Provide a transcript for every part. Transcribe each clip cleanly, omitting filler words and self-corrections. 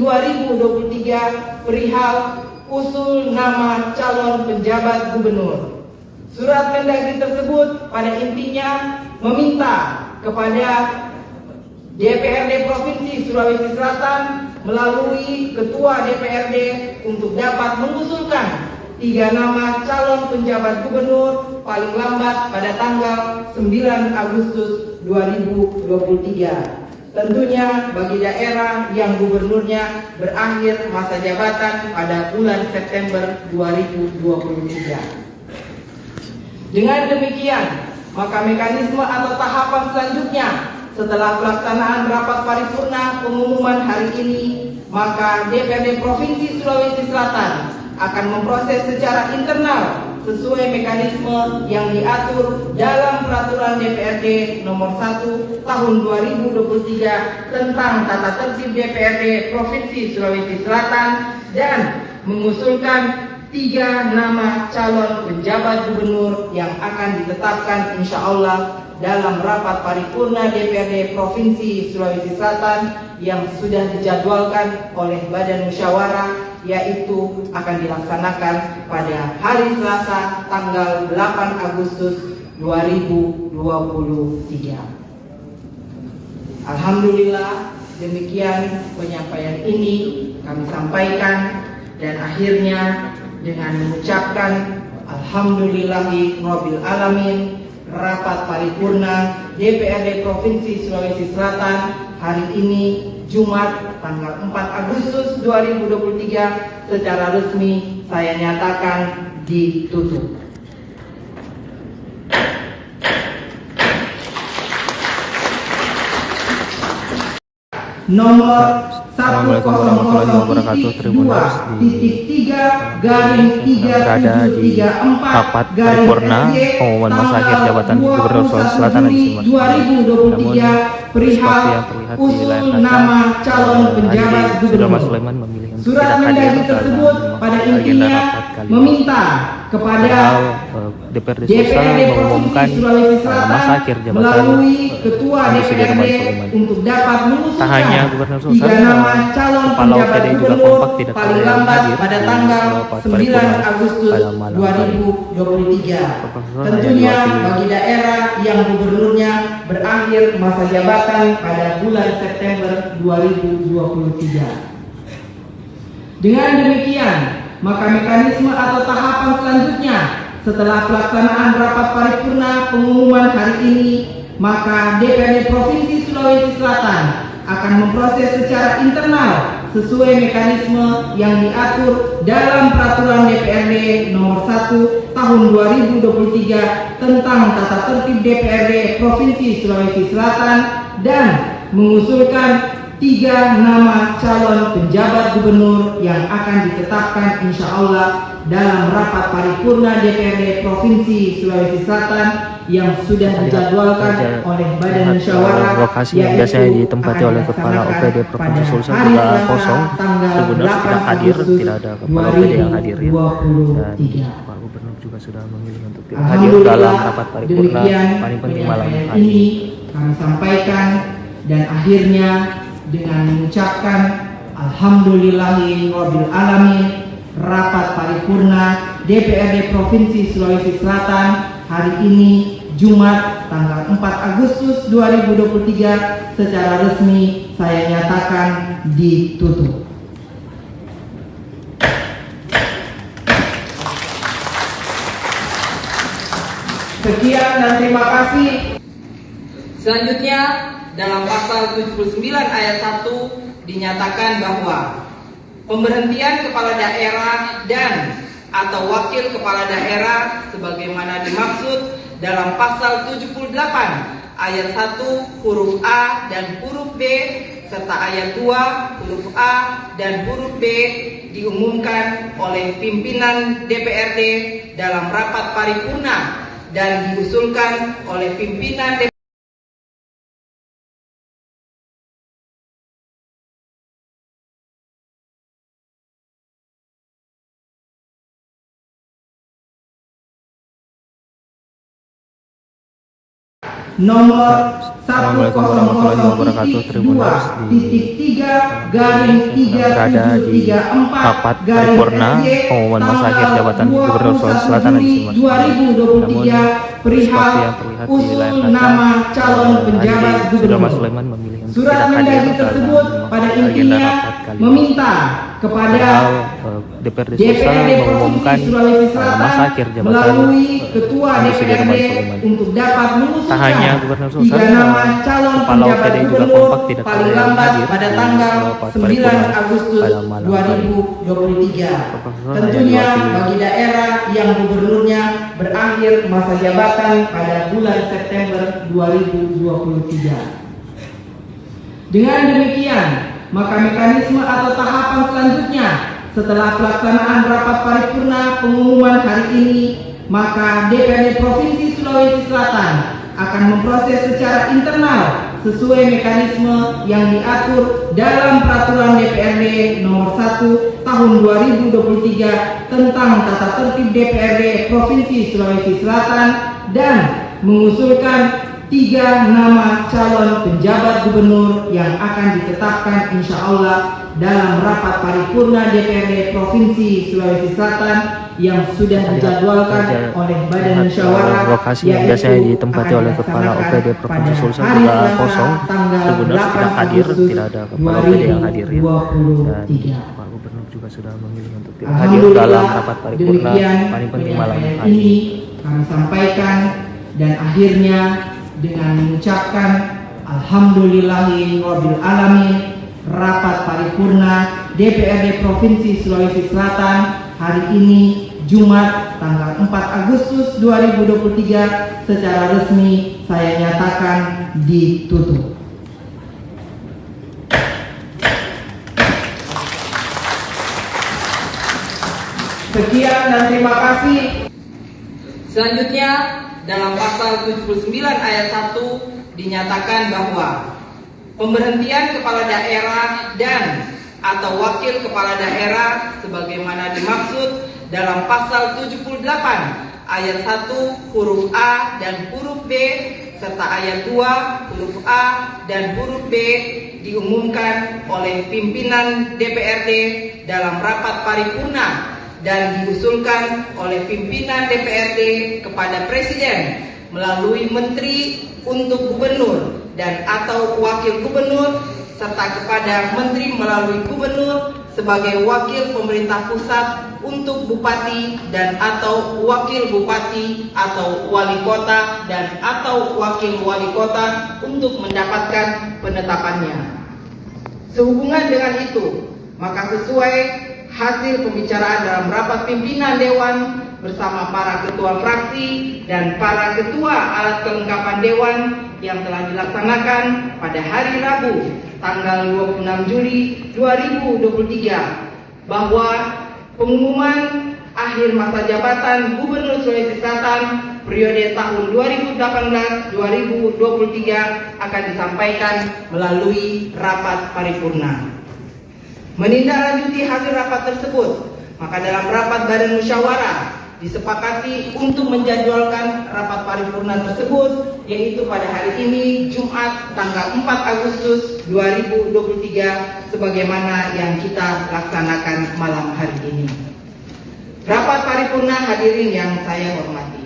2023 perihal usul nama calon penjabat gubernur. Surat Mendagri tersebut pada intinya meminta kepada DPRD Provinsi Sulawesi Selatan melalui Ketua DPRD untuk dapat mengusulkan 3 nama calon penjabat gubernur paling lambat pada tanggal 9 Agustus 2023. Tentunya bagi daerah yang gubernurnya berakhir masa jabatan pada bulan September 2023. Dengan demikian, maka mekanisme atau tahapan selanjutnya setelah pelaksanaan rapat paripurna pengumuman hari ini, maka DPRD Provinsi Sulawesi Selatan akan memproses secara internal sesuai mekanisme yang diatur dalam Peraturan DPRD Nomor 1 Tahun 2023 tentang Tata Tertib DPRD Provinsi Sulawesi Selatan dan mengusulkan 3 nama calon penjabat gubernur yang akan ditetapkan insya Allah dalam rapat paripurna DPRD Provinsi Sulawesi Selatan yang sudah dijadwalkan oleh Badan Musyawarah, yaitu akan dilaksanakan pada hari Selasa tanggal 8 Agustus 2023. Alhamdulillah, demikian penyampaian ini kami sampaikan, dan akhirnya dengan mengucapkan Alhamdulillahirabbil alamin, rapat paripurna DPRD Provinsi Sulawesi Selatan hari ini Jumat tanggal 4 Agustus 2023 secara resmi saya nyatakan ditutup. Nomor 1002.3/373/2024 berada di rapat paripurna pengumuman masa akhir jabatan Gubernur Sulawesi Selatan di 2023 perihal usul nama calon penjabat gubernur. Surat Mendagri tersebut pada intinya meminta kepada DPRD Provinsi Sulawesi Selatan melalui Ketua DPRD untuk dapat mengusulkan 3 nama calon penjabat gubernur paling lambat pada tanggal 9 Agustus 2023. Tentunya bagi daerah yang gubernurnya berakhir masa jabatan pada bulan September 2023. Dengan demikian, maka mekanisme atau tahapan selanjutnya setelah pelaksanaan rapat paripurna pengumuman hari ini, maka DPRD Provinsi Sulawesi Selatan akan memproses secara internal sesuai mekanisme yang diatur dalam Peraturan DPRD Nomor 1 Tahun 2023 tentang Tata Tertib DPRD Provinsi Sulawesi Selatan dan mengusulkan 3 nama calon penjabat gubernur yang akan ditetapkan insya Allah dalam rapat paripurna DPRD Provinsi Sulawesi Selatan yang sudah dijadwalkan oleh Badan Musyawarah, lokasi yang biasanya ditempati oleh Kepala OPD Provinsi Sulawesi Selatan kosong, Gubernur tidak hadir, tidak ada Kepala OPD yang hadir ya. Dan Pak Gubernur juga sudah memilih untuk tidak hadir dalam rapat paripurna paling penting malam hari ini. Kami sampaikan, dan akhirnya dengan mengucapkan Alhamdulillahirabbil alamin, rapat paripurna DPRD Provinsi Sulawesi Selatan hari ini Jumat tanggal 4 Agustus 2023 secara resmi saya nyatakan ditutup. Sekian dan terima kasih. Selanjutnya dalam pasal 79 ayat 1 dinyatakan bahwa pemberhentian kepala daerah dan atau wakil kepala daerah sebagaimana dimaksud dalam pasal 78 ayat 1 huruf A dan huruf B serta ayat 2 huruf A dan huruf B diumumkan oleh pimpinan DPRD dalam rapat paripurna dan diusulkan oleh pimpinan DPRD nomor Assalamualaikum warahmatullahi wabarakatuh. Tribuners berada di rapat paripurna pengumuman masa akhir jabatan Gubernur Sulawesi Selatan di Mas. Namun seperti yang terlihat di layar kaca, sudah Mas Sulaiman memilih untuk Surat tidak hadir Mendagri tersebut pada dalam agenda intinya rapat kali ini. meminta kepada Padahal DPRD Sulsel mengumumkan masa akhir jabatan melalui Ketua Agus Sudirman DPRD Sulaiman. untuk dapat Tak hanya mengusulkan Gubernur Sulsel, 3 nama calon Kepala penjabat OPD juga gubernur kompak tidak paling ada yang lambat hadir pada di tanggal rapat 9 paripurna Agustus pada malam hari. 2023. Tentunya bagi daerah yang gubernurnya berakhir masa jabatan pada bulan September 2023. Dengan demikian, maka mekanisme atau tahapan selanjutnya setelah pelaksanaan rapat paripurna pengumuman hari ini, maka DPRD Provinsi Sulawesi Selatan akan memproses secara internal sesuai mekanisme yang diatur dalam Peraturan DPRD Nomor 1 Tahun 2023 tentang tata tertib DPRD Provinsi Sulawesi Selatan dan mengusulkan 3 nama calon penjabat gubernur yang akan ditetapkan insya Allah dalam rapat paripurna DPRD Provinsi Sulawesi Selatan yang sudah dijadwalkan oleh Badan Musyawarah, lokasi yang biasanya ditempati oleh Kepala OPD Provinsi Sulsel juga kosong. Tribuners tidak hadir, tidak ada Kepala OPD yang hadir ya. Dan Pak Gubernur juga sudah memilih untuk tidak hadir dalam rapat paripurna paling penting malam hari ini. Kami sampaikan dan akhirnya dengan mengucapkan Alhamdulillahirabbil alamin, rapat paripurna DPRD Provinsi Sulawesi Selatan hari ini Jumat tanggal 4 Agustus 2023 secara resmi saya nyatakan ditutup. Sekian dan terima kasih. Selanjutnya dalam pasal 79 ayat 1 dinyatakan bahwa pemberhentian kepala daerah dan atau wakil kepala daerah sebagaimana dimaksud dalam pasal 78 ayat 1 huruf A dan huruf B serta ayat 2 huruf A dan huruf B diumumkan oleh pimpinan DPRD dalam rapat paripurna dan diusulkan oleh pimpinan DPRD kepada Presiden melalui Menteri untuk Gubernur dan atau Wakil Gubernur serta kepada Menteri melalui Gubernur sebagai Wakil Pemerintah Pusat untuk Bupati dan atau Wakil Bupati atau Wali Kota dan atau Wakil Wali Kota untuk mendapatkan penetapannya. Sehubungan dengan itu, maka sesuai hasil pembicaraan dalam rapat pimpinan Dewan bersama para ketua fraksi dan para ketua alat kelengkapan Dewan yang telah dilaksanakan pada hari Rabu tanggal 26 Juli 2023 bahwa pengumuman akhir masa jabatan Gubernur Sulawesi Selatan periode tahun 2018-2023 akan disampaikan melalui rapat paripurna. Menindaklanjuti hasil rapat tersebut, maka dalam rapat Badan Musyawarah disepakati untuk menjadwalkan rapat paripurna tersebut yaitu pada hari ini Jumat tanggal 4 Agustus 2023 sebagaimana yang kita laksanakan malam hari ini. Rapat paripurna hadirin yang saya hormati,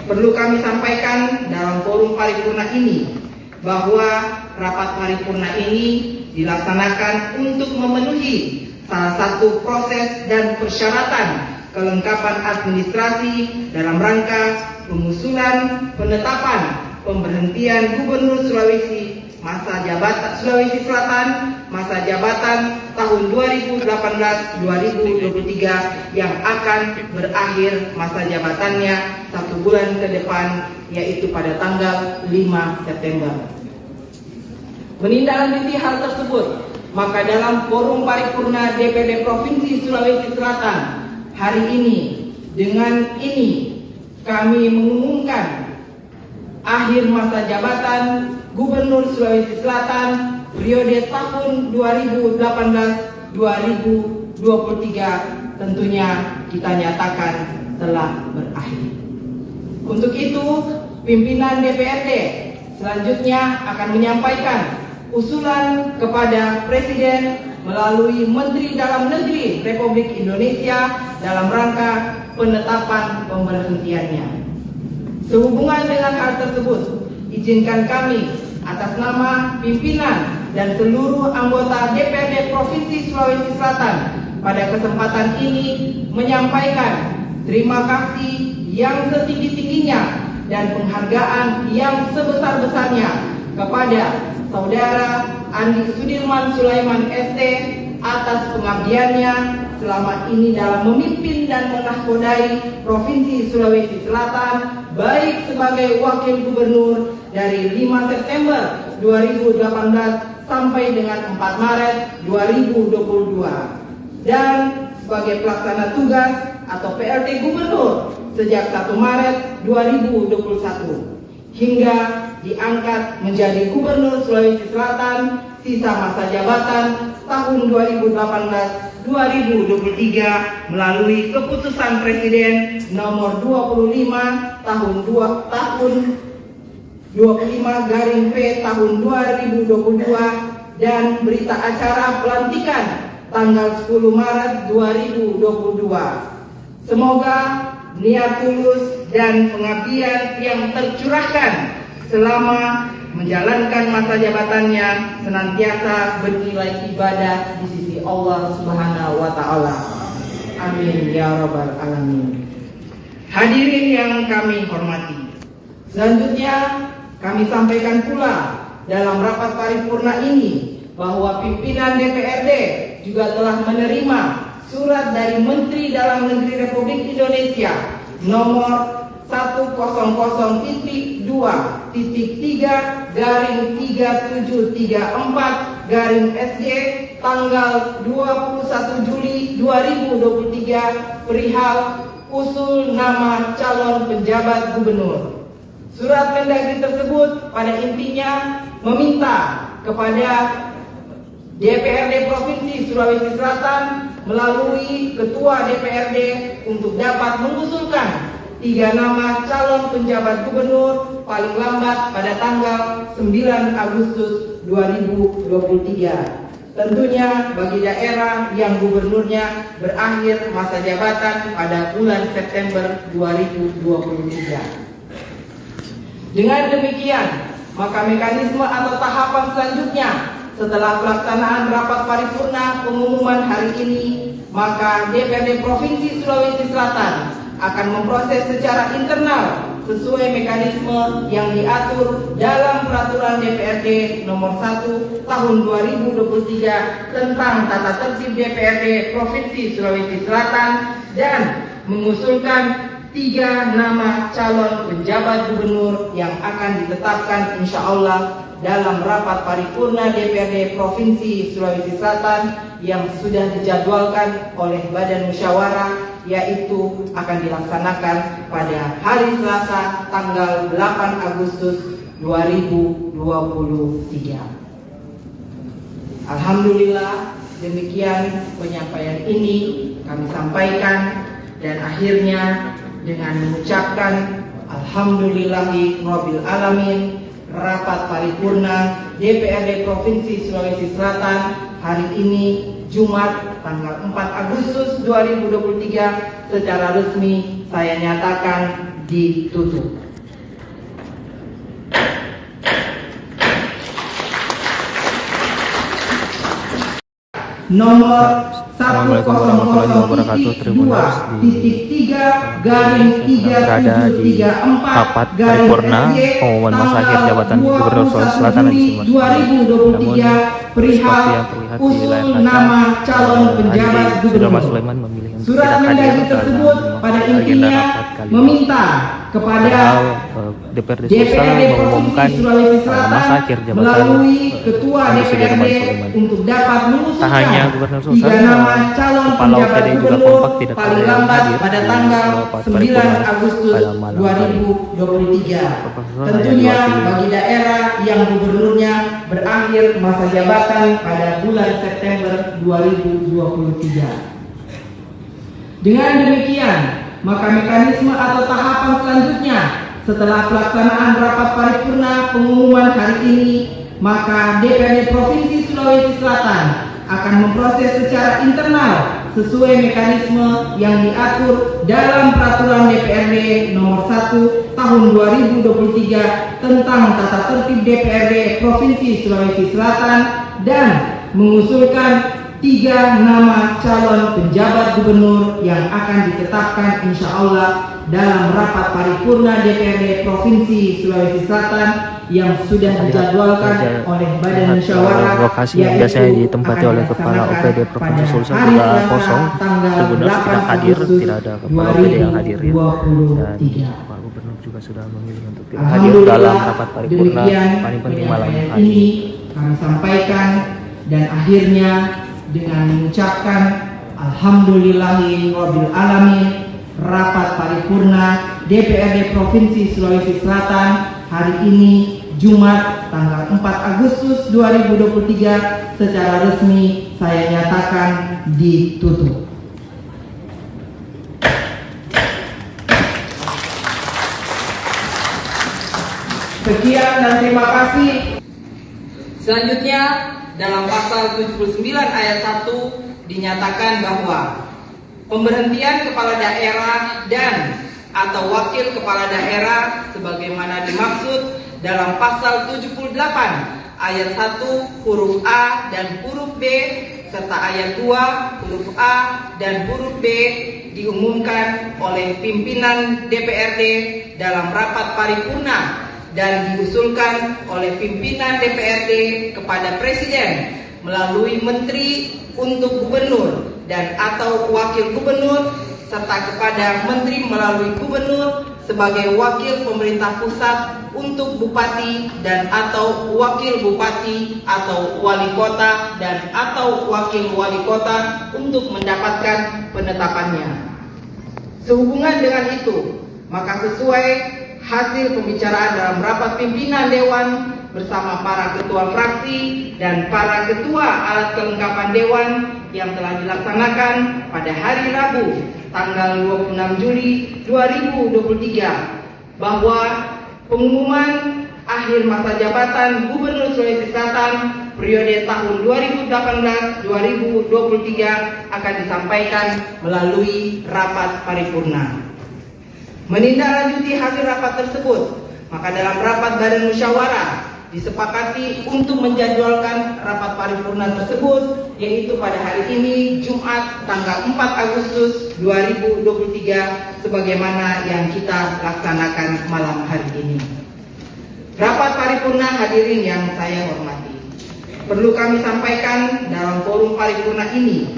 perlu kami sampaikan dalam forum paripurna ini bahwa rapat paripurna ini dilaksanakan untuk memenuhi salah satu proses dan persyaratan kelengkapan administrasi dalam rangka pengusulan penetapan pemberhentian Gubernur Sulawesi Selatan masa jabatan tahun 2018-2023 yang akan berakhir masa jabatannya 1 bulan ke depan yaitu pada tanggal 5 September. Menindaklanjuti hal tersebut, maka dalam forum paripurna DPRD Provinsi Sulawesi Selatan hari ini, dengan ini kami mengumumkan akhir masa jabatan Gubernur Sulawesi Selatan periode tahun 2018-2023 tentunya kita nyatakan telah berakhir. Untuk itu, pimpinan DPRD selanjutnya akan menyampaikan usulan kepada Presiden melalui Menteri Dalam Negeri Republik Indonesia dalam rangka penetapan pemberhentiannya. Sehubungan dengan hal tersebut, izinkan kami atas nama pimpinan dan seluruh anggota DPRD Provinsi Sulawesi Selatan pada kesempatan ini menyampaikan terima kasih yang setinggi-tingginya dan penghargaan yang sebesar-besarnya kepada Saudara Andi Sudirman Sulaiman ST atas pengabdiannya selama ini dalam memimpin dan menahkodai Provinsi Sulawesi Selatan, baik sebagai Wakil Gubernur dari 5 September 2018 sampai dengan 4 Maret 2022 dan sebagai pelaksana tugas atau PLT Gubernur sejak 1 Maret 2021 hingga diangkat menjadi Gubernur Sulawesi Selatan sisa masa jabatan tahun 2018-2023 melalui keputusan Presiden nomor 25 tahun 25/P tahun 2022 dan berita acara pelantikan tanggal 10 Maret 2022. Semoga niat tulus dan pengabdian yang tercurahkan selama menjalankan masa jabatannya senantiasa bernilai ibadah di sisi Allah Subhanahu wa taala. Amin ya rabbal alamin. Hadirin yang kami hormati, selanjutnya kami sampaikan pula dalam rapat paripurna ini bahwa pimpinan DPRD juga telah menerima surat dari Menteri Dalam Negeri Republik Indonesia nomor 100.3-3734-SJ tanggal 21 Juli 2023 perihal usul nama calon penjabat gubernur. Surat Mendagri tersebut pada intinya meminta kepada DPRD Provinsi Sulawesi Selatan melalui Ketua DPRD untuk dapat mengusulkan 3 nama calon penjabat gubernur paling lambat pada tanggal 9 Agustus 2023. Tentunya bagi daerah yang gubernurnya berakhir masa jabatan pada bulan September 2023. Dengan demikian, maka mekanisme atau tahapan selanjutnya setelah pelaksanaan rapat paripurna pengumuman hari ini, maka DPRD Provinsi Sulawesi Selatan akan memproses secara internal sesuai mekanisme yang diatur dalam Peraturan DPRD nomor 1 tahun 2023 tentang tata tertib DPRD Provinsi Sulawesi Selatan dan mengusulkan 3 nama calon penjabat gubernur yang akan ditetapkan insya Allah dalam rapat paripurna DPRD Provinsi Sulawesi Selatan yang sudah dijadwalkan oleh Badan Musyawarah, yaitu akan dilaksanakan pada hari Selasa tanggal 8 Agustus 2023. Alhamdulillah, demikian penyampaian ini kami sampaikan dan akhirnya dengan mengucapkan Alhamdulillahirabbil alamin, rapat paripurna DPRD Provinsi Sulawesi Selatan hari ini Jumat tanggal 4 Agustus 2023 secara resmi saya nyatakan ditutup. Nomor Assalamualaikum warahmatullahi wabarakatuh. Tribuners berada di rapat paripurna pengumuman masa akhir jabatan Gubernur Sulawesi Selatan di Namun seperti yang terlihat di layar kaca, Andi Sudirman Sulaiman memilih untuk Surat tidak hadir Mendagri tersebut pada dalam agenda intinya rapat kali ini. meminta kepada DPRD Sulawesi mengumumkan masa akhir jabatan melalui Ketua Andi Sudirman DPRD Sulaiman. untuk dapat mengusulkan Tak hanya Gubernur 3 Sulsel, nama calon Kepala penjabat OPD juga gubernur kompak tidak paling ada yang lambat hadir pada di tanggal rapat 9 paripurna Agustus pada malam hari. 2023. Profesor Tentunya hanya diwakili bagi daerah yang gubernurnya berakhir masa jabatan pada bulan September 2023. Dengan demikian, maka mekanisme atau tahapan selanjutnya setelah pelaksanaan rapat paripurna pengumuman hari ini, maka DPRD Provinsi Sulawesi Selatan akan memproses secara internal sesuai mekanisme yang diatur dalam Peraturan DPRD Nomor 1 Tahun 2023 tentang tata tertib DPRD Provinsi Sulawesi Selatan dan mengusulkan 3 nama calon penjabat gubernur yang akan ditetapkan insya Allah dalam rapat paripurna DPRD Provinsi Sulawesi Selatan yang sudah dijadwalkan oleh Badan Musyawarah, lokasi yang biasanya ditempati oleh Kepala OPD Provinsi Sulsel juga kosong, Gubernur tidak hadir, tidak ada Kepala OPD yang hadir ya. Dan Pak Gubernur juga sudah memilih untuk tidak hadir dalam rapat paripurna paling penting malam hari ini. Kami sampaikan dan akhirnya dengan mengucapkan Alhamdulillahirabbil alamin, rapat paripurna DPRD Provinsi Sulawesi Selatan hari ini Jumat tanggal 4 Agustus 2023 secara resmi saya nyatakan ditutup. Sekian dan terima kasih. Selanjutnya dalam pasal 79 ayat 1 dinyatakan bahwa pemberhentian kepala daerah dan atau wakil kepala daerah sebagaimana dimaksud dalam pasal 78 ayat 1 huruf A dan huruf B serta ayat 2 huruf A dan huruf B diumumkan oleh pimpinan DPRD dalam rapat paripurna dan diusulkan oleh pimpinan DPRD kepada Presiden melalui Menteri untuk Gubernur dan atau Wakil Gubernur serta kepada Menteri melalui Gubernur sebagai Wakil Pemerintah Pusat untuk Bupati dan atau Wakil Bupati atau Wali Kota dan atau Wakil Wali Kota untuk mendapatkan penetapannya. Sehubungan dengan itu, maka sesuai hasil pembicaraan dalam rapat pimpinan Dewan bersama para ketua fraksi dan para ketua alat kelengkapan Dewan yang telah dilaksanakan pada hari Rabu tanggal 26 Juli 2023 bahwa pengumuman akhir masa jabatan Gubernur Sulawesi Selatan periode tahun 2018-2023 akan disampaikan melalui rapat paripurna. Menindaklanjuti hasil rapat tersebut, maka dalam rapat Badan Musyawarah disepakati untuk menjadwalkan rapat paripurna tersebut yaitu pada hari ini Jumat tanggal 4 Agustus 2023 sebagaimana yang kita laksanakan malam hari ini. Rapat paripurna hadirin yang saya hormati, perlu kami sampaikan dalam forum paripurna ini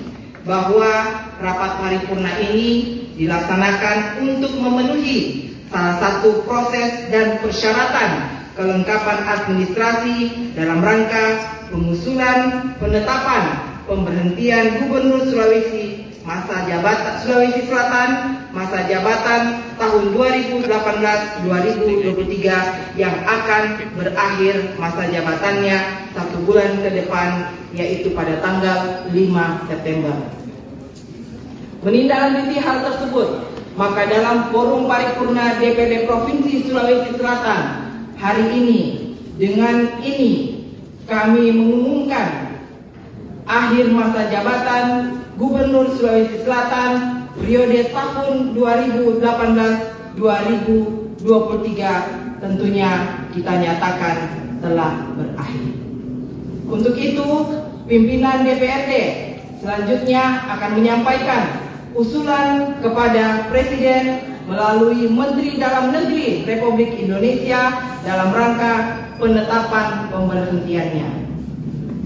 bahwa rapat paripurna ini dilaksanakan untuk memenuhi salah satu proses dan persyaratan kelengkapan administrasi dalam rangka pengusulan penetapan pemberhentian Gubernur Sulawesi Selatan masa jabatan tahun 2018-2023 yang akan berakhir masa jabatannya 1 bulan ke depan yaitu pada tanggal 5 September. Menindaklanjuti hal tersebut, maka dalam forum paripurna DPRD Provinsi Sulawesi Selatan hari ini, dengan ini kami mengumumkan akhir masa jabatan Gubernur Sulawesi Selatan periode tahun 2018-2023 tentunya kita nyatakan telah berakhir. Untuk itu, pimpinan DPRD selanjutnya akan menyampaikan usulan kepada Presiden melalui Menteri Dalam Negeri Republik Indonesia dalam rangka penetapan pemberhentiannya.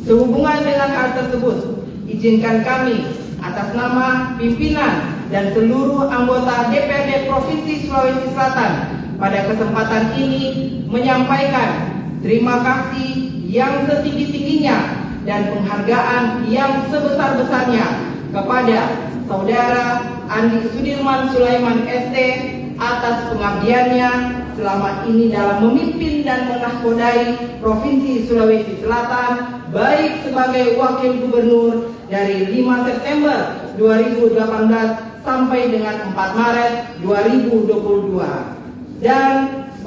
Sehubungan dengan hal tersebut, izinkan kami atas nama pimpinan dan seluruh anggota DPRD Provinsi Sulawesi Selatan pada kesempatan ini menyampaikan terima kasih yang setinggi-tingginya dan penghargaan yang sebesar-besarnya kepada Saudara Andi Sudirman Sulaiman ST atas pengabdiannya selama ini dalam memimpin dan menahkodai Provinsi Sulawesi Selatan baik sebagai Wakil Gubernur dari 5 September 2018 sampai dengan 4 Maret 2022 dan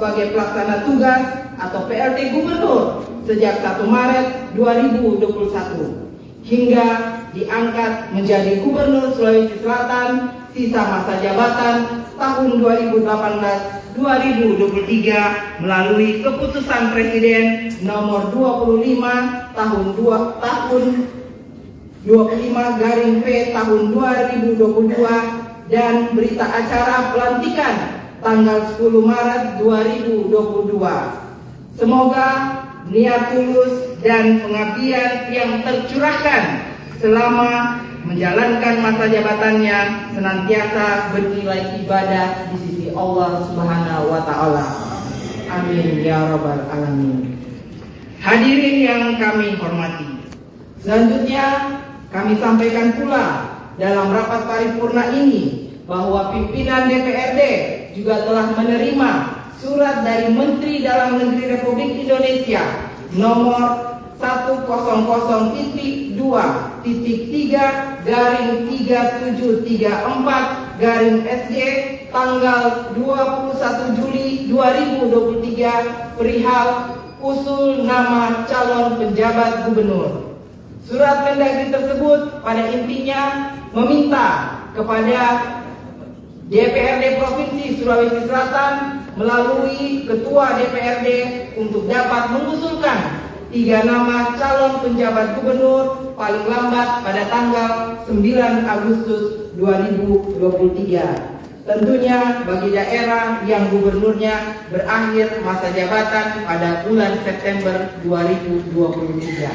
sebagai pelaksana tugas atau PLT Gubernur sejak 1 Maret 2021 hingga diangkat menjadi Gubernur Sulawesi Selatan sisa masa jabatan tahun 2018-2023 melalui keputusan Presiden nomor 25 tahun 25/P tahun 2022 dan berita acara pelantikan tanggal 10 Maret 2022. Semoga niat tulus dan pengabdian yang tercurahkan selama menjalankan masa jabatannya senantiasa bernilai ibadah di sisi Allah Subhanahu wa taala. Amin ya rabbal alamin. Hadirin yang kami hormati, selanjutnya kami sampaikan pula dalam rapat paripurna ini bahwa pimpinan DPRD juga telah menerima surat dari Menteri Dalam Negeri Republik Indonesia nomor 100.3/3734/SJ tanggal 21 Juli 2023 perihal usul nama calon penjabat gubernur. Surat Mendagri tersebut pada intinya meminta kepada DPRD Provinsi Sulawesi Selatan melalui Ketua DPRD untuk dapat mengusulkan 3 nama calon penjabat gubernur paling lambat pada tanggal 9 Agustus 2023. Tentunya bagi daerah yang gubernurnya berakhir masa jabatan pada bulan September 2023.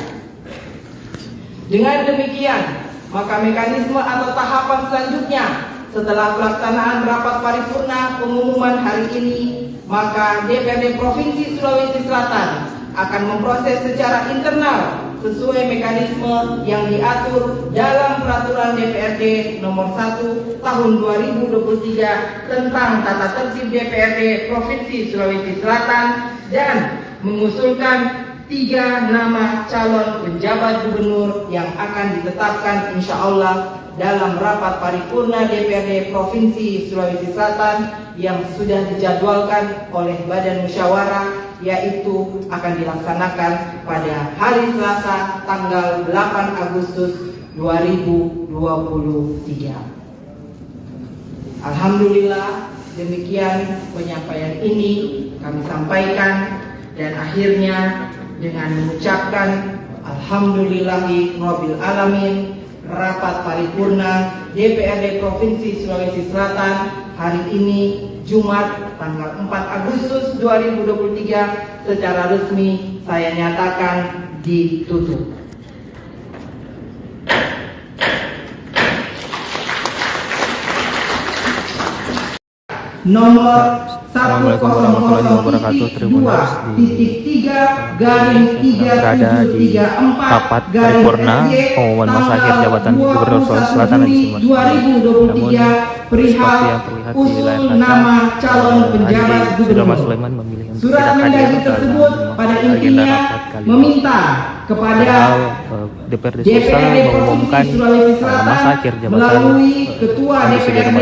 Dengan demikian, maka mekanisme atau tahapan selanjutnya setelah pelaksanaan rapat paripurna pengumuman hari ini, maka DPRD Provinsi Sulawesi Selatan akan memproses secara internal sesuai mekanisme yang diatur dalam Peraturan DPRD nomor 1 tahun 2023 tentang tata tertib DPRD Provinsi Sulawesi Selatan dan mengusulkan 3 nama calon penjabat gubernur yang akan ditetapkan insya Allah dalam rapat paripurna DPRD Provinsi Sulawesi Selatan yang sudah dijadwalkan oleh Badan Musyawarah, yaitu akan dilaksanakan pada hari Selasa tanggal 8 Agustus 2023. Alhamdulillah, demikian penyampaian ini kami sampaikan, dan akhirnya dengan mengucapkan Alhamdulillahi Rabbil Alamin, rapat paripurna DPRD Provinsi Sulawesi Selatan hari ini Jumat tanggal 4 Agustus 2023 secara resmi saya nyatakan ditutup. Nomor Assalamualaikum warahmatullahi wabarakatuh. Tribuners berada di rapat paripurna pengumuman masa akhir jabatan Gubernur Sulawesi Selatan di Mas. Namun seperti yang terlihat di layar kaca, sudah Mas Sulaiman memilih untuk tidak hadir tersebut pada intinya meminta kepada DPRD Sulawesi mengumumkan masa akhir jabatan melalui Ketua DPRD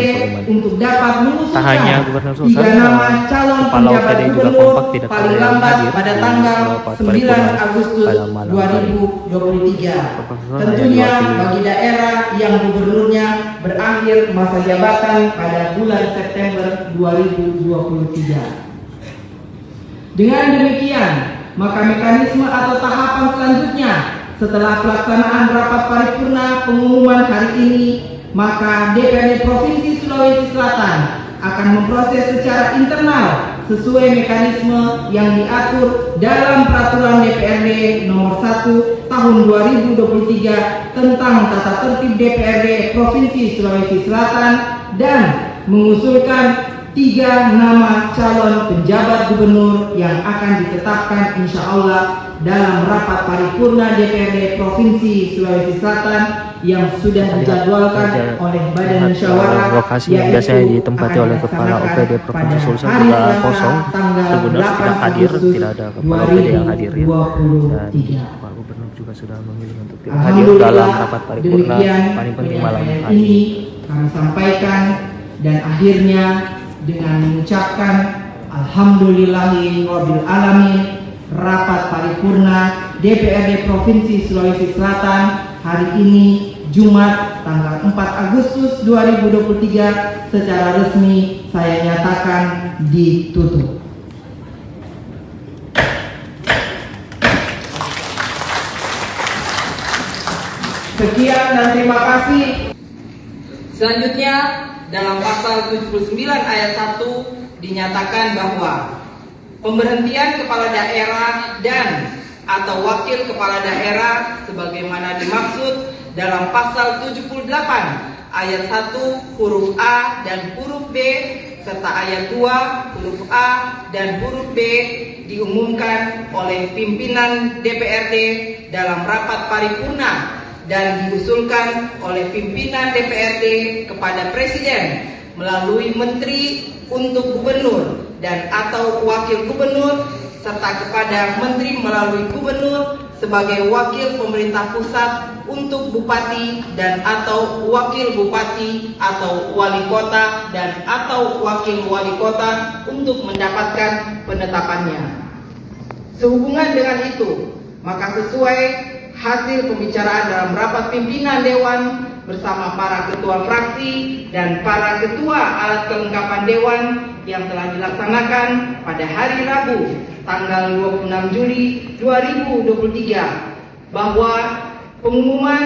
untuk dapat tak hanya Gubernur mengusulkan Sulawesi, kepala OPD juga kompak tidak paling lambat pada tanggal 9 Agustus 2023. Tentunya bagi daerah yang gubernurnya berakhir masa jabatan pada bulan September 2023. Dengan demikian, maka mekanisme atau tahapan selanjutnya setelah pelaksanaan rapat paripurna pengumuman hari ini, maka DPRD Provinsi Sulawesi Selatan akan memproses secara internal sesuai mekanisme yang diatur dalam Peraturan DPRD nomor 1 tahun 2023 tentang tata tertib DPRD Provinsi Sulawesi Selatan dan mengusulkan 3 nama calon penjabat gubernur yang akan ditetapkan insya Allah dalam rapat paripurna DPRD Provinsi Sulawesi Selatan yang sudah dijadwalkan oleh Badan Musyawarah, lokasi yang biasanya ditempati oleh Kepala OPD Provinsi Sulsel juga kosong. Gubernur tidak hadir, tidak ada Kepala OPD yang hadir ya. Dan Pak Gubernur juga sudah memilih untuk tidak hadir dalam rapat paripurna paling penting malam hari ini. Kami sampaikan, dan akhirnya dengan mengucapkan Alhamdulillahirabbil alamin. Rapat paripurna DPRD Provinsi Sulawesi Selatan hari ini Jumat tanggal 4 Agustus 2023 secara resmi saya nyatakan ditutup. Sekian dan terima kasih. Selanjutnya dalam pasal 79 ayat 1 dinyatakan bahwa pemberhentian kepala daerah dan atau wakil kepala daerah sebagaimana dimaksud dalam pasal 78 ayat 1 huruf A dan huruf B serta ayat 2 huruf A dan huruf B diumumkan oleh pimpinan DPRD dalam rapat paripurna dan diusulkan oleh pimpinan DPRD kepada Presiden melalui Menteri untuk Gubernur dan atau Wakil Gubernur serta kepada Menteri melalui Gubernur sebagai Wakil Pemerintah Pusat untuk Bupati dan atau Wakil Bupati atau Wali Kota dan atau Wakil Wali Kota untuk mendapatkan penetapannya. Sehubungan dengan itu, maka sesuai hasil pembicaraan dalam rapat pimpinan Dewan bersama para ketua fraksi dan para ketua alat kelengkapan Dewan yang telah dilaksanakan pada hari Rabu tanggal 26 Juli 2023 bahwa pengumuman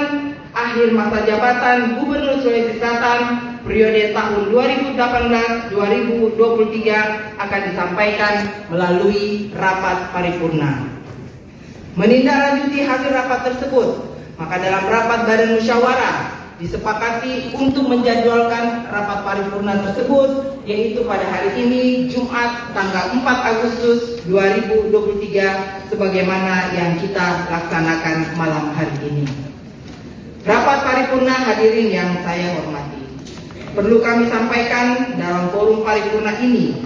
akhir masa jabatan Gubernur Sulawesi Selatan periode tahun 2018-2023 akan disampaikan melalui rapat paripurna. Menindaklanjuti hasil rapat tersebut, maka dalam rapat badan musyawarah disepakati untuk menjadwalkan rapat paripurna tersebut yaitu pada hari ini Jumat tanggal 4 Agustus 2023 sebagaimana yang kita laksanakan malam hari ini. Rapat paripurna hadirin yang saya hormati, perlu kami sampaikan dalam forum paripurna ini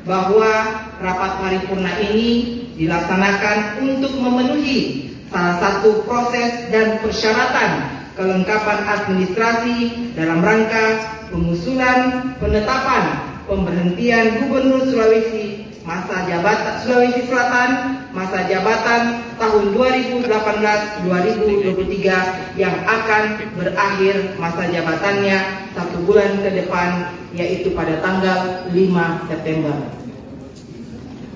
bahwa rapat paripurna ini dilaksanakan untuk memenuhi salah satu proses dan persyaratan kelengkapan administrasi dalam rangka pengusulan penetapan pemberhentian Gubernur Sulawesi Selatan masa jabatan tahun 2018-2023 yang akan berakhir masa jabatannya 1 bulan ke depan yaitu pada tanggal 5 September.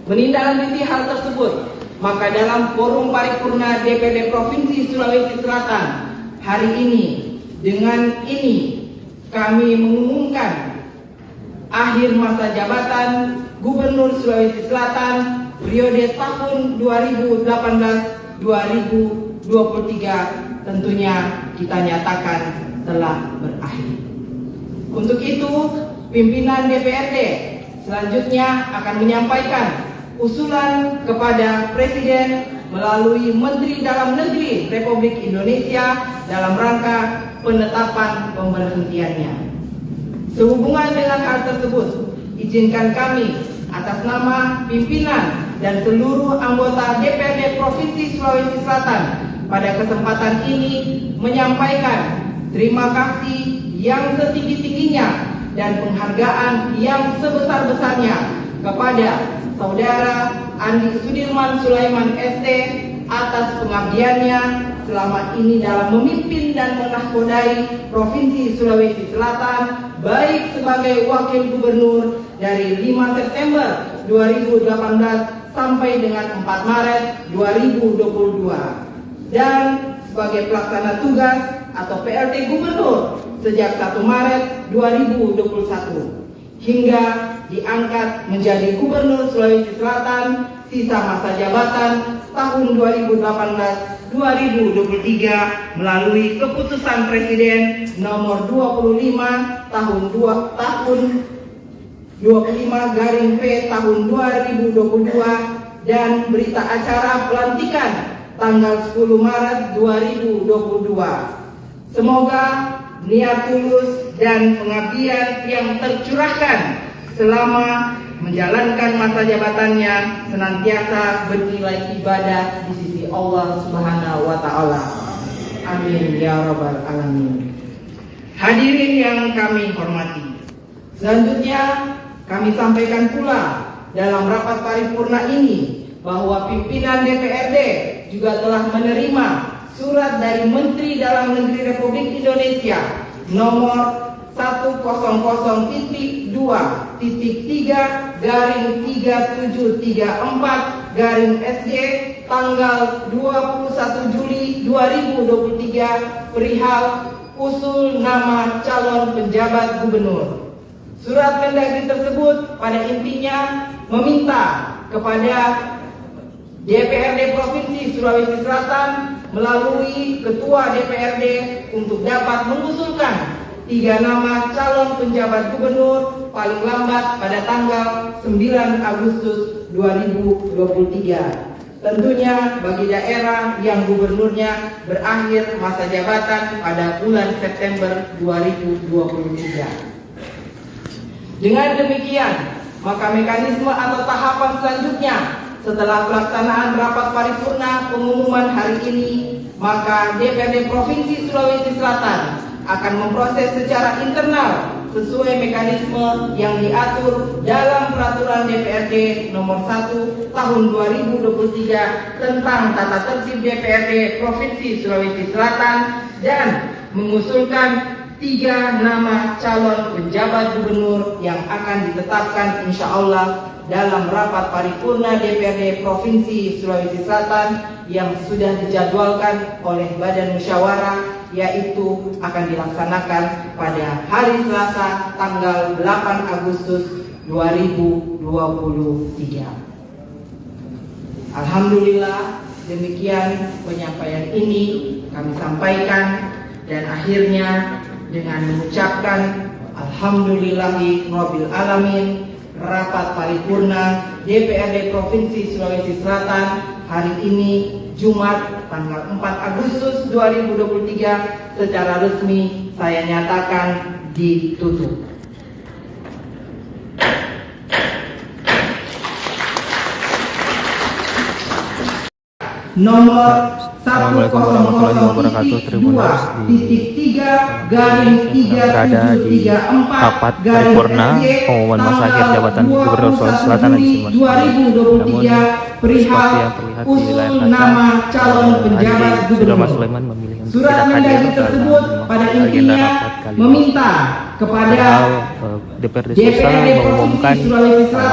Menindaklanjuti hal tersebut, maka dalam forum paripurna DPRD Provinsi Sulawesi Selatan hari ini, dengan ini kami mengumumkan akhir masa jabatan Gubernur Sulawesi Selatan periode tahun 2018-2023 tentunya kita nyatakan telah berakhir. Untuk itu, pimpinan DPRD selanjutnya akan menyampaikan usulan kepada Presiden melalui Menteri Dalam Negeri Republik Indonesia dalam rangka penetapan pemberhentiannya. Sehubungan dengan hal tersebut, izinkan kami atas nama pimpinan dan seluruh anggota DPRD Provinsi Sulawesi Selatan pada kesempatan ini menyampaikan terima kasih yang setinggi-tingginya dan penghargaan yang sebesar-besarnya kepada Saudara Andi Sudirman Sulaiman ST atas pengabdiannya selama ini dalam memimpin dan menahkodai Provinsi Sulawesi Selatan baik sebagai Wakil Gubernur dari 5 September 2018 sampai dengan 4 Maret 2022 dan sebagai pelaksana tugas atau PLT Gubernur sejak 1 Maret 2021 hingga diangkat menjadi Gubernur Sulawesi Selatan sisa masa jabatan tahun 2018-2023 melalui keputusan Presiden nomor 25 tahun 25/P tahun 2022 dan berita acara pelantikan tanggal 10 Maret 2022. Semoga niat tulus dan pengabdian yang tercurahkan selama menjalankan masa jabatannya senantiasa bernilai ibadah di sisi Allah Subhanahu wa Ta'ala. Amin ya Rabbal Alamin. Hadirin yang kami hormati, selanjutnya kami sampaikan pula dalam rapat paripurna ini bahwa pimpinan DPRD juga telah menerima surat dari Menteri Dalam Negeri Republik Indonesia nomor 100.3.3734/SJ tanggal 21 Juli 2023 perihal usul nama calon penjabat gubernur. Surat Mendagri tersebut pada intinya meminta kepada DPRD Provinsi Sulawesi Selatan melalui Ketua DPRD untuk dapat mengusulkan 3 nama calon penjabat gubernur paling lambat pada tanggal 9 Agustus 2023. Tentunya bagi daerah yang gubernurnya berakhir masa jabatan pada bulan September 2023. Dengan demikian, maka mekanisme atau tahapan selanjutnya setelah pelaksanaan rapat paripurna pengumuman hari ini, maka DPRD Provinsi Sulawesi Selatan akan memproses secara internal sesuai mekanisme yang diatur dalam Peraturan DPRD nomor 1 tahun 2023 tentang tata tertib DPRD Provinsi Sulawesi Selatan dan mengusulkan 3 nama calon penjabat gubernur yang akan ditetapkan insya Allah dalam rapat paripurna DPRD Provinsi Sulawesi Selatan yang sudah dijadwalkan oleh Badan Musyawarah, yaitu akan dilaksanakan pada hari Selasa tanggal 8 Agustus 2023. Alhamdulillah, demikian penyampaian ini kami sampaikan, dan akhirnya dengan mengucapkan Alhamdulillahirabbil alamin, rapat paripurna DPRD Provinsi Sulawesi Selatan hari ini Jumat tanggal 4 Agustus 2023 secara resmi saya nyatakan ditutup. Nomor Assalamualaikum warahmatullahi wabarakatuh. Tribuners berada di rapat paripurna pengumuman masa akhir jabatan Gubernur Sulawesi Selatan di Mas. Namun seperti yang terlihat di layar kaca, sudah Mas Sulaiman memilih untuk tidak hadir tersebut pada intinya meminta kepada DPRD Sulawesi mengumumkan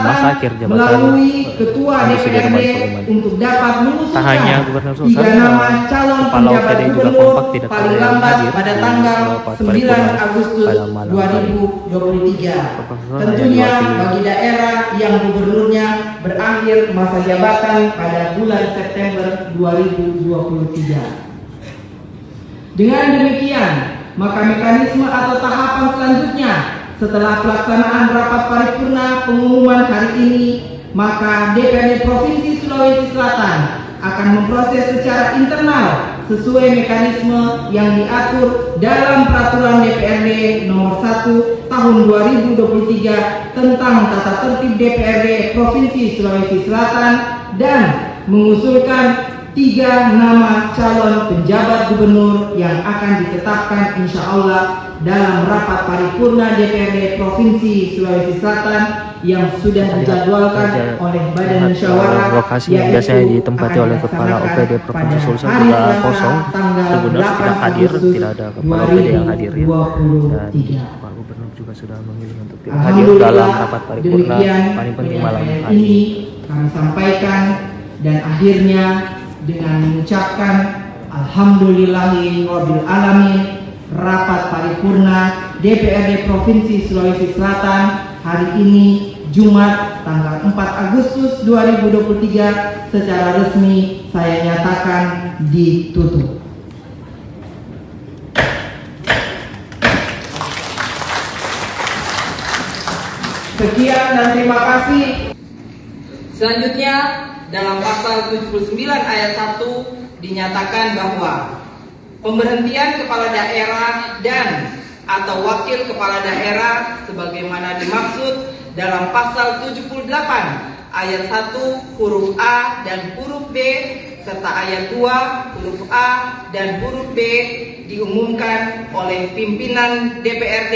masa akhir jabatan melalui Ketua DPRD untuk dapat tak hanya Gubernur mengusulkan Sulawesi, nama calon Kepala penjabat OPD juga gubernur kompak tidak ada paling yang lambat hadir pada di tanggal rapat 9 paripurna Agustus pada malam hari. 2023. Tentunya bagi daerah yang gubernurnya berakhir masa jabatan pada bulan September 2023. Dengan demikian, maka mekanisme atau tahapan selanjutnya setelah pelaksanaan rapat paripurna pengumuman hari ini, maka DPRD Provinsi Sulawesi Selatan akan memproses secara internal sesuai mekanisme yang diatur dalam Peraturan DPRD nomor 1 tahun 2023 tentang tata tertib DPRD Provinsi Sulawesi Selatan dan mengusulkan 3 nama calon penjabat gubernur yang akan ditetapkan insya Allah dalam rapat paripurna DPRD Provinsi Sulawesi Selatan yang sudah dijadwalkan oleh Badan Musyawarah, lokasi yang biasanya ditempati oleh Kepala OPD Provinsi Sulsel juga kosong. Gubernur tidak hadir, tidak ada Kepala OPD yang hadir ya. Dan Pak Gubernur juga sudah memilih untuk tidak hadir dalam rapat paripurna paling penting malam hari ini. Kami sampaikan, dan akhirnya dengan mengucapkan Alhamdulillahirabbil alamin, rapat paripurna DPRD Provinsi Sulawesi Selatan hari ini Jumat tanggal 4 Agustus 2023 secara resmi saya nyatakan ditutup. Sekian dan terima kasih. Selanjutnya dalam pasal 79 ayat 1 dinyatakan bahwa pemberhentian kepala daerah dan atau wakil kepala daerah sebagaimana dimaksud dalam pasal 78 ayat 1 huruf A dan huruf B serta ayat 2 huruf A dan huruf B diumumkan oleh pimpinan DPRD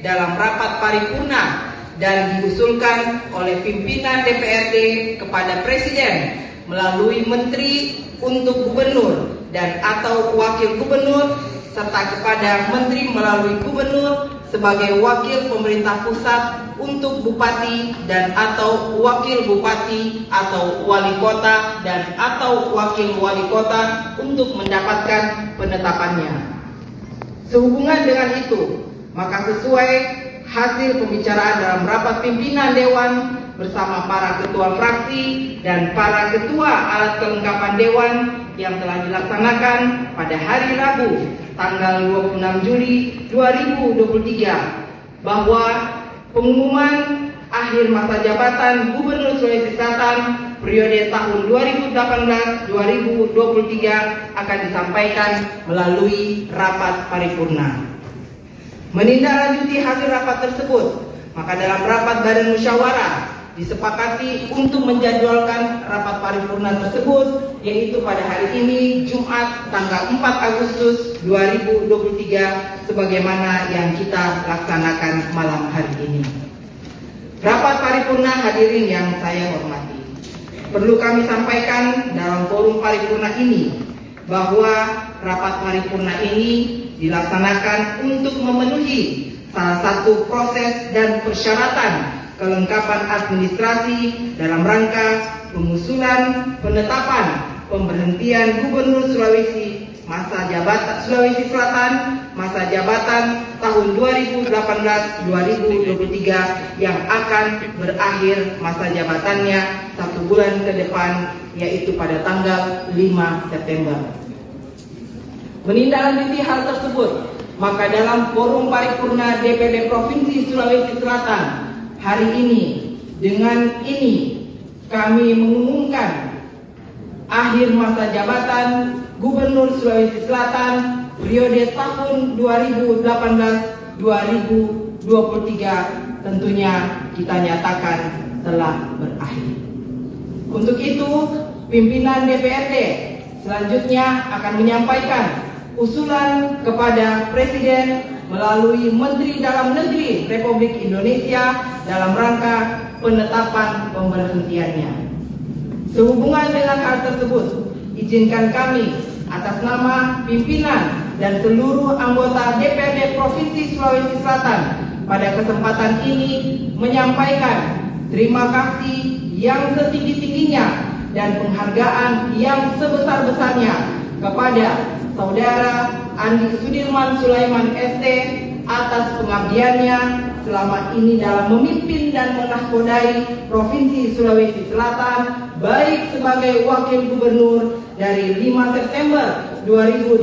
dalam rapat paripurna dan diusulkan oleh pimpinan DPRD kepada Presiden melalui Menteri untuk Gubernur dan atau Wakil Gubernur serta kepada Menteri melalui Gubernur sebagai Wakil Pemerintah Pusat untuk Bupati dan atau Wakil Bupati atau Wali Kota dan atau Wakil Wali Kota untuk mendapatkan penetapannya. Sehubungan dengan itu, maka sesuai hasil pembicaraan dalam rapat pimpinan Dewan bersama para ketua fraksi dan para ketua alat kelengkapan Dewan yang telah dilaksanakan pada hari Rabu tanggal 26 Juli 2023 bahwa pengumuman akhir masa jabatan Gubernur Sulawesi Selatan periode tahun 2018-2023 akan disampaikan melalui rapat paripurna. Menindaklanjuti hasil rapat tersebut, maka dalam rapat badan musyawarah disepakati untuk menjadwalkan rapat paripurna tersebut, yaitu pada hari ini Jumat tanggal 4 Agustus 2023 sebagaimana yang kita laksanakan malam hari ini. Rapat paripurna hadirin yang saya hormati, perlu kami sampaikan dalam forum paripurna ini bahwa rapat paripurna ini dilaksanakan untuk memenuhi salah satu proses dan persyaratan kelengkapan administrasi dalam rangka pengusulan penetapan pemberhentian Gubernur Sulawesi Selatan masa jabatan tahun 2018-2023 yang akan berakhir masa jabatannya 1 bulan ke depan, yaitu pada tanggal 5 September. Menindaklanjuti hal tersebut, maka dalam forum paripurna DPD Provinsi Sulawesi Selatan hari ini, dengan ini kami mengumumkan akhir masa jabatan Gubernur Sulawesi Selatan periode tahun 2018-2023 tentunya kita nyatakan telah berakhir. Untuk itu, pimpinan DPRD selanjutnya akan menyampaikan usulan kepada Presiden melalui Menteri Dalam Negeri Republik Indonesia dalam rangka penetapan pemberhentiannya. Sehubungan dengan hal tersebut, izinkan kami atas nama pimpinan dan seluruh anggota DPRD Provinsi Sulawesi Selatan pada kesempatan ini menyampaikan terima kasih yang setinggi-tingginya dan penghargaan yang sebesar-besarnya kepada Saudara Andi Sudirman Sulaiman ST atas pengabdiannya selama ini dalam memimpin dan menahkodai Provinsi Sulawesi Selatan, baik sebagai Wakil Gubernur dari 5 September 2018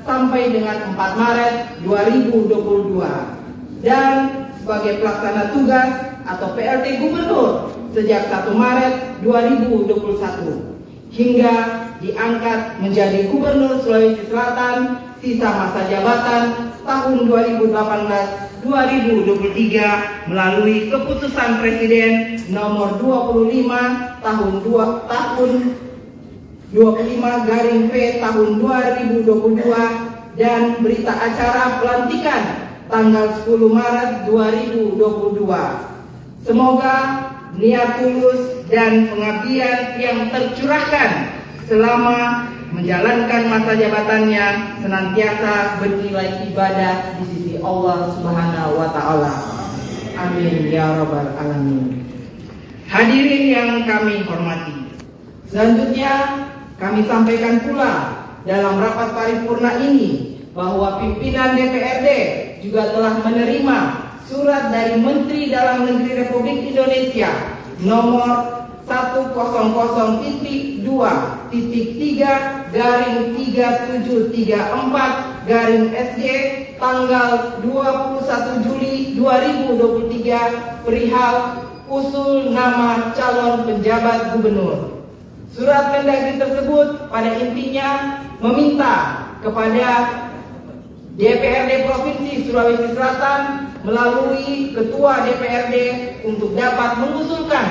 sampai dengan 4 Maret 2022 dan sebagai pelaksana tugas atau PLT Gubernur sejak 1 Maret 2021 hingga diangkat menjadi Gubernur Sulawesi Selatan sisa masa jabatan tahun 2018-2023 melalui keputusan Presiden nomor 25 tahun 25/P tahun 2022 dan berita acara pelantikan tanggal 10 Maret 2022. Semoga niat tulus dan pengabdian yang tercurahkan selama menjalankan masa jabatannya senantiasa bernilai ibadah di sisi Allah Subhanahu wa Ta'ala. Amin ya Rabbal Alamin. Hadirin yang kami hormati, selanjutnya kami sampaikan pula dalam rapat paripurna ini bahwa pimpinan DPRD juga telah menerima surat dari Menteri Dalam Negeri Republik Indonesia nomor 100.3-3734-SJ tanggal 21 Juli 2023 perihal usul nama calon penjabat gubernur. Surat Mendagri tersebut pada intinya meminta kepada DPRD Provinsi Sulawesi Selatan melalui Ketua DPRD untuk dapat mengusulkan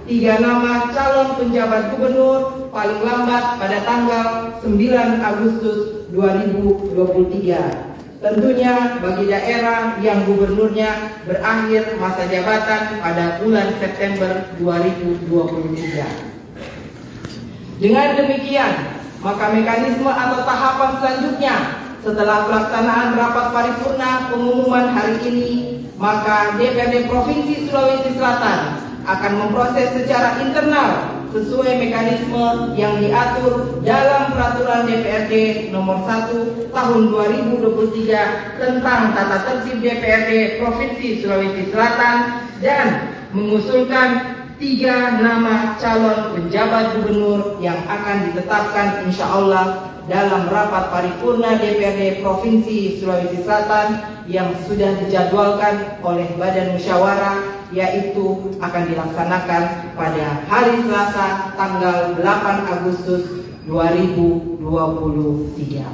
3 nama calon penjabat gubernur paling lambat pada tanggal 9 Agustus 2023. Tentunya bagi daerah yang gubernurnya berakhir masa jabatan pada bulan September 2023. Dengan demikian, maka mekanisme atau tahapan selanjutnya setelah pelaksanaan rapat paripurna pengumuman hari ini, maka DPRD Provinsi Sulawesi Selatan akan memproses secara internal sesuai mekanisme yang diatur dalam Peraturan DPRD Nomor 1 Tahun 2023 tentang Tata Tertib DPRD Provinsi Sulawesi Selatan dan mengusulkan 3 nama calon penjabat gubernur yang akan ditetapkan insya Allah dalam rapat paripurna DPRD Provinsi Sulawesi Selatan yang sudah dijadwalkan oleh Badan Musyawarah, yaitu akan dilaksanakan pada hari Selasa tanggal 8 Agustus 2023.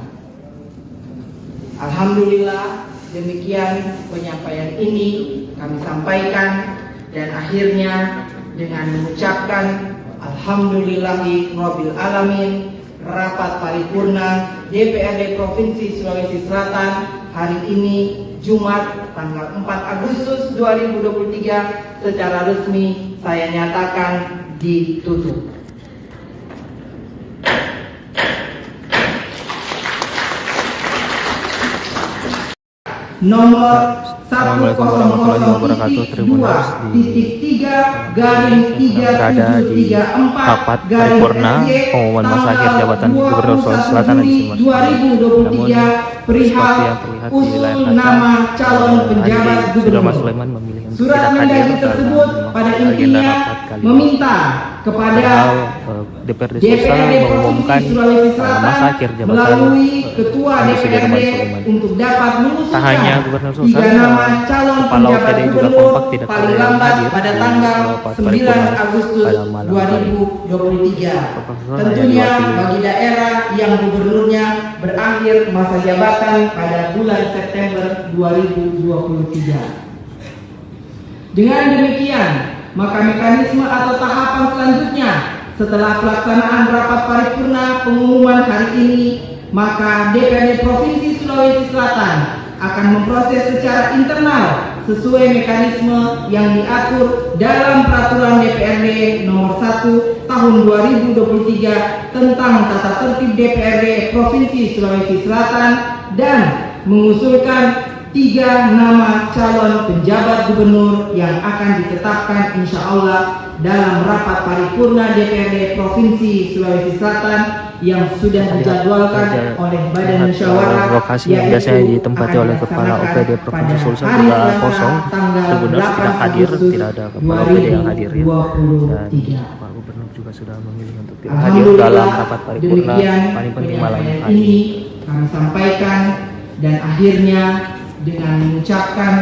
Alhamdulillah, demikian penyampaian ini kami sampaikan, dan akhirnya dengan mengucapkan Alhamdulillahirabbil alamin, rapat paripurna DPRD Provinsi Sulawesi Selatan hari ini Jumat tanggal 4 Agustus 2023 secara resmi saya nyatakan ditutup. Nomor Assalamualaikum warahmatullahi wabarakatuh. Tribuners berada di rapat paripurna pengumuman masa akhir jabatan Gubernur Sulawesi Selatan di Namun seperti yang terlihat di layar kaca, Sudirman Sulaiman memilih untuk tidak hadir tersebut pada dalam agenda intinya rapat kali ini. meminta kepada DPRD Sulawesi mengumumkan masa akhir jabatan melalui ketua Sudirman DPRD Sulaiman. untuk dapat Tak hanya mengusulkan Gubernur 3 Sulsel, nama calon Kepala penjabat OPD juga gubernur kompak tidak paling ada yang lambat hadir pada di tanggal rapat 9 paripurna Agustus pada malam hari. 2023. Tentunya bagi daerah yang gubernurnya berakhir masa jabatan pada bulan September 2023. Dengan demikian, maka mekanisme atau tahapan selanjutnya setelah pelaksanaan rapat paripurna pengumuman hari ini, maka DPRD Provinsi Sulawesi Selatan akan memproses secara internal sesuai mekanisme yang diatur dalam Peraturan DPRD Nomor 1 Tahun 2023 tentang Tata Tertib DPRD Provinsi Sulawesi Selatan dan mengusulkan 3 nama calon penjabat gubernur yang akan ditetapkan insya Allah dalam rapat paripurna DPRD Provinsi Sulawesi Selatan yang sudah dijadwalkan oleh Badan Musyawarah, lokasi yang biasanya ditempati oleh Kepala OPD Provinsi Sulsel juga kosong. Gubernur tidak hadir, tidak ada Kepala OPD yang hadir ya. Dan Pak Gubernur juga sudah memilih untuk tidak hadir dalam rapat paripurna paling penting malam hari ini. Kami sampaikan, dan akhirnya dengan mengucapkan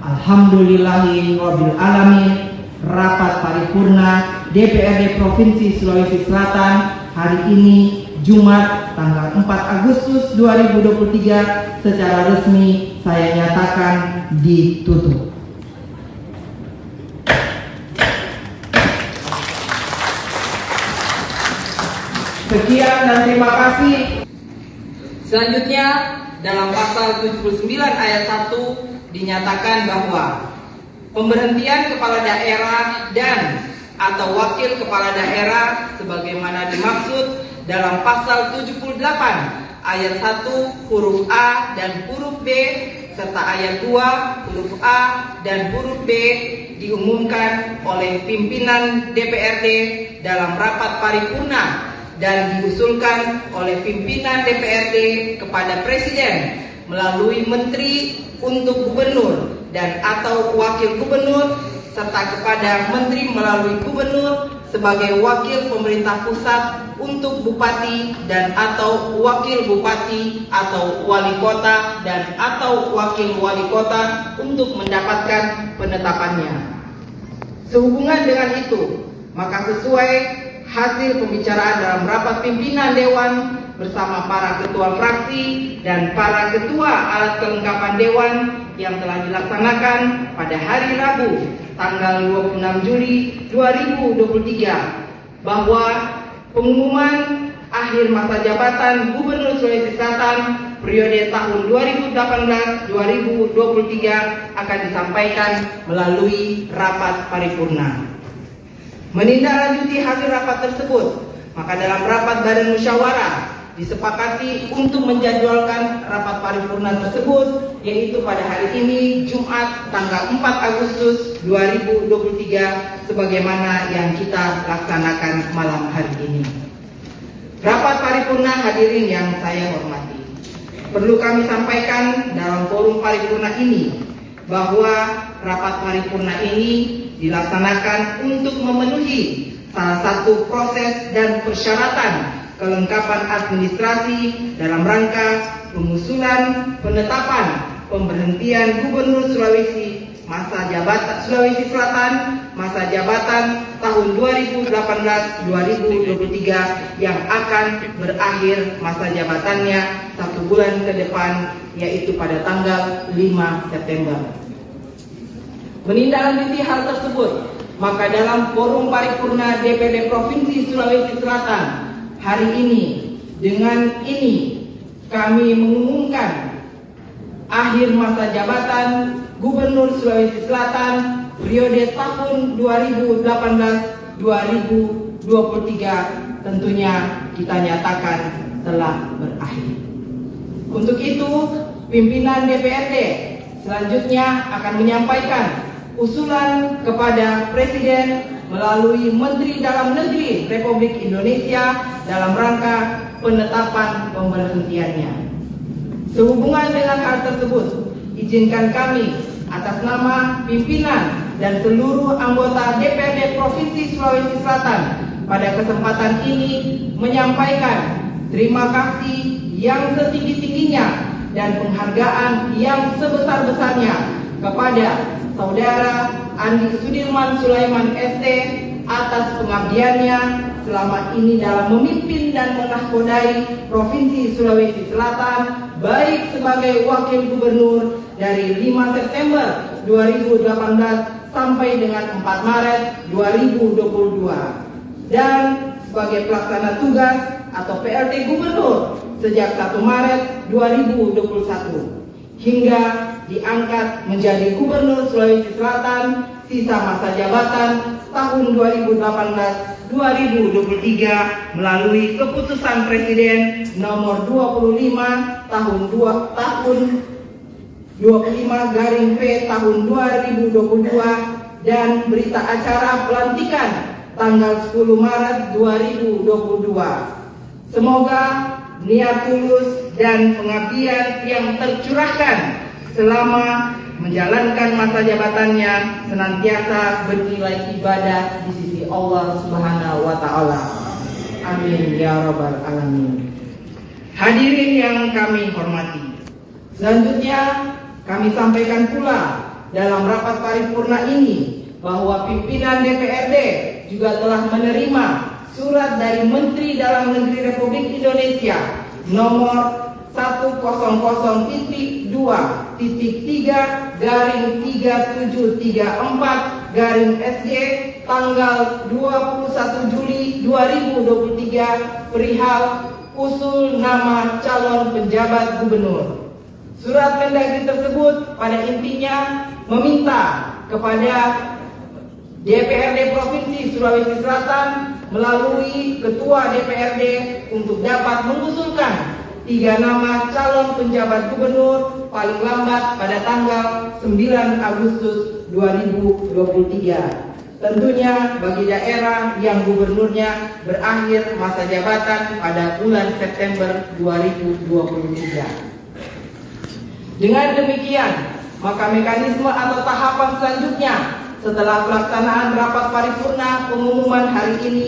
Alhamdulillahirabbil alamin, rapat paripurna DPRD Provinsi Sulawesi Selatan hari ini Jumat tanggal 4 Agustus 2023 secara resmi saya nyatakan ditutup. Sekian dan terima kasih. Selanjutnya dalam pasal 79 ayat 1 dinyatakan bahwa pemberhentian kepala daerah dan atau wakil kepala daerah sebagaimana dimaksud dalam pasal 78 ayat 1 huruf A dan huruf B serta ayat 2 huruf A dan huruf B diumumkan oleh pimpinan DPRD dalam rapat paripurna dan diusulkan oleh pimpinan DPRD kepada Presiden melalui Menteri untuk Gubernur dan atau Wakil Gubernur serta kepada Menteri melalui Gubernur sebagai Wakil Pemerintah Pusat untuk Bupati dan atau Wakil Bupati atau Wali Kota dan atau Wakil Wali Kota untuk mendapatkan penetapannya. Sehubungan dengan itu, maka sesuai hasil pembicaraan dalam rapat pimpinan Dewan bersama para ketua fraksi dan para ketua alat kelengkapan Dewan yang telah dilaksanakan pada hari Rabu tanggal 26 Juli 2023 bahwa pengumuman akhir masa jabatan Gubernur Sulawesi Selatan periode tahun 2018-2023 akan disampaikan melalui rapat paripurna. Menindaklanjuti hasil rapat tersebut, maka dalam rapat badan musyawarah disepakati untuk menjadwalkan rapat paripurna tersebut, yaitu pada hari ini Jumat tanggal 4 Agustus 2023 sebagaimana yang kita laksanakan malam hari ini. Rapat paripurna hadirin yang saya hormati, perlu kami sampaikan dalam forum paripurna ini bahwa rapat paripurna ini dilaksanakan untuk memenuhi salah satu proses dan persyaratan kelengkapan administrasi dalam rangka pengusulan penetapan pemberhentian Gubernur Sulawesi Selatan masa jabatan tahun 2018-2023 yang akan berakhir masa jabatannya 1 bulan ke depan, yaitu pada tanggal 5 September. Menindaklanjuti hal tersebut, maka dalam forum paripurna DPD Provinsi Sulawesi Selatan hari ini, dengan ini kami mengumumkan akhir masa jabatan Gubernur Sulawesi Selatan periode tahun 2018-2023 tentunya kita nyatakan telah berakhir. Untuk itu, pimpinan DPRD selanjutnya akan menyampaikan usulan kepada Presiden melalui Menteri Dalam Negeri Republik Indonesia dalam rangka penetapan pemberhentiannya. Sehubungan dengan hal tersebut, izinkan kami atas nama pimpinan dan seluruh anggota DPRD Provinsi Sulawesi Selatan pada kesempatan ini menyampaikan terima kasih yang setinggi-tingginya dan penghargaan yang sebesar-besarnya kepada Saudara Andi Sudirman Sulaiman ST atas pengabdiannya selama ini dalam memimpin dan menahkodai Provinsi Sulawesi Selatan, baik sebagai Wakil Gubernur dari 5 September 2018 sampai dengan 4 Maret 2022 dan sebagai pelaksana tugas atau PLT Gubernur sejak 1 Maret 2021 hingga diangkat menjadi Gubernur Sulawesi Selatan sisa masa jabatan tahun 2018-2023 melalui keputusan Presiden nomor 25 tahun 25/P tahun 2022 dan berita acara pelantikan tanggal 10 Maret 2022. Semoga niat tulus dan pengabdian yang tercurahkan selama menjalankan masa jabatannya senantiasa bernilai ibadah di sisi Allah Subhanahu wa Ta'ala. Amin ya Rabbal Alamin. Hadirin yang kami hormati, selanjutnya kami sampaikan pula dalam rapat paripurna ini bahwa pimpinan DPRD juga telah menerima surat dari Menteri Dalam Negeri Republik Indonesia nomor 100.3-3734-SJ tanggal 21 Juli 2023 perihal usul nama calon penjabat gubernur. Surat Mendagri tersebut pada intinya meminta kepada DPRD Provinsi Sulawesi Selatan melalui Ketua DPRD untuk dapat mengusulkan 3 nama calon penjabat gubernur paling lambat pada tanggal 9 Agustus 2023. Tentunya bagi daerah yang gubernurnya berakhir masa jabatan pada bulan September 2023. Dengan demikian, maka mekanisme atau tahapan selanjutnya setelah pelaksanaan rapat paripurna pengumuman hari ini,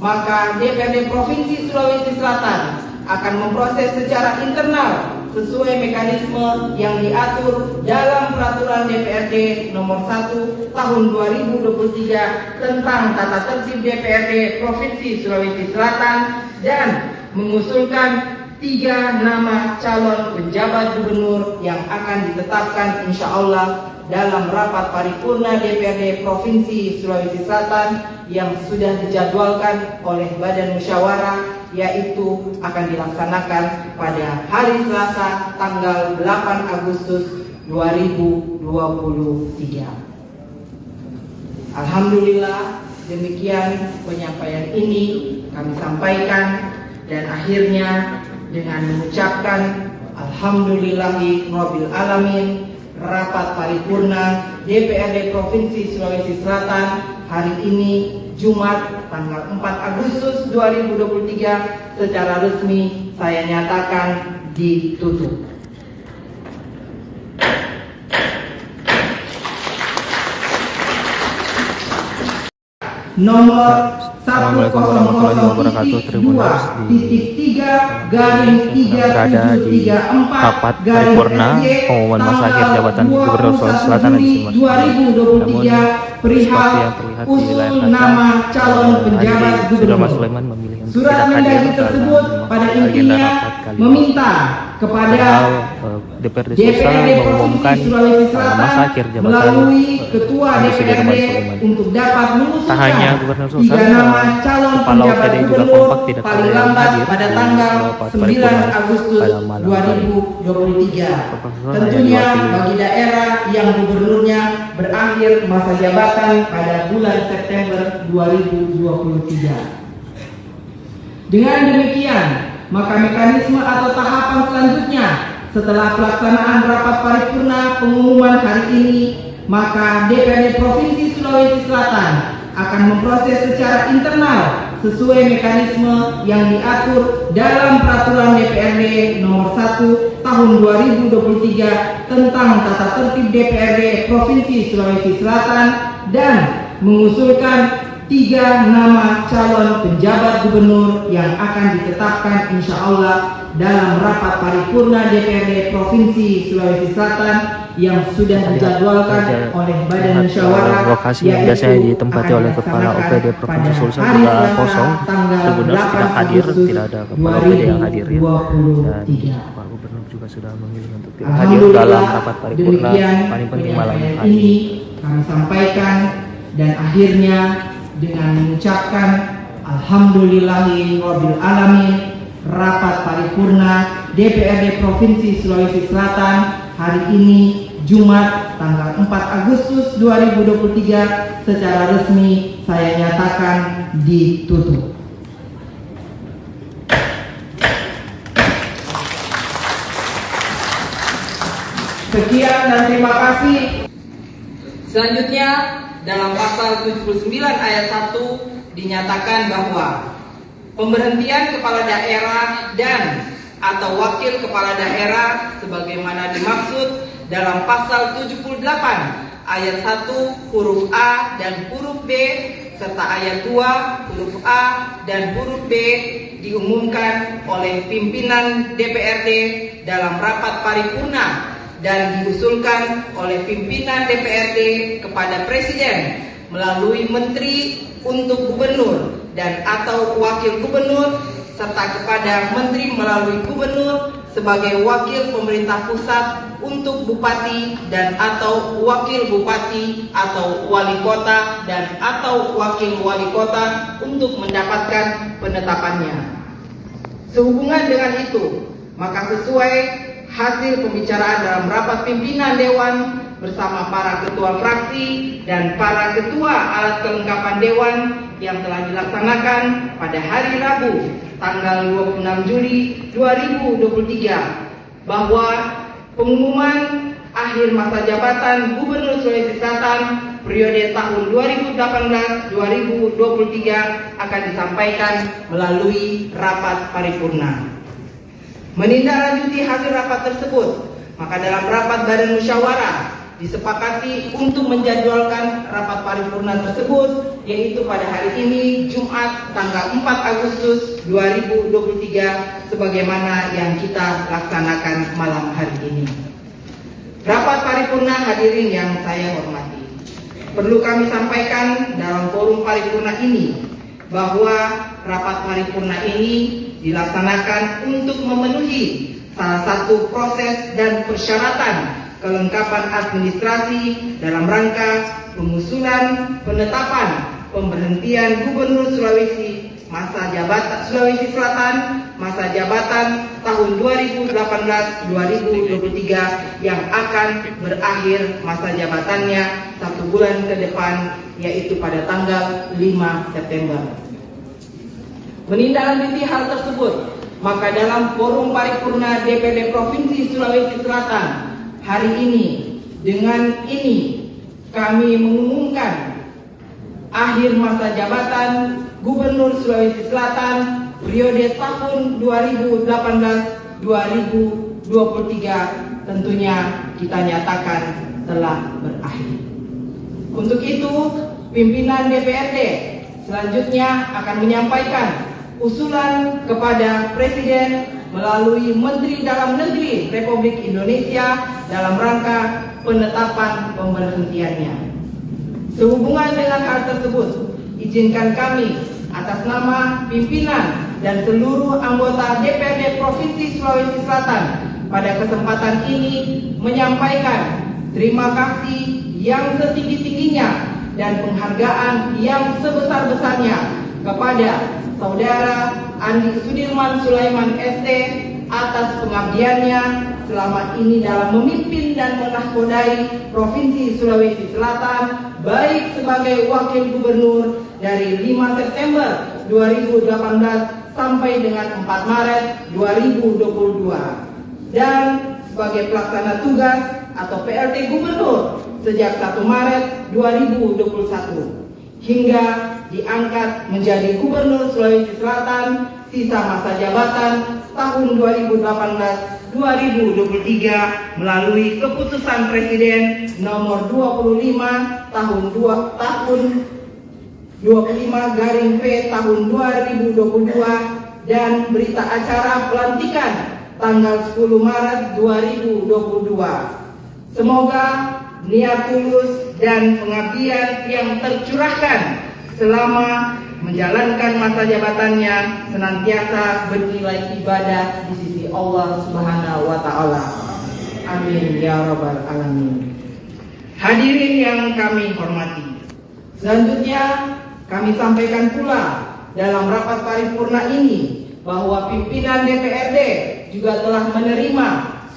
maka DPRD Provinsi Sulawesi Selatan akan memproses secara internal sesuai mekanisme yang diatur dalam Peraturan DPRD nomor 1 tahun 2023 tentang tata tertib DPRD Provinsi Sulawesi Selatan dan mengusulkan 3 nama calon penjabat gubernur yang akan ditetapkan insya Allah dalam rapat paripurna DPRD Provinsi Sulawesi Selatan yang sudah dijadwalkan oleh Badan Musyawarah yaitu akan dilaksanakan pada hari Selasa tanggal 8 Agustus 2023. Alhamdulillah, demikian penyampaian ini kami sampaikan, dan akhirnya dengan mengucapkan Alhamdulillahirabbil alamin, rapat paripurna DPRD Provinsi Sulawesi Selatan hari ini Jumat tanggal 4 Agustus 2023 secara resmi saya nyatakan ditutup. Nomor Assalamualaikum warahmatullahi wabarakatuh. Tribuners berada di rapat paripurna pengumuman masa akhir jabatan Gubernur Sulawesi Selatan di Sumatera. Namun seperti yang terlihat di layar kaca, Haji Sudirman Sulaiman memilih untuk tidak hadir tersebut pada dalam agenda intinya rapat kali ini. meminta kepada DPRD Sulawesi mengumumkan masa akhir jabatan melalui ketua Haji Sudirman DPRD Sulaiman. untuk dapat Tak hanya Gubernur mengusulkan Sulawesi, 3 nama calon Kepala penjabat OPD juga gubernur kompak tidak paling ada yang lambat hadir pada di tanggal rapat 9 paripurna Agustus pada malam hari. 2023. Profesor Tentunya hanya diwakili bagi daerah yang gubernurnya berakhir masa jabatan pada bulan September 2023. Dengan demikian, maka mekanisme atau tahapan selanjutnya setelah pelaksanaan rapat paripurna pengumuman hari ini, maka DPRD Provinsi Sulawesi Selatan akan memproses secara internal sesuai mekanisme yang diatur dalam Peraturan DPRD Nomor 1 Tahun 2023 tentang tata tertib DPRD Provinsi Sulawesi Selatan dan mengusulkan 3 nama calon penjabat gubernur yang akan ditetapkan insya Allah dalam rapat paripurna DPRD Provinsi Sulawesi Selatan yang sudah dijadwalkan oleh Badan Musyawarah, lokasi yang biasanya ditempati oleh Kepala OPD Provinsi Sulsel juga kosong. Tribuners tidak hadir, tidak ada Kepala OPD yang hadir ya. Dan Pak Gubernur juga sudah memilih untuk tidak hadir dalam rapat paripurna paling penting malam hari ini. Kami sampaikan, dan akhirnya dengan mengucapkan Alhamdulillahirabbil alamin, rapat paripurna DPRD Provinsi Sulawesi Selatan hari ini Jumat tanggal 4 Agustus 2023 secara resmi saya nyatakan ditutup. Sekian dan terima kasih. Selanjutnya, dalam pasal 79 ayat 1 dinyatakan bahwa pemberhentian kepala daerah dan atau wakil kepala daerah sebagaimana dimaksud dalam pasal 78 ayat 1 huruf A dan huruf B serta ayat 2 huruf A dan huruf B diumumkan oleh pimpinan DPRD dalam rapat paripurna dan diusulkan oleh pimpinan DPRD kepada Presiden melalui Menteri untuk Gubernur dan atau Wakil Gubernur serta kepada Menteri melalui Gubernur sebagai Wakil Pemerintah Pusat untuk Bupati dan atau Wakil Bupati atau Wali Kota dan atau Wakil Wali Kota untuk mendapatkan penetapannya. Sehubungan dengan itu, maka sesuai hasil pembicaraan dalam rapat pimpinan Dewan bersama para ketua fraksi dan para ketua alat kelengkapan Dewan yang telah dilaksanakan pada hari Rabu tanggal 26 Juli 2023 bahwa pengumuman akhir masa jabatan Gubernur Sulawesi Selatan periode tahun 2018-2023 akan disampaikan melalui rapat paripurna. Menindaklanjuti hasil rapat tersebut, maka dalam rapat Badan Musyawarah disepakati untuk menjadwalkan rapat paripurna tersebut yaitu pada hari ini Jumat tanggal 4 Agustus 2023 sebagaimana yang kita laksanakan malam hari ini. Rapat paripurna hadirin yang saya hormati, perlu kami sampaikan dalam forum paripurna ini bahwa rapat paripurna ini dilaksanakan untuk memenuhi salah satu proses dan persyaratan kelengkapan administrasi dalam rangka pengusulan penetapan pemberhentian Gubernur Sulawesi masa jabatan Sulawesi Selatan, masa jabatan tahun 2018-2023 yang akan berakhir masa jabatannya 1 bulan ke depan, yaitu pada tanggal 5 September. Menindaklanjuti hal tersebut, maka dalam forum paripurna DPRD Provinsi Sulawesi Selatan hari ini, dengan ini kami mengumumkan akhir masa jabatan Gubernur Sulawesi Selatan periode tahun 2018-2023 tentunya kita nyatakan telah berakhir. Untuk itu, pimpinan DPRD selanjutnya akan menyampaikan usulan kepada Presiden melalui Menteri Dalam Negeri Republik Indonesia dalam rangka penetapan pemberhentiannya. Sehubungan dengan hal tersebut, izinkan kami atas nama pimpinan dan seluruh anggota DPRD Provinsi Sulawesi Selatan pada kesempatan ini menyampaikan terima kasih yang setinggi-tingginya dan penghargaan yang sebesar-besarnya kepada Saudara Andi Sudirman Sulaiman ST atas pengabdiannya selama ini dalam memimpin dan menahkodai Provinsi Sulawesi Selatan, baik sebagai Wakil Gubernur dari 5 September 2018 sampai dengan 4 Maret 2022 dan sebagai pelaksana tugas atau PLT Gubernur sejak 1 Maret 2021 hingga diangkat menjadi Gubernur Sulawesi Selatan sisa masa jabatan tahun 2018-2023 melalui keputusan Presiden nomor 25 tahun 25/P tahun 2022 dan berita acara pelantikan tanggal 10 Maret 2022. Semoga niat tulus dan pengabdian yang tercurahkan selama menjalankan masa jabatannya senantiasa bernilai ibadah di sisi Allah Subhanahu wa Ta'ala. Amin ya Rabbal Alamin. Hadirin yang kami hormati, selanjutnya kami sampaikan pula dalam rapat paripurna ini bahwa pimpinan DPRD juga telah menerima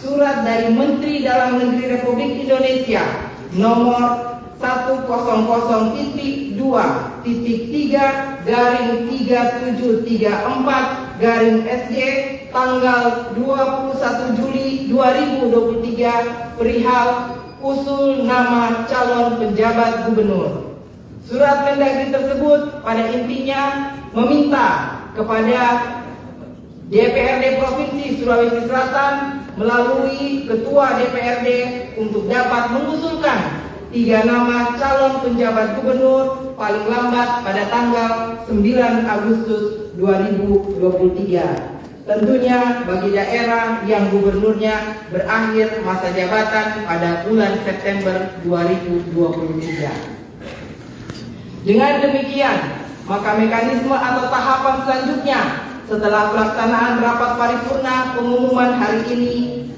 surat dari Menteri Dalam Negeri Republik Indonesia nomor 100.3-3734-SJ tanggal 21 Juli 2023 perihal usul nama calon penjabat gubernur. Surat Mendagri tersebut pada intinya meminta kepada DPRD Provinsi Sulawesi Selatan melalui Ketua DPRD untuk dapat mengusulkan 3 nama calon penjabat gubernur paling lambat pada tanggal 9 Agustus 2023. Tentunya bagi daerah yang gubernurnya berakhir masa jabatan pada bulan September 2023. Dengan demikian, maka mekanisme atau tahapan selanjutnya setelah pelaksanaan rapat paripurna pengumuman hari ini,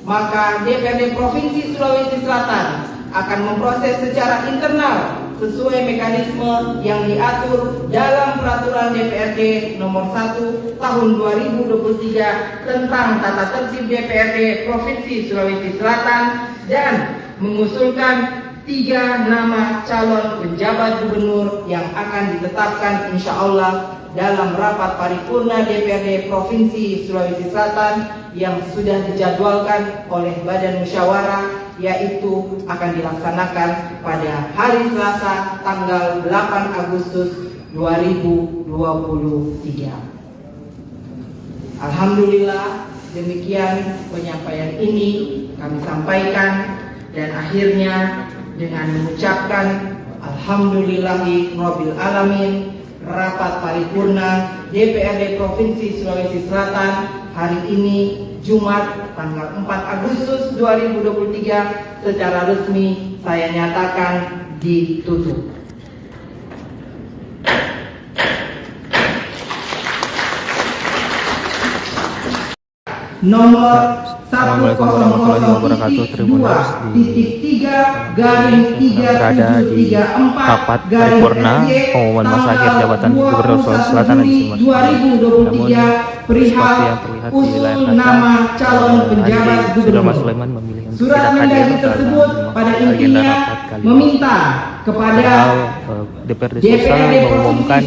maka DPRD Provinsi Sulawesi Selatan akan memproses secara internal sesuai mekanisme yang diatur dalam Peraturan DPRD nomor 1 tahun 2023 tentang tata tertib DPRD Provinsi Sulawesi Selatan dan mengusulkan 3 nama calon penjabat gubernur yang akan ditetapkan insya Allah dalam rapat paripurna DPRD Provinsi Sulawesi Selatan yang sudah dijadwalkan oleh Badan Musyawarah, yaitu akan dilaksanakan pada hari Selasa tanggal 8 Agustus 2023. Alhamdulillah, demikian penyampaian ini kami sampaikan dan akhirnya dengan mengucapkan Alhamdulillahi Rabbil Alamin, rapat paripurna DPRD Provinsi Sulawesi Selatan hari ini Jumat tanggal 4 Agustus 2023 secara resmi saya nyatakan ditutup. Nomor Assalamualaikum warahmatullahi wabarakatuh. Tribuners berada di rapat paripurna pengumuman masa akhir jabatan Gubernur Sulawesi Selatan di Sumatera. Namun seperti yang terlihat di layar kaca, Haji Sudirman Sulaiman memilih untuk Surat tidak hadir Mendagri tersebut pada dalam agenda intinya rapat kali ini. meminta kepada Padahal DPRD Sulawesi mengumumkan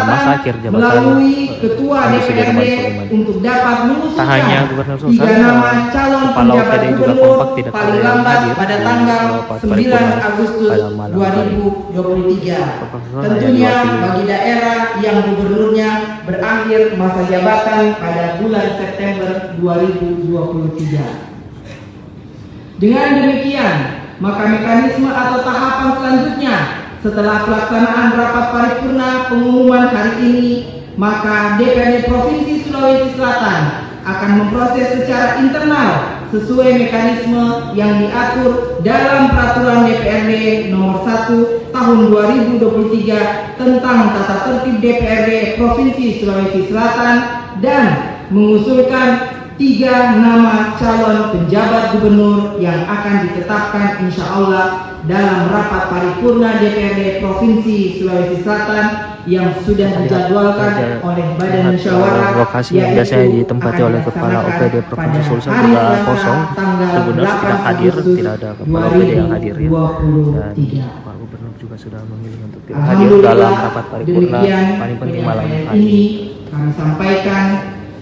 masa akhir jabatan melalui Ketua Haji Sudirman DPRD Sulaiman. untuk dapat mengusulkan Tak hanya Gubernur Sulawesi tiga Selatan, nama calon Kepala penjabat OPD juga gubernur kompak tidak ada paling yang lambat hadir pada di tanggal rapat 9 paripurna Agustus pada malam hari. 2023. Profesor Tentunya hanya diwakili bagi daerah yang gubernurnya berakhir masa jabatan pada bulan September 2023. Dengan demikian, maka mekanisme atau tahapan selanjutnya setelah pelaksanaan rapat paripurna pengumuman hari ini, maka DPRD Provinsi Sulawesi Selatan akan memproses secara internal sesuai mekanisme yang diatur dalam Peraturan DPRD Nomor 1 Tahun 2023 tentang tata tertib DPRD Provinsi Sulawesi Selatan dan mengusulkan 3 nama calon penjabat gubernur yang akan ditetapkan insya Allah dalam rapat paripurna DPRD Provinsi Sulawesi Selatan yang sudah dijadwalkan oleh Badan Musyawarah, lokasi yang biasanya ditempati oleh Kepala OPD Provinsi Sulsel juga kosong. Tribuners tidak hadir, tidak ada Kepala OPD yang hadir ya. Dan Pak Gubernur juga sudah memilih untuk tidak hadir dalam rapat paripurna paling penting malam hari ini. Kami sampaikan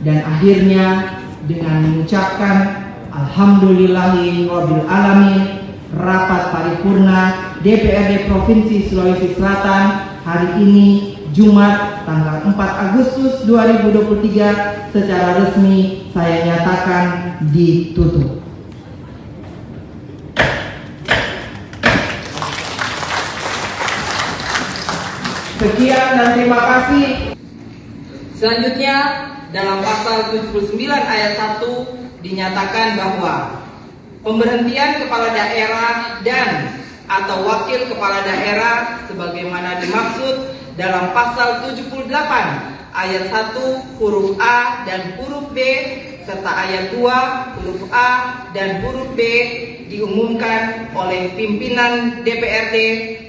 dan akhirnya dengan mengucapkan Alhamdulillahirabbil alamin, rapat paripurna DPRD Provinsi Sulawesi Selatan hari ini Jumat tanggal 4 Agustus 2023 secara resmi saya nyatakan ditutup. Sekian dan terima kasih. Selanjutnya dalam pasal 79 ayat 1 dinyatakan bahwa pemberhentian kepala daerah dan atau wakil kepala daerah sebagaimana dimaksud dalam pasal 78 ayat 1 huruf A dan huruf B serta ayat 2 huruf A dan huruf B diumumkan oleh pimpinan DPRD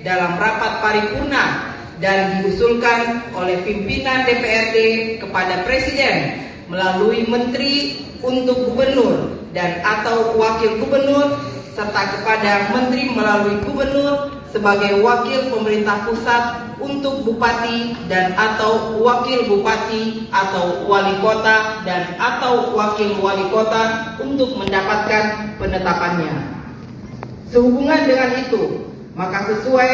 dalam rapat paripurna dan diusulkan oleh pimpinan DPRD kepada Presiden melalui Menteri untuk Gubernur dan atau Wakil Gubernur serta kepada Menteri melalui Gubernur sebagai Wakil Pemerintah Pusat untuk Bupati dan atau Wakil Bupati atau Wali Kota dan atau Wakil Wali Kota untuk mendapatkan penetapannya. Sehubungan dengan itu, maka sesuai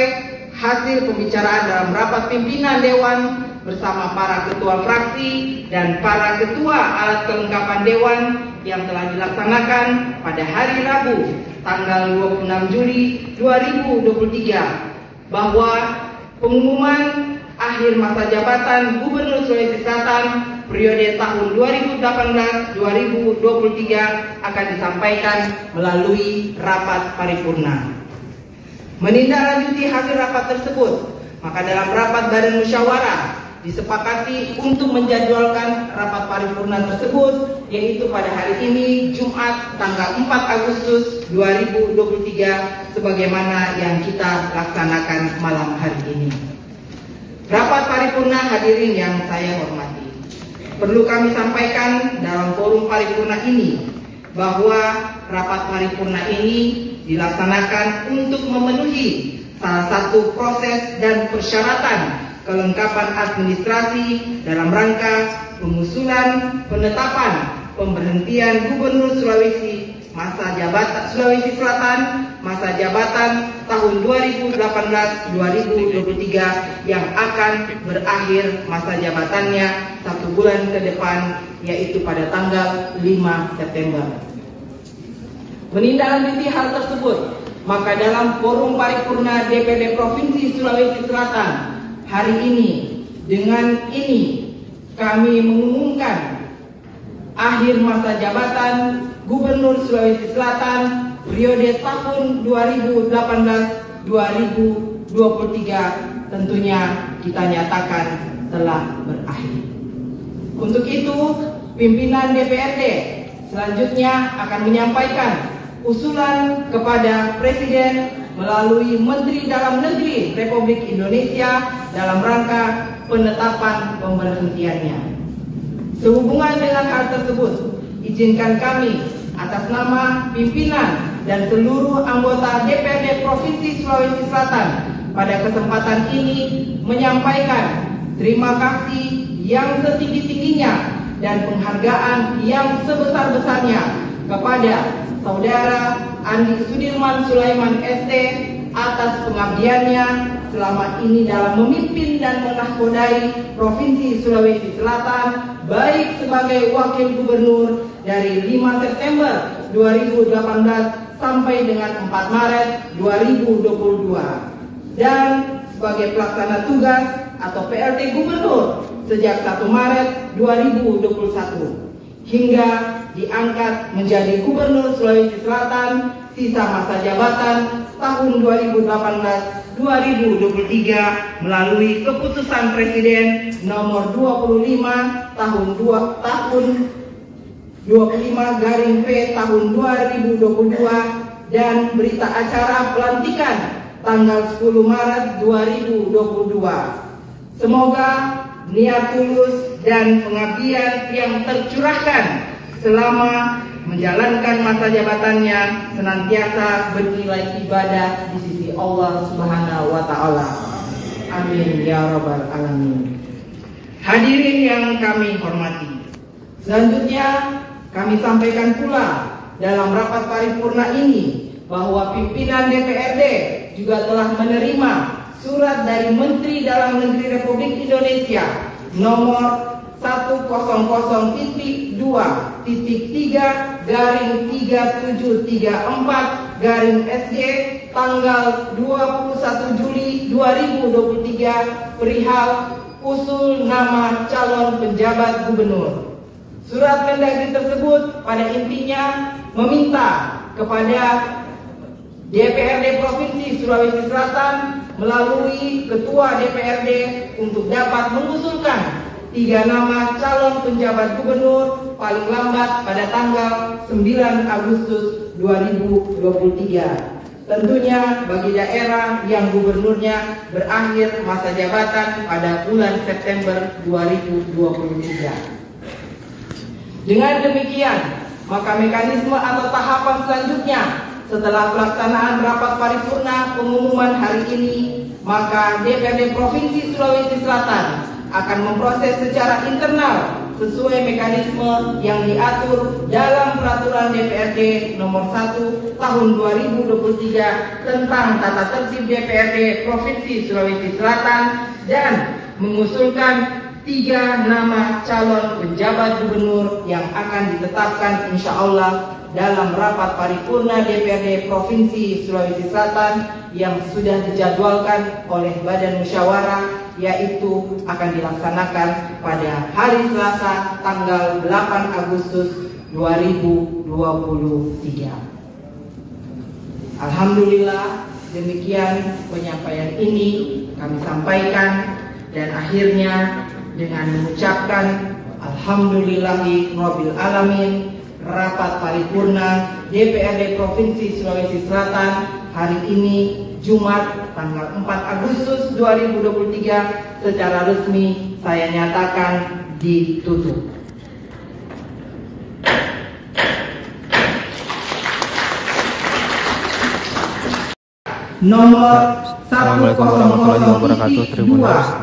hasil pembicaraan dalam rapat pimpinan Dewan bersama para ketua fraksi dan para ketua alat kelengkapan Dewan yang telah dilaksanakan pada hari Rabu tanggal 26 Juli 2023 bahwa pengumuman akhir masa jabatan Gubernur Sulawesi Selatan periode tahun 2018-2023 akan disampaikan melalui rapat paripurna. Menindaklanjuti hasil rapat tersebut, maka dalam rapat Badan Musyawarah disepakati untuk menjadwalkan rapat paripurna tersebut yaitu pada hari ini Jumat tanggal 4 Agustus 2023 sebagaimana yang kita laksanakan malam hari ini. Rapat paripurna hadirin yang saya hormati, perlu kami sampaikan dalam forum paripurna ini bahwa rapat paripurna ini dilaksanakan untuk memenuhi salah satu proses dan persyaratan kelengkapan administrasi dalam rangka pengusulan penetapan pemberhentian Gubernur Sulawesi Selatan masa jabatan tahun 2018-2023 yang akan berakhir masa jabatannya 1 bulan ke depan yaitu pada tanggal 5 September. Menindaklanjuti hal tersebut, maka dalam forum paripurna DPRD Provinsi Sulawesi Selatan hari ini, dengan ini kami mengumumkan akhir masa jabatan Gubernur Sulawesi Selatan periode tahun 2018-2023 tentunya kita nyatakan telah berakhir. Untuk itu, pimpinan DPRD selanjutnya akan menyampaikan usulan kepada Presiden melalui Menteri Dalam Negeri Republik Indonesia dalam rangka penetapan pemberhentiannya. Sehubungan dengan hal tersebut, izinkan kami atas nama pimpinan dan seluruh anggota DPRD Provinsi Sulawesi Selatan pada kesempatan ini menyampaikan terima kasih yang setinggi-tingginya dan penghargaan yang sebesar-besarnya kepada Saudara Andi Sudirman Sulaiman ST atas pengabdiannya selama ini dalam memimpin dan menahkodai Provinsi Sulawesi Selatan, baik sebagai Wakil Gubernur dari 5 September 2018 sampai dengan 4 Maret 2022 dan sebagai pelaksana tugas atau PLT Gubernur sejak 1 Maret 2021 hingga diangkat menjadi Gubernur Sulawesi Selatan sisa masa jabatan tahun 2018-2023 melalui keputusan Presiden nomor 25 tahun 25/P tahun 2022 dan berita acara pelantikan tanggal 10 Maret 2022. Semoga niat tulus dan pengabdian yang tercurahkan selama menjalankan masa jabatannya senantiasa bernilai ibadah di sisi Allah Subhanahu wa Ta'ala. Amin ya Rabbal Alamin. Hadirin yang kami hormati, selanjutnya kami sampaikan pula dalam rapat paripurna ini bahwa pimpinan DPRD juga telah menerima surat dari Menteri Dalam Negeri Republik Indonesia nomor 100.3/3734/SG tanggal 21 Juli 2023 perihal usul nama calon penjabat gubernur. Surat Mendagri tersebut pada intinya meminta kepada DPRD Provinsi Sulawesi Selatan melalui Ketua DPRD untuk dapat mengusulkan 3 nama calon penjabat gubernur paling lambat pada tanggal 9 Agustus 2023. Tentunya bagi daerah yang gubernurnya berakhir masa jabatan pada bulan September 2023. Dengan demikian, maka mekanisme atau tahapan selanjutnya setelah pelaksanaan rapat paripurna pengumuman hari ini, maka DPRD Provinsi Sulawesi Selatan akan memproses secara internal sesuai mekanisme yang diatur dalam Peraturan DPRD nomor 1 tahun 2023 tentang tata tertib DPRD Provinsi Sulawesi Selatan dan mengusulkan 3 nama calon penjabat gubernur yang akan ditetapkan insya Allah dalam rapat paripurna DPRD Provinsi Sulawesi Selatan yang sudah dijadwalkan oleh Badan Musyawarah, yaitu akan dilaksanakan pada hari Selasa tanggal 8 Agustus 2023. Alhamdulillah, demikian penyampaian ini kami sampaikan dan akhirnya dengan mengucapkan Alhamdulillahi Rabbil Alamin, rapat paripurna DPRD Provinsi Sulawesi Selatan hari ini Jumat tanggal 4 Agustus 2023 secara resmi saya nyatakan ditutup. Nomor Assalamualaikum warahmatullahi wabarakatuh. Tribuners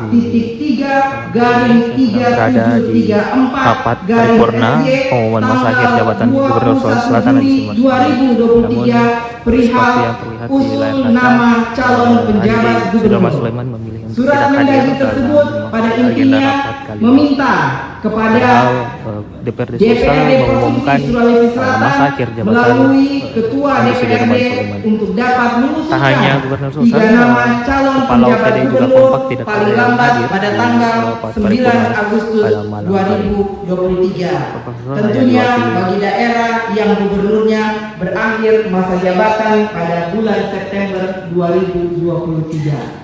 berada di rapat paripurna pengumuman masa akhir jabatan Gubernur Sulawesi Selatan di Sumber. Namun seperti yang terlihat di layar kaca, Andi Sudirman Sulaiman memilih untuk tidak hadir dalam agenda rapat kali ini. Meminta kepada DPRD Sulawesi mengumumkan masa akhir jabatan Andi Sudirman Sulaiman. Untuk dapat Tak hanya Gubernur Sulawesi calon Kepala OPD juga kompak tidak paling lambat pada tanggal 9 Agustus 2023. Tentunya bagi daerah yang gubernurnya berakhir masa jabatan pada bulan September 2023.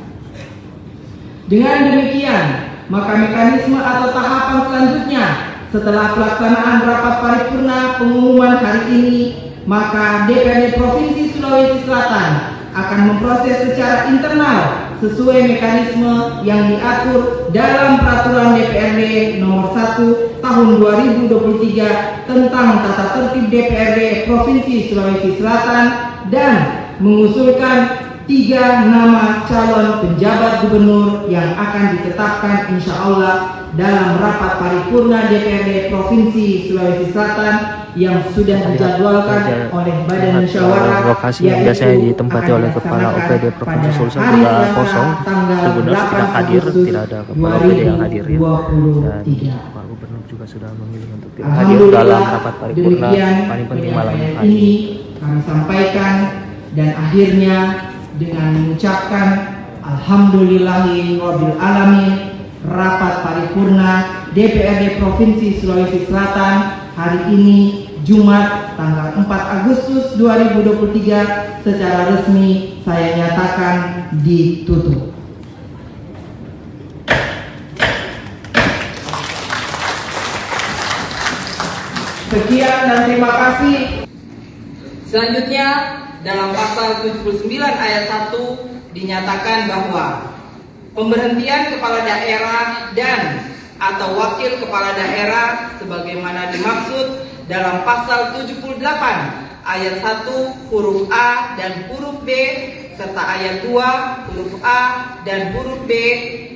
Dengan demikian, maka mekanisme atau tahapan selanjutnya setelah pelaksanaan rapat paripurna pengumuman hari ini, maka DPRD Provinsi Sulawesi Selatan akan memproses secara internal sesuai mekanisme yang diatur dalam Peraturan DPRD Nomor 1 Tahun 2023 tentang tata tertib DPRD Provinsi Sulawesi Selatan dan mengusulkan 3 nama calon penjabat gubernur yang akan ditetapkan insya Allah dalam rapat paripurna DPRD Provinsi Sulawesi Selatan yang sudah dijadwalkan oleh Badan Musyawarah, lokasi yang biasanya ditempati oleh Kepala OPD Provinsi Sulsel juga kosong. Gubernur tidak hadir, tidak ada Kepala OPD yang hadir ya. Dan Pak Gubernur juga sudah memilih untuk tidak hadir dalam rapat paripurna paling penting malam hari ini. Kami sampaikan dan akhirnya dengan mengucapkan Alhamdulillahirabbil alamin, rapat paripurna DPRD Provinsi Sulawesi Selatan hari ini Jumat tanggal 4 Agustus 2023 secara resmi saya nyatakan ditutup. Sekian dan terima kasih. Selanjutnya dalam pasal 79 ayat 1 dinyatakan bahwa pemberhentian kepala daerah dan atau wakil kepala daerah sebagaimana dimaksud dalam pasal 78 ayat 1 huruf A dan huruf B serta ayat 2 huruf A dan huruf B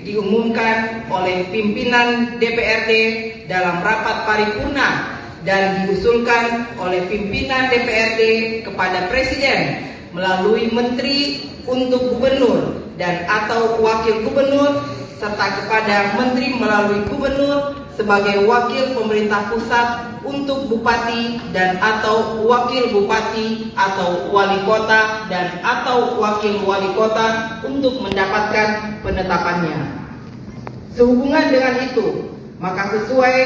diumumkan oleh pimpinan DPRD dalam rapat paripurna dan diusulkan oleh pimpinan DPRD kepada Presiden melalui Menteri untuk Gubernur dan atau Wakil Gubernur serta kepada Menteri melalui Gubernur sebagai Wakil Pemerintah Pusat untuk Bupati dan atau Wakil Bupati atau Wali Kota dan atau Wakil Wali Kota untuk mendapatkan penetapannya. Sehubungan dengan itu, maka sesuai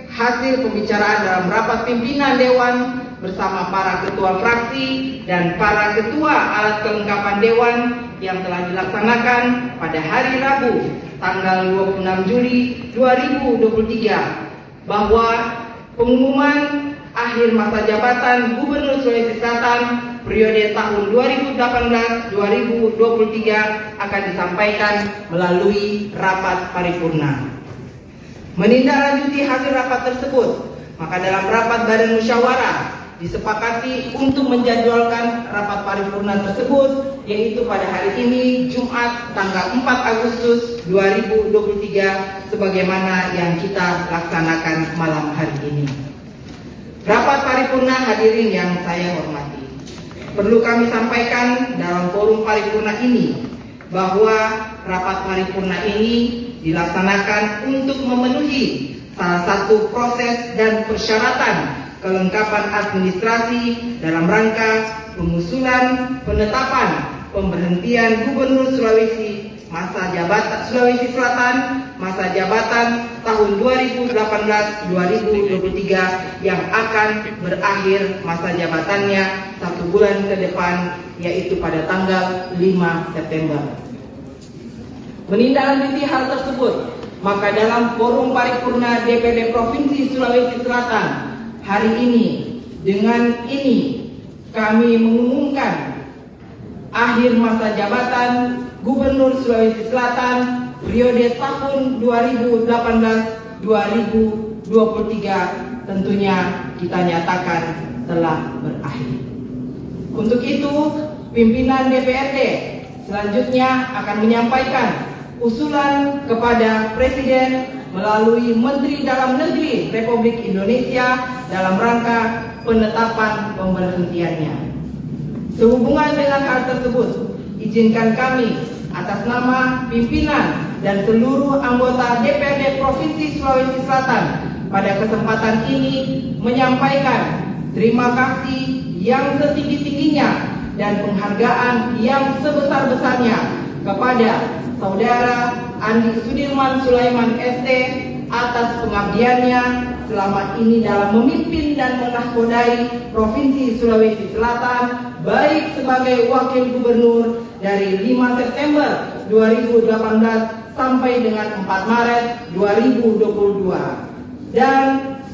hasil pembicaraan dalam rapat pimpinan Dewan bersama para ketua fraksi dan para ketua alat kelengkapan Dewan yang telah dilaksanakan pada hari Rabu tanggal 26 Juli 2023 bahwa pengumuman akhir masa jabatan Gubernur Sulawesi Selatan periode tahun 2018-2023 akan disampaikan melalui rapat paripurna. Menindaklanjuti hasil rapat tersebut, maka dalam rapat Badan Musyawarah disepakati untuk menjadwalkan rapat paripurna tersebut yaitu pada hari ini Jumat tanggal 4 Agustus 2023 sebagaimana yang kita laksanakan malam hari ini. Rapat paripurna hadirin yang saya hormati, perlu kami sampaikan dalam forum paripurna ini bahwa rapat paripurna ini dilaksanakan untuk memenuhi salah satu proses dan persyaratan kelengkapan administrasi dalam rangka pengusulan penetapan pemberhentian Gubernur Sulawesi Selatan masa jabatan tahun 2018-2023 yang akan berakhir masa jabatannya 1 bulan ke depan yaitu pada tanggal 5 September. Menindaklanjuti hal tersebut, maka dalam forum paripurna DPRD Provinsi Sulawesi Selatan hari ini, dengan ini kami mengumumkan akhir masa jabatan Gubernur Sulawesi Selatan periode tahun 2018-2023 tentunya kita nyatakan telah berakhir. Untuk itu, pimpinan DPRD selanjutnya akan menyampaikan usulan kepada Presiden melalui Menteri Dalam Negeri Republik Indonesia dalam rangka penetapan pemberhentiannya. Sehubungan dengan hal tersebut, izinkan kami atas nama pimpinan dan seluruh anggota DPRD Provinsi Sulawesi Selatan pada kesempatan ini menyampaikan terima kasih yang setinggi-tingginya dan penghargaan yang sebesar-besarnya kepada Saudara Andi Sudirman Sulaiman ST atas pengabdiannya selama ini dalam memimpin dan menahkodai Provinsi Sulawesi Selatan baik sebagai Wakil Gubernur dari 5 September 2018 sampai dengan 4 Maret 2022 dan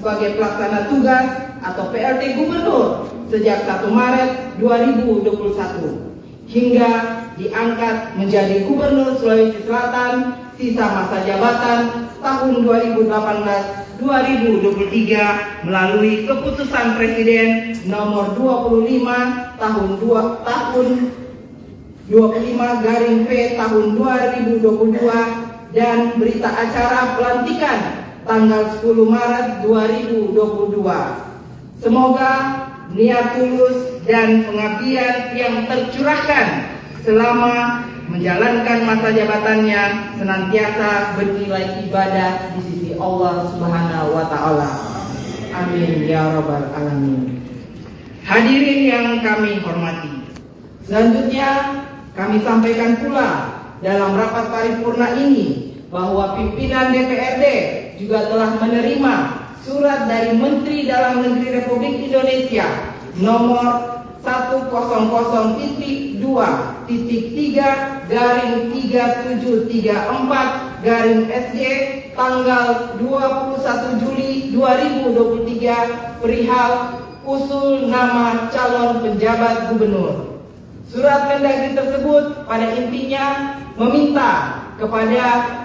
sebagai pelaksana tugas atau PLT Gubernur sejak 1 Maret 2021 hingga diangkat menjadi Gubernur Sulawesi Selatan sisa masa jabatan tahun 2018-2023 melalui keputusan Presiden nomor 25 tahun 25/P tahun 2022 dan berita acara pelantikan tanggal 10 Maret 2022. Semoga niat tulus dan pengabdian yang tercurahkan selama menjalankan masa jabatannya senantiasa bernilai ibadah di sisi Allah Subhanahu wa taala. Amin ya rabbal alamin. Hadirin yang kami hormati, selanjutnya kami sampaikan pula dalam rapat paripurna ini bahwa pimpinan DPRD juga telah menerima surat dari Menteri Dalam Negeri Republik Indonesia nomor 100.3/3734/SJ tanggal 21 Juli 2023 perihal usul nama calon penjabat gubernur. Surat Mendagri tersebut pada intinya meminta kepada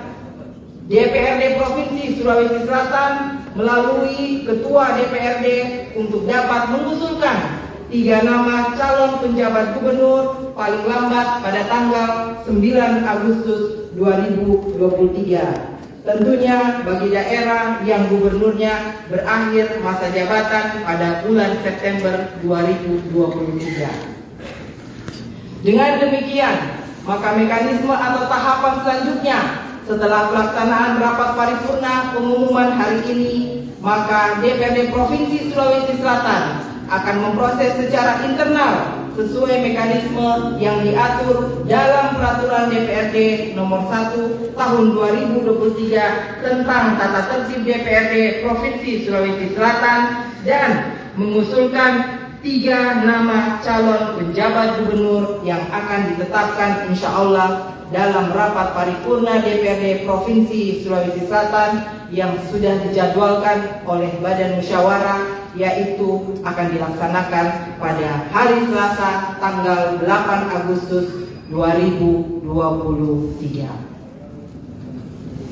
DPRD Provinsi Sulawesi Selatan melalui Ketua DPRD untuk dapat mengusulkan 3 nama calon penjabat gubernur paling lambat pada tanggal 9 Agustus 2023. Tentunya bagi daerah yang gubernurnya berakhir masa jabatan pada bulan September 2023. Dengan demikian, maka mekanisme atau tahapan selanjutnya setelah pelaksanaan rapat paripurna pengumuman hari ini, maka DPRD Provinsi Sulawesi Selatan akan memproses secara internal sesuai mekanisme yang diatur dalam Peraturan DPRD nomor 1 tahun 2023 tentang tata tertib DPRD Provinsi Sulawesi Selatan dan mengusulkan 3 nama calon penjabat gubernur yang akan ditetapkan insya Allah dalam rapat paripurna DPRD Provinsi Sulawesi Selatan yang sudah dijadwalkan oleh Badan Musyawarah, yaitu akan dilaksanakan pada hari Selasa tanggal 8 Agustus 2023.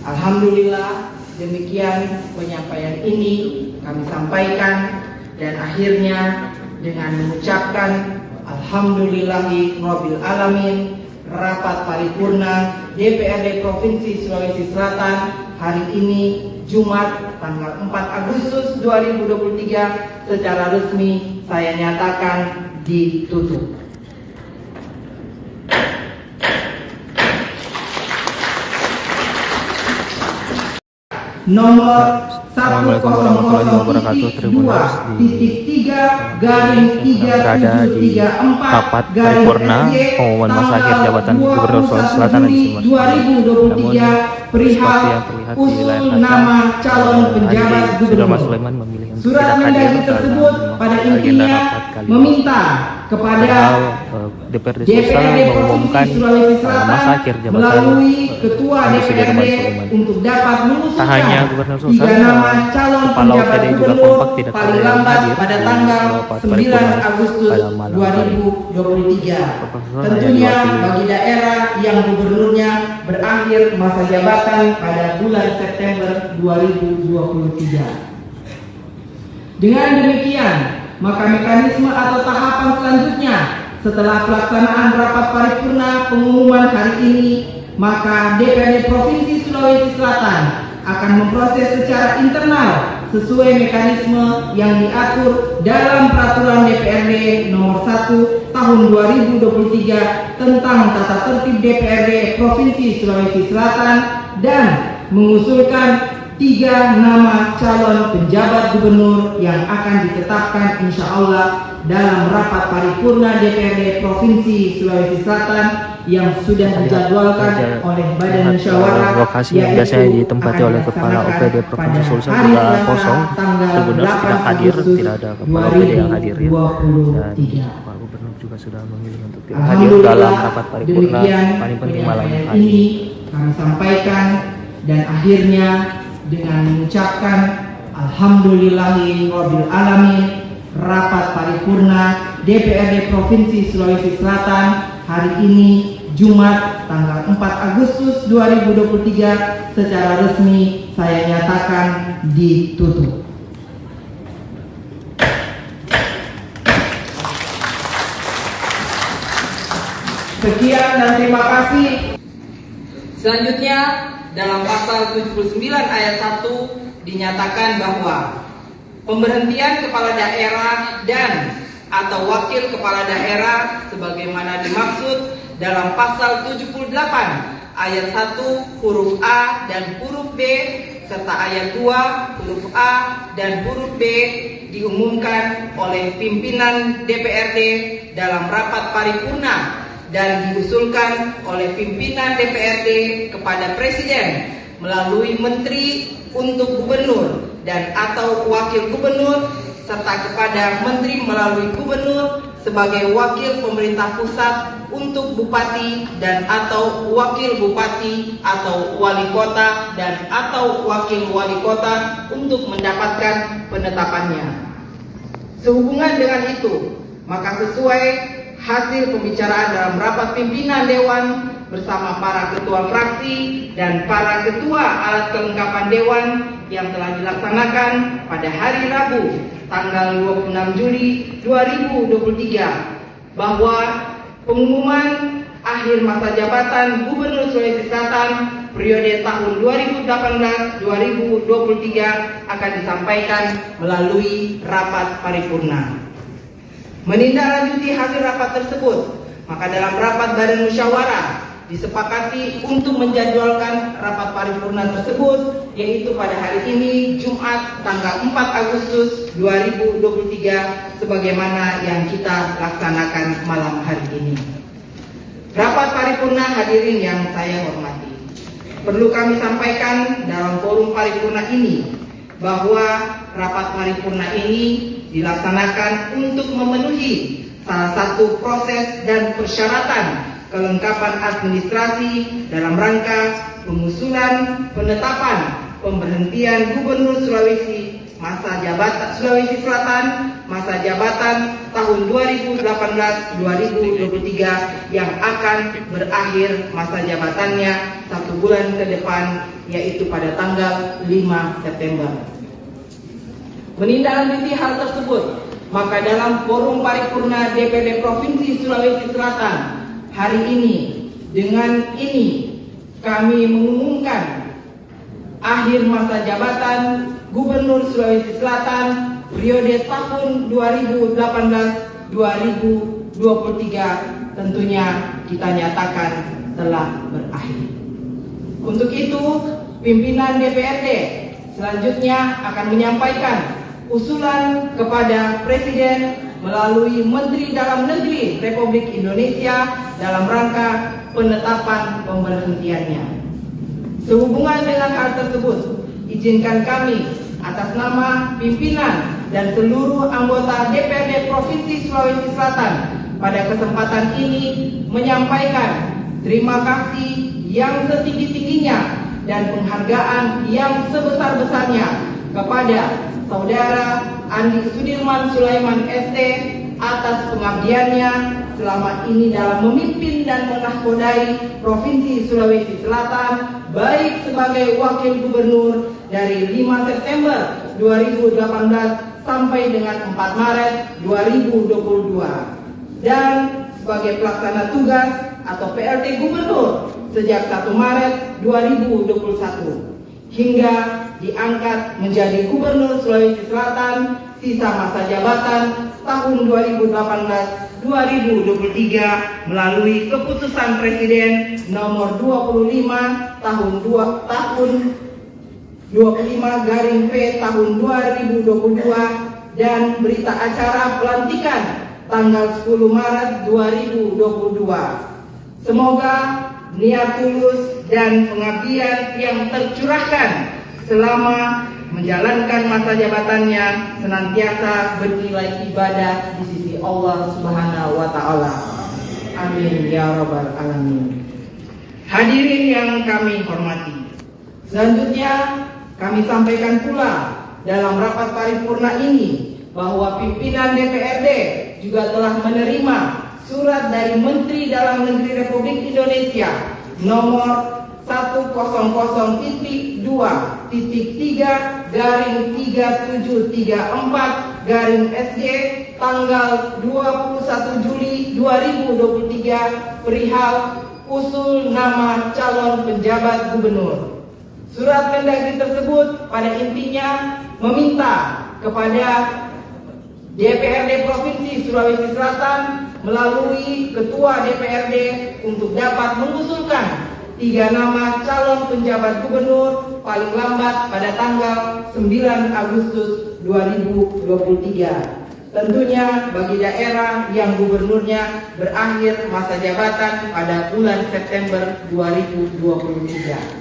Alhamdulillah, demikian penyampaian ini kami sampaikan, dan akhirnya dengan mengucapkan Alhamdulillahi Rabbil Alamin, rapat paripurna DPRD Provinsi Sulawesi Selatan hari ini Jumat tanggal 4 Agustus 2023 secara resmi saya nyatakan ditutup. Nomor Assalamualaikum warahmatullahi wabarakatuh. Tribuners berada di rapat paripurna pengumuman masa akhir jabatan Gubernur Sulawesi Selatan di Sumber. Namun seperti yang terlihat di layar kaca, Haji Sudirman Sulaiman memilih untuk tidak hadir tersebut pada intinya meminta kepada DPRD Sulawesi mengumumkan masa akhir jabatan melalui Ketua DPRD untuk dapat mengusulkan tak hanya Gubernur Sulawesi, Kepala OPD juga kompak tidak paling lambat pada tanggal 9 Agustus 2023. Tentunya bagi daerah yang gubernurnya berakhir masa jabatan pada bulan September 2023. Dengan demikian, maka mekanisme atau tahapan selanjutnya setelah pelaksanaan rapat paripurna pengumuman hari ini, maka DPRD Provinsi Sulawesi Selatan akan memproses secara internal sesuai mekanisme yang diatur dalam Peraturan DPRD nomor 1 tahun 2023 tentang tata tertib DPRD Provinsi Sulawesi Selatan dan mengusulkan 3 nama calon penjabat gubernur yang akan ditetapkan insya Allah dalam rapat paripurna DPRD Provinsi Sulawesi Selatan yang sudah dijadwalkan oleh Badan Musyawarah, lokasi yang biasanya ditempati oleh Kepala OPD Provinsi Sulsel juga kosong. Tribuners tidak hadir, tidak ada Kepala OPD yang hadir ya. Dan Pak Gubernur juga sudah memilih untuk tidak hadir dalam rapat paripurna paling penting malam hari ini. Kami sampaikan, dan akhirnya dengan mengucapkan Alhamdulillahirabbil alamin. Rapat paripurna DPRD Provinsi Sulawesi Selatan hari ini Jumat tanggal 4 Agustus 2023 secara resmi saya nyatakan ditutup. Sekian dan terima kasih. Selanjutnya dalam pasal 79 ayat 1 dinyatakan bahwa pemberhentian kepala daerah dan atau wakil kepala daerah sebagaimana dimaksud dalam pasal 78 ayat 1 huruf A dan huruf B serta ayat 2 huruf A dan huruf B diumumkan oleh pimpinan DPRD dalam rapat paripurna dan diusulkan oleh pimpinan DPRD kepada Presiden melalui Menteri untuk Gubernur dan atau Wakil Gubernur serta kepada Menteri melalui Gubernur sebagai Wakil Pemerintah Pusat untuk Bupati dan atau Wakil Bupati atau Wali Kota dan atau Wakil Wali Kota untuk mendapatkan penetapannya. Sehubungan dengan itu, maka sesuai hasil pembicaraan dalam rapat pimpinan Dewan bersama para ketua fraksi dan para ketua alat kelengkapan Dewan yang telah dilaksanakan pada hari Rabu tanggal 26 Juli 2023 bahwa pengumuman akhir masa jabatan Gubernur Sulawesi Selatan periode tahun 2018-2023 akan disampaikan melalui rapat paripurna. Menindaklanjuti hasil rapat tersebut, maka dalam rapat badan musyawarah disepakati untuk menjadwalkan rapat paripurna tersebut yaitu pada hari ini Jumat tanggal 4 Agustus 2023 sebagaimana yang kita laksanakan malam hari ini. Rapat paripurna hadirin yang saya hormati, perlu kami sampaikan dalam forum paripurna ini bahwa rapat paripurna ini dilaksanakan untuk memenuhi salah satu proses dan persyaratan kelengkapan administrasi dalam rangka pengusulan penetapan pemberhentian Gubernur Sulawesi Selatan masa jabatan tahun 2018-2023 yang akan berakhir masa jabatannya 1 bulan ke depan yaitu pada tanggal 5 September. Menindaklanjuti hal tersebut, maka dalam forum paripurna DPRD Provinsi Sulawesi Selatan hari ini, dengan ini kami mengumumkan akhir masa jabatan Gubernur Sulawesi Selatan periode tahun 2018-2023 tentunya kita nyatakan telah berakhir. Untuk itu, pimpinan DPRD selanjutnya akan menyampaikan usulan kepada Presiden melalui Menteri Dalam Negeri Republik Indonesia dalam rangka penetapan pemberhentiannya. Sehubungan dengan hal tersebut, izinkan kami atas nama pimpinan dan seluruh anggota DPRD Provinsi Sulawesi Selatan pada kesempatan ini menyampaikan terima kasih yang setinggi-tingginya dan penghargaan yang sebesar-besarnya kepada Saudara Andi Sudirman Sulaiman ST atas pengabdiannya selama ini dalam memimpin dan menahkodai Provinsi Sulawesi Selatan baik sebagai Wakil Gubernur dari 5 September 2018 sampai dengan 4 Maret 2022 dan sebagai pelaksana tugas atau PLT Gubernur sejak 1 Maret 2021 hingga diangkat menjadi Gubernur Sulawesi Selatan sisa masa jabatan tahun 2018-2023 melalui keputusan Presiden nomor 25 tahun 25/P tahun 2022 dan berita acara pelantikan tanggal 10 Maret 2022. Semoga niat tulus dan pengabdian yang tercurahkan selama menjalankan masa jabatannya senantiasa bernilai ibadah di sisi Allah Subhanahu wa Ta'ala. Amin ya Rabbal Alamin. Hadirin yang kami hormati, selanjutnya kami sampaikan pula dalam rapat paripurna ini bahwa pimpinan DPRD juga telah menerima surat dari Menteri Dalam Negeri Republik Indonesia nomor 100.3.3734/SJ tanggal 21 Juli 2023 perihal usul nama calon penjabat gubernur. Surat Mendagri tersebut pada intinya meminta kepada DPRD Provinsi Sulawesi Selatan melalui Ketua DPRD untuk dapat mengusulkan 3 nama calon penjabat gubernur paling lambat pada tanggal 9 Agustus 2023. Tentunya bagi daerah yang gubernurnya berakhir masa jabatan pada bulan September 2023.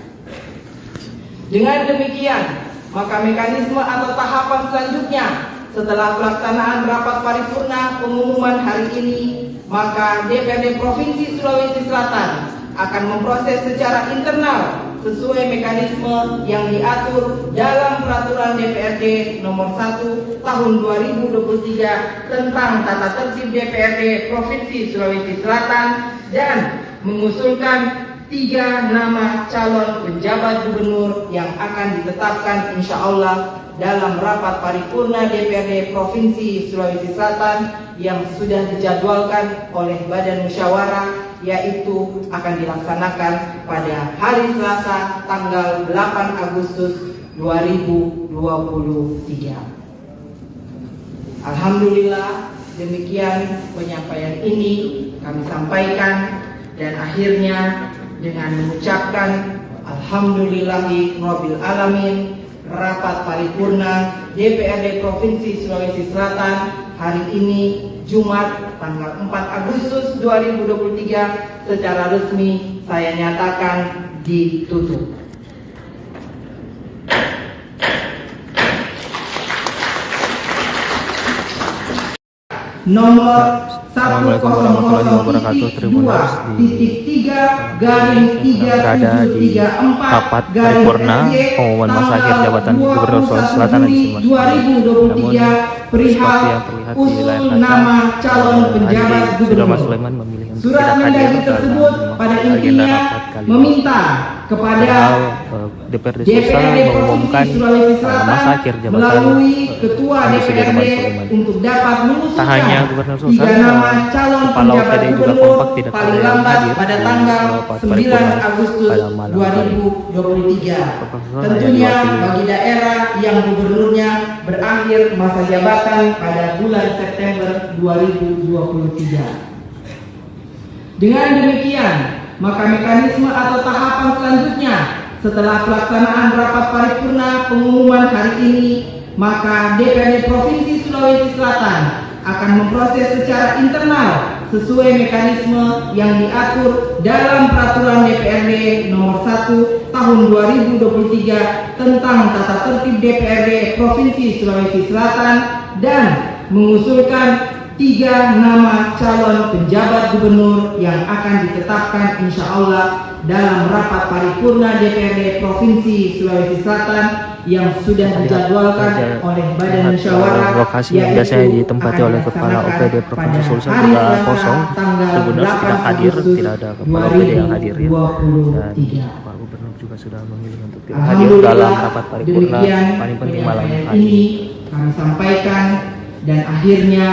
Dengan demikian, maka mekanisme atau tahapan selanjutnya setelah pelaksanaan rapat paripurna pengumuman hari ini, maka DPRD Provinsi Sulawesi Selatan akan memproses secara internal sesuai mekanisme yang diatur dalam Peraturan DPRD Nomor 1 Tahun 2023 tentang Tata Tertib DPRD Provinsi Sulawesi Selatan dan mengusulkan 3 nama calon penjabat gubernur yang akan ditetapkan insya Allah dalam rapat paripurna DPRD Provinsi Sulawesi Selatan yang sudah dijadwalkan oleh Badan Musyawarah, yaitu akan dilaksanakan pada hari Selasa tanggal 8 Agustus 2023. Alhamdulillah, demikian penyampaian ini kami sampaikan, dan akhirnya dengan mengucapkan Alhamdulillahi Rabbil Alamin, rapat paripurna DPRD Provinsi Sulawesi Selatan hari ini Jumat tanggal 4 Agustus 2023 secara resmi saya nyatakan ditutup. Nomor Assalamualaikum warahmatullahi wabarakatuh. Tribuners berada di rapat paripurna pengumuman masa akhir jabatan Gubernur Sulawesi Selatan di Sumber. Namun seperti yang terlihat di layar kaca, Haji Sudirman Sulaiman memilih untuk tidak hadir dalam agenda rapat kali ini. Meminta kepada DPRD Sulawesi mengumumkan masa akhir jabatan melalui Ketua Haji Sudirman DPRD Sulaiman. untuk dapat mengusulkan Tak hanya Gubernur Sulawesi, calon Kepala penjabat OPD juga gubernur kompak tidak paling ada yang lambat hadir pada di tanggal rapat 9 paripurna Agustus pada malam hari. 2023. Tentunya bagi daerah yang gubernurnya berakhir masa jabatan pada bulan September 2023. Dengan demikian, maka mekanisme atau tahapan selanjutnya setelah pelaksanaan rapat paripurna pengumuman hari ini, maka DPRD Provinsi Sulawesi Selatan akan memproses secara internal sesuai mekanisme yang diatur dalam Peraturan DPRD Nomor 1 Tahun 2023 tentang Tata Tertib DPRD Provinsi Sulawesi Selatan dan mengusulkan 3 nama calon penjabat gubernur yang akan ditetapkan insya Allah dalam rapat paripurna DPRD Provinsi Sulawesi Selatan yang sudah dijadwalkan oleh Badan Musyawarah, lokasi yang biasanya ditempati oleh Kepala OPD Provinsi Sulsel juga kosong. Gubernur tidak hadir, tidak ada Kepala OPD yang hadir ya. Dan Pak Gubernur juga sudah memilih untuk tidak hadir dalam rapat paripurna paling penting malam hari ini. Kami sampaikan, dan akhirnya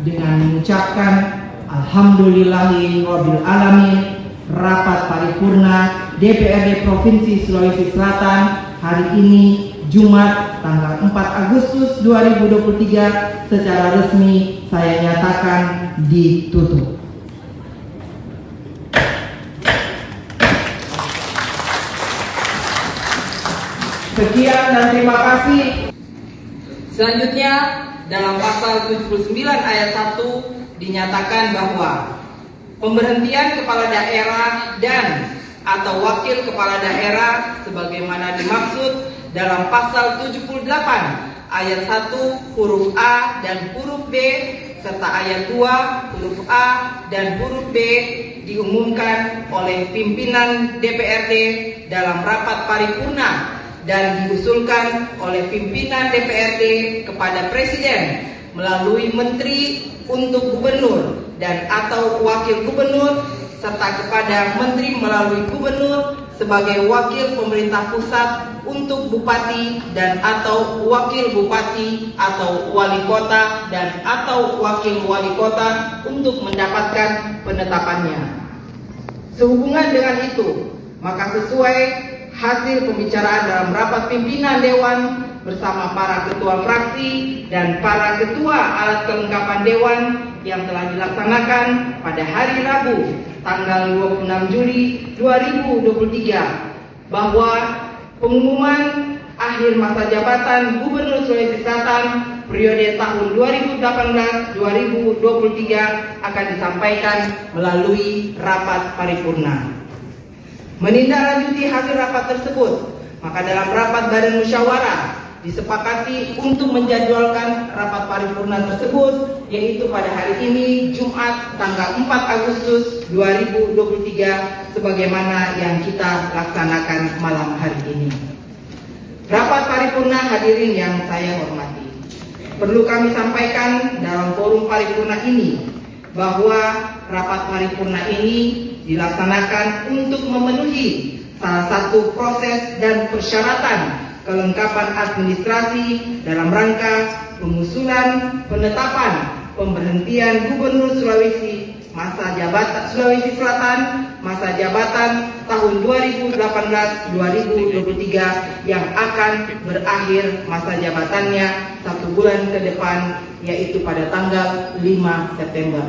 dengan mengucapkan Alhamdulillahi Rabbil Alamin, rapat paripurna DPRD Provinsi Sulawesi Selatan hari ini Jumat tanggal 4 Agustus 2023 secara resmi saya nyatakan ditutup. Sekian dan terima kasih. Selanjutnya dalam pasal 79 ayat 1 dinyatakan bahwa pemberhentian kepala daerah dan atau wakil kepala daerah sebagaimana dimaksud dalam pasal 78 ayat 1 huruf A dan huruf B serta ayat 2 huruf A dan huruf B diumumkan oleh pimpinan DPRD dalam rapat paripurna dan diusulkan oleh pimpinan DPRD kepada Presiden melalui Menteri untuk Gubernur dan atau Wakil Gubernur serta kepada Menteri melalui Gubernur sebagai Wakil Pemerintah Pusat untuk Bupati dan atau Wakil Bupati atau Wali Kota dan atau Wakil Wali Kota untuk mendapatkan penetapannya. Sehubungan dengan itu, maka sesuai hasil pembicaraan dalam rapat pimpinan Dewan bersama para ketua fraksi dan para ketua alat kelengkapan Dewan yang telah dilaksanakan pada hari Rabu tanggal 26 Juli 2023 bahwa pengumuman akhir masa jabatan Gubernur Sulawesi Selatan periode tahun 2018-2023 akan disampaikan melalui rapat paripurna. Menindaklanjuti hasil rapat tersebut, maka dalam rapat badan musyawarah disepakati untuk menjadwalkan rapat paripurna tersebut, yaitu pada hari ini Jumat tanggal 4 Agustus 2023 sebagaimana yang kita laksanakan malam hari ini. Rapat paripurna hadirin yang saya hormati, perlu kami sampaikan dalam forum paripurna ini bahwa rapat paripurna ini dilaksanakan untuk memenuhi salah satu proses dan persyaratan kelengkapan administrasi dalam rangka pengusulan penetapan pemberhentian Gubernur Sulawesi Selatan masa jabatan tahun 2018-2023 yang akan berakhir masa jabatannya 1 bulan ke depan, yaitu pada tanggal 5 September.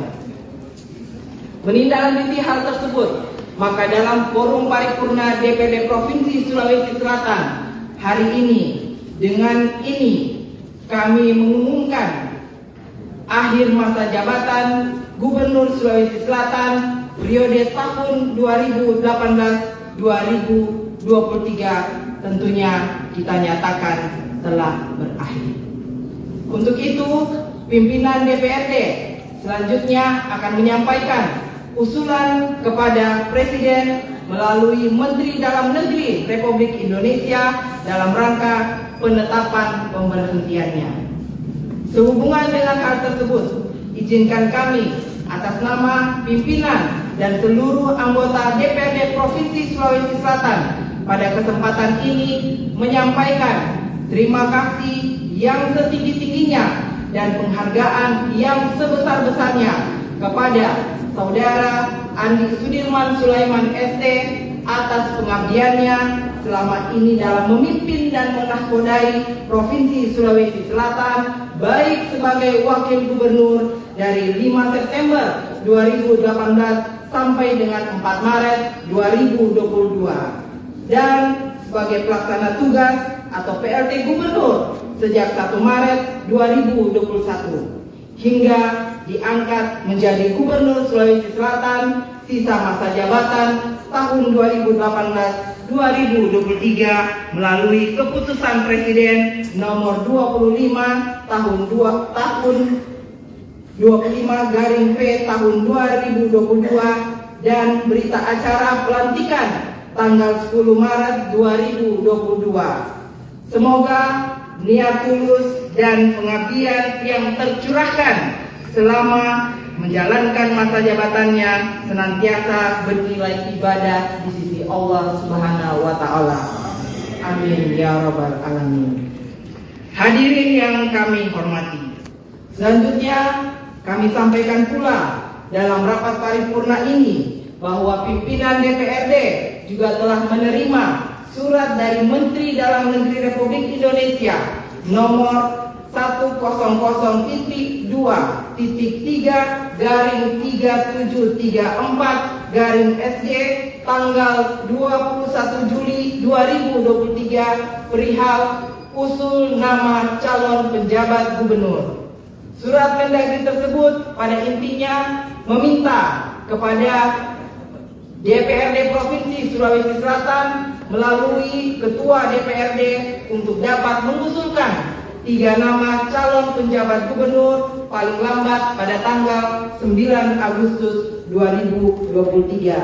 Menindaklanjuti hal tersebut, maka dalam forum paripurna DPD Provinsi Sulawesi Selatan hari ini, dengan ini kami mengumumkan akhir masa jabatan Gubernur Sulawesi Selatan periode tahun 2018-2023 tentunya kita nyatakan telah berakhir. Untuk itu, pimpinan DPRD selanjutnya akan menyampaikan usulan kepada Presiden melalui Menteri Dalam Negeri Republik Indonesia dalam rangka penetapan pemberhentiannya. Sehubungan dengan hal tersebut, izinkan kami atas nama pimpinan dan seluruh anggota DPRD Provinsi Sulawesi Selatan pada kesempatan ini menyampaikan terima kasih yang setinggi-tingginya dan penghargaan yang sebesar-besarnya kepada Saudara Andi Sudirman Sulaiman ST atas pengabdiannya selama ini dalam memimpin dan menahkodai Provinsi Sulawesi Selatan, baik sebagai Wakil Gubernur dari 5 September 2018 sampai dengan 4 Maret 2022 dan sebagai pelaksana tugas atau PLT Gubernur sejak 1 Maret 2021 hingga diangkat menjadi Gubernur Sulawesi Selatan sisa masa jabatan tahun 2018-2023 melalui keputusan Presiden nomor 25 tahun 25/P tahun 2022 dan berita acara pelantikan tanggal 10 Maret 2022. Semoga niat tulus dan pengabdian yang tercurahkan selama menjalankan masa jabatannya senantiasa bernilai ibadah di sisi Allah Subhanahu wa Ta'ala. Amin ya Rabbal Alamin. Hadirin yang kami hormati, selanjutnya kami sampaikan pula dalam rapat paripurna ini bahwa pimpinan DPRD juga telah menerima surat dari Menteri Dalam Negeri Republik Indonesia nomor 100.3/3734/SG tanggal 21 Juli 2023 perihal usul nama calon penjabat gubernur. Surat Mendagri tersebut pada intinya meminta kepada DPRD Provinsi Sulawesi Selatan melalui Ketua DPRD untuk dapat mengusulkan 3 nama calon penjabat gubernur paling lambat pada tanggal 9 Agustus 2023.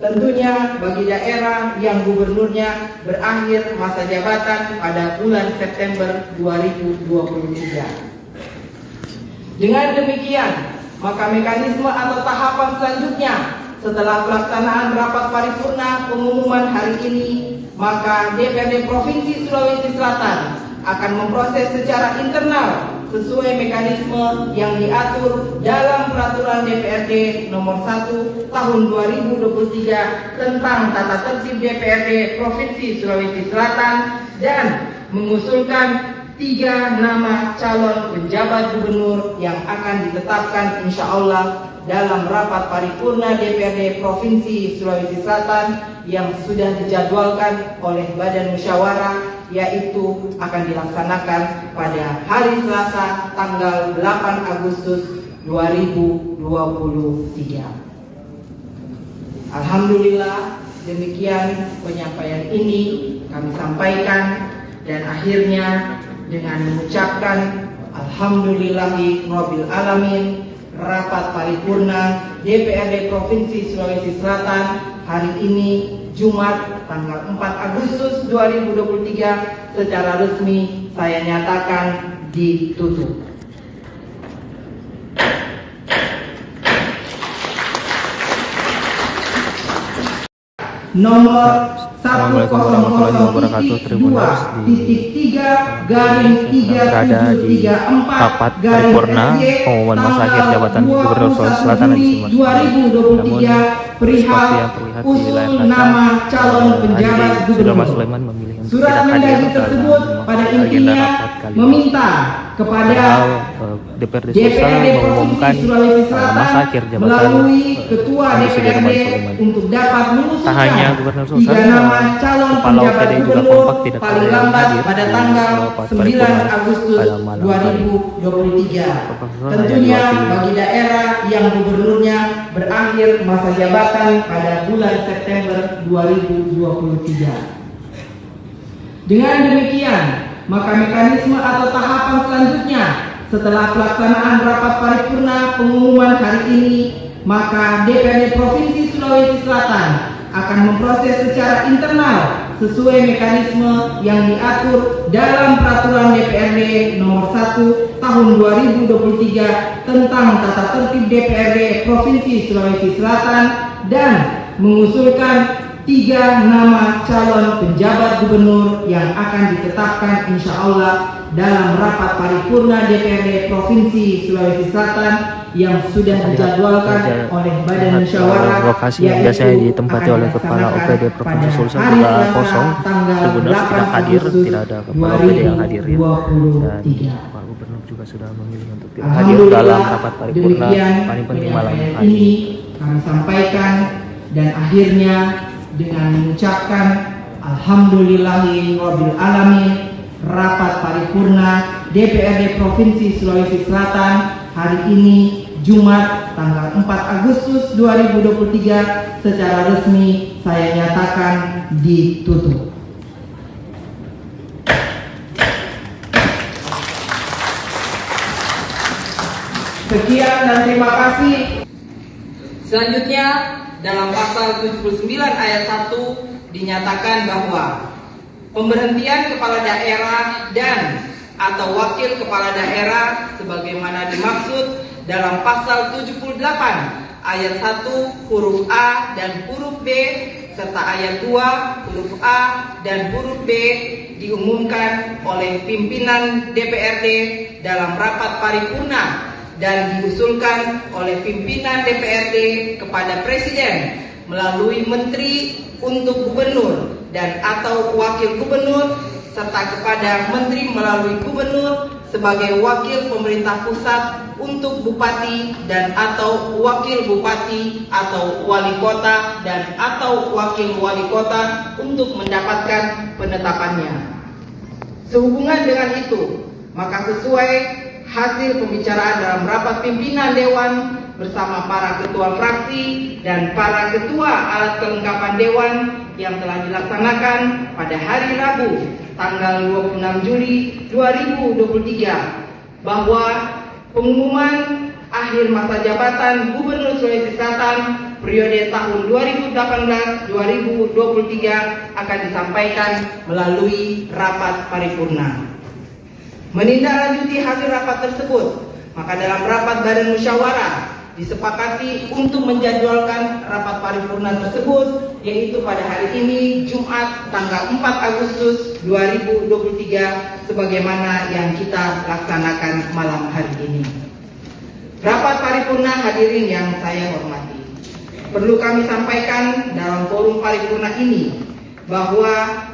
Tentunya bagi daerah yang gubernurnya berakhir masa jabatan pada bulan September 2023. Dengan demikian, maka mekanisme atau tahapan selanjutnya setelah pelaksanaan rapat paripurna pengumuman hari ini, maka DPRD Provinsi Sulawesi Selatan akan memproses secara internal sesuai mekanisme yang diatur dalam Peraturan DPRD Nomor 1 Tahun 2023 tentang tata tertib DPRD Provinsi Sulawesi Selatan dan mengusulkan 3 nama calon penjabat gubernur yang akan ditetapkan insya Allah dalam rapat paripurna DPRD Provinsi Sulawesi Selatan yang sudah dijadwalkan oleh Badan Musyawarah, yaitu akan dilaksanakan pada hari Selasa tanggal 8 Agustus 2023. Alhamdulillah, demikian penyampaian ini kami sampaikan, dan akhirnya dengan mengucapkan Alhamdulillahi Rabbil Alamin, rapat paripurna DPRD Provinsi Sulawesi Selatan hari ini Jumat tanggal 4 Agustus 2023 secara resmi saya nyatakan ditutup. Nomor Assalamualaikum warahmatullahi wabarakatuh. Tribuners berada di rapat paripurna pengumuman masa akhir jabatan Gubernur Sulawesi Selatan di Sumber. Namun seperti yang terlihat di layar kaca, Andi Sudirman Sulaiman memilih untuk tidak hadir dalam agenda rapat kali ini. Padahal DPRD Sulawesi mengumumkan masa akhir jabatan Andi Sudirman Sulaiman. Tak hanya Gubernur Sulawesi, Kepala OPD juga kompak tidak ada yang hadir pada tanggal 9 Agustus 2023. Tentunya bagi daerah yang gubernurnya berakhir masa jabatan pada bulan September 2023. Dengan demikian, maka mekanisme atau tahapan selanjutnya setelah pelaksanaan rapat paripurna pengumuman hari ini, maka DPRD Provinsi Sulawesi Selatan akan memproses secara internal sesuai mekanisme yang diatur dalam Peraturan DPRD Nomor 1 Tahun 2023 tentang tata tertib DPRD Provinsi Sulawesi Selatan dan mengusulkan 3 nama calon penjabat gubernur yang akan ditetapkan insya Allah dalam rapat paripurna DPRD Provinsi Sulawesi Selatan yang sudah dijadwalkan oleh Badan Musyawarah, lokasi yang biasanya ditempati oleh Kepala OPD Provinsi Sulsel juga kosong. Gubernur tidak hadir, tidak ada Kepala OPD yang hadir ya. Dan Pak Gubernur juga sudah memilih untuk tidak hadir dalam rapat paripurna paling penting malam hari ini. Kami sampaikan, dan akhirnya dengan mengucapkan Alhamdulillahi Rabbil Alamin, rapat paripurna DPRD Provinsi Sulawesi Selatan hari ini Jumat tanggal 4 Agustus 2023 secara resmi saya nyatakan ditutup. Sekian dan terima kasih. Selanjutnya dalam pasal 79 ayat 1 dinyatakan bahwa pemberhentian kepala daerah dan atau wakil kepala daerah sebagaimana dimaksud dalam pasal 78 ayat 1 huruf A dan huruf B serta ayat 2 huruf A dan huruf B diumumkan oleh pimpinan DPRD dalam rapat paripurna dan diusulkan oleh pimpinan DPRD kepada Presiden melalui Menteri untuk Gubernur dan atau Wakil Gubernur serta kepada Menteri melalui Gubernur sebagai wakil pemerintah pusat untuk Bupati dan atau Wakil Bupati atau Wali Kota dan atau Wakil Wali Kota untuk mendapatkan penetapannya. Sehubungan dengan itu, maka sesuai hasil pembicaraan dalam rapat pimpinan Dewan bersama para ketua fraksi dan para ketua alat kelengkapan Dewan yang telah dilaksanakan pada hari Rabu tanggal 26 Juli 2023 bahwa pengumuman akhir masa jabatan Gubernur Sulawesi Selatan periode tahun 2018-2023 akan disampaikan melalui rapat paripurna. Menindaklanjuti hasil rapat tersebut, maka dalam rapat badan musyawarah disepakati untuk menjadwalkan rapat paripurna tersebut, yaitu pada hari ini Jumat tanggal 4 Agustus 2023 sebagaimana yang kita laksanakan malam hari ini. Rapat paripurna hadirin yang saya hormati, perlu kami sampaikan dalam forum paripurna ini bahwa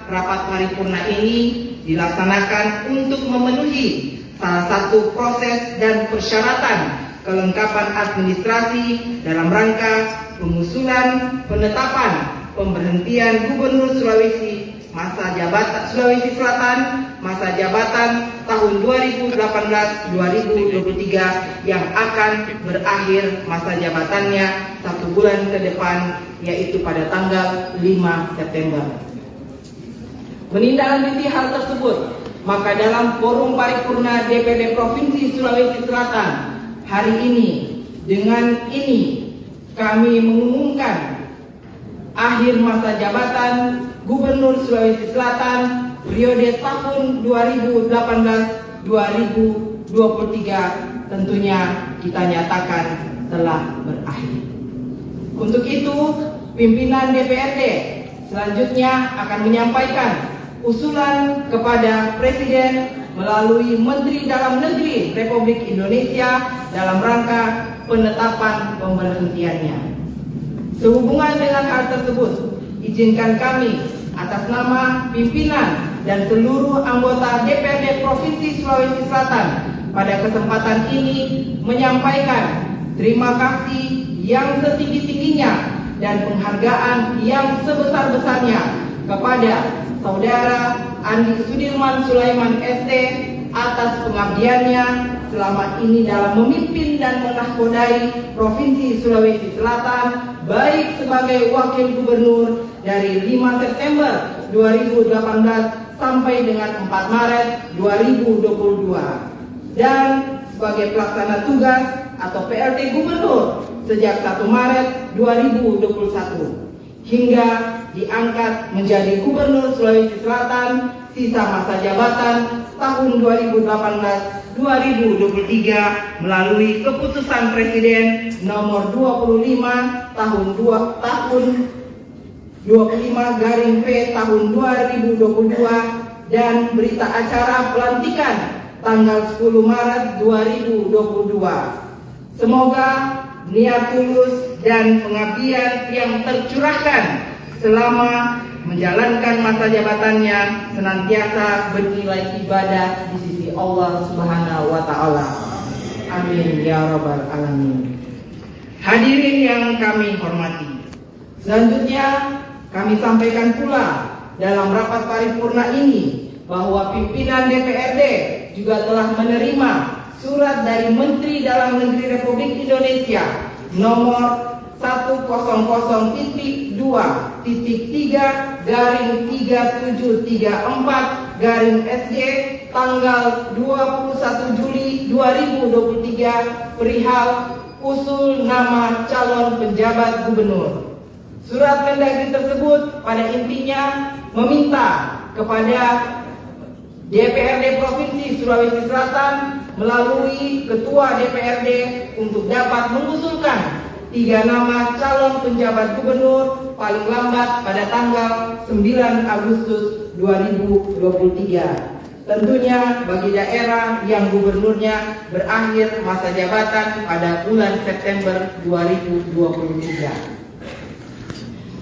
rapat paripurna ini dilaksanakan untuk memenuhi salah satu proses dan persyaratan kelengkapan administrasi dalam rangka pengusulan penetapan pemberhentian Gubernur Sulawesi Selatan masa jabatan tahun 2018-2023 yang akan berakhir masa jabatannya 1 bulan ke depan, yaitu pada tanggal 5 September. Menindaklanjuti hal tersebut, maka dalam forum paripurna DPRD Provinsi Sulawesi Selatan hari ini, dengan ini kami mengumumkan akhir masa jabatan Gubernur Sulawesi Selatan periode tahun 2018-2023 tentunya kita nyatakan telah berakhir. Untuk itu, pimpinan DPRD selanjutnya akan menyampaikan usulan kepada Presiden melalui Menteri Dalam Negeri Republik Indonesia dalam rangka penetapan pemberhentiannya. Sehubungan dengan hal tersebut, izinkan kami atas nama pimpinan dan seluruh anggota DPRD Provinsi Sulawesi Selatan pada kesempatan ini menyampaikan terima kasih yang setinggi-tingginya dan penghargaan yang sebesar-besarnya kepada Saudara Andi Sudirman Sulaiman ST atas pengabdiannya selama ini dalam memimpin dan menahkodai Provinsi Sulawesi Selatan, baik sebagai Wakil Gubernur dari 5 September 2018 sampai dengan 4 Maret 2022 dan sebagai pelaksana tugas atau PLT Gubernur sejak 1 Maret 2021 hingga diangkat menjadi Gubernur Sulawesi Selatan sisa masa jabatan tahun 2018-2023 melalui keputusan Presiden nomor 25 tahun 25/P tahun 2022 dan berita acara pelantikan tanggal 10 Maret 2022. Semoga niat tulus dan pengabdian yang tercurahkan selama menjalankan masa jabatannya senantiasa bernilai ibadah di sisi Allah Subhanahu wa Ta'ala. Amin ya Rabbal Alamin. Hadirin yang kami hormati, selanjutnya kami sampaikan pula dalam rapat paripurna ini bahwa pimpinan DPRD juga telah menerima surat dari Menteri Dalam Negeri Republik Indonesia nomor 100.3/3734/SG tanggal 21 Juli 2023 perihal usul nama calon penjabat gubernur. Surat Mendagri tersebut pada intinya meminta kepada DPRD Provinsi Sulawesi Selatan melalui Ketua DPRD untuk dapat mengusulkan 3 nama calon penjabat gubernur paling lambat pada tanggal 9 Agustus 2023. Tentunya bagi daerah yang gubernurnya berakhir masa jabatan pada bulan September 2023.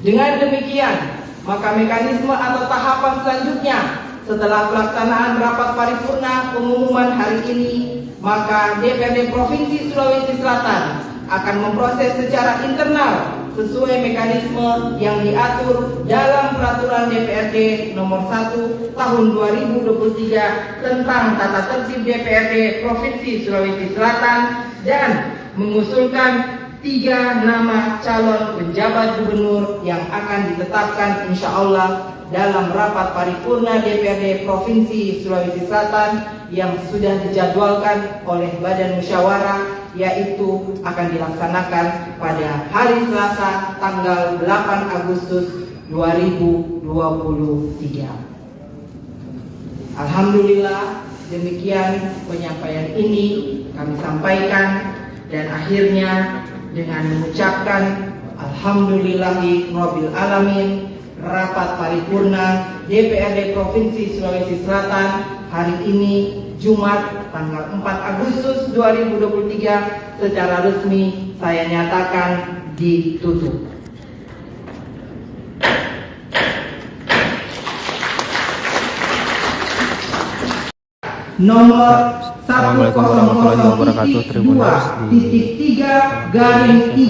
Dengan demikian, maka mekanisme atau tahapan selanjutnya setelah pelaksanaan rapat paripurna pengumuman hari ini, maka DPRD Provinsi Sulawesi Selatan akan memproses secara internal sesuai mekanisme yang diatur dalam Peraturan DPRD Nomor 1 Tahun 2023 tentang Tata Tertib DPRD Provinsi Sulawesi Selatan dan mengusulkan 3 nama calon penjabat gubernur yang akan ditetapkan insya Allah dalam rapat paripurna DPRD Provinsi Sulawesi Selatan yang sudah dijadwalkan oleh Badan Musyawarah, yaitu akan dilaksanakan pada hari Selasa tanggal 8 Agustus 2023. Alhamdulillah, demikian penyampaian ini kami sampaikan, dan akhirnya dengan mengucapkan Alhamdulillahi Rabbil Alamin, rapat paripurna DPRD Provinsi Sulawesi Selatan hari ini Jumat tanggal 4 Agustus 2023 secara resmi saya nyatakan ditutup. Nomor Assalamualaikum warahmatullahi wabarakatuh. Tribuners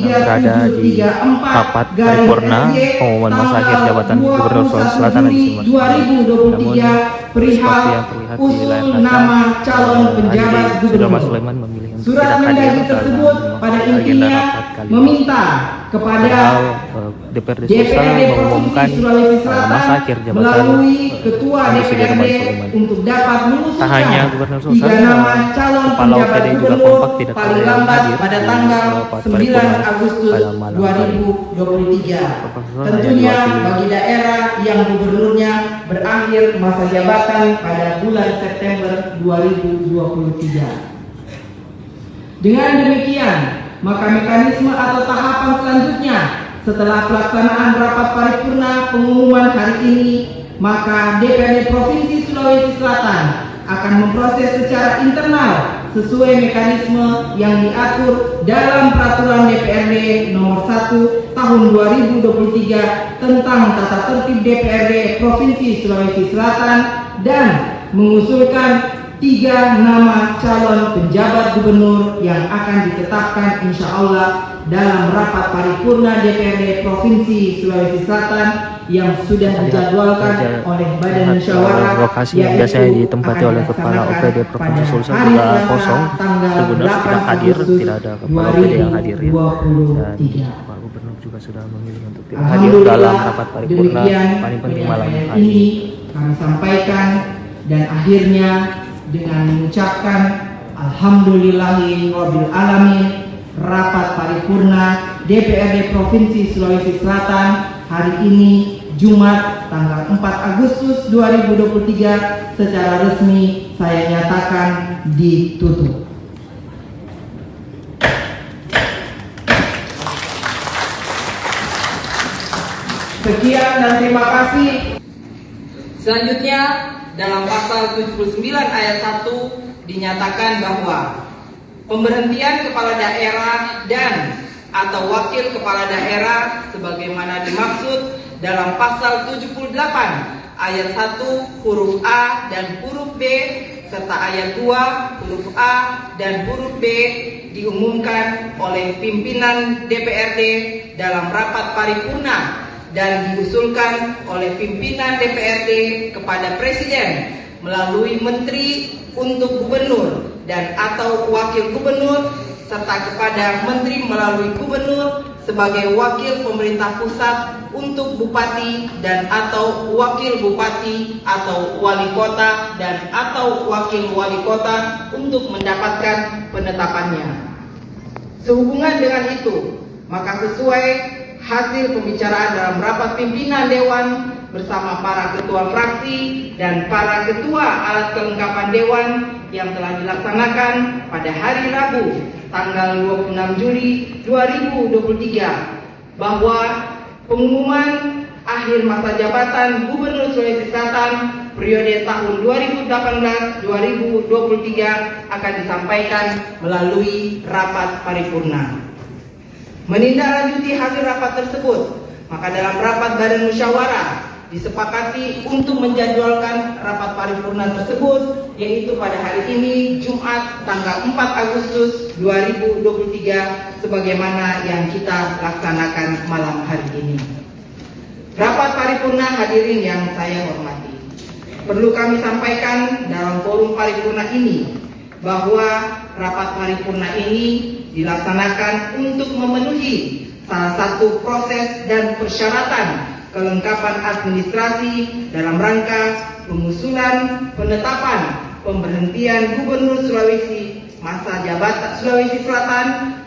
berada di rapat paripurna pengumuman masa akhir jabatan Gubernur Sulawesi Selatan di Sumber. Namun seperti yang terlihat di layar kaca, sudah Mas Sulaiman memilih untuk tidak hadir dalam agenda rapat kali ini. Padahal DPRD Sulsel mengumumkan masa akhir jabatan Andi Sudirman Sulaiman. Tak hanya Gubernur Sulsel, Kepala OPD juga kompak tidak ada yang hadir pada tanggal 9 Agustus 2023. Tentunya bagi daerah yang gubernurnya berakhir masa jabatan pada bulan September 2023. Dengan demikian, maka mekanisme atau tahapan selanjutnya setelah pelaksanaan rapat paripurna pengumuman hari ini, maka DPRD Provinsi Sulawesi Selatan akan memproses secara internal sesuai mekanisme yang diatur dalam Peraturan DPRD Nomor 1 Tahun 2023 tentang tata tertib DPRD Provinsi Sulawesi Selatan dan mengusulkan 3 nama calon penjabat gubernur yang akan ditetapkan insya Allah dalam rapat paripurna DPRD Provinsi Sulawesi Selatan yang sudah dijadwalkan oleh Badan Musyawarah, lokasi yang biasanya ditempati oleh Kepala OPD Provinsi Sulsel juga kosong. Gubernur tidak hadir, tidak ada Kepala OPD yang hadir ya. Dan Pak Gubernur juga sudah memilih untuk tidak hadir dalam rapat paripurna paling penting malam hari ini. Kami sampaikan, dan akhirnya dengan mengucapkan Alhamdulillahi Rabbil Alamin, rapat paripurna DPRD Provinsi Sulawesi Selatan hari ini Jumat tanggal 4 Agustus 2023 secara resmi saya nyatakan ditutup. Sekian dan terima kasih. Selanjutnya dalam pasal 79 ayat 1 dinyatakan bahwa pemberhentian kepala daerah dan atau wakil kepala daerah sebagaimana dimaksud dalam pasal 78 ayat 1 huruf A dan huruf B serta ayat 2 huruf A dan huruf B diumumkan oleh pimpinan DPRD dalam rapat paripurna dan diusulkan oleh pimpinan DPRD kepada Presiden melalui Menteri untuk Gubernur dan atau Wakil Gubernur serta kepada Menteri melalui Gubernur sebagai wakil pemerintah pusat untuk Bupati dan atau Wakil Bupati atau Wali Kota dan atau Wakil Wali Kota untuk mendapatkan penetapannya. Sehubungan dengan itu, maka sesuai hasil pembicaraan dalam rapat pimpinan Dewan bersama para ketua fraksi dan para ketua alat kelengkapan Dewan yang telah dilaksanakan pada hari Rabu tanggal 26 Juli 2023 bahwa pengumuman akhir masa jabatan Gubernur Sulawesi Selatan periode tahun 2018-2023 akan disampaikan melalui rapat paripurna. Menindaklanjuti hasil rapat tersebut, maka dalam rapat Badan Musyawarah disepakati untuk menjadwalkan rapat paripurna tersebut, yaitu pada hari ini Jumat tanggal 4 Agustus 2023 sebagaimana yang kita laksanakan malam hari ini. Rapat paripurna hadirin yang saya hormati, perlu kami sampaikan dalam forum paripurna ini bahwa rapat paripurna ini dilaksanakan untuk memenuhi salah satu proses dan persyaratan kelengkapan administrasi dalam rangka pengusulan penetapan pemberhentian Gubernur Sulawesi Selatan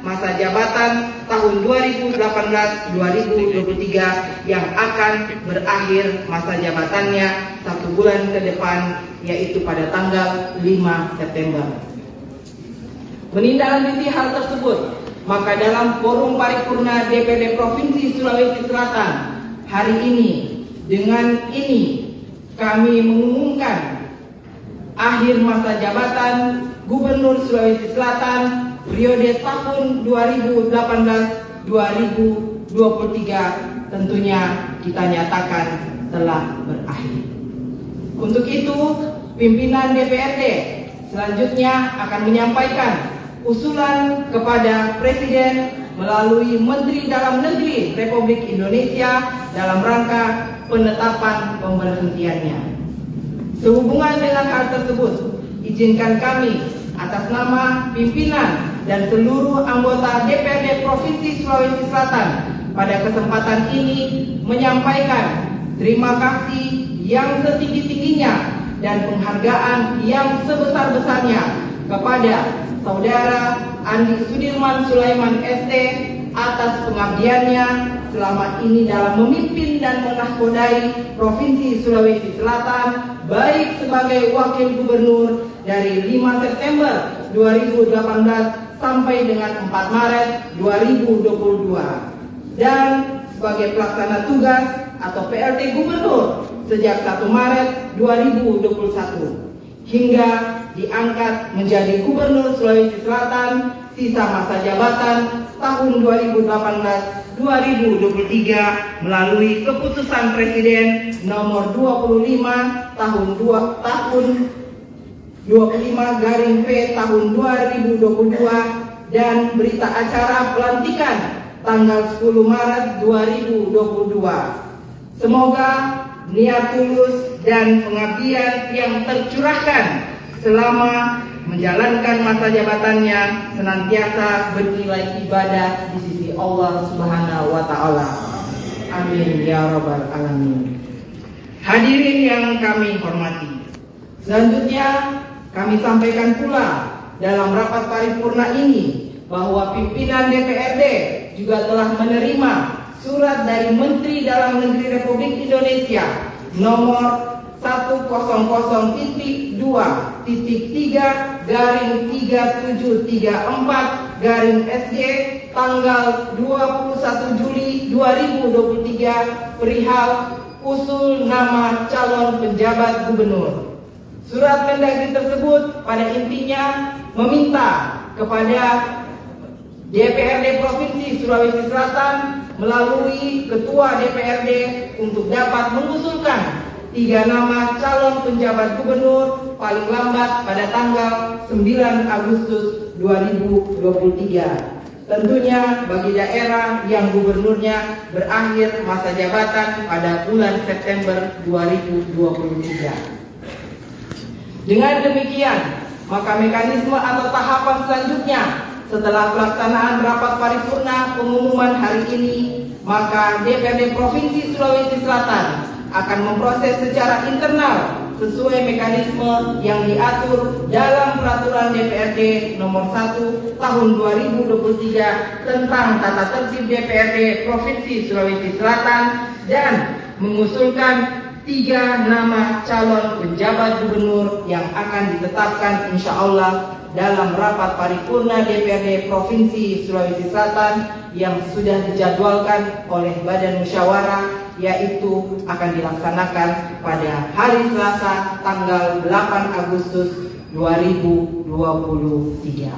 masa jabatan tahun 2018-2023 yang akan berakhir masa jabatannya 1 bulan ke depan, yaitu pada tanggal 5 September. Menindaklanjuti hal tersebut, maka dalam forum paripurna DPRD Provinsi Sulawesi Selatan hari ini, dengan ini kami mengumumkan akhir masa jabatan Gubernur Sulawesi Selatan periode tahun 2018-2023 tentunya kita nyatakan telah berakhir. Untuk itu, pimpinan DPRD selanjutnya akan menyampaikan usulan kepada Presiden melalui Menteri Dalam Negeri Republik Indonesia dalam rangka penetapan pemberhentiannya. Sehubungan dengan hal tersebut, izinkan kami atas nama pimpinan dan seluruh anggota DPRD Provinsi Sulawesi Selatan pada kesempatan ini menyampaikan terima kasih yang setinggi-tingginya dan penghargaan yang sebesar-besarnya kepada Saudara Andi Sudirman Sulaiman ST atas pengabdiannya selama ini dalam memimpin dan menahkodai Provinsi Sulawesi Selatan, baik sebagai Wakil Gubernur dari 5 September 2018 sampai dengan 4 Maret 2022 dan sebagai pelaksana tugas atau PLT Gubernur sejak 1 Maret 2021 hingga diangkat menjadi Gubernur Sulawesi Selatan sisa masa jabatan tahun 2018-2023 melalui keputusan Presiden nomor 25 tahun 25/P tahun 2022 dan berita acara pelantikan tanggal 10 Maret 2022. Semoga niat tulus dan pengabdian yang tercurahkan selama menjalankan masa jabatannya senantiasa bernilai ibadah di sisi Allah Subhanahu wa Ta'ala. Amin ya Rabbal Alamin. Hadirin yang kami hormati, selanjutnya kami sampaikan pula dalam rapat paripurna ini bahwa pimpinan DPRD juga telah menerima surat dari Menteri Dalam Negeri Republik Indonesia nomor 100.3-3734-SG tanggal 21 Juli 2023 perihal usul nama calon penjabat gubernur. Surat Mendagri tersebut pada intinya meminta kepada DPRD Provinsi Sulawesi Selatan melalui Ketua DPRD untuk dapat mengusulkan 3 nama calon penjabat gubernur paling lambat pada tanggal 9 Agustus 2023. Tentunya bagi daerah yang gubernurnya berakhir masa jabatan pada bulan September 2023. Dengan demikian, maka mekanisme atau tahapan selanjutnya setelah pelaksanaan rapat paripurna pengumuman hari ini, maka DPRD Provinsi Sulawesi Selatan akan memproses secara internal sesuai mekanisme yang diatur dalam Peraturan DPRD nomor 1 tahun 2023 tentang tata tertib DPRD Provinsi Sulawesi Selatan dan mengusulkan 3 nama calon penjabat gubernur yang akan ditetapkan insya Allah dalam rapat paripurna DPRD Provinsi Sulawesi Selatan yang sudah dijadwalkan oleh Badan Musyawarah, yaitu akan dilaksanakan pada hari Selasa tanggal 8 Agustus 2023.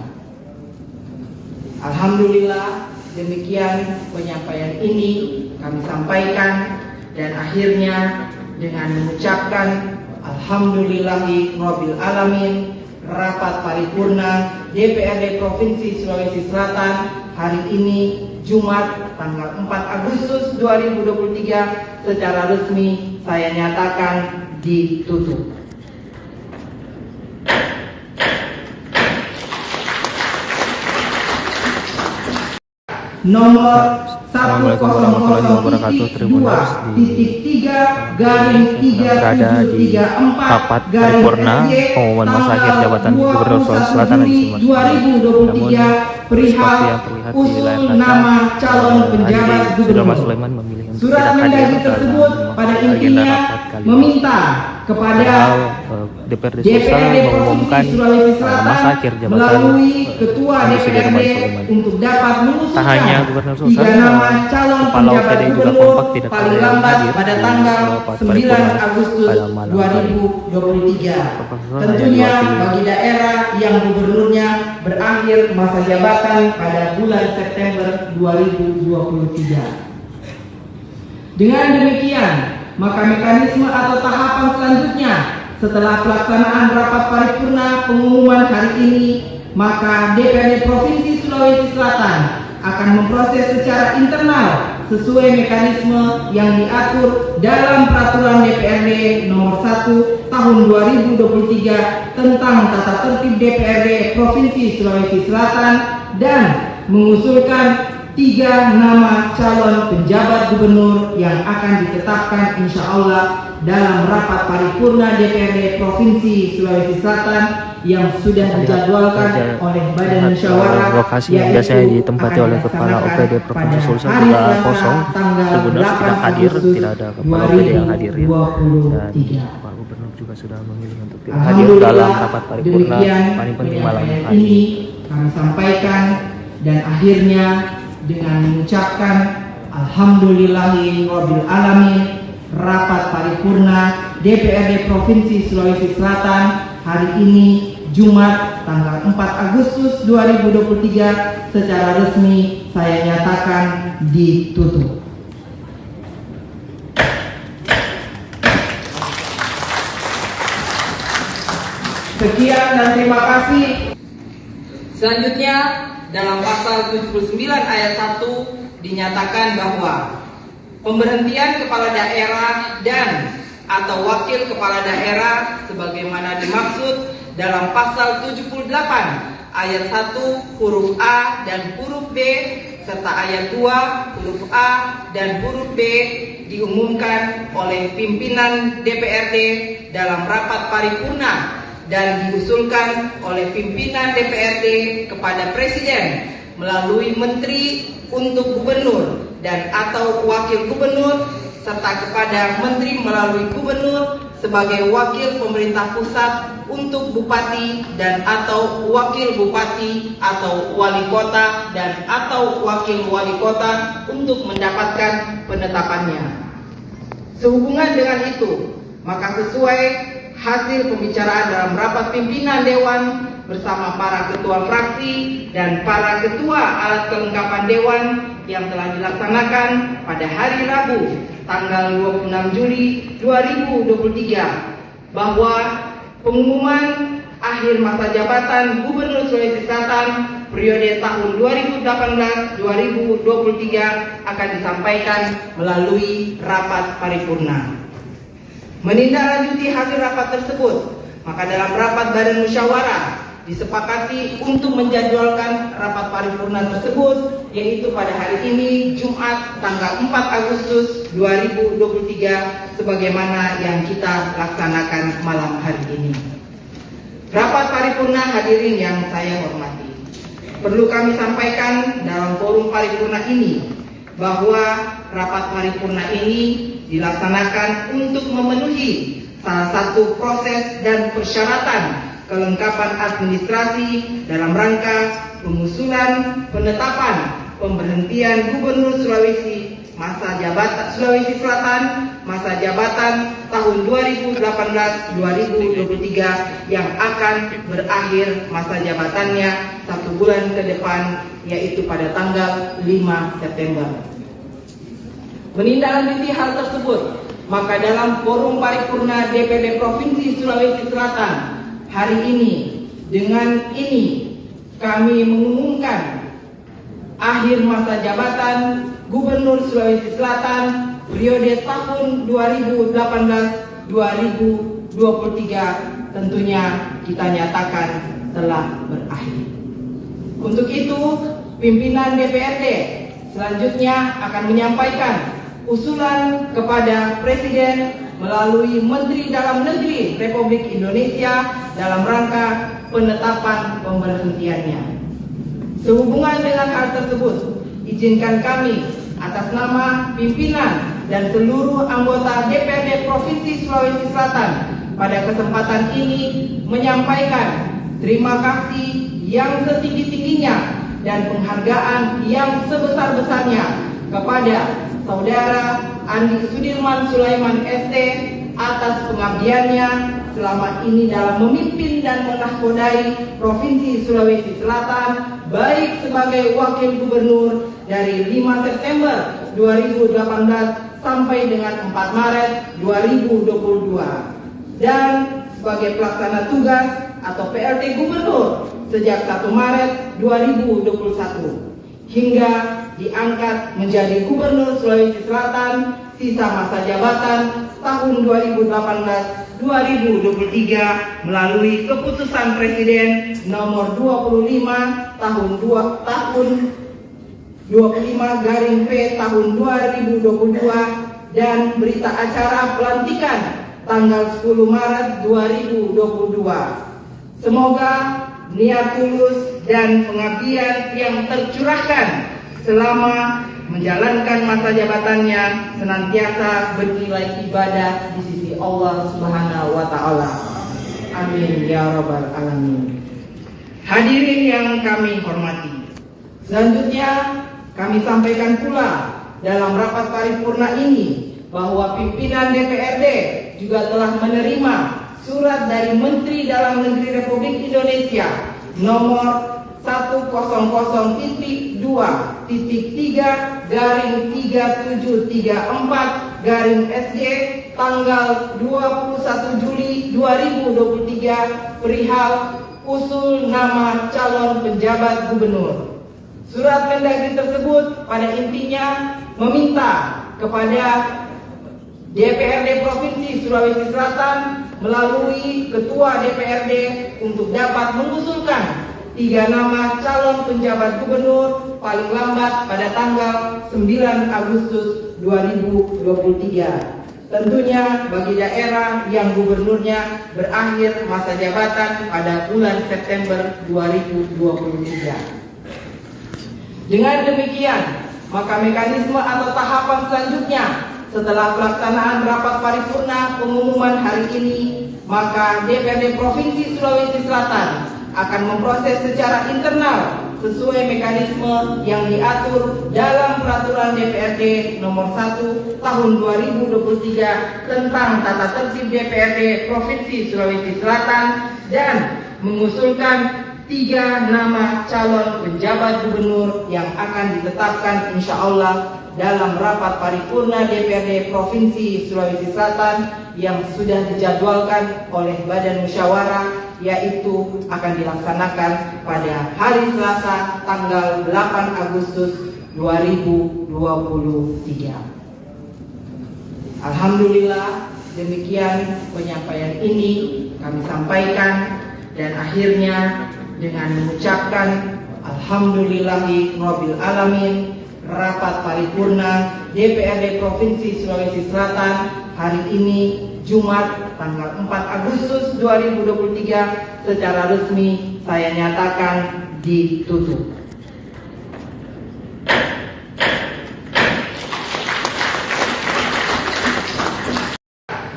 Alhamdulillah, demikian penyampaian ini kami sampaikan, dan akhirnya dengan mengucapkan Alhamdulillahi Rabbil Alamin, rapat paripurna DPRD Provinsi Sulawesi Selatan hari ini Jumat tanggal 4 Agustus 2023 secara resmi saya nyatakan ditutup. Nomor Assalamualaikum warahmatullahi wabarakatuh. Tribuners berada di rapat paripurna pengumuman masa akhir jabatan Gubernur Sulawesi Selatan di Namun seperti yang terlihat di layar kaca, sudah Mas Sulaiman memilih untuk tidak hadir dalam agenda rapat kali ini. Padahal DPRD Sulsel mengumumkan masa akhir jabatan Andi Sudirman Sulaiman. Tak hanya Gubernur Sulsel, Kepala OPD juga kompak tidak ada yang hadir pada tanggal 9 Agustus 2023. Tentunya bagi daerah yang gubernurnya berakhir masa jabatan pada bulan September 2023. Dengan demikian, maka mekanisme atau tahapan selanjutnya setelah pelaksanaan rapat paripurna pengumuman hari ini, maka DPRD Provinsi Sulawesi Selatan akan memproses secara internal sesuai mekanisme yang diatur dalam Peraturan DPRD Nomor 1 Tahun 2023 tentang tata tertib DPRD Provinsi Sulawesi Selatan dan mengusulkan 3 nama calon penjabat gubernur yang akan ditetapkan insya Allah dalam rapat paripurna DPRD Provinsi Sulawesi Selatan yang sudah dijadwalkan oleh Badan Musyawarah, lokasi yang biasanya ditempati oleh Kepala OPD Provinsi Sulsel juga kosong. Gubernur tidak hadir, tidak ada Kepala OPD yang hadir ya. Dan Pak Gubernur juga sudah memilih untuk tidak hadir dalam rapat paripurna paling penting malam hari ini. Kami sampaikan dan akhirnya dengan mengucapkan Alhamdulillahirabbil alamin, rapat paripurna DPRD Provinsi Sulawesi Selatan hari ini Jumat tanggal 4 Agustus 2023 secara resmi saya nyatakan ditutup. Sekian dan terima kasih. Selanjutnya dalam pasal 79 ayat 1 dinyatakan bahwa pemberhentian kepala daerah dan atau wakil kepala daerah sebagaimana dimaksud dalam pasal 78 ayat 1 huruf A dan huruf B serta ayat 2 huruf A dan huruf B diumumkan oleh pimpinan DPRD dalam rapat paripurna dan diusulkan oleh pimpinan DPRD kepada Presiden melalui Menteri untuk Gubernur dan atau Wakil Gubernur serta kepada Menteri melalui Gubernur sebagai wakil pemerintah pusat untuk Bupati dan atau Wakil Bupati atau Wali Kota dan atau Wakil Wali Kota untuk mendapatkan penetapannya. Sehubungan dengan itu, maka sesuai hasil pembicaraan dalam rapat pimpinan Dewan bersama para ketua fraksi dan para ketua alat kelengkapan Dewan yang telah dilaksanakan pada hari Rabu tanggal 26 Juli 2023 bahwa pengumuman akhir masa jabatan Gubernur Sulawesi Selatan periode tahun 2018-2023 akan disampaikan melalui rapat paripurna. Menindaklanjuti hasil rapat tersebut, maka dalam rapat Badan Musyawarah disepakati untuk menjadwalkan rapat paripurna tersebut yaitu pada hari ini Jumat tanggal 4 Agustus 2023 sebagaimana yang kita laksanakan malam hari ini. Rapat paripurna hadirin yang saya hormati, perlu kami sampaikan dalam forum paripurna ini bahwa rapat paripurna ini dilaksanakan untuk memenuhi salah satu proses dan persyaratan kelengkapan administrasi dalam rangka pengusulan penetapan pemberhentian Gubernur Sulawesi Selatan masa jabatan tahun 2018-2023 yang akan berakhir masa jabatannya 1 bulan ke depan yaitu pada tanggal 5 September. Menindaklanjuti hal tersebut, maka dalam forum paripurna DPRD Provinsi Sulawesi Selatan hari ini, dengan ini kami mengumumkan akhir masa jabatan Gubernur Sulawesi Selatan periode tahun 2018-2023 tentunya kita nyatakan telah berakhir. Untuk itu, pimpinan DPRD selanjutnya akan menyampaikan usulan kepada Presiden melalui Menteri Dalam Negeri Republik Indonesia dalam rangka penetapan pemberhentiannya. Sehubungan dengan hal tersebut, izinkan kami atas nama pimpinan dan seluruh anggota DPRD Provinsi Sulawesi Selatan pada kesempatan ini menyampaikan terima kasih yang setinggi-tingginya dan penghargaan yang sebesar-besarnya kepada Saudara Andi Sudirman Sulaiman ST atas pengabdiannya selama ini dalam memimpin dan menahkodai Provinsi Sulawesi Selatan, baik sebagai Wakil Gubernur dari 5 September 2018 sampai dengan 4 Maret 2022 dan sebagai pelaksana tugas atau PLT Gubernur sejak 1 Maret 2021 hingga diangkat menjadi Gubernur Sulawesi Selatan sisa masa jabatan tahun 2018-2023 melalui keputusan Presiden nomor 25 tahun 25/P tahun 2022 dan berita acara pelantikan tanggal 10 Maret 2022. Semoga niat tulus dan pengabdian yang tercurahkan selama menjalankan masa jabatannya senantiasa bernilai ibadah di sisi Allah Subhanahu wa Ta'ala. Amin ya Rabbal Alamin. Hadirin yang kami hormati, selanjutnya kami sampaikan pula dalam rapat paripurna ini bahwa pimpinan DPRD juga telah menerima surat dari Menteri Dalam Negeri Republik Indonesia nomor 100.3-3734-SG tanggal 21 Juli 2023 perihal usul nama calon penjabat gubernur. Surat Mendagri tersebut pada intinya meminta kepada DPRD Provinsi Sulawesi Selatan melalui Ketua DPRD untuk dapat mengusulkan 3 nama calon penjabat gubernur paling lambat pada tanggal 9 Agustus 2023. Tentunya bagi daerah yang gubernurnya berakhir masa jabatan pada bulan September 2023. Dengan demikian, maka mekanisme atau tahapan selanjutnya setelah pelaksanaan rapat paripurna pengumuman hari ini, maka DPRD Provinsi Sulawesi Selatan akan memproses secara internal sesuai mekanisme yang diatur dalam Peraturan DPRD nomor 1 tahun 2023 tentang tata tertib DPRD Provinsi Sulawesi Selatan dan mengusulkan 3 nama calon penjabat gubernur yang akan ditetapkan insya Allah dalam rapat paripurna DPRD Provinsi Sulawesi Selatan yang sudah dijadwalkan oleh Badan Musyawarah, yaitu akan dilaksanakan pada hari Selasa tanggal 8 Agustus 2023. Alhamdulillah, demikian penyampaian ini kami sampaikan dan akhirnya dengan mengucapkan Alhamdulillahi Rabbil Alamin, rapat paripurna DPRD Provinsi Sulawesi Selatan hari ini Jumat tanggal 4 Agustus 2023 secara resmi saya nyatakan ditutup.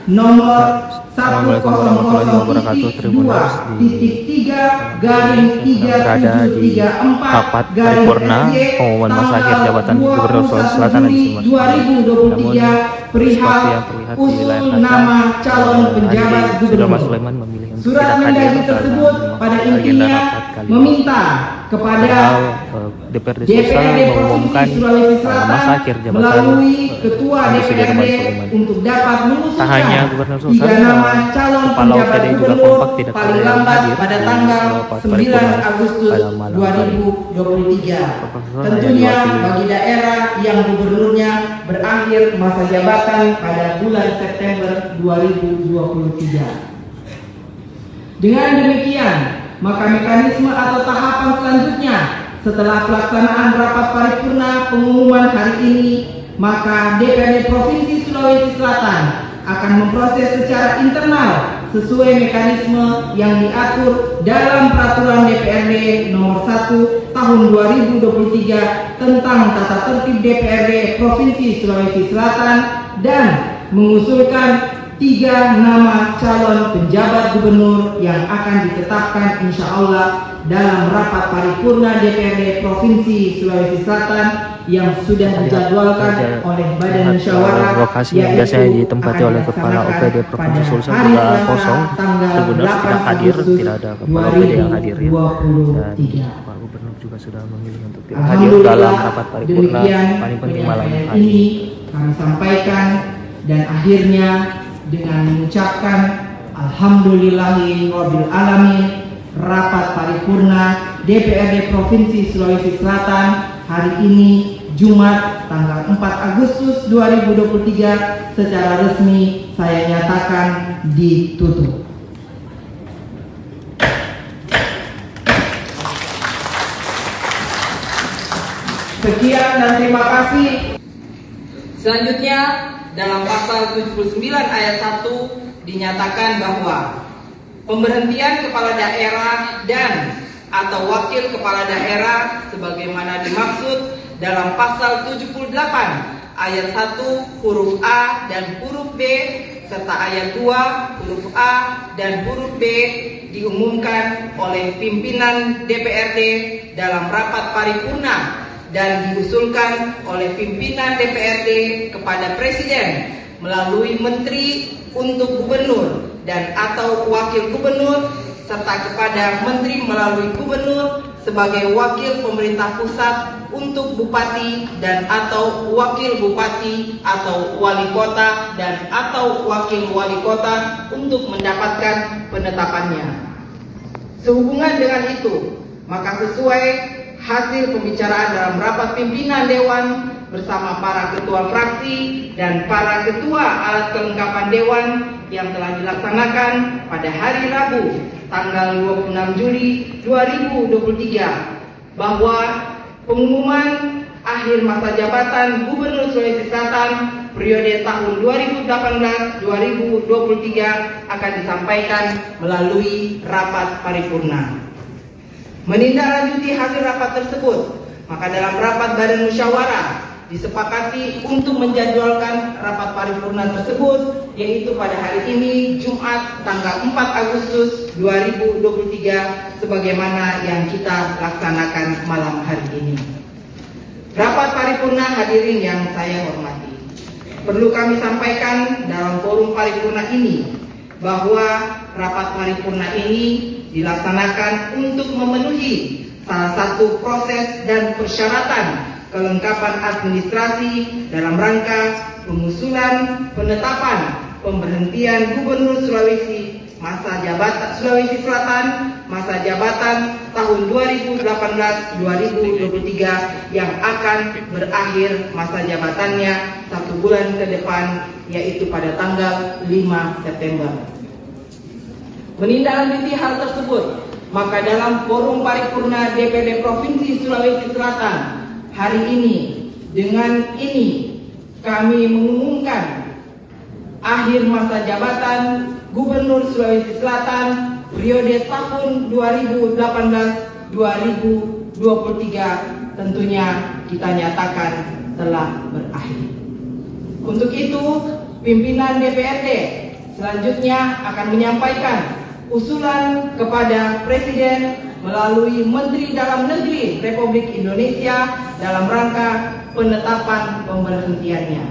Nomor Assalamualaikum warahmatullahi wabarakatuh. Tribuners berada di rapat paripurna pengumuman masa akhir jabatan Gubernur Sulawesi Selatan di Simas. Namun seperti yang terlihat di layar kaca, Andi Sudirman Sulaiman memilih untuk tidak hadir tersebut pada intinya meminta kepada DPRD Sulawesi mengumumkan masa akhir jabatan melalui Ketua DPRD untuk dapat mengusulkan tak hanya Gubernur Sulawesi, Kepala OPD juga kompak tidak ada yang hadir pada tanggal 9 Agustus 2023. Tentunya bagi daerah yang gubernurnya berakhir masa jabatan pada bulan September 2023. Dengan demikian, maka mekanisme atau tahapan selanjutnya setelah pelaksanaan rapat paripurna pengumuman hari ini, maka DPRD Provinsi Sulawesi Selatan akan memproses secara internal sesuai mekanisme yang diatur dalam Peraturan DPRD Nomor 1 Tahun 2023 tentang tata tertib DPRD Provinsi Sulawesi Selatan dan mengusulkan 3 nama calon penjabat gubernur yang akan ditetapkan insya Allah dalam rapat paripurna DPRD Provinsi Sulawesi Selatan yang sudah dijadwalkan oleh Badan Musyawarah, lokasi yang biasanya ditempati oleh Kepala OPD Provinsi Sulsel juga kosong. Gubernur tidak hadir, tidak ada Kepala OPD yang hadir ya. Dan Pak Gubernur juga sudah memilih untuk tidak hadir dalam rapat paripurna paling penting malam hari ini. Kami sampaikan dan akhirnya dengan mengucapkan Alhamdulillahirabbil alamin, rapat paripurna DPRD Provinsi Sulawesi Selatan hari ini Jumat tanggal 4 Agustus 2023 secara resmi saya nyatakan ditutup. Sekian dan terima kasih. Selanjutnya dalam pasal 79 ayat 1 dinyatakan bahwa pemberhentian kepala daerah dan atau wakil kepala daerah sebagaimana dimaksud dalam pasal 78 ayat 1 huruf A dan huruf B serta ayat 2 huruf A dan huruf B diumumkan oleh pimpinan DPRD dalam rapat paripurna dan diusulkan oleh pimpinan DPRD kepada Presiden melalui Menteri untuk Gubernur dan atau Wakil Gubernur serta kepada Menteri melalui Gubernur sebagai wakil pemerintah pusat untuk Bupati dan atau Wakil Bupati atau Wali Kota dan atau Wakil Wali Kota untuk mendapatkan penetapannya. Sehubungan dengan itu, maka sesuai hasil pembicaraan dalam rapat pimpinan Dewan bersama para ketua fraksi dan para ketua alat kelengkapan Dewan yang telah dilaksanakan pada hari Rabu tanggal 26 Juli 2023 bahwa pengumuman akhir masa jabatan Gubernur Sulawesi Selatan periode tahun 2018-2023 akan disampaikan melalui rapat paripurna. Menindaklanjuti hasil rapat tersebut, maka dalam rapat Badan Musyawarah disepakati untuk menjadwalkan rapat paripurna tersebut yaitu pada hari ini Jumat tanggal 4 Agustus 2023 sebagaimana yang kita laksanakan malam hari ini. Rapat paripurna hadirin yang saya hormati, perlu kami sampaikan dalam forum paripurna ini bahwa rapat paripurna ini dilaksanakan untuk memenuhi salah satu proses dan persyaratan kelengkapan administrasi dalam rangka pengusulan penetapan pemberhentian Gubernur Sulawesi Selatan masa jabatan tahun 2018-2023 yang akan berakhir masa jabatannya 1 bulan ke depan yaitu pada tanggal 5 September. Menindaklanjuti hal tersebut, maka dalam forum paripurna DPRD Provinsi Sulawesi Selatan hari ini, dengan ini kami mengumumkan akhir masa jabatan Gubernur Sulawesi Selatan periode tahun 2018-2023 tentunya kita nyatakan telah berakhir. Untuk itu, pimpinan DPRD selanjutnya akan menyampaikan usulan kepada Presiden melalui Menteri Dalam Negeri Republik Indonesia dalam rangka penetapan pemberhentiannya.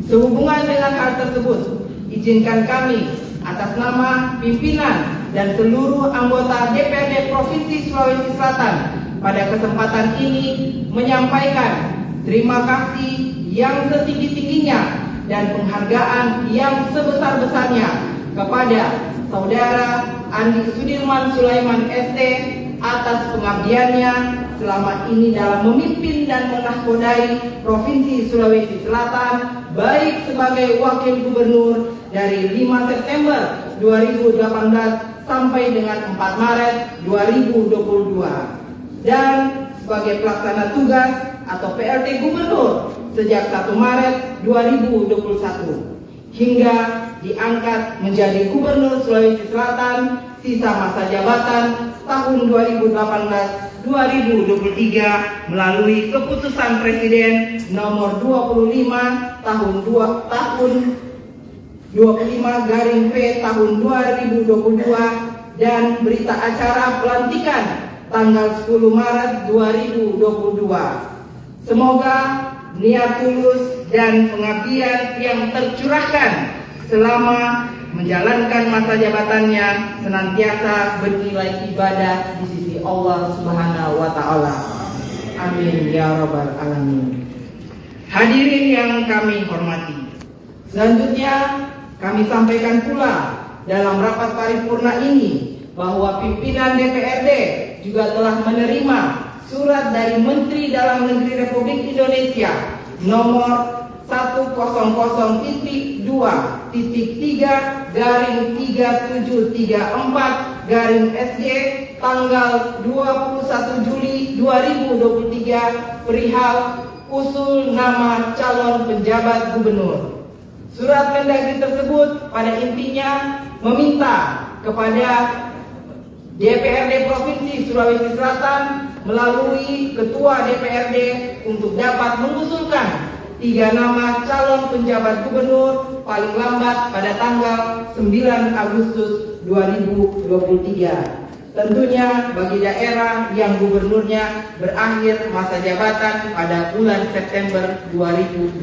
Sehubungan dengan hal tersebut, izinkan kami atas nama pimpinan dan seluruh anggota DPRD Provinsi Sulawesi Selatan pada kesempatan ini menyampaikan terima kasih yang setinggi-tingginya dan penghargaan yang sebesar-besarnya kepada Saudara Andi Sudirman Sulaiman ST atas pengabdiannya selama ini dalam memimpin dan menahkodai Provinsi Sulawesi Selatan baik sebagai Wakil Gubernur dari 5 September 2018 sampai dengan 4 Maret 2022 dan sebagai pelaksana tugas atau PLT Gubernur sejak 1 Maret 2021 hingga diangkat menjadi Gubernur Sulawesi Selatan sisa masa jabatan tahun 2018-2023 melalui keputusan Presiden nomor 25 tahun 25/P tahun 2022 dan berita acara pelantikan tanggal 10 Maret 2022. Semoga niat tulus dan pengabdian yang tercurahkan selama menjalankan masa jabatannya senantiasa bernilai ibadah di sisi Allah Subhanahu wa Ta'ala. Amin ya Rabbal Alamin. Hadirin yang kami hormati, selanjutnya kami sampaikan pula dalam rapat paripurna ini bahwa pimpinan DPRD juga telah menerima surat dari Menteri Dalam Negeri Republik Indonesia nomor 100.3-3734-SG tanggal 21 Juli 2023 perihal usul nama calon penjabat gubernur. Surat Mendagri tersebut pada intinya meminta kepada DPRD Provinsi Sulawesi Selatan melalui Ketua DPRD untuk dapat mengusulkan 3 nama calon penjabat gubernur paling lambat pada tanggal 9 Agustus 2023. Tentunya bagi daerah yang gubernurnya berakhir masa jabatan pada bulan September 2023.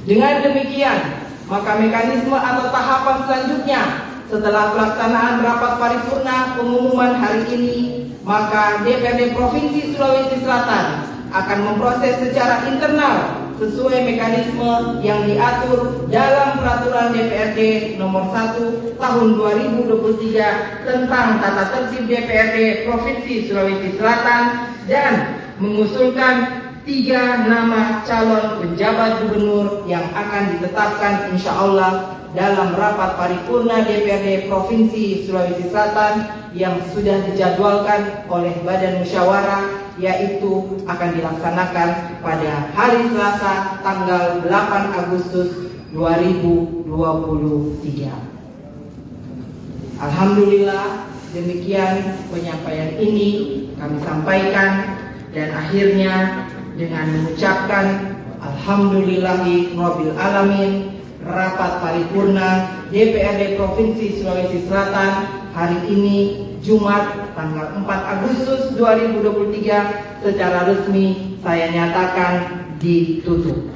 Dengan demikian, maka mekanisme atau tahapan selanjutnya setelah pelaksanaan rapat paripurna pengumuman hari ini, maka DPRD Provinsi Sulawesi Selatan akan memproses secara internal sesuai mekanisme yang diatur dalam Peraturan DPRD nomor 1 tahun 2023 tentang tata tertib DPRD Provinsi Sulawesi Selatan dan mengusulkan 3 nama calon penjabat gubernur yang akan ditetapkan insya Allah dalam rapat paripurna DPRD Provinsi Sulawesi Selatan yang sudah dijadwalkan oleh Badan Musyawarah, yaitu akan dilaksanakan pada hari Selasa tanggal 8 Agustus 2023. Alhamdulillah, demikian penyampaian ini kami sampaikan, dan akhirnya dengan mengucapkan Alhamdulillahi Rabbil Alamin, rapat paripurna DPRD Provinsi Sulawesi Selatan hari ini Jumat tanggal 4 Agustus 2023 secara resmi saya nyatakan ditutup.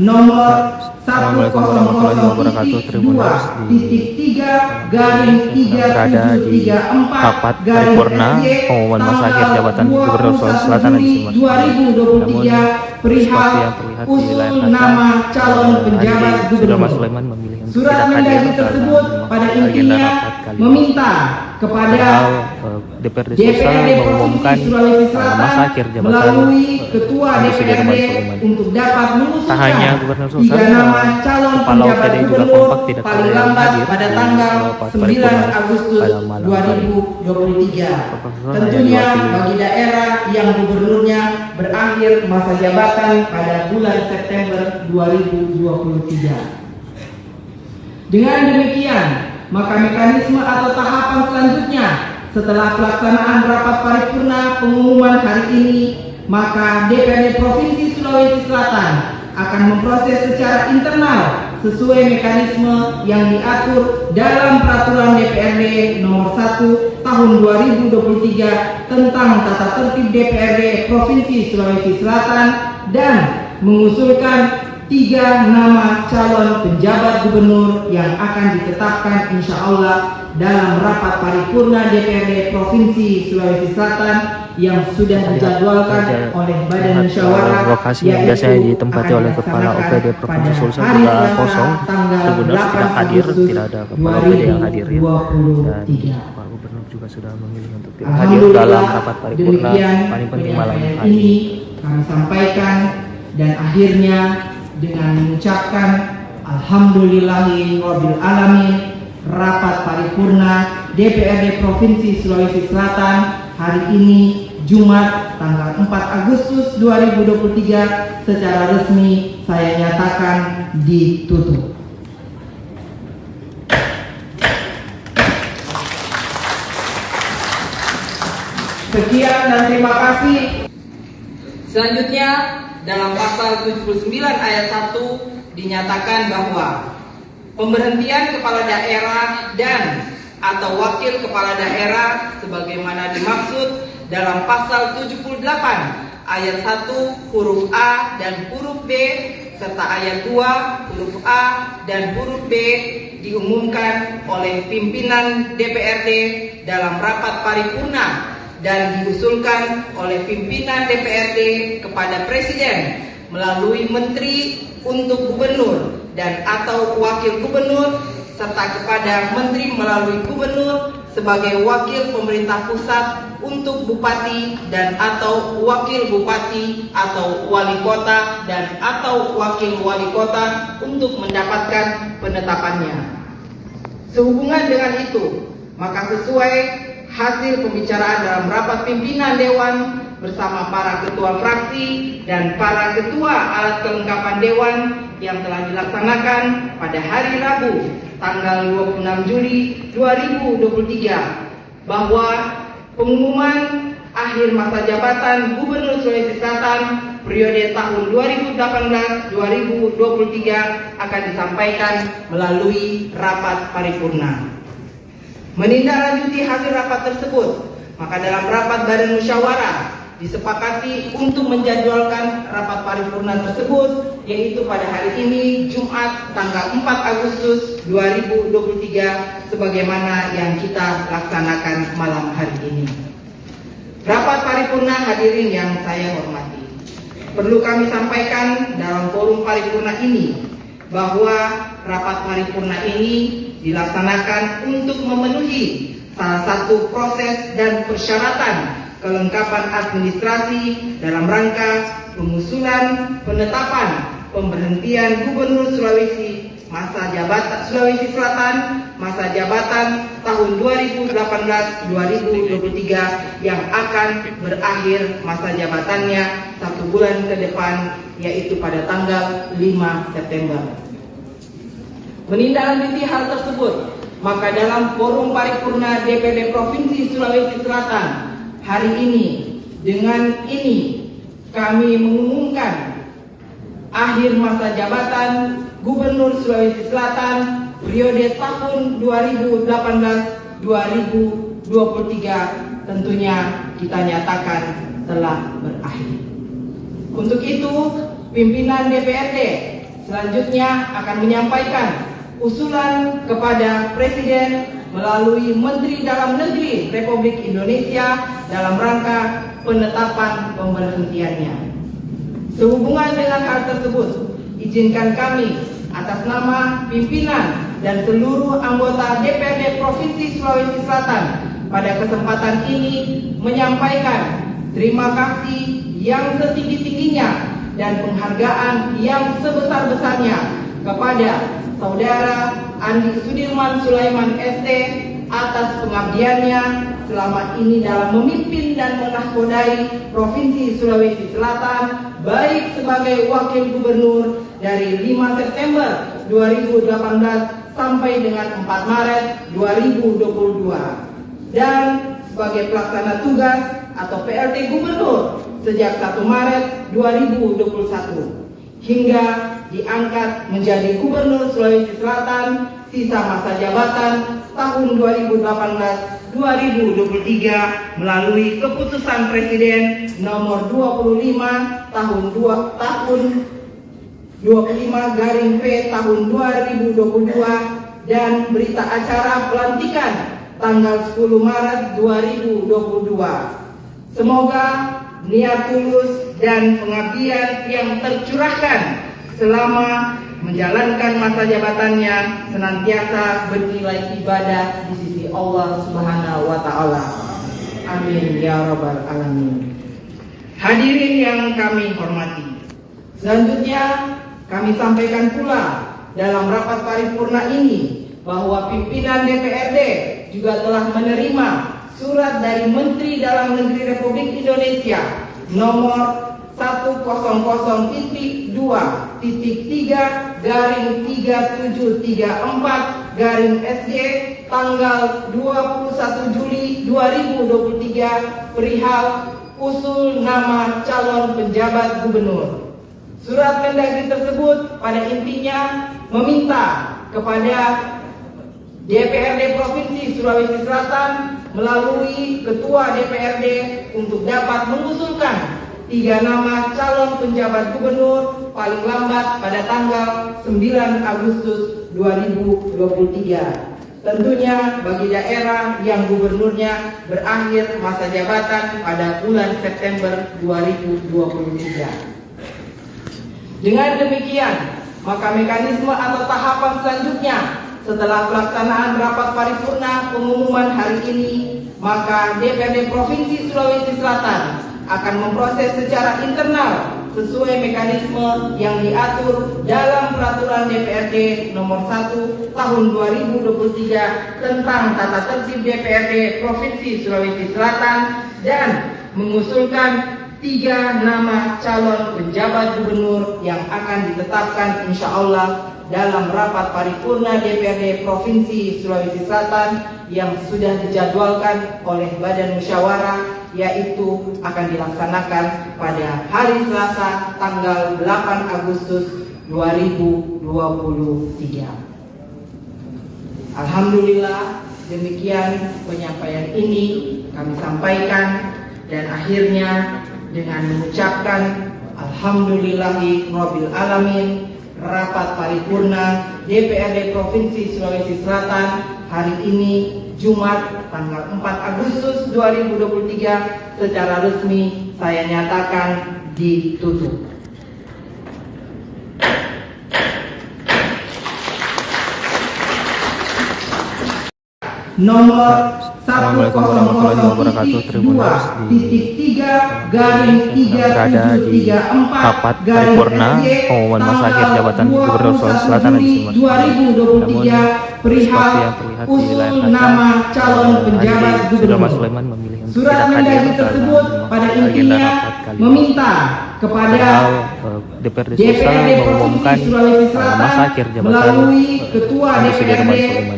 Nomor Assalamualaikum warahmatullahi wabarakatuh. Tribuners berada di rapat paripurna pengumuman masa akhir jabatan Gubernur Sulawesi Selatan di Namun seperti yang terlihat di layar kaca, sudah Mas Sulaiman memilih untuk tidak hadir dalam agenda rapat kali ini. Kepada DPRD Sulawesi mengumumkan masa akhir jabatan DPRD untuk dapat mengusulkan tak hanya Gubernur Sulawesi, Kepala OPD juga kompak tidak ada yang hadir pada tanggal 9 Agustus 2023. Tentunya bagi daerah yang gubernurnya berakhir masa jabatan pada bulan September 2023. Dengan demikian, maka mekanisme atau tahapan selanjutnya setelah pelaksanaan rapat paripurna pengumuman hari ini, maka DPRD Provinsi Sulawesi Selatan akan memproses secara internal sesuai mekanisme yang diatur dalam Peraturan DPRD nomor 1 tahun 2023 tentang tata tertib DPRD Provinsi Sulawesi Selatan dan mengusulkan 3 nama calon penjabat gubernur yang akan ditetapkan insya Allah dalam rapat paripurna DPRD Provinsi Sulawesi Selatan yang sudah dijadwalkan oleh Badan Musyawarah, lokasi yang biasanya ditempati oleh Kepala OPD Provinsi Sulawesi juga kosong. Gubernur tidak hadir, tidak ada Kepala OPD yang hadir ya. Dan Pak Gubernur juga sudah memilih untuk tidak hadir dalam rapat paripurna paling penting malam hari ini. Kami sampaikan, dan akhirnya dengan mengucapkan Alhamdulillahirabbil alamin. Rapat paripurna DPRD Provinsi Sulawesi Selatan hari ini Jumat tanggal 4 Agustus 2023 secara resmi saya nyatakan ditutup. Sekian dan terima kasih. Selanjutnya dalam pasal 79 ayat 1 dinyatakan bahwa pemberhentian kepala daerah dan atau wakil kepala daerah sebagaimana dimaksud dalam pasal 78 ayat 1 huruf A dan huruf B serta ayat 2 huruf A dan huruf B diumumkan oleh pimpinan DPRD dalam rapat paripurna dan diusulkan oleh pimpinan DPRD kepada Presiden melalui Menteri untuk Gubernur dan atau Wakil Gubernur serta kepada Menteri melalui Gubernur sebagai Wakil Pemerintah Pusat untuk Bupati dan atau Wakil Bupati atau Wali Kota dan atau Wakil Wali Kota untuk mendapatkan penetapannya. Sehubungan dengan itu, maka sesuai hasil pembicaraan dalam rapat pimpinan Dewan bersama para ketua fraksi dan para ketua alat kelengkapan Dewan yang telah dilaksanakan pada hari Rabu tanggal 26 Juli 2023 bahwa pengumuman akhir masa jabatan Gubernur Sulawesi Selatan periode tahun 2018-2023 akan disampaikan melalui rapat paripurna. Menindaklanjuti hasil rapat tersebut, maka dalam rapat badan musyawarah disepakati untuk menjadwalkan rapat paripurna tersebut yaitu pada hari ini Jumat tanggal 4 Agustus 2023 sebagaimana yang kita laksanakan malam hari ini. Rapat paripurna hadirin yang saya hormati, perlu kami sampaikan dalam forum paripurna ini bahwa rapat paripurna ini dilaksanakan untuk memenuhi salah satu proses dan persyaratan kelengkapan administrasi dalam rangka pengusulan penetapan pemberhentian Gubernur Sulawesi Selatan masa jabatan tahun 2018-2023 yang akan berakhir masa jabatannya 1 bulan ke depan yaitu pada tanggal 5 September. Menindaklanjuti hal tersebut, maka dalam forum paripurna DPRD Provinsi Sulawesi Selatan hari ini, dengan ini kami mengumumkan akhir masa jabatan Gubernur Sulawesi Selatan periode tahun 2018-2023 tentunya kita nyatakan telah berakhir. Untuk itu, pimpinan DPRD selanjutnya akan menyampaikan usulan kepada Presiden melalui Menteri Dalam Negeri Republik Indonesia dalam rangka penetapan pemberhentiannya. Sehubungan dengan hal tersebut, izinkan kami atas nama pimpinan dan seluruh anggota DPRD Provinsi Sulawesi Selatan pada kesempatan ini menyampaikan terima kasih yang setinggi-tingginya dan penghargaan yang sebesar-besarnya kepada Saudara Andi Sudirman Sulaiman ST atas pengabdiannya selama ini dalam memimpin dan menahkodai Provinsi Sulawesi Selatan baik sebagai Wakil Gubernur dari 5 September 2018 sampai dengan 4 Maret 2022 dan sebagai pelaksana tugas atau PLT Gubernur sejak 1 Maret 2021 hingga diangkat menjadi Gubernur Sulawesi Selatan sisa masa jabatan tahun 2018-2023 melalui keputusan Presiden nomor 25 tahun 25/P tahun 2022 dan berita acara pelantikan tanggal 10 Maret 2022. Semoga niat tulus dan pengabdian yang tercurahkan selama menjalankan masa jabatannya senantiasa bernilai ibadah di sisi Allah Subhanahu wa Ta'ala. Amin ya Rabbal Alamin. Hadirin yang kami hormati, selanjutnya kami sampaikan pula dalam rapat paripurna ini bahwa pimpinan DPRD juga telah menerima surat dari Menteri Dalam Negeri Republik Indonesia nomor 100.3.3734/SG tanggal 21 Juli 2023 perihal usul nama calon penjabat gubernur. Surat Mendagri tersebut pada intinya meminta kepada DPRD Provinsi Sulawesi Selatan melalui Ketua DPRD untuk dapat mengusulkan 3 nama calon penjabat gubernur paling lambat pada tanggal 9 Agustus 2023. Tentunya bagi daerah yang gubernurnya berakhir masa jabatan pada bulan September 2023. Dengan demikian, maka mekanisme atau tahapan selanjutnya setelah pelaksanaan rapat paripurna pengumuman hari ini, maka DPRD Provinsi Sulawesi Selatan akan memproses secara internal sesuai mekanisme yang diatur dalam Peraturan DPRD Nomor 1 Tahun 2023 tentang Tata Tertib DPRD Provinsi Sulawesi Selatan dan mengusulkan 3 nama calon penjabat gubernur yang akan ditetapkan insya Allah dalam rapat paripurna DPRD Provinsi Sulawesi Selatan yang sudah dijadwalkan oleh Badan Musyawarah, yaitu akan dilaksanakan pada hari Selasa tanggal 8 Agustus 2023. Alhamdulillah, demikian penyampaian ini kami sampaikan, dan akhirnya dengan mengucapkan Alhamdulillahi Rabbil Alamin, rapat paripurna DPRD Provinsi Sulawesi Selatan hari ini Jumat tanggal 4 Agustus 2023 secara resmi saya nyatakan ditutup. Nomor Assalamualaikum warahmatullahi wabarakatuh. Tribuners berada di rapat paripurna pengumuman masa akhir jabatan Gubernur Sulawesi Selatan di Namun seperti yang terlihat di layar kaca, sudah Mas Sulaiman memilih untuk tidak hadir dalam agenda rapat kali ini. Padahal DPRD Sulawesi mengumumkan masa akhir jabatan Sudirman Sulaiman.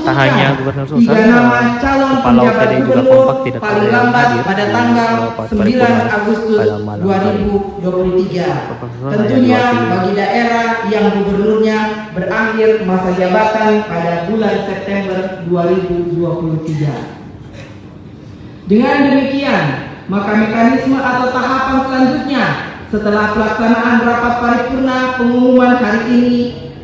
Tak hanya Gubernur Sulawesi, Kepala OPD juga kompak tidak ada yang hadir pada tanggal 9 Agustus 2023. Tentunya bagi daerah yang gubernurnya berakhir masa jabatan pada bulan September 2023. Dengan demikian, maka mekanisme atau tahapan selanjutnya setelah pelaksanaan rapat paripurna pengumuman hari ini,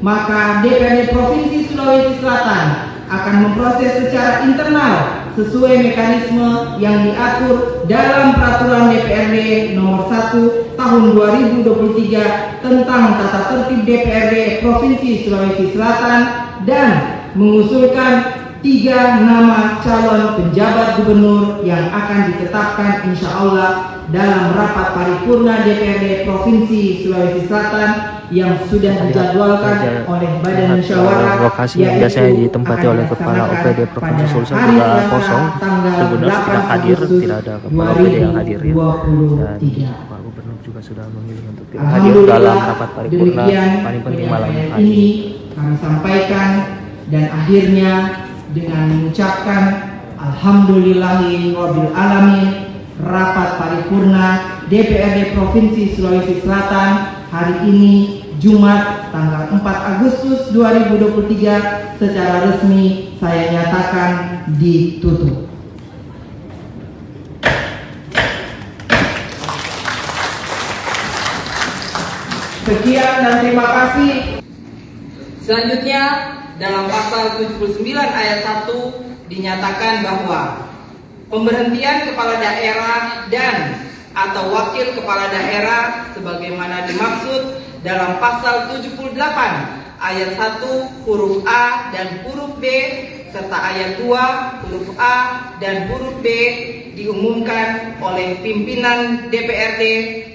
maka DPRD Provinsi Sulawesi Selatan akan memproses secara internal sesuai mekanisme yang diatur dalam Peraturan DPRD Nomor 1 Tahun 2023 tentang Tata Tertib DPRD Provinsi Sulawesi Selatan dan mengusulkan 3 nama calon penjabat gubernur yang akan ditetapkan insya Allah dalam rapat paripurna DPRD Provinsi Sulawesi Selatan yang sudah dijadwalkan oleh Badan Musyawarah, lokasi yang biasanya ditempati oleh Kepala OPD Provinsi Sulawesi juga kosong. Gubernur tidak hadir, tidak ada Kepala OPD yang hadir ya. Dan Pak Gubernur juga sudah memilih untuk tidak hadir dalam rapat paripurna paling penting malam hari ini. Kami sampaikan, dan akhirnya dengan mengucapkan Alhamdulillahi Rabbil Alamin, rapat paripurna DPRD Provinsi Sulawesi Selatan hari ini Jumat tanggal 4 Agustus 2023 secara resmi saya nyatakan ditutup. Sekian dan terima kasih. Selanjutnya dalam pasal 79 ayat 1 dinyatakan bahwa pemberhentian kepala daerah dan atau wakil kepala daerah sebagaimana dimaksud dalam pasal 78 ayat 1 huruf A dan huruf B serta ayat 2 huruf A dan huruf B diumumkan oleh pimpinan DPRD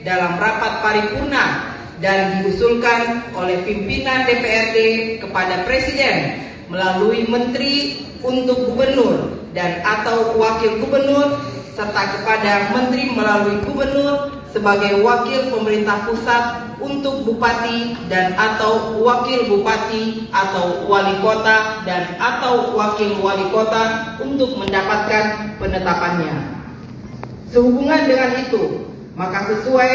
dalam rapat paripurna dan diusulkan oleh pimpinan DPRD kepada Presiden melalui Menteri untuk Gubernur dan atau Wakil Gubernur serta kepada Menteri melalui Gubernur sebagai wakil pemerintah pusat untuk Bupati dan atau Wakil Bupati atau Wali Kota dan atau Wakil Wali Kota untuk mendapatkan penetapannya. Sehubungan dengan itu, maka sesuai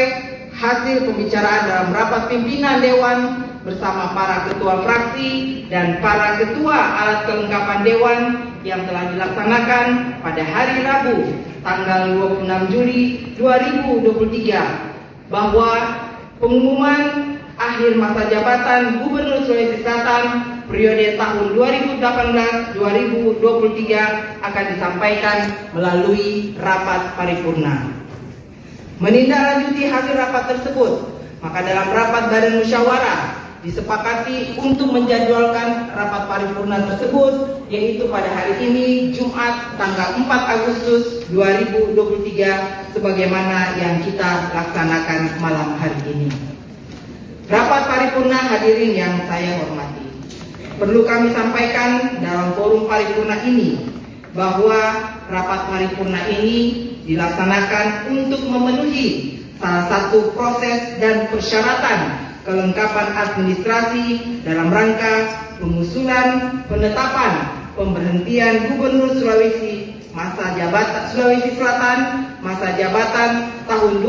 hasil pembicaraan dalam rapat pimpinan Dewan bersama para ketua fraksi dan para ketua alat kelengkapan Dewan yang telah dilaksanakan pada hari Rabu tanggal 26 Juli 2023 bahwa pengumuman akhir masa jabatan Gubernur Sulawesi Selatan periode tahun 2018-2023 akan disampaikan melalui rapat paripurna. Menindaklanjuti hasil rapat tersebut, maka dalam rapat badan musyawarah disepakati untuk menjadwalkan rapat paripurna tersebut, yaitu pada hari ini Jumat tanggal 4 Agustus 2023 sebagaimana yang kita laksanakan malam hari ini. Rapat paripurna hadirin yang saya hormati, perlu kami sampaikan dalam forum paripurna ini bahwa rapat paripurna ini dilaksanakan untuk memenuhi salah satu proses dan persyaratan kelengkapan administrasi dalam rangka pengusulan penetapan pemberhentian Gubernur Sulawesi Selatan masa jabatan tahun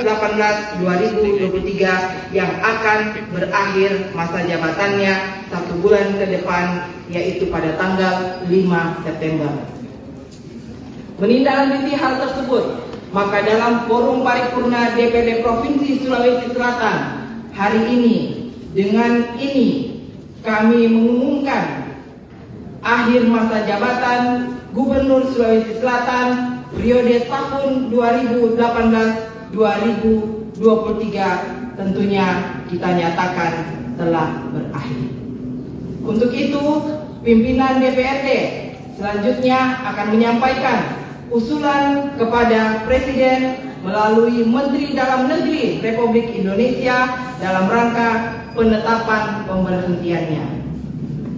2018-2023 yang akan berakhir masa jabatannya 1 bulan ke depan, yaitu pada tanggal 5 September. Menindaklanjuti hal tersebut, maka dalam forum paripurna DPD Provinsi Sulawesi Selatan hari ini, dengan ini kami mengumumkan akhir masa jabatan Gubernur Sulawesi Selatan periode tahun 2018-2023 tentunya kita nyatakan telah berakhir. Untuk itu, pimpinan DPRD selanjutnya akan menyampaikan usulan kepada Presiden melalui Menteri Dalam Negeri Republik Indonesia dalam rangka penetapan pemberhentiannya.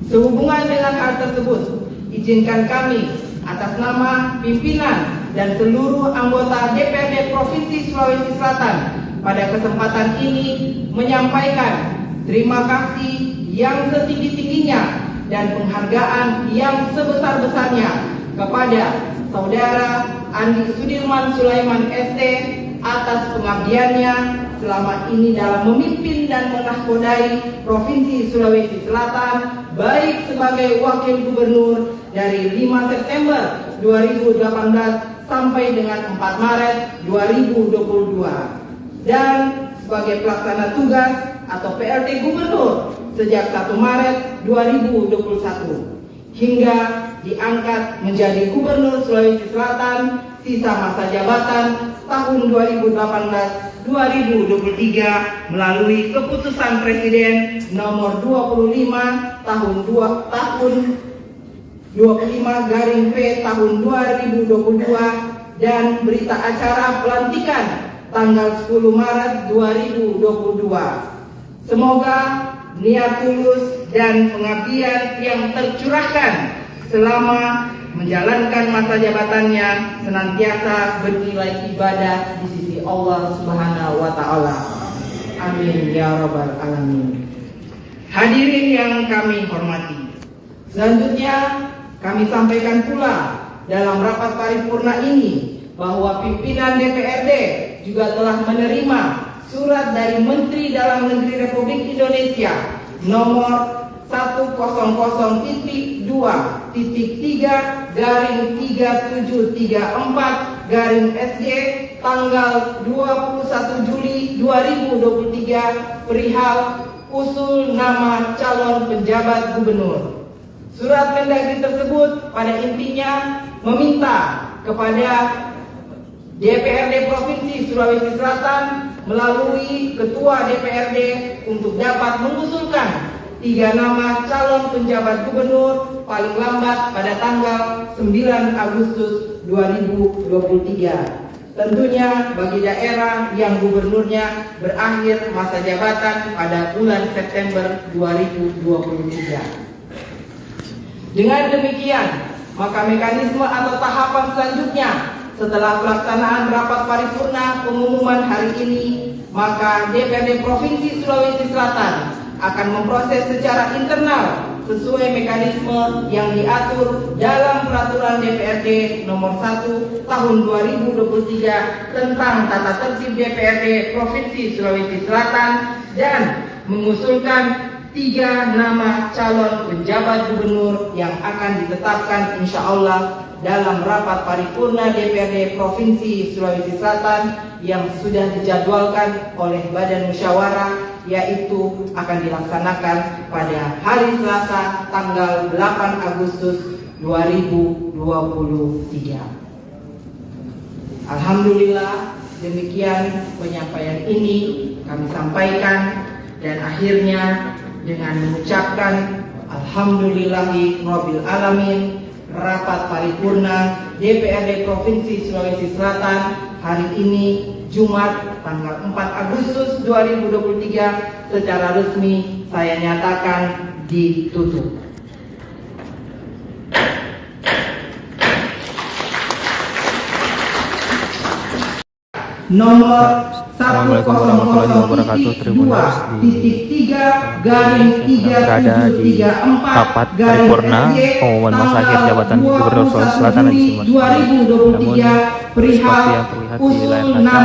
Sehubungan dengan hal tersebut, izinkan kami atas nama pimpinan dan seluruh anggota DPRD Provinsi Sulawesi Selatan pada kesempatan ini menyampaikan terima kasih yang setinggi-tingginya dan penghargaan yang sebesar-besarnya kepada Saudara Andi Sudirman Sulaiman ST atas pengabdiannya selama ini dalam memimpin dan menahkodai Provinsi Sulawesi Selatan, baik sebagai Wakil Gubernur dari 5 September 2018 sampai dengan 4 Maret 2022 dan sebagai pelaksana tugas atau PLT Gubernur sejak 1 Maret 2021 hingga diangkat menjadi Gubernur Sulawesi Selatan sisa masa jabatan tahun 2018-2023 melalui keputusan Presiden nomor 25 tahun 25/P tahun 2022 dan berita acara pelantikan tanggal 10 Maret 2022. Semoga niat tulus dan pengabdian yang tercurahkan selama menjalankan masa jabatannya senantiasa bernilai ibadah di sisi Allah Subhanahu wa Ta'ala. Amin ya Rabbal Alamin. Hadirin yang kami hormati, selanjutnya kami sampaikan pula dalam rapat paripurna ini bahwa pimpinan DPRD juga telah menerima surat dari Menteri Dalam Negeri Republik Indonesia nomor 100.3/3734/SG tanggal 21 Juli 2023 perihal usul nama calon penjabat gubernur. Surat Mendagri tersebut pada intinya meminta kepada DPRD Provinsi Sulawesi Selatan melalui Ketua DPRD untuk dapat mengusulkan 3 nama calon penjabat gubernur paling lambat pada tanggal 9 Agustus 2023. Tentunya bagi daerah yang gubernurnya berakhir masa jabatan pada bulan September 2023. Dengan demikian, maka mekanisme atau tahapan selanjutnya setelah pelaksanaan rapat paripurna pengumuman hari ini, maka DPRD Provinsi Sulawesi Selatan akan memproses secara internal sesuai mekanisme yang diatur dalam Peraturan DPRD Nomor 1 Tahun 2023 tentang Tata Tertib DPRD Provinsi Sulawesi Selatan dan mengusulkan 3 nama calon penjabat gubernur yang akan ditetapkan insya Allah dalam rapat paripurna DPRD Provinsi Sulawesi Selatan yang sudah dijadwalkan oleh Badan Musyawarah, yaitu akan dilaksanakan pada hari Selasa tanggal 8 Agustus 2023. Alhamdulillah, demikian penyampaian ini kami sampaikan, dan akhirnya dengan mengucapkan Alhamdulillahi Rabbil Alamin, rapat paripurna DPRD Provinsi Sulawesi Selatan hari ini Jumat tanggal 4 Agustus 2023 secara resmi saya nyatakan ditutup. Nomor Assalamualaikum warahmatullahi wabarakatuh. Tribuners berada di rapat paripurna pengumuman masa akhir jabatan Gubernur Sulawesi Selatan di Namun seperti yang terlihat di layar kaca,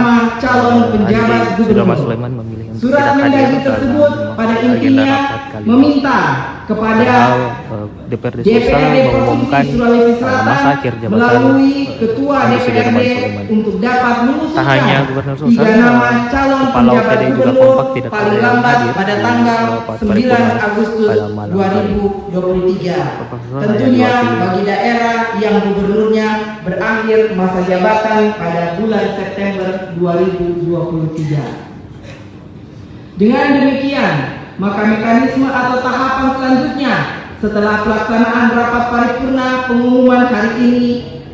sudah Mas Sulaiman memilih untuk Surat tidak hadir Mendagri tersebut pada dalam agenda intinya rapat kali ini. meminta kepada DPRD DPRD Sulawesi mengumumkan Provinsi Sulawesi Selatan masa akhir jabatan melalui Ketua Andi Sudirman DPRD Sulaiman. untuk dapat Tak hanya mengusulkan Gubernur 3 Sulsel, nama calon Kepala penjabat OPD juga gubernur kompak tidak ada paling yang lambat hadir pada di tanggal rapat 9 paripurna Agustus pada malam hari. 2023. Profesor Tentunya hanya diwakili bagi daerah yang gubernurnya berakhir masa jabatan pada bulan September 2023. Dengan demikian, maka mekanisme atau tahapan selanjutnya setelah pelaksanaan rapat paripurna pengumuman hari ini,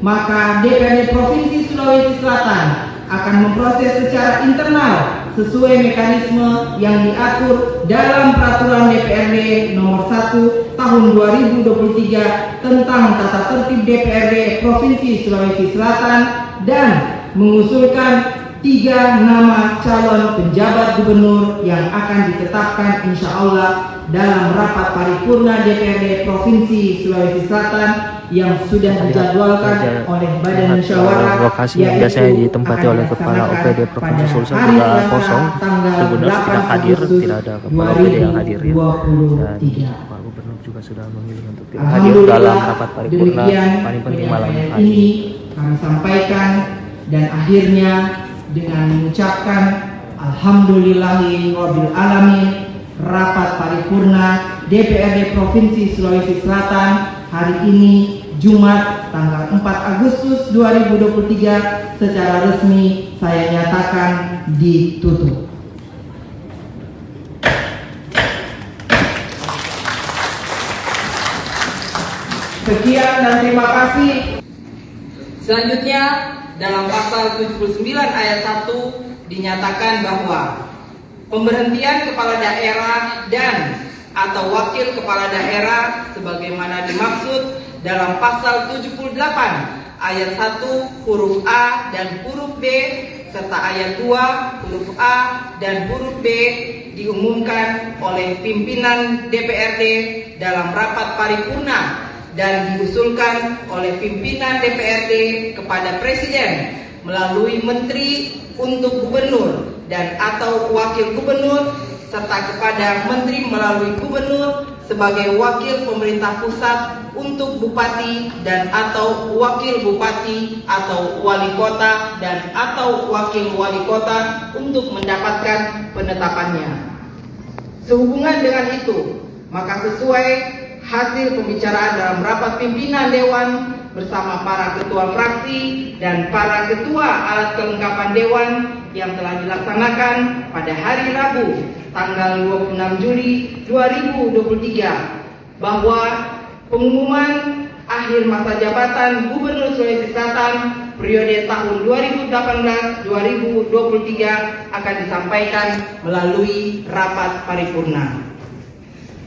maka DPRD Provinsi Sulawesi Selatan akan memproses secara internal sesuai mekanisme yang diatur dalam Peraturan DPRD Nomor 1 Tahun 2023 tentang Tata Tertib DPRD Provinsi Sulawesi Selatan dan mengusulkan 3 nama calon penjabat gubernur yang akan ditetapkan insya Allah dalam rapat paripurna DPRD Provinsi Sulawesi Selatan yang sudah dijadwalkan oleh Badan Musyawarah, lokasi yang biasanya ditempati oleh Kepala OPD Provinsi Sulsel juga kosong. Gubernur tidak hadir, tidak ada Kepala OPD yang hadir ya. Dan Pak Gubernur juga sudah memilih untuk tidak hadir dalam rapat paripurna paling penting malam hari ini. Kami sampaikan, dan akhirnya dengan mengucapkan Alhamdulillahi Rabbil Alamin, rapat paripurna DPRD Provinsi Sulawesi Selatan hari ini Jumat tanggal 4 Agustus 2023 secara resmi saya nyatakan ditutup. Sekian dan terima kasih. Selanjutnya dalam pasal 79 ayat 1 dinyatakan bahwa pemberhentian kepala daerah dan atau wakil kepala daerah sebagaimana dimaksud dalam pasal 78 ayat 1 huruf A dan huruf B serta ayat 2 huruf A dan huruf B diumumkan oleh pimpinan DPRD dalam rapat paripurna dan diusulkan oleh pimpinan DPRD kepada Presiden melalui Menteri untuk Gubernur dan atau Wakil Gubernur serta kepada Menteri melalui Gubernur sebagai wakil pemerintah pusat untuk Bupati dan atau Wakil Bupati atau Wali Kota dan atau Wakil Wali Kota untuk mendapatkan penetapannya. Sehubungan dengan itu, maka sesuai hasil pembicaraan dalam rapat pimpinan Dewan bersama para ketua fraksi dan para ketua alat kelengkapan Dewan yang telah dilaksanakan pada hari Rabu tanggal 26 Juli 2023 bahwa pengumuman akhir masa jabatan Gubernur Sulawesi Selatan periode tahun 2018-2023 akan disampaikan melalui rapat paripurna.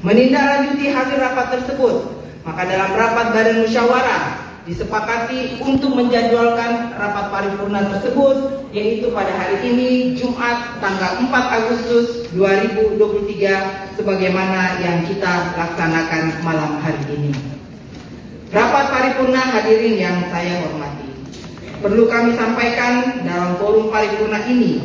Menindaklanjuti hasil rapat tersebut, maka dalam rapat badan musyawarah disepakati untuk menjadwalkan rapat paripurna tersebut, yaitu pada hari ini Jumat tanggal 4 Agustus 2023 sebagaimana yang kita laksanakan malam hari ini. Rapat paripurna hadirin yang saya hormati, perlu kami sampaikan dalam forum paripurna ini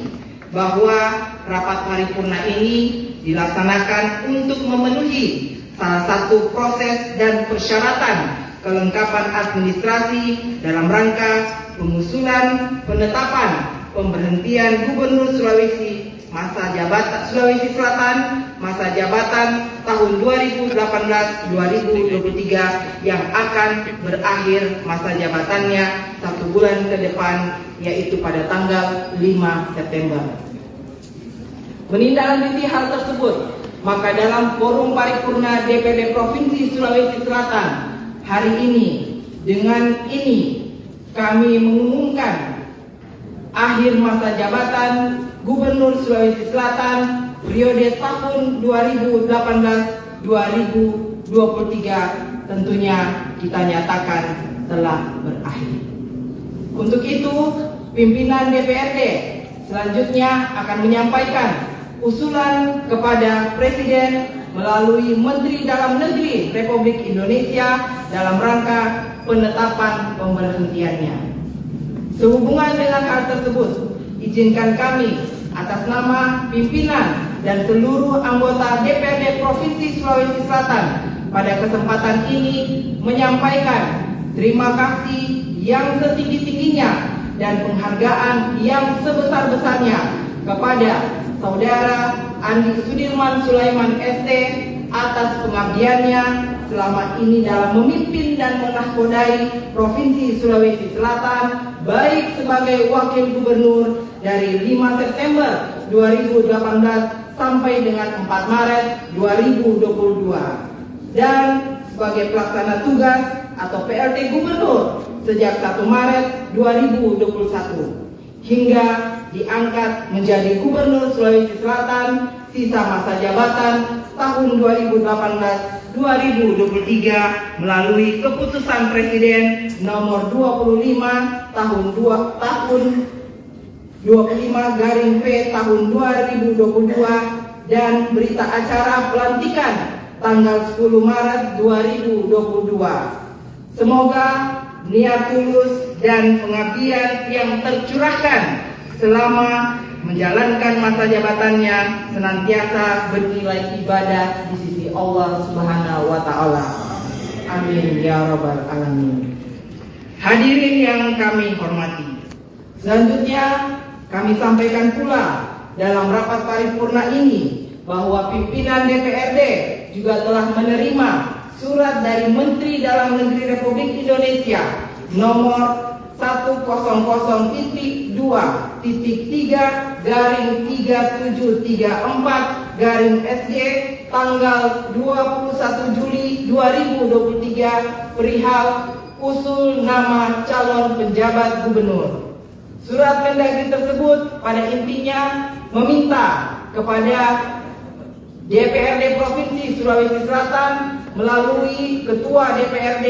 bahwa rapat paripurna ini dilaksanakan untuk memenuhi salah satu proses dan persyaratan kelengkapan administrasi dalam rangka pengusulan penetapan pemberhentian Gubernur Sulawesi Selatan masa jabatan tahun 2018-2023 yang akan berakhir masa jabatannya 1 bulan ke depan, yaitu pada tanggal 5 September. Menindaklanjuti hal tersebut, maka dalam forum paripurna DPRD Provinsi Sulawesi Selatan hari ini, dengan ini kami mengumumkan akhir masa jabatan Gubernur Sulawesi Selatan periode tahun 2018-2023 tentunya kita nyatakan telah berakhir. Untuk itu, pimpinan DPRD selanjutnya akan menyampaikan usulan kepada Presiden melalui Menteri Dalam Negeri Republik Indonesia dalam rangka penetapan pemberhentiannya. Sehubungan dengan hal tersebut, izinkan kami atas nama pimpinan dan seluruh anggota DPRD Provinsi Sulawesi Selatan pada kesempatan ini menyampaikan terima kasih yang setinggi-tingginya dan penghargaan yang sebesar-besarnya kepada Saudara Andi Sudirman Sulaiman ST atas pengabdiannya selama ini dalam memimpin dan menahkodai Provinsi Sulawesi Selatan, baik sebagai Wakil Gubernur dari 5 September 2018 sampai dengan 4 Maret 2022 dan sebagai pelaksana tugas atau PLT Gubernur sejak 1 Maret 2021 hingga diangkat menjadi Gubernur Sulawesi Selatan sisa masa jabatan tahun 2018-2023 melalui keputusan Presiden nomor 25 tahun 25/P tahun 2022 dan berita acara pelantikan tanggal 10 Maret 2022. Semoga niat tulus dan pengabdian yang tercurahkan selama menjalankan masa jabatannya senantiasa bernilai ibadah di sisi Allah Subhanahu wa Ta'ala. Amin ya Rabbal Alamin. Hadirin yang kami hormati, selanjutnya kami sampaikan pula dalam rapat paripurna ini bahwa pimpinan DPRD juga telah menerima surat dari Menteri Dalam Negeri Republik Indonesia nomor 100.3/3734/SG tanggal 21 Juli 2023 perihal usul nama calon penjabat gubernur. Surat Mendagri tersebut pada intinya meminta kepada DPRD Provinsi Sulawesi Selatan melalui Ketua DPRD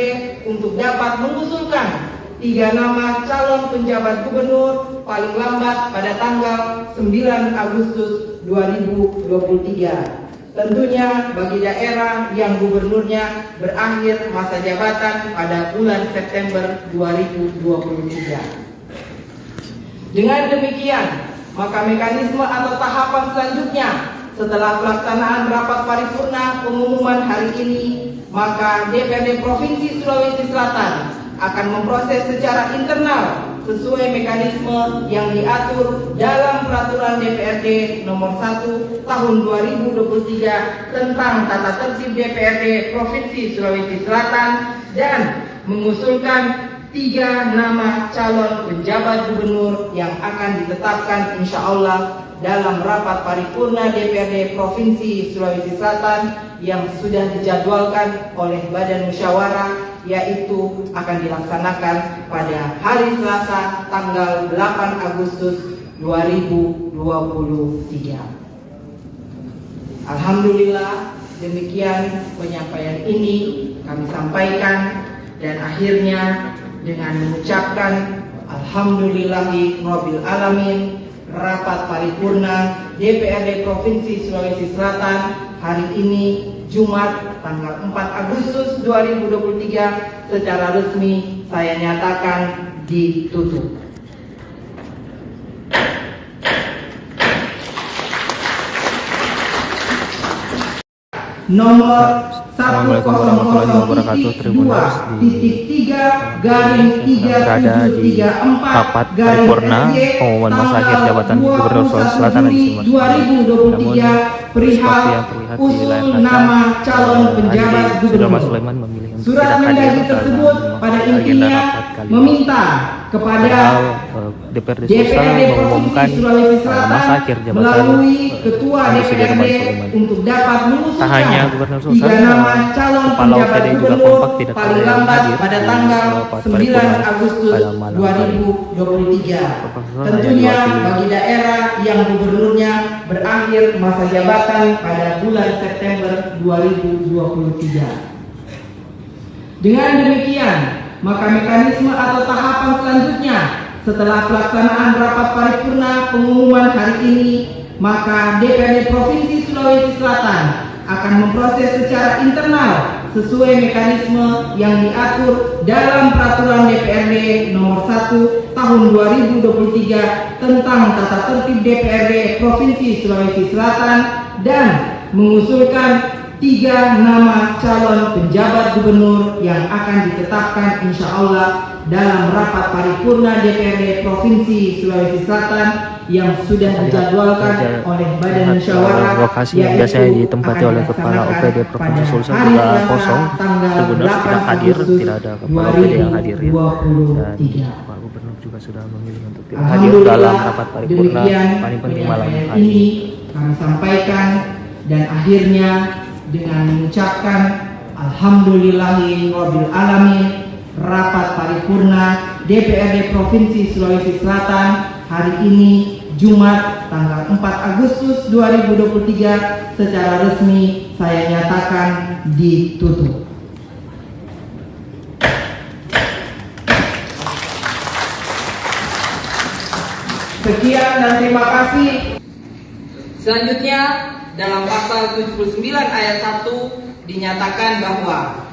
untuk dapat mengusulkan 3 nama calon penjabat gubernur paling lambat pada tanggal 9 Agustus 2023. Tentunya bagi daerah yang gubernurnya berakhir masa jabatan pada bulan September 2023. Dengan demikian, maka mekanisme atau tahapan selanjutnya setelah pelaksanaan rapat paripurna pengumuman hari ini, maka DPRD Provinsi Sulawesi Selatan akan memproses secara internal sesuai mekanisme yang diatur dalam Peraturan DPRD Nomor 1 Tahun 2023 tentang Tata Tertib DPRD Provinsi Sulawesi Selatan dan mengusulkan 3 nama calon penjabat gubernur yang akan ditetapkan insya Allah dalam rapat paripurna DPRD Provinsi Sulawesi Selatan yang sudah dijadwalkan oleh Badan Musyawarah yaitu akan dilaksanakan pada hari Selasa tanggal 8 Agustus 2023. Alhamdulillah, demikian penyampaian ini kami sampaikan, dan akhirnya dengan mengucapkan Alhamdulillahi Rabbil Alamin, rapat paripurna DPRD Provinsi Sulawesi Selatan hari ini Jumat tanggal 4 Agustus 2023 secara resmi saya nyatakan ditutup. Nomor Assalamualaikum warahmatullahi wabarakatuh. Tribuners berada di rapat paripurna pengumuman masa akhir jabatan Gubernur Sulawesi Selatan di Namun seperti yang terlihat di layar kaca, Sulaiman Sulaiman memilih untuk Surat tidak hadir Mendagri tersebut pada dalam agenda intinya rapat kali ini. meminta kepada DPRD DPRD mengumumkan Provinsi Sulawesi Selatan masa akhir jabatan melalui Ketua Andi Sudirman DPRD Sulaiman. untuk dapat Tak hanya mengusulkan Gubernur 3 Sulsel, nama calon Kepala penjabat OPD juga gubernur kompak tidak ada paling yang lambat hadir pada di tanggal rapat 9 paripurna Agustus pada malam hari. 2023. Profesor Tentunya hanya diwakili bagi daerah yang gubernurnya berakhir masa jabatan pada bulan September 2023. Dengan demikian, maka mekanisme atau tahapan selanjutnya setelah pelaksanaan rapat paripurna pengumuman hari ini, maka DPRD Provinsi Sulawesi Selatan akan memproses secara internal sesuai mekanisme yang diatur dalam Peraturan DPRD Nomor 1 Tahun 2023 tentang tata tertib DPRD Provinsi Sulawesi Selatan dan mengusulkan 3 nama calon penjabat gubernur yang akan ditetapkan insya Allah dalam rapat paripurna DPRD Provinsi Sulawesi Selatan yang sudah dijadwalkan oleh Badan Musyawarah, lokasi yang biasanya ditempati oleh Kepala OPD Provinsi Sulsel juga kosong. Gubernur tidak hadir, tidak ada Kepala OPD yang hadir ya. Dan Pak Gubernur juga sudah memilih untuk tidak hadir dalam rapat paripurna paling penting malam hari ini. Kami sampaikan, dan akhirnya dengan mengucapkan Alhamdulillahi Rabbil Alamin, rapat paripurna DPRD Provinsi Sulawesi Selatan hari ini Jumat tanggal 4 Agustus 2023 secara resmi saya nyatakan ditutup. Sekian dan terima kasih. Selanjutnya dalam pasal 79 ayat 1 dinyatakan bahwa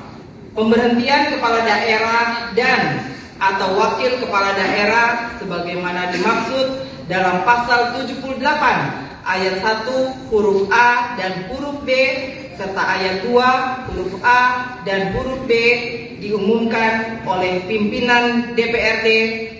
pemberhentian kepala daerah dan atau wakil kepala daerah sebagaimana dimaksud dalam pasal 78 ayat 1 huruf A dan huruf B serta ayat 2 huruf A dan huruf B diumumkan oleh pimpinan DPRD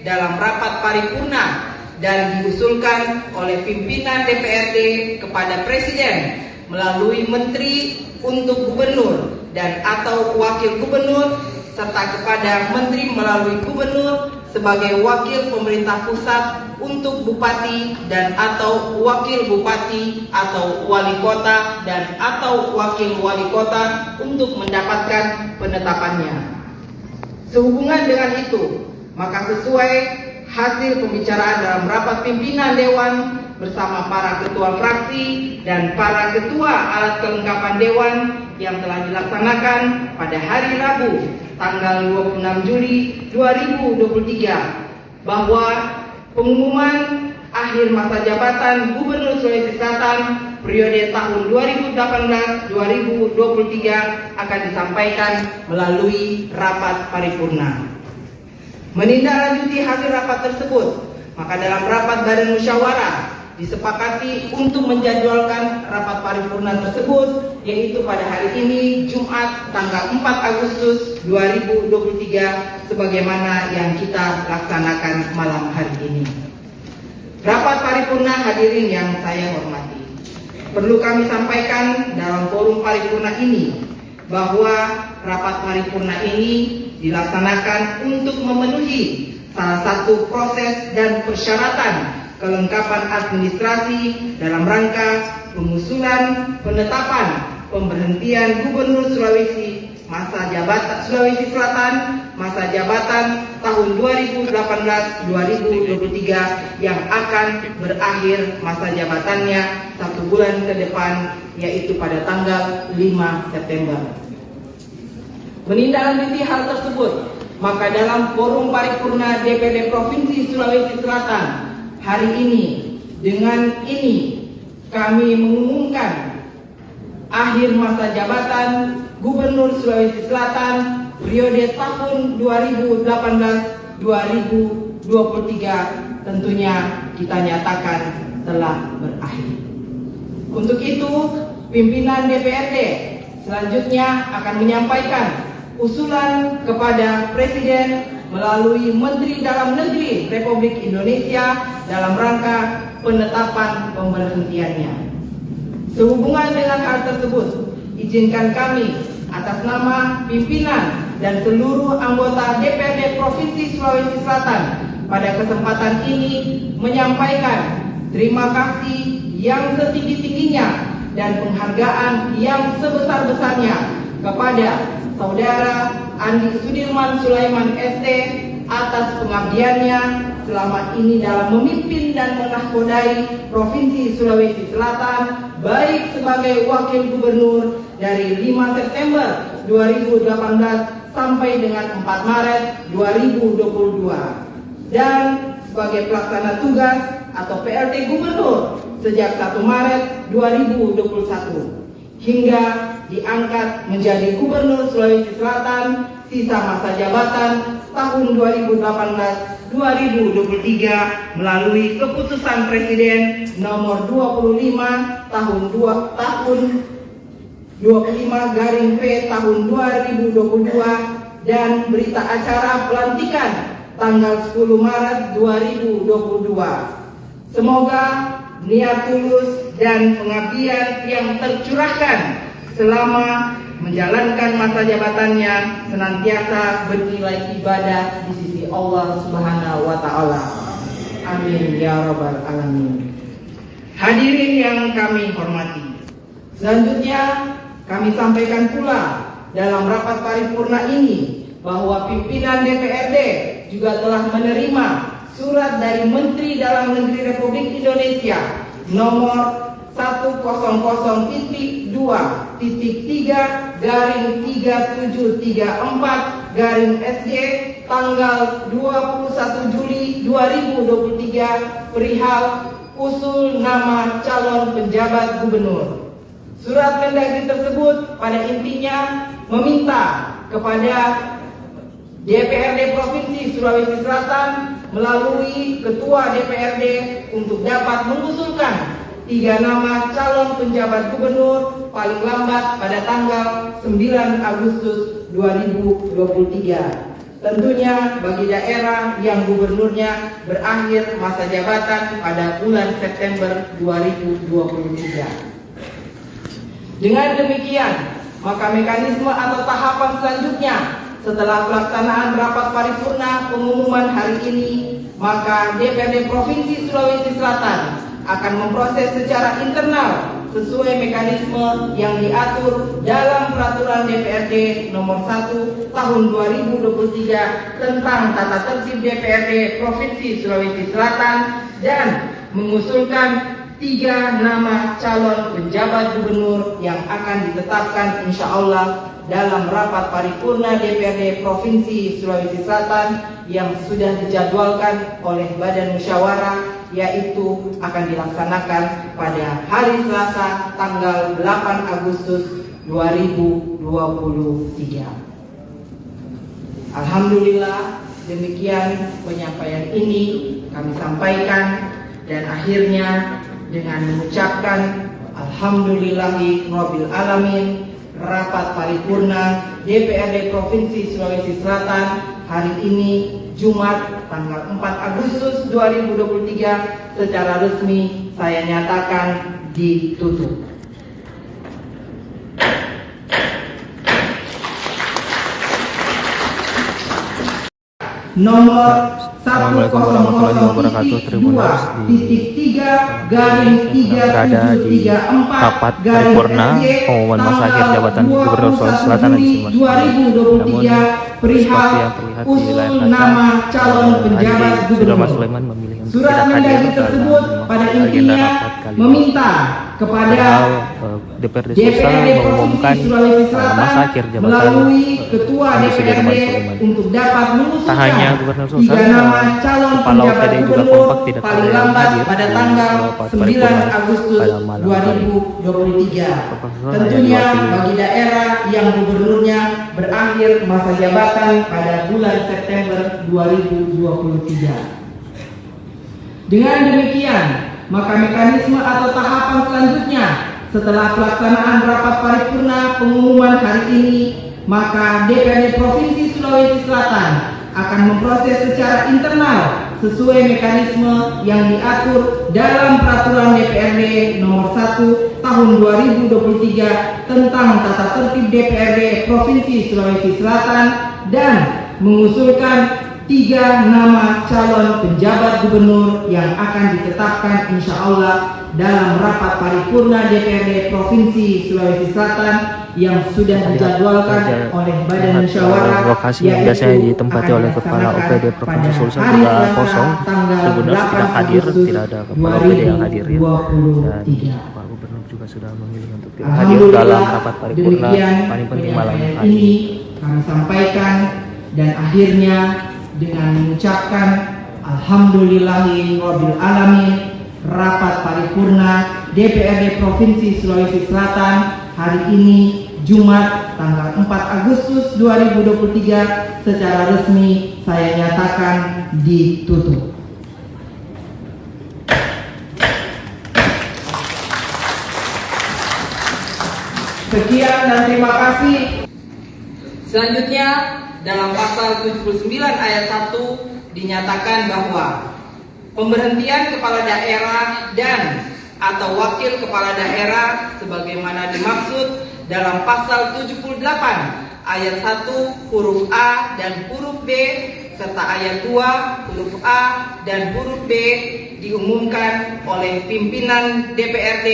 dalam rapat paripurna dan diusulkan oleh pimpinan DPRD kepada Presiden melalui Menteri untuk Gubernur dan atau Wakil Gubernur serta kepada Menteri melalui Gubernur sebagai wakil pemerintah pusat untuk Bupati dan atau Wakil Bupati atau Wali Kota dan atau Wakil Wali Kota untuk mendapatkan penetapannya. Sehubungan dengan itu, maka sesuai hasil pembicaraan dalam rapat pimpinan Dewan bersama para ketua fraksi dan para ketua alat kelengkapan Dewan yang telah dilaksanakan pada hari Rabu tanggal 26 Juli 2023 bahwa pengumuman akhir masa jabatan Gubernur Sulawesi Selatan periode tahun 2018-2023 akan disampaikan melalui rapat paripurna. Menindaklanjuti hasil rapat tersebut, maka dalam rapat Badan Musyawarah disepakati untuk menjadwalkan rapat paripurna tersebut yaitu pada hari ini Jumat tanggal 4 Agustus 2023 sebagaimana yang kita laksanakan malam hari ini. Rapat paripurna hadirin yang saya hormati, perlu kami sampaikan dalam forum paripurna ini bahwa rapat paripurna ini dilaksanakan untuk memenuhi salah satu proses dan persyaratan kelengkapan administrasi dalam rangka pengusulan penetapan pemberhentian Gubernur Sulawesi masa jabatan Sulawesi Selatan, masa jabatan tahun 2018-2023 yang akan berakhir masa jabatannya 1 bulan ke depan, yaitu pada tanggal 5 September. Menindaklanjuti hal tersebut, maka dalam forum paripurna DPRD Provinsi Sulawesi Selatan hari ini, dengan ini kami mengumumkan akhir masa jabatan Gubernur Sulawesi Selatan periode tahun 2018-2023 tentunya kita nyatakan telah berakhir. Untuk itu, pimpinan DPRD selanjutnya akan menyampaikan usulan kepada Presiden melalui Menteri Dalam Negeri Republik Indonesia dalam rangka penetapan pemberhentiannya. Sehubungan dengan hal tersebut, izinkan kami atas nama pimpinan dan seluruh anggota DPRD Provinsi Sulawesi Selatan pada kesempatan ini menyampaikan terima kasih yang setinggi-tingginya dan penghargaan yang sebesar-besarnya kepada Saudara Andi Sudirman Sulaiman ST atas pengabdiannya selama ini dalam memimpin dan menahkodai Provinsi Sulawesi Selatan, baik sebagai Wakil Gubernur dari 5 September 2018 sampai dengan 4 Maret 2022 dan sebagai pelaksana tugas atau PLT Gubernur sejak 1 Maret 2021 hingga diangkat menjadi Gubernur Sulawesi Selatan sisa masa jabatan tahun 2018-2023 melalui keputusan Presiden nomor 25 tahun 25/P tahun 2022 dan berita acara pelantikan tanggal 10 Maret 2022. Semoga niat tulus dan pengabdian yang tercurahkan selama menjalankan masa jabatannya senantiasa bernilai ibadah di sisi Allah Subhanahu wa Ta'ala. Amin ya Rabbal Alamin. Hadirin yang kami hormati, selanjutnya kami sampaikan pula dalam rapat paripurna ini bahwa pimpinan DPRD juga telah menerima surat dari Menteri Dalam Negeri Republik Indonesia nomor 100.3-3734-SG tanggal 21 Juli 2023 perihal usul nama calon penjabat gubernur. Surat Mendagri tersebut pada intinya meminta kepada DPRD Provinsi Sulawesi Selatan melalui Ketua DPRD untuk dapat mengusulkan 3 nama calon penjabat gubernur paling lambat pada tanggal 9 Agustus 2023. Tentunya bagi daerah yang gubernurnya berakhir masa jabatan pada bulan September 2023. Dengan demikian, maka mekanisme atau tahapan selanjutnya setelah pelaksanaan rapat paripurna pengumuman hari ini, maka DPRD Provinsi Sulawesi Selatan akan memproses secara internal sesuai mekanisme yang diatur dalam Peraturan DPRD nomor 1 tahun 2023 tentang tata tertib DPRD Provinsi Sulawesi Selatan dan mengusulkan 3 nama calon penjabat gubernur yang akan ditetapkan insya Allah dalam rapat paripurna DPRD Provinsi Sulawesi Selatan yang sudah dijadwalkan oleh Badan Musyawarah, yaitu akan dilaksanakan pada hari Selasa tanggal 8 Agustus 2023. Alhamdulillah, demikian penyampaian ini kami sampaikan dan akhirnya dengan mengucapkan Alhamdulillahi Rabbil Alamin, rapat paripurna DPRD Provinsi Sulawesi Selatan hari ini Jumat tanggal 4 Agustus 2023 secara resmi saya nyatakan ditutup. Nomor Assalamualaikum warahmatullahi wabarakatuh. Tribuners berada di rapat paripurna pengumuman masa akhir jabatan Gubernur Sulawesi Selatan di Mas. Namun seperti yang terlihat di layar kaca, sudah Mas Sulaiman memilih untuk tidak hadir tersebut pada dalam agenda intinya rapat kali ini. meminta kepada DPRD Sulsel mengumumkan masa akhir jabatan melalui ketua Andi Sudirman DPRD Sulaiman. untuk dapat Tak hanya mengusulkan Gubernur Sulsel, tiga nama calon Kepala penjabat OPD juga gubernur kompak tidak ada paling yang lambat hadir pada di tanggal rapat 9 paripurna Agustus pada malam hari. 2023. Profesor Tentunya hanya diwakili bagi daerah yang gubernurnya berakhir masa jabatan pada bulan September 2023. Dengan demikian, maka mekanisme atau tahapan selanjutnya setelah pelaksanaan rapat paripurna pengumuman hari ini, maka DPRD Provinsi Sulawesi Selatan akan memproses secara internal sesuai mekanisme yang diatur dalam Peraturan DPRD Nomor 1 Tahun 2023 tentang tata tertib DPRD Provinsi Sulawesi Selatan dan mengusulkan 3 nama calon penjabat gubernur yang akan ditetapkan insya Allah dalam rapat paripurna DPRD Provinsi Sulawesi Selatan yang sudah dijadwalkan oleh Badan Musyawarah lokasi yang biasanya ditempati oleh Kepala OPD Provinsi Sulsel juga kosong. Tribuners tidak hadir, tidak ada Kepala OPD yang hadir ya. Dan Pak Gubernur juga sudah memilih untuk tidak hadir dalam rapat paripurna paling penting malam hari ini. Kami sampaikan dan akhirnya dengan mengucapkan Alhamdulillahirabbil alamin, rapat paripurna DPRD Provinsi Sulawesi Selatan hari ini Jumat tanggal 4 Agustus 2023 secara resmi saya nyatakan ditutup. Sekian dan terima kasih. Selanjutnya dalam pasal 79 ayat 1 dinyatakan bahwa pemberhentian kepala daerah dan atau wakil kepala daerah sebagaimana dimaksud dalam pasal 78 ayat 1 huruf A dan huruf B serta ayat 2 huruf A dan huruf B diumumkan oleh pimpinan DPRD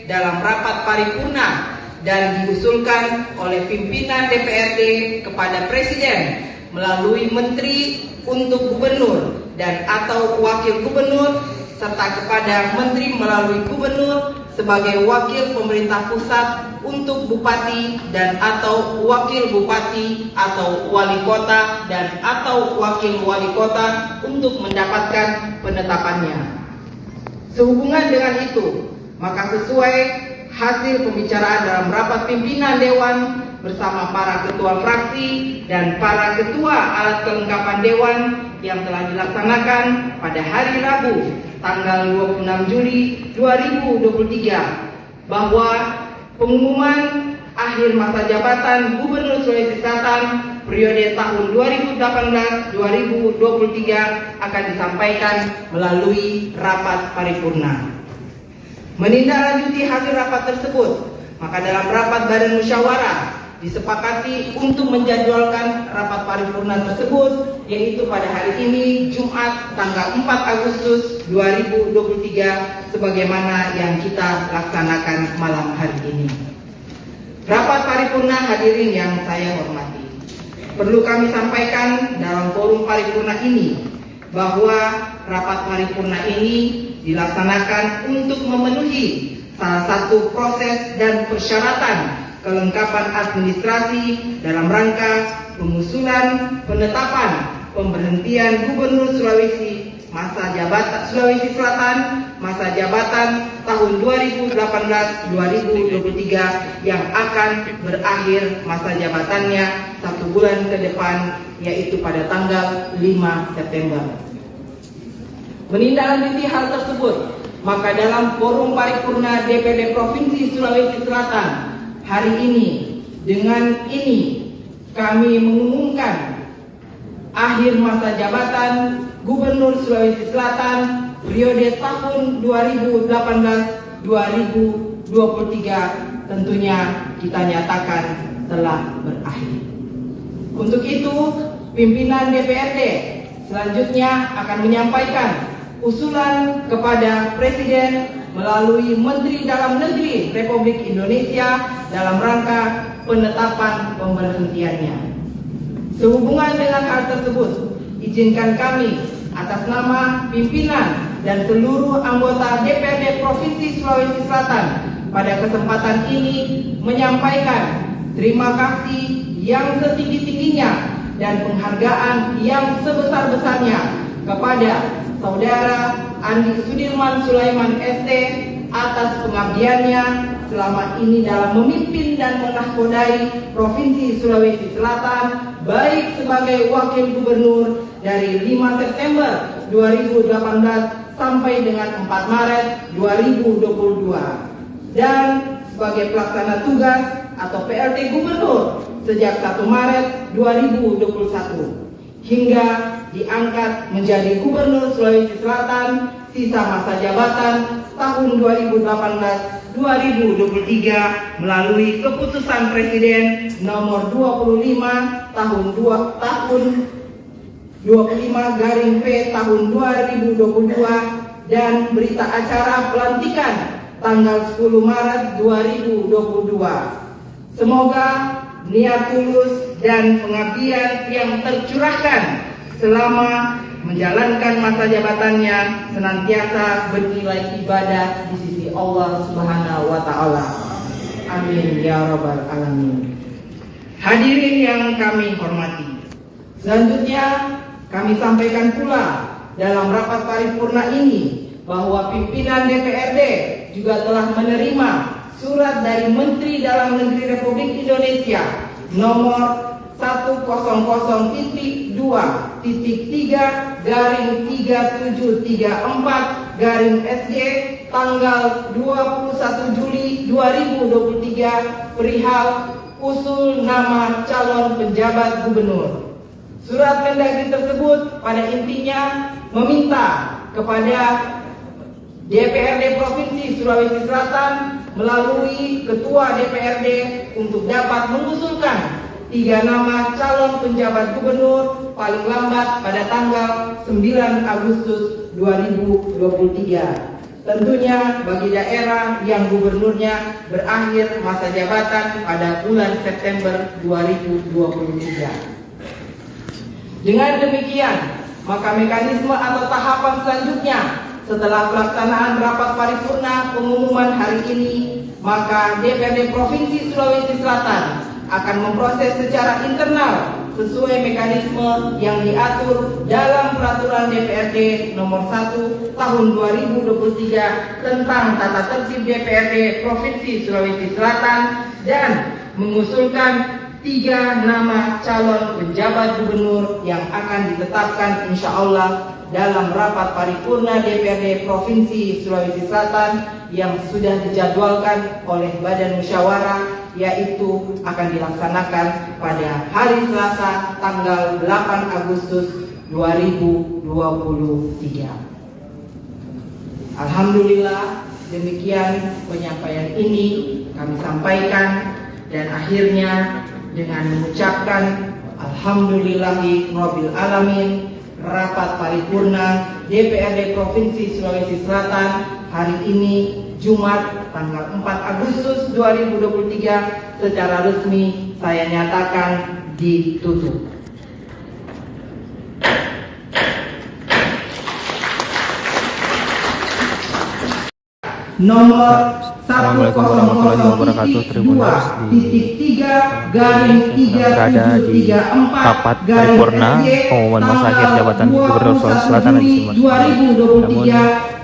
dalam rapat paripurna dan diusulkan oleh pimpinan DPRD kepada Presiden melalui Menteri untuk Gubernur dan atau Wakil Gubernur serta kepada Menteri melalui Gubernur sebagai wakil pemerintah pusat untuk Bupati dan atau Wakil Bupati atau Wali Kota dan atau Wakil Wali Kota untuk mendapatkan penetapannya. Sehubungan dengan itu, maka sesuai hasil pembicaraan dalam rapat pimpinan Dewan bersama para ketua fraksi dan para ketua alat kelengkapan Dewan yang telah dilaksanakan pada hari Rabu tanggal 26 Juli 2023 bahwa pengumuman akhir masa jabatan Gubernur Sulawesi Selatan periode tahun 2018-2023 akan disampaikan melalui rapat paripurna. Menindaklanjuti hasil rapat tersebut, maka dalam rapat Badan Musyawarah disepakati untuk menjadwalkan rapat paripurna tersebut yaitu pada hari ini Jumat tanggal 4 Agustus 2023 sebagaimana yang kita laksanakan malam hari ini. Rapat paripurna hadirin yang saya hormati, perlu kami sampaikan dalam forum paripurna ini bahwa rapat paripurna ini dilaksanakan untuk memenuhi salah satu proses dan persyaratan kelengkapan administrasi dalam rangka pengusulan penetapan pemberhentian Gubernur Sulawesi Selatan masa jabatan tahun 2018-2023 yang akan berakhir masa jabatannya 1 bulan ke depan yaitu pada tanggal 5 September. Menindaklanjuti hal tersebut, maka dalam forum paripurna DPRD Provinsi Sulawesi Selatan hari ini, dengan ini kami mengumumkan akhir masa jabatan Gubernur Sulawesi Selatan periode tahun 2018-2023 tentunya kita nyatakan telah berakhir. Untuk itu, pimpinan DPRD selanjutnya akan menyampaikan usulan kepada Presiden melalui Menteri Dalam Negeri Republik Indonesia dalam rangka penetapan pemberhentiannya. Sehubungan dengan hal tersebut, izinkan kami atas nama pimpinan dan seluruh anggota DPRD Provinsi Sulawesi Selatan pada kesempatan ini menyampaikan terima kasih yang setinggi-tingginya dan penghargaan yang sebesar-besarnya kepada Saudara Andi Sudirman Sulaiman ST atas pengabdiannya selama ini dalam memimpin dan menahkodai Provinsi Sulawesi Selatan, baik sebagai Wakil Gubernur dari 5 September 2018 sampai dengan 4 Maret 2022 dan sebagai pelaksana tugas atau PLT Gubernur sejak 1 Maret 2021 hingga diangkat menjadi Gubernur Sulawesi Selatan sisa masa jabatan tahun 2018-2023 melalui keputusan Presiden nomor 25 tahun 25/P tahun 2022 dan berita acara pelantikan tanggal 10 Maret 2022. Semoga niat tulus dan pengabdian yang tercurahkan selama menjalankan masa jabatannya senantiasa bernilai ibadah di sisi Allah Subhanahu wa Ta'ala. Amin ya Rabbal Alamin. Hadirin yang kami hormati, selanjutnya kami sampaikan pula dalam rapat paripurna ini bahwa pimpinan DPRD juga telah menerima surat dari Menteri Dalam Negeri Republik Indonesia nomor 100.3/3734/SG tanggal 21 Juli 2023 perihal usul nama calon penjabat gubernur. Surat Mendagri tersebut pada intinya meminta kepada DPRD Provinsi Sulawesi Selatan melalui Ketua DPRD untuk dapat mengusulkan 3 nama calon penjabat gubernur paling lambat pada tanggal 9 Agustus 2023. Tentunya bagi daerah yang gubernurnya berakhir masa jabatan pada bulan September 2023. Dengan demikian, maka mekanisme atau tahapan selanjutnya setelah pelaksanaan rapat paripurna pengumuman hari ini, maka DPRD Provinsi Sulawesi Selatan akan memproses secara internal sesuai mekanisme yang diatur dalam Peraturan DPRD Nomor 1 Tahun 2023 tentang Tata Tertib DPRD Provinsi Sulawesi Selatan dan mengusulkan 3 nama calon penjabat gubernur yang akan ditetapkan insya Allah dalam rapat paripurna DPRD Provinsi Sulawesi Selatan yang sudah dijadwalkan oleh Badan Musyawarah, yaitu akan dilaksanakan pada hari Selasa tanggal 8 Agustus 2023. Alhamdulillah, demikian penyampaian ini kami sampaikan dan akhirnya dengan mengucapkan Alhamdulillahi Rabbil Alamin, rapat paripurna DPRD Provinsi Sulawesi Selatan hari ini Jumat tanggal 4 Agustus 2023 secara resmi saya nyatakan ditutup. Nomor Assalamualaikum warahmatullahi wabarakatuh. Tribuners berada di rapat paripurna pengumuman masa akhir jabatan Gubernur Sulawesi Selatan di Namun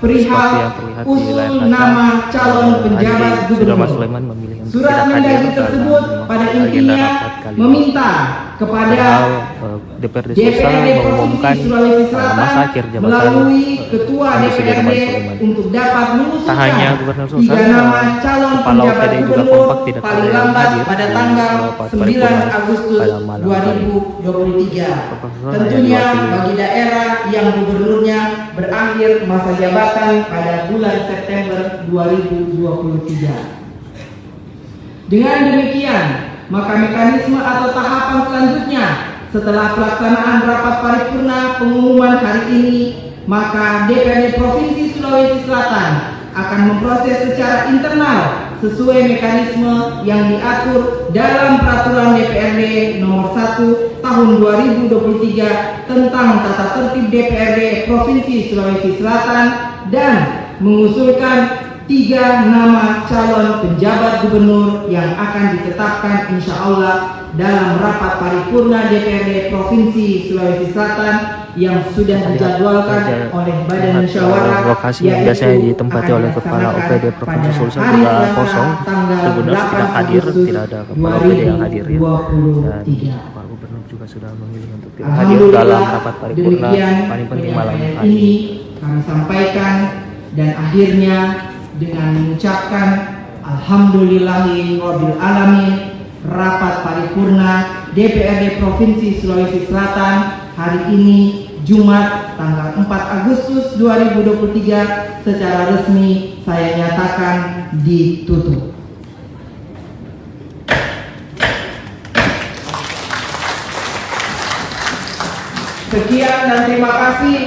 seperti yang terlihat di layar kaca, Andi Sudirman Sulaiman memilih untuk tidak hadir dalam agenda rapat kali ini. Padahal DPRD Sulawesi mengumumkan masa akhir jabatan Andi Sudirman Sulaiman. Tak hanya Gubernur Sulawesi, Kepala OPD juga kompak tidak hadir pada tanggal 9 Agustus 2023. Tentunya bagi daerah yang gubernurnya berakhir masa jabatan pada bulan September 2023. Dengan demikian, maka mekanisme atau tahapan selanjutnya setelah pelaksanaan rapat paripurna pengumuman hari ini, maka DPRD Provinsi Sulawesi Selatan akan memproses secara internal sesuai mekanisme yang diatur dalam Peraturan DPRD Nomor 1 Tahun 2023 tentang tata tertib DPRD Provinsi Sulawesi Selatan dan mengusulkan 3 nama calon penjabat gubernur yang akan ditetapkan insya Allah dalam rapat paripurna DPRD Provinsi Sulawesi Selatan yang sudah dijadwalkan oleh Badan Musyawarah, lokasi yang biasanya ditempati oleh Kepala OPD Provinsi Sulsel juga kosong. Gubernur tidak hadir, tidak ada Kepala OPD yang hadir ya. Dan Pak Gubernur juga sudah memilih untuk tidak hadir dalam rapat paripurna paling penting malam hari ini. Kami sampaikan dan akhirnya dengan mengucapkan Alhamdulillahirabbil alamin, rapat paripurna DPRD Provinsi Sulawesi Selatan hari ini Jumat tanggal 4 Agustus 2023 secara resmi saya nyatakan ditutup. Sekian dan terima kasih.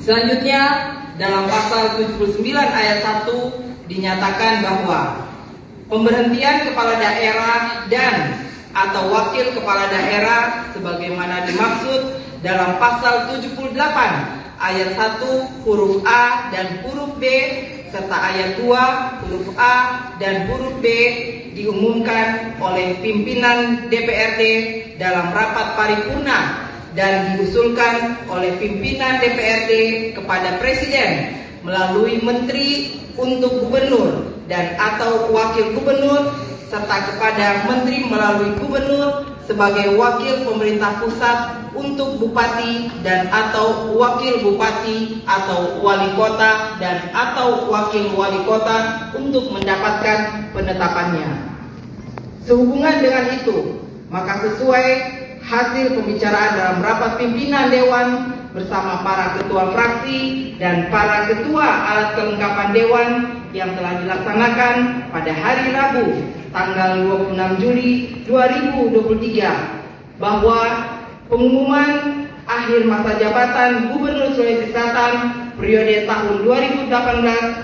Selanjutnya dalam pasal 79 ayat 1 dinyatakan bahwa pemberhentian kepala daerah dan atau wakil kepala daerah sebagaimana dimaksud dalam pasal 78 ayat 1 huruf A dan huruf B serta ayat 2 huruf A dan huruf B diumumkan oleh pimpinan DPRD dalam rapat paripurna dan diusulkan oleh pimpinan DPRD kepada Presiden melalui Menteri untuk Gubernur dan atau Wakil Gubernur serta kepada Menteri melalui Gubernur sebagai wakil pemerintah pusat untuk Bupati dan atau Wakil Bupati atau Wali Kota dan atau Wakil Wali Kota untuk mendapatkan penetapannya. Sehubungan dengan itu, maka sesuai hasil pembicaraan dalam rapat pimpinan Dewan bersama para ketua fraksi dan para ketua alat kelengkapan Dewan yang telah dilaksanakan pada hari Rabu tanggal 26 Juli 2023 bahwa pengumuman akhir masa jabatan Gubernur Sulawesi Selatan periode tahun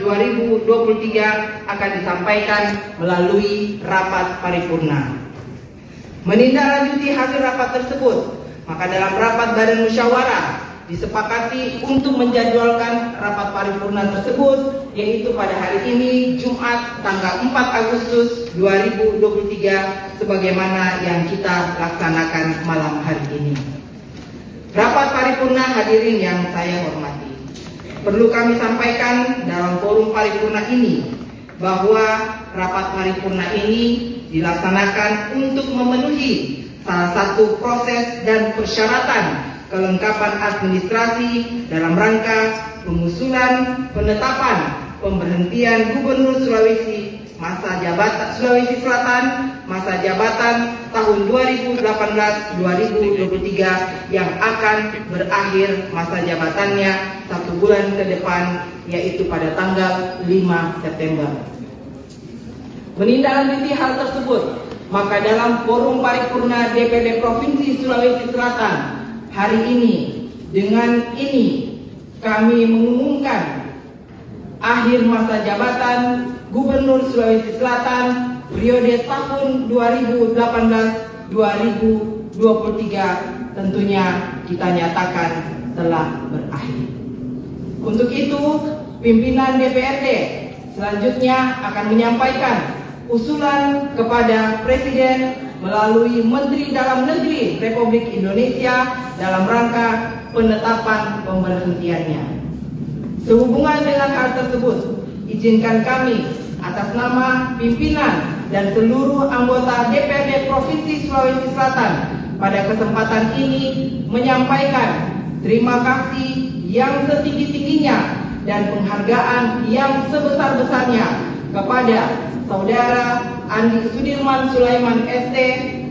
2018-2023 akan disampaikan melalui rapat paripurna. Menindaklanjuti hasil rapat tersebut, maka dalam rapat Badan Musyawarah disepakati untuk menjadwalkan rapat paripurna tersebut yaitu pada hari ini Jumat tanggal 4 Agustus 2023 sebagaimana yang kita laksanakan malam hari ini. Rapat paripurna hadirin yang saya hormati, perlu kami sampaikan dalam forum paripurna ini bahwa rapat paripurna ini dilaksanakan untuk memenuhi salah satu proses dan persyaratan kelengkapan administrasi dalam rangka pengusulan penetapan pemberhentian Gubernur Sulawesi Selatan masa jabatan tahun 2018-2023 yang akan berakhir masa jabatannya 1 bulan ke depan yaitu pada tanggal 5 September. Menindaklanjuti hal tersebut, maka dalam forum paripurna DPRD Provinsi Sulawesi Selatan hari ini, dengan ini kami mengumumkan akhir masa jabatan Gubernur Sulawesi Selatan periode tahun 2018-2023 tentunya kita nyatakan telah berakhir. Untuk itu, pimpinan DPRD selanjutnya akan menyampaikan usulan kepada Presiden melalui Menteri Dalam Negeri Republik Indonesia dalam rangka penetapan pemberhentiannya. Sehubungan dengan hal tersebut, izinkan kami atas nama pimpinan dan seluruh anggota DPRD Provinsi Sulawesi Selatan pada kesempatan ini menyampaikan terima kasih yang setinggi-tingginya dan penghargaan yang sebesar-besarnya kepada Saudara Andi Sudirman Sulaiman ST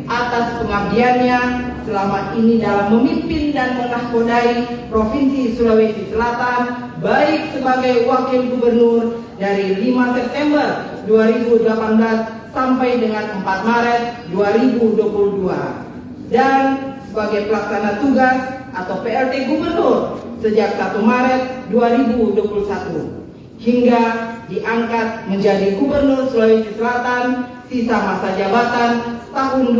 atas pengabdiannya selama ini dalam memimpin dan menahkodai Provinsi Sulawesi Selatan baik sebagai Wakil Gubernur dari 5 September 2018 sampai dengan 4 Maret 2022 dan sebagai pelaksana tugas atau PLT Gubernur sejak 1 Maret 2021 hingga diangkat menjadi Gubernur Sulawesi Selatan sisa masa jabatan tahun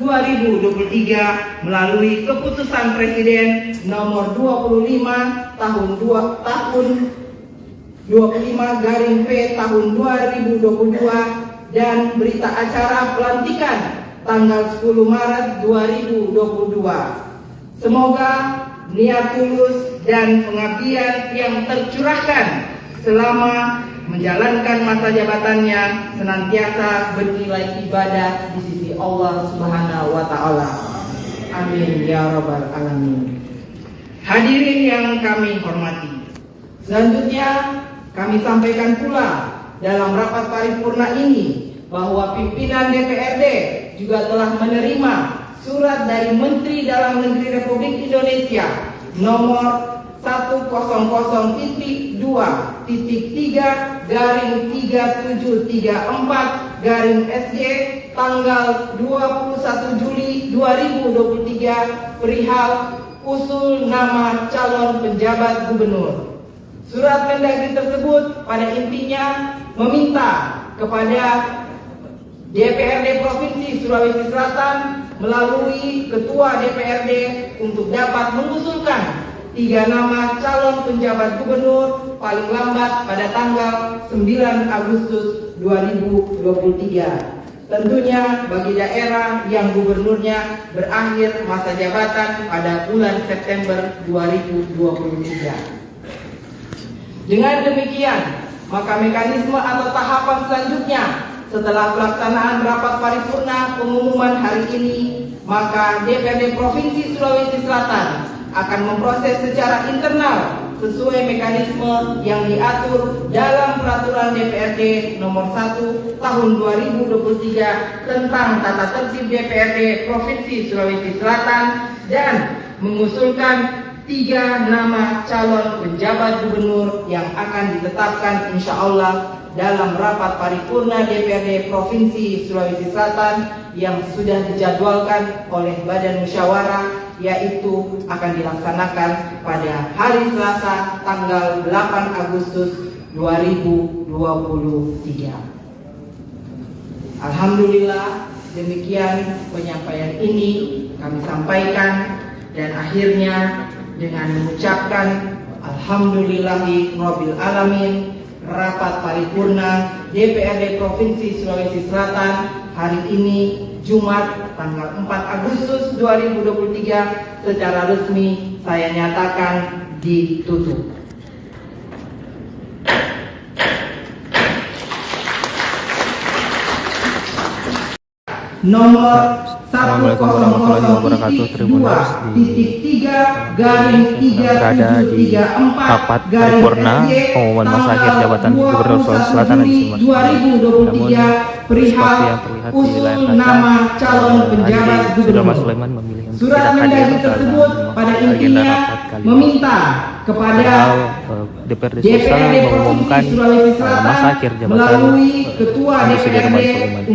2018-2023 melalui keputusan Presiden nomor 25 tahun 25 P tahun 2022 dan berita acara pelantikan tanggal 10 Maret 2022. Semoga niat tulus dan pengabdian yang tercurahkan selama menjalankan masa jabatannya senantiasa bernilai ibadah di sisi Allah Subhanahu wa Ta'ala. Amin ya Rabbal Alamin. Hadirin yang kami hormati, selanjutnya kami sampaikan pula dalam rapat paripurna ini bahwa pimpinan DPRD juga telah menerima surat dari Menteri Dalam Negeri Republik Indonesia nomor 100.3.3734/SG tanggal 21 Juli 2023 perihal usul nama calon penjabat gubernur. Surat Mendagri tersebut pada intinya meminta kepada DPRD Provinsi Sulawesi Selatan melalui Ketua DPRD untuk dapat mengusulkan 3 nama calon penjabat gubernur paling lambat pada tanggal 9 Agustus 2023. Tentunya bagi daerah yang gubernurnya berakhir masa jabatan pada bulan September 2023. Dengan demikian, maka mekanisme atau tahapan selanjutnya setelah pelaksanaan rapat paripurna pengumuman hari ini, maka DPRD Provinsi Sulawesi Selatan akan memproses secara internal sesuai mekanisme yang diatur dalam Peraturan DPRD Nomor 1 Tahun 2023 tentang tata tertib DPRD Provinsi Sulawesi Selatan dan mengusulkan 3 nama calon penjabat gubernur yang akan ditetapkan insya Allah dalam rapat paripurna DPRD Provinsi Sulawesi Selatan yang sudah dijadwalkan oleh Badan Musyawarah, yaitu akan dilaksanakan pada hari Selasa tanggal 8 Agustus 2023. Alhamdulillah, demikian penyampaian ini kami sampaikan, dan akhirnya dengan mengucapkan Alhamdulillahi Rabbil Alamin, rapat paripurna DPRD Provinsi Sulawesi Selatan hari ini Jumat tanggal 4 Agustus 2023 secara resmi saya nyatakan ditutup. Nomor Assalamualaikum warahmatullahi wabarakatuh. Tribuners berada di rapat paripurna pengumuman masa akhir jabatan Gubernur Sulawesi Selatan di Simas. Namun seperti yang terlihat di layar kaca, Haji Sulaiman Sulaiman memilih untuk tidak hadir dalam agenda rapat kali ini. Padahal DPRD Sulawesi mengumumkan masa akhir jabatan Haji Sulaiman Sulaiman.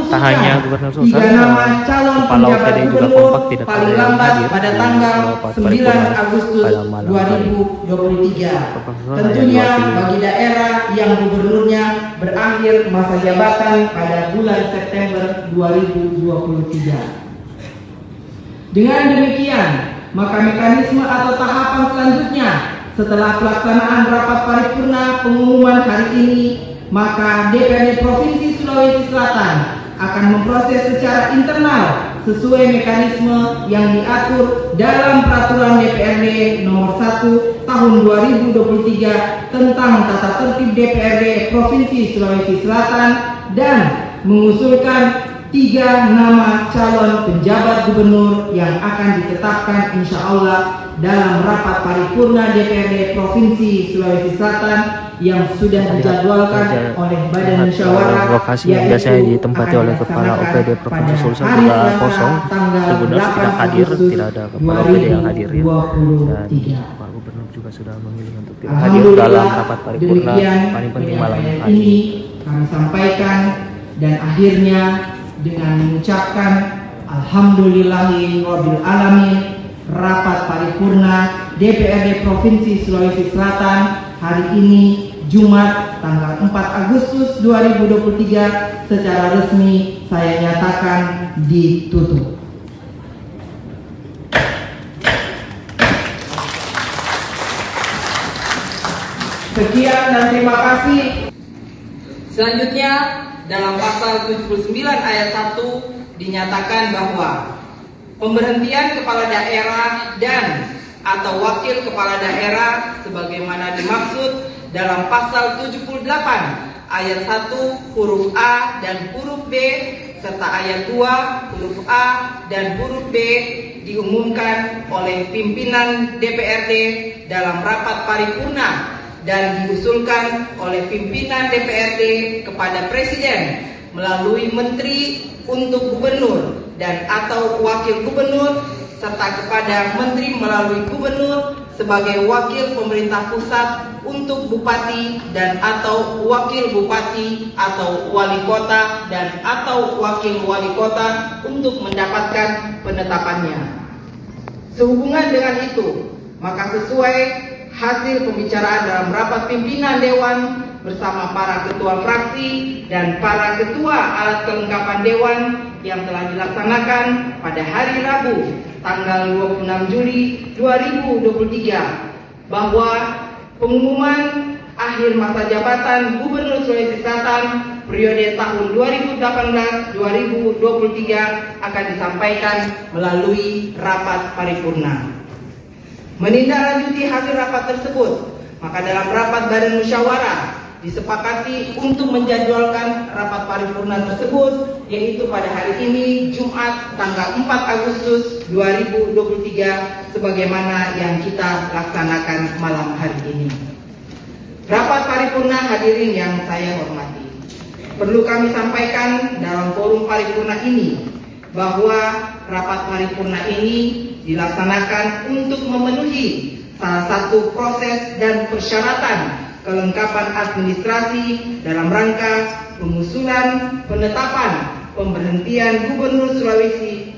Tak hanya Gubernur Sulawesi, Kepala OPD juga kompak tidak ada yang hadir pada tanggal 9 Agustus 2023. Tentunya bagi daerah yang gubernurnya berakhir masa jabatan pada bulan September 2023. Dengan demikian, maka mekanisme atau tahapan selanjutnya setelah pelaksanaan rapat paripurna pengumuman hari ini, maka DPRD Provinsi Sulawesi Selatan akan memproses secara internal sesuai mekanisme yang diatur dalam Peraturan DPRD Nomor 1 Tahun 2023 tentang tata tertib DPRD Provinsi Sulawesi Selatan dan mengusulkan 3 nama calon penjabat gubernur yang akan ditetapkan insya Allah dalam rapat paripurna DPRD Provinsi Sulawesi Selatan yang sudah dijadwalkan oleh Badan Musyawarah, lokasi yang biasanya ditempati oleh Kepala OPD Provinsi Sulsel juga kosong. Tribuners tidak hadir, tidak ada Kepala OPD yang hadir ya. Dan Pak Gubernur juga sudah memilih untuk tidak hadir dalam rapat paripurna paling penting malam hari ini. Kami sampaikan, dan akhirnya dengan mengucapkan Alhamdulillahirabbil alamin. Rapat paripurna DPRD Provinsi Sulawesi Selatan hari ini Jumat tanggal 4 Agustus 2023 secara resmi saya nyatakan ditutup. Sekian dan terima kasih. Selanjutnya dalam pasal 79 ayat 1 dinyatakan bahwa pemberhentian kepala daerah dan atau wakil kepala daerah sebagaimana dimaksud dalam pasal 78 ayat 1 huruf A dan huruf B serta ayat 2 huruf A dan huruf B diumumkan oleh pimpinan DPRD dalam rapat paripurna dan diusulkan oleh pimpinan DPRD kepada Presiden melalui Menteri untuk Gubernur dan atau Wakil Gubernur serta kepada Menteri melalui Gubernur sebagai wakil pemerintah pusat untuk Bupati dan atau Wakil Bupati atau Wali Kota dan atau Wakil Wali Kota untuk mendapatkan penetapannya. Sehubungan dengan itu, maka sesuai hasil pembicaraan dalam rapat pimpinan Dewan bersama para ketua fraksi dan para ketua alat kelengkapan Dewan yang telah dilaksanakan pada hari Rabu tanggal 26 Juli 2023 bahwa pengumuman akhir masa jabatan Gubernur Sulawesi Selatan periode tahun 2018-2023 akan disampaikan melalui rapat paripurna. Menindaklanjuti hasil rapat tersebut, maka dalam rapat badan musyawarah disepakati untuk menjadwalkan rapat paripurna tersebut yaitu pada hari ini Jumat tanggal 4 Agustus 2023 sebagaimana yang kita laksanakan malam hari ini. Rapat paripurna hadirin yang saya hormati, perlu kami sampaikan dalam forum paripurna ini bahwa rapat paripurna ini dilaksanakan untuk memenuhi salah satu proses dan persyaratan kelengkapan administrasi dalam rangka pengusulan penetapan pemberhentian Gubernur Sulawesi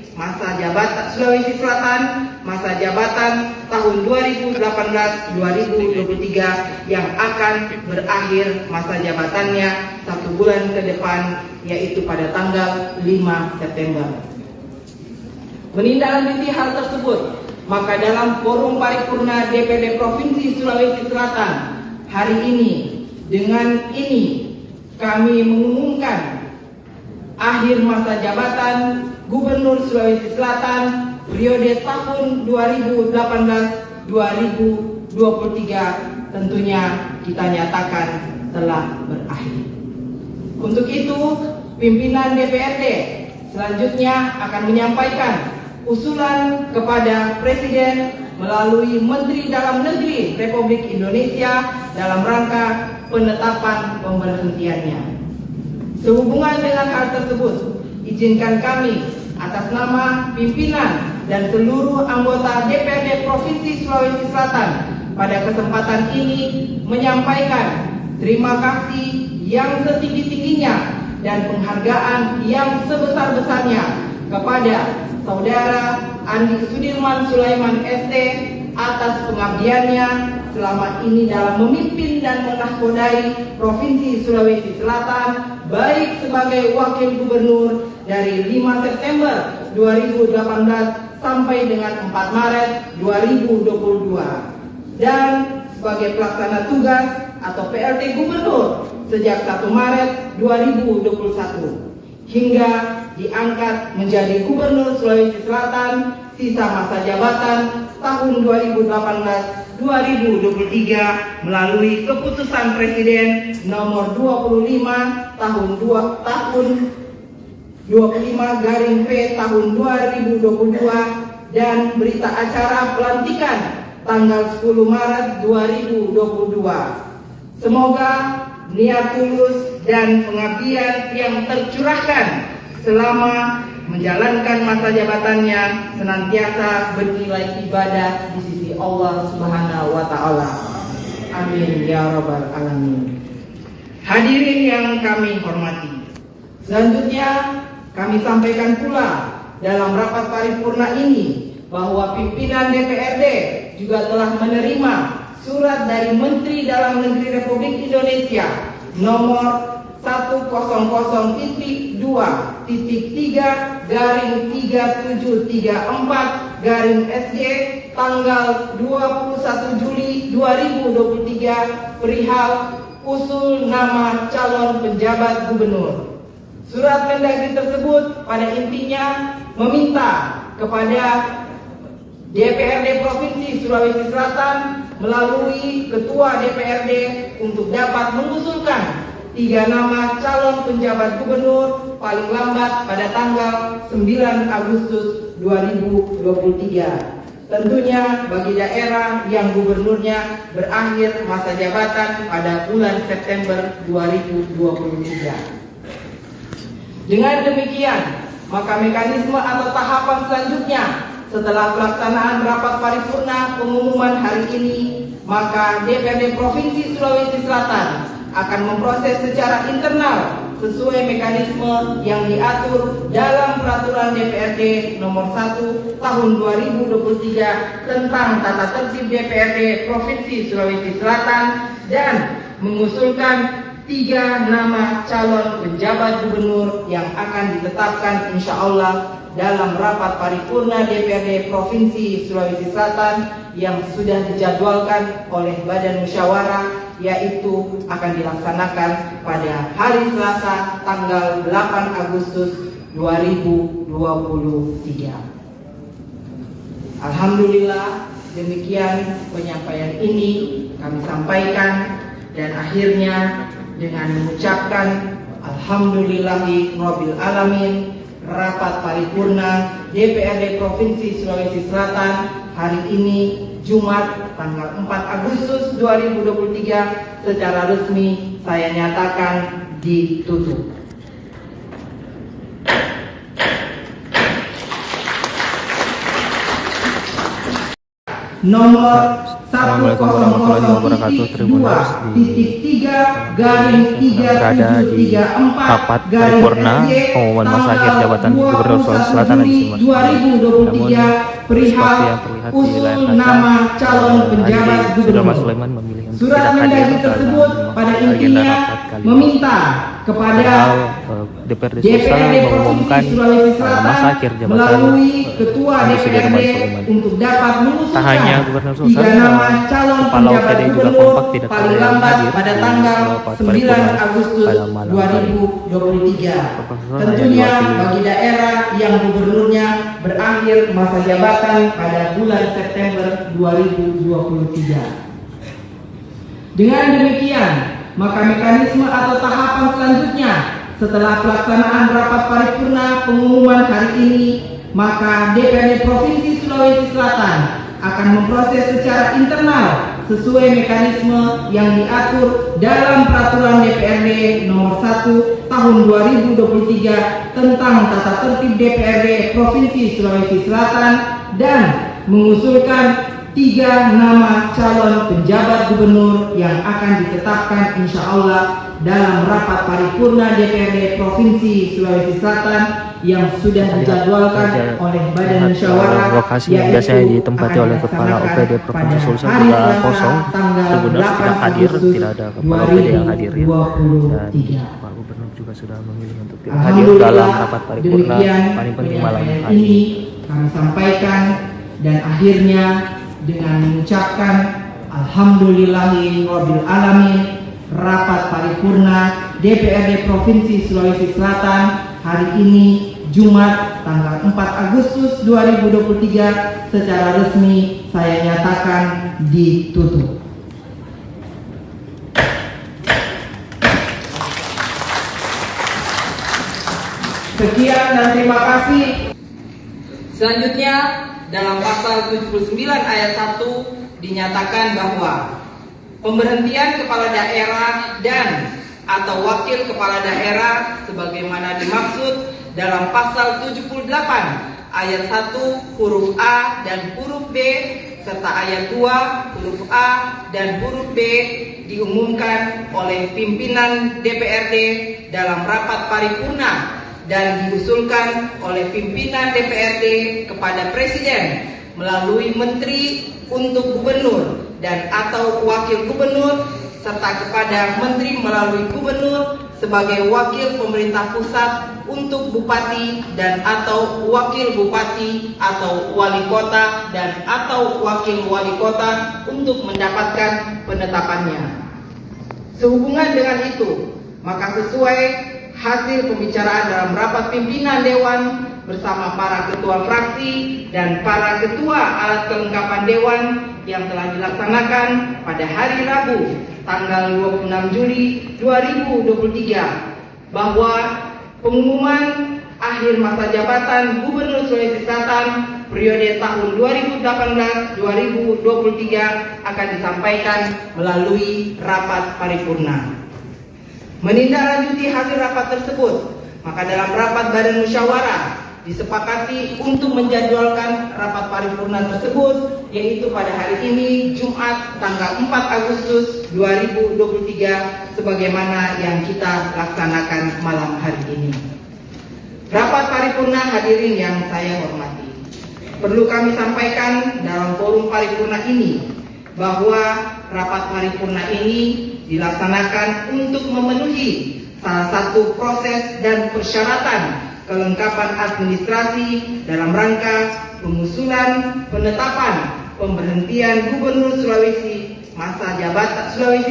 Selatan masa jabatan tahun 2018-2023 yang akan berakhir masa jabatannya 1 bulan ke depan yaitu pada tanggal 5 September. Menindaklanjuti hal tersebut, maka dalam forum paripurna DPRD Provinsi Sulawesi Selatan hari ini, dengan ini kami mengumumkan akhir masa jabatan Gubernur Sulawesi Selatan periode tahun 2018-2023 tentunya kita nyatakan telah berakhir. Untuk itu, pimpinan DPRD selanjutnya akan menyampaikan usulan kepada Presiden melalui Menteri Dalam Negeri Republik Indonesia dalam rangka penetapan pemberhentiannya. Sehubungan dengan hal tersebut, izinkan kami atas nama pimpinan dan seluruh anggota DPRD Provinsi Sulawesi Selatan pada kesempatan ini menyampaikan terima kasih yang setinggi-tingginya dan penghargaan yang sebesar-besarnya kepada Saudara Andi Sudirman Sulaiman ST atas pengabdiannya selama ini dalam memimpin dan menahkodai Provinsi Sulawesi Selatan baik sebagai Wakil Gubernur dari 5 September 2018 sampai dengan 4 Maret 2022 dan sebagai pelaksana tugas atau PLT Gubernur sejak 1 Maret 2021 hingga diangkat menjadi Gubernur Sulawesi Selatan sisa masa jabatan tahun 2018-2023 melalui keputusan Presiden nomor 25 tahun 25/P tahun 2022 dan berita acara pelantikan tanggal 10 Maret 2022. Semoga niat tulus dan pengabdian yang tercurahkan selama menjalankan masa jabatannya senantiasa bernilai ibadah di sisi Allah Subhanahu wa Ta'ala. Amin ya Rabbal Alamin. Hadirin yang kami hormati, selanjutnya kami sampaikan pula dalam rapat paripurna ini bahwa pimpinan DPRD juga telah menerima surat dari Menteri Dalam Negeri Republik Indonesia nomor 100.3.3734/SJ tanggal 21 Juli 2023 perihal usul nama calon penjabat gubernur. Surat Mendagri tersebut pada intinya meminta kepada DPRD Provinsi Sulawesi Selatan melalui Ketua DPRD untuk dapat mengusulkan 3 nama calon penjabat gubernur paling lambat pada tanggal 9 Agustus 2023. Tentunya bagi daerah yang gubernurnya berakhir masa jabatan pada bulan September 2023. Dengan demikian, maka mekanisme atau tahapan selanjutnya setelah pelaksanaan rapat paripurna pengumuman hari ini, maka DPRD Provinsi Sulawesi Selatan akan memproses secara internal sesuai mekanisme yang diatur dalam Peraturan DPRD Nomor 1 Tahun 2023 tentang Tata Tertib DPRD Provinsi Sulawesi Selatan dan mengusulkan 3 nama calon penjabat gubernur yang akan ditetapkan insya Allah dalam rapat paripurna DPRD Provinsi Sulawesi Selatan yang sudah dijadwalkan oleh Badan Musyawarah, yaitu akan dilaksanakan pada hari Selasa tanggal 8 Agustus 2023. Alhamdulillah, demikian penyampaian ini kami sampaikan, dan akhirnya dengan mengucapkan Alhamdulillahi Rabbil Alamin, rapat paripurna DPRD Provinsi Sulawesi Selatan hari ini Jumat tanggal 4 Agustus 2023 secara resmi saya nyatakan ditutup. Nomor Assalamualaikum warahmatullahi wabarakatuh. Tribuners berada di rapat paripurna pengumuman masa akhir jabatan Gubernur Sulawesi Selatan di Mas. Namun seperti yang terlihat di layar kaca, sudah Mas Sulaiman memilih untuk tidak hadir dalam agenda rapat kali ini. Padahal DPRD Sulawesi mengumumkan masa akhir jabatan Sudirman Sulaiman. Tak hanya Gubernur Sulawesi, Kepala OPD juga kompak tidak hadir pada tanggal 9 Agustus 2023. Tentunya bagi daerah yang gubernurnya berakhir masa jabatan pada bulan September 2023. Dengan demikian, maka mekanisme atau tahapan selanjutnya setelah pelaksanaan rapat paripurna pengumuman hari ini, maka DPRD Provinsi Sulawesi Selatan akan memproses secara internal sesuai mekanisme yang diatur dalam Peraturan DPRD Nomor 1 Tahun 2023 tentang Tata Tertib DPRD Provinsi Sulawesi Selatan dan mengusulkan 3 nama calon penjabat gubernur yang akan ditetapkan insya Allah dalam rapat paripurna DPRD Provinsi Sulawesi Selatan yang sudah dijadwalkan oleh Badan Musyawarah, lokasi yang biasanya ditempati oleh Kepala OPD Provinsi Sulsel juga kosong. Gubernur tidak hadir, tidak ada Kepala OPD yang hadir ya. Dan Pak Gubernur juga sudah memilih untuk tidak hadir dalam rapat paripurna paling penting malam hari ini. Kami sampaikan, dan akhirnya dengan mengucapkan Alhamdulillahi Rabbil Alamin, rapat paripurna DPRD Provinsi Sulawesi Selatan hari ini Jumat tanggal 4 Agustus 2023 secara resmi saya nyatakan ditutup. Sekian dan terima kasih. Selanjutnya dalam pasal 79 ayat 1 dinyatakan bahwa pemberhentian kepala daerah dan atau wakil kepala daerah sebagaimana dimaksud dalam pasal 78 ayat 1 huruf A dan huruf B serta ayat 2 huruf A dan huruf B diumumkan oleh pimpinan DPRD dalam rapat paripurna dan diusulkan oleh pimpinan DPRD kepada Presiden melalui Menteri untuk Gubernur dan atau Wakil Gubernur serta kepada Menteri melalui Gubernur sebagai wakil pemerintah pusat untuk Bupati dan atau Wakil Bupati atau Wali Kota dan atau Wakil Wali Kota untuk mendapatkan penetapannya. Sehubungan dengan itu, maka sesuai hasil pembicaraan dalam rapat pimpinan Dewan bersama para ketua fraksi dan para ketua alat kelengkapan Dewan yang telah dilaksanakan pada hari Rabu tanggal 26 Juli 2023 bahwa pengumuman akhir masa jabatan Gubernur Sulawesi Selatan periode tahun 2018-2023 akan disampaikan melalui rapat paripurna. Menindaklanjuti hasil rapat tersebut, maka dalam rapat Badan Musyawarah disepakati untuk menjadwalkan rapat paripurna tersebut, yaitu pada hari ini Jumat tanggal 4 Agustus 2023 sebagaimana yang kita laksanakan malam hari ini. Rapat paripurna hadirin yang saya hormati, perlu kami sampaikan dalam forum paripurna ini bahwa rapat paripurna ini dilaksanakan untuk memenuhi salah satu proses dan persyaratan kelengkapan administrasi dalam rangka pengusulan penetapan pemberhentian Gubernur Sulawesi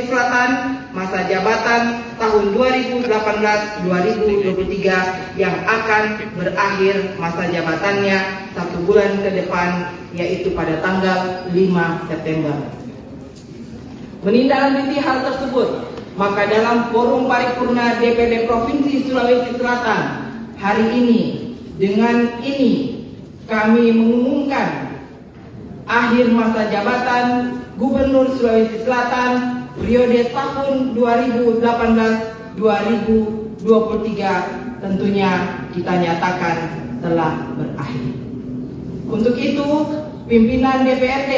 Selatan masa jabatan tahun 2018-2023 yang akan berakhir masa jabatannya 1 bulan ke depan, yaitu pada tanggal 5 September. Menindaklanjuti hal tersebut, maka dalam forum paripurna DPD Provinsi Sulawesi Selatan hari ini, dengan ini kami mengumumkan akhir masa jabatan Gubernur Sulawesi Selatan periode tahun 2018-2023 tentunya kita nyatakan telah berakhir. Untuk itu, pimpinan DPRD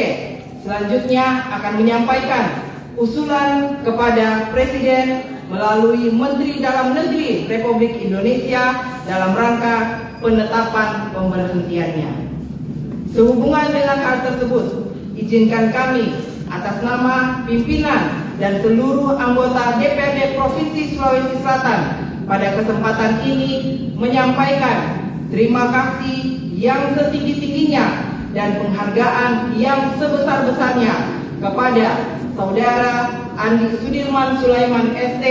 selanjutnya akan menyampaikan usulan kepada Presiden melalui Menteri Dalam Negeri Republik Indonesia dalam rangka penetapan pemberhentiannya. Sehubungan dengan hal tersebut, izinkan kami atas nama pimpinan dan seluruh anggota DPRD Provinsi Sulawesi Selatan pada kesempatan ini menyampaikan terima kasih yang setinggi-tingginya dan penghargaan yang sebesar-besarnya kepada Saudara Andi Sudirman Sulaiman ST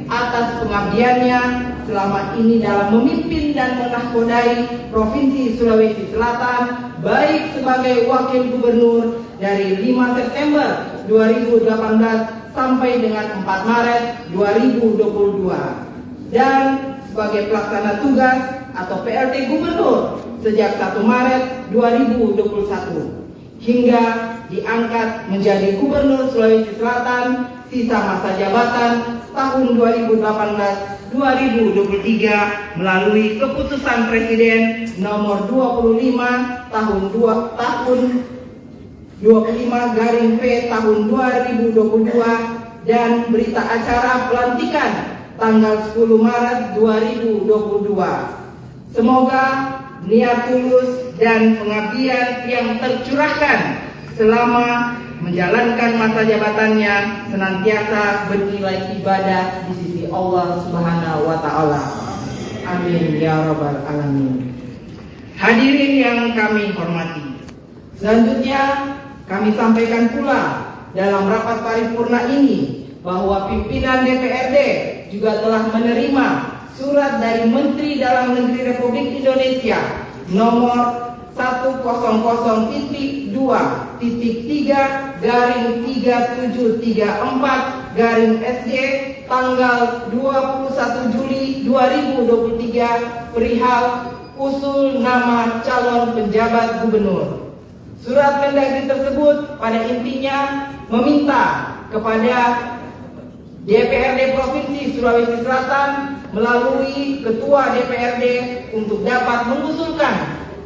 atas pengabdiannya selama ini dalam memimpin dan menahkodai Provinsi Sulawesi Selatan, baik sebagai Wakil Gubernur dari 5 September 2018 sampai dengan 4 Maret 2022 dan sebagai pelaksana tugas atau PLT Gubernur sejak 1 Maret 2021 hingga diangkat menjadi Gubernur Sulawesi Selatan sisa masa jabatan tahun 2018-2023 melalui keputusan Presiden nomor 25 tahun 25/P tahun 2022 dan berita acara pelantikan tanggal 10 Maret 2022. Semoga niat tulus dan pengabdian yang tercurahkan selama menjalankan masa jabatannya senantiasa bernilai ibadah di sisi Allah Subhanahu wa Ta'ala. Amin ya Rabbal Alamin. Hadirin yang kami hormati, selanjutnya kami sampaikan pula dalam rapat paripurna ini bahwa pimpinan DPRD juga telah menerima surat dari Menteri Dalam Negeri Republik Indonesia nomor 100.3/3734/SJ tanggal 21 Juli 2023 perihal usul nama calon penjabat gubernur. Surat Mendagri tersebut pada intinya meminta kepada DPRD Provinsi Sulawesi Selatan melalui Ketua DPRD untuk dapat mengusulkan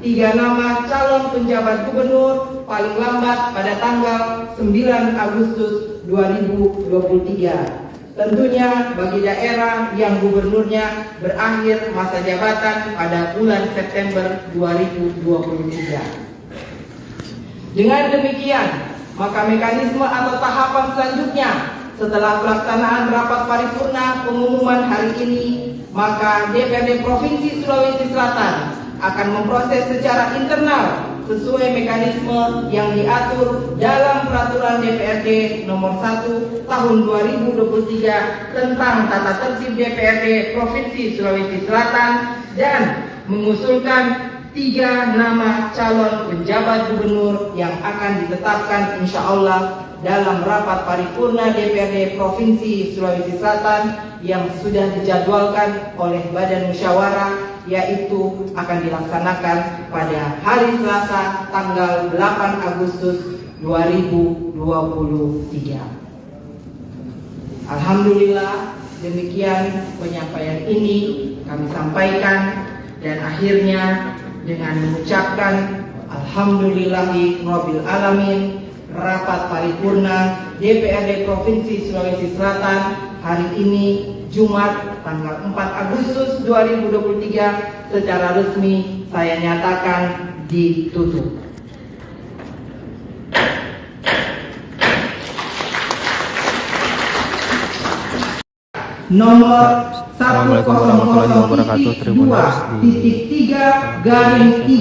3 nama calon penjabat gubernur paling lambat pada tanggal 9 Agustus 2023. Tentunya bagi daerah yang gubernurnya berakhir masa jabatan pada bulan September 2023. Dengan demikian, maka mekanisme atau tahapan selanjutnya setelah pelaksanaan rapat paripurna pengumuman hari ini, maka DPRD Provinsi Sulawesi Selatan akan memproses secara internal sesuai mekanisme yang diatur dalam Peraturan DPRD Nomor 1 Tahun 2023 tentang Tata Tertib DPRD Provinsi Sulawesi Selatan dan mengusulkan 3 nama calon penjabat gubernur yang akan ditetapkan insya Allah dalam rapat paripurna DPRD Provinsi Sulawesi Selatan yang sudah dijadwalkan oleh Badan Musyawarah, yaitu akan dilaksanakan pada hari Selasa tanggal 8 Agustus 2023. Alhamdulillah, demikian penyampaian ini kami sampaikan, dan akhirnya dengan mengucapkan Alhamdulillahi Rabbil Alamin, rapat paripurna DPRD Provinsi Sulawesi Selatan hari ini Jumat tanggal 4 Agustus 2023 secara resmi saya nyatakan ditutup. Nomor Assalamualaikum warahmatullahi wabarakatuh. Tribuners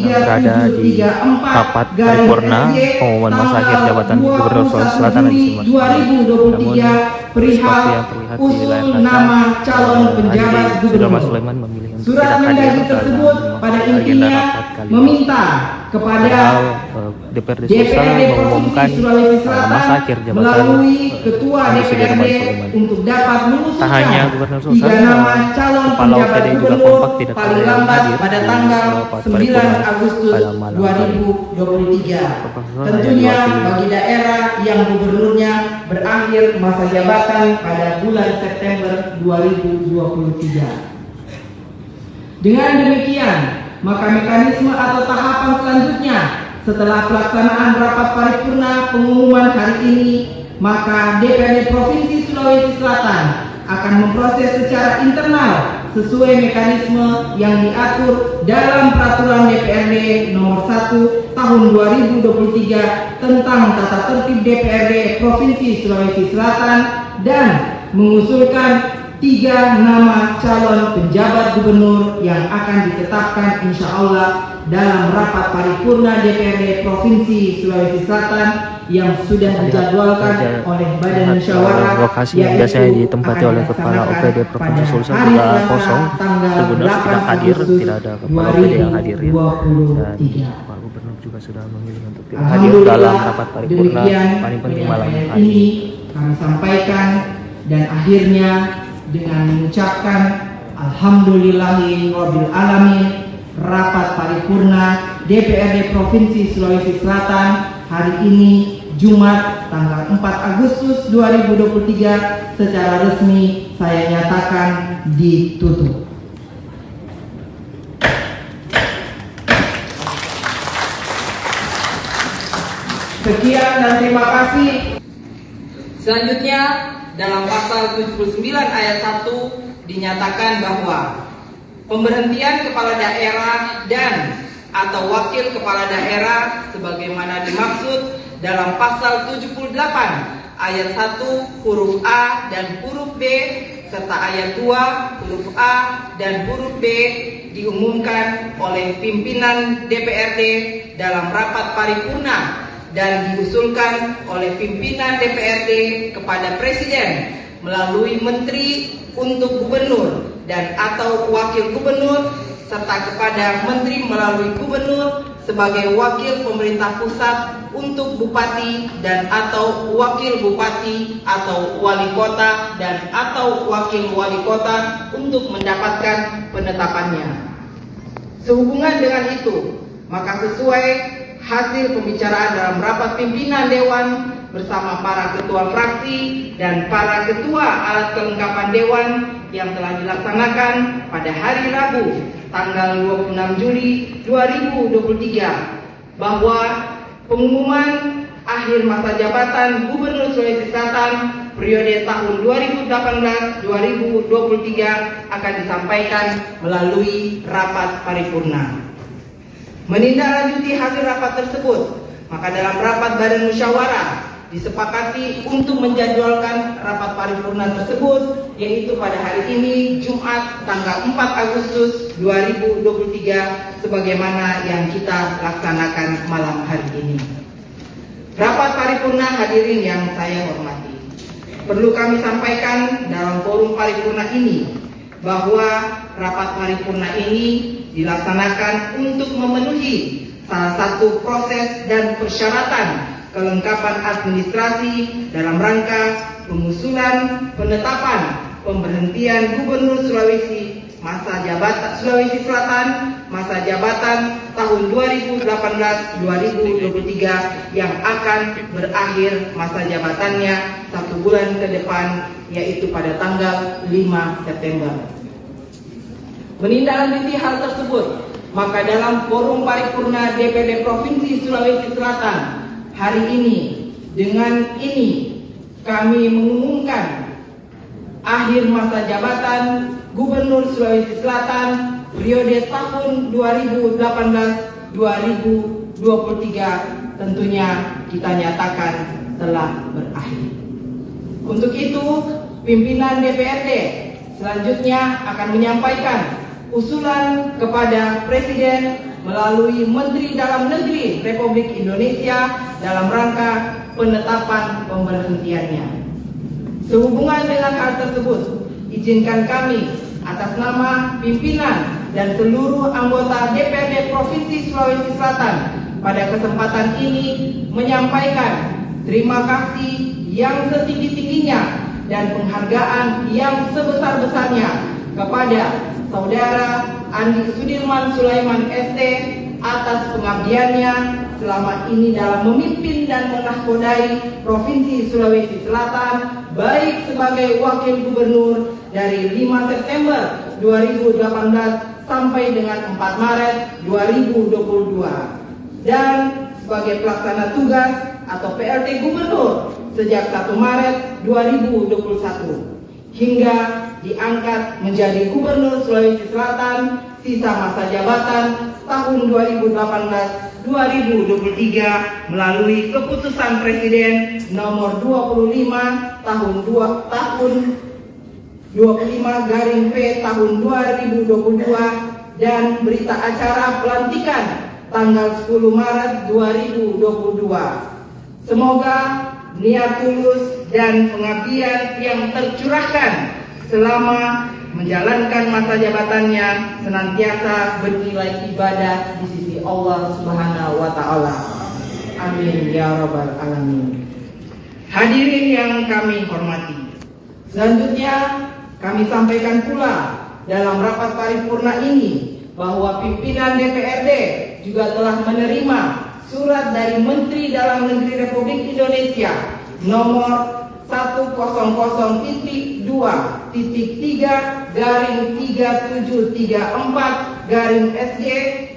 berada di rapat paripurna pengumuman masa akhir jabatan Gubernur Sulawesi Selatan di Mas. Namun seperti yang terlihat di layar kaca, sudah Mas Sulaiman memilih untuk tidak hadir dalam agenda rapat kali ini. Padahal DPRD Sulawesi mengumumkan masa akhir jabatan Presiden Mas Sulaiman. Tak hanya Gubernur Sulawesi, Kepala OPD juga kompak tidak ada yang hadir pada tanggal 9 Agustus 2023. Tentunya bagi daerah yang gubernurnya berakhir masa jabatan pada bulan September 2023. Dengan demikian, maka mekanisme atau tahapan selanjutnya setelah pelaksanaan rapat paripurna pengumuman hari ini, maka DPRD Provinsi Sulawesi Selatan akan memproses secara internal sesuai mekanisme yang diatur dalam Peraturan DPRD Nomor 1 Tahun 2023 tentang Tata Tertib DPRD Provinsi Sulawesi Selatan dan mengusulkan 3 nama calon penjabat gubernur yang akan ditetapkan insya Allah dalam rapat paripurna DPRD Provinsi Sulawesi Selatan yang sudah dijadwalkan oleh Badan Musyawarah, lokasi yang biasanya ditempati oleh Kepala OPD Provinsi Sulawesi juga kosong. Gubernur tidak hadir, tidak ada Kepala OPD yang hadir ya. Dan Pak Gubernur juga sudah memilih untuk tidak hadir dalam rapat paripurna paling penting malam hari ini. Kami sampaikan, dan akhirnya dengan mengucapkan Alhamdulillahi Rabbil Alamin, rapat paripurna DPRD Provinsi Sulawesi Selatan hari ini Jumat tanggal 4 Agustus 2023 secara resmi saya nyatakan ditutup. Sekian dan terima kasih. Selanjutnya dalam pasal 79 ayat 1 dinyatakan bahwa pemberhentian kepala daerah dan atau wakil kepala daerah sebagaimana dimaksud dalam pasal 78 ayat 1 huruf A dan huruf B serta ayat 2 huruf A dan huruf B diumumkan oleh pimpinan DPRD dalam rapat paripurna dan diusulkan oleh pimpinan DPRD kepada Presiden melalui Menteri untuk Gubernur dan atau Wakil Gubernur serta kepada Menteri melalui Gubernur sebagai wakil pemerintah pusat untuk Bupati dan atau Wakil Bupati atau Wali Kota dan atau Wakil Wali Kota untuk mendapatkan penetapannya. Sehubungan dengan itu, maka sesuai hasil pembicaraan dalam rapat pimpinan Dewan bersama para ketua fraksi dan para ketua alat kelengkapan Dewan yang telah dilaksanakan pada hari Rabu tanggal 26 Juli 2023 bahwa pengumuman akhir masa jabatan Gubernur Sulawesi Selatan periode tahun 2018-2023 akan disampaikan melalui rapat paripurna. Menindaklanjuti hasil rapat tersebut, maka dalam rapat badan musyawarah disepakati untuk menjadwalkan rapat paripurna tersebut, yaitu pada hari ini Jumat tanggal 4 Agustus 2023 sebagaimana yang kita laksanakan malam hari ini. Rapat paripurna hadirin yang saya hormati, perlu kami sampaikan dalam forum paripurna ini bahwa rapat paripurna ini dilaksanakan untuk memenuhi salah satu proses dan persyaratan kelengkapan administrasi dalam rangka pengusulan penetapan pemberhentian Gubernur Sulawesi Selatan masa jabatan tahun 2018-2023 yang akan berakhir masa jabatannya 1 bulan ke depan, yaitu pada tanggal 5 September. Menindaklanjuti hal tersebut, maka dalam forum paripurna DPRD Provinsi Sulawesi Selatan hari ini, dengan ini kami mengumumkan akhir masa jabatan Gubernur Sulawesi Selatan periode tahun 2018-2023 tentunya kita nyatakan telah berakhir. Untuk itu, pimpinan DPRD selanjutnya akan menyampaikan usulan kepada Presiden melalui Menteri Dalam Negeri Republik Indonesia dalam rangka penetapan pemberhentiannya. Sehubungan dengan hal tersebut, izinkan kami atas nama pimpinan dan seluruh anggota DPRD Provinsi Sulawesi Selatan pada kesempatan ini menyampaikan terima kasih yang setinggi-tingginya dan penghargaan yang sebesar-besarnya kepada Saudara Andi Sudirman Sulaiman ST atas pengabdiannya selama ini dalam memimpin dan menahkodai Provinsi Sulawesi Selatan, baik sebagai Wakil Gubernur dari 5 September 2018 sampai dengan 4 Maret 2022 dan sebagai pelaksana tugas atau PLT Gubernur sejak 1 Maret 2021 hingga diangkat menjadi Gubernur Sulawesi Selatan sisa masa jabatan tahun 2018-2023 melalui keputusan Presiden nomor 25 tahun 25/P tahun 2022 dan berita acara pelantikan tanggal 10 Maret 2022. Semoga niat tulus dan pengabdian yang tercurahkan selama menjalankan masa jabatannya senantiasa bernilai ibadah di sisi Allah Subhanahu wa Ta'ala. Amin ya Rabbal Alamin. Hadirin yang kami hormati, selanjutnya kami sampaikan pula dalam rapat paripurna ini bahwa pimpinan DPRD juga telah menerima surat dari Menteri Dalam Negeri Republik Indonesia nomor 100.3.3734/SG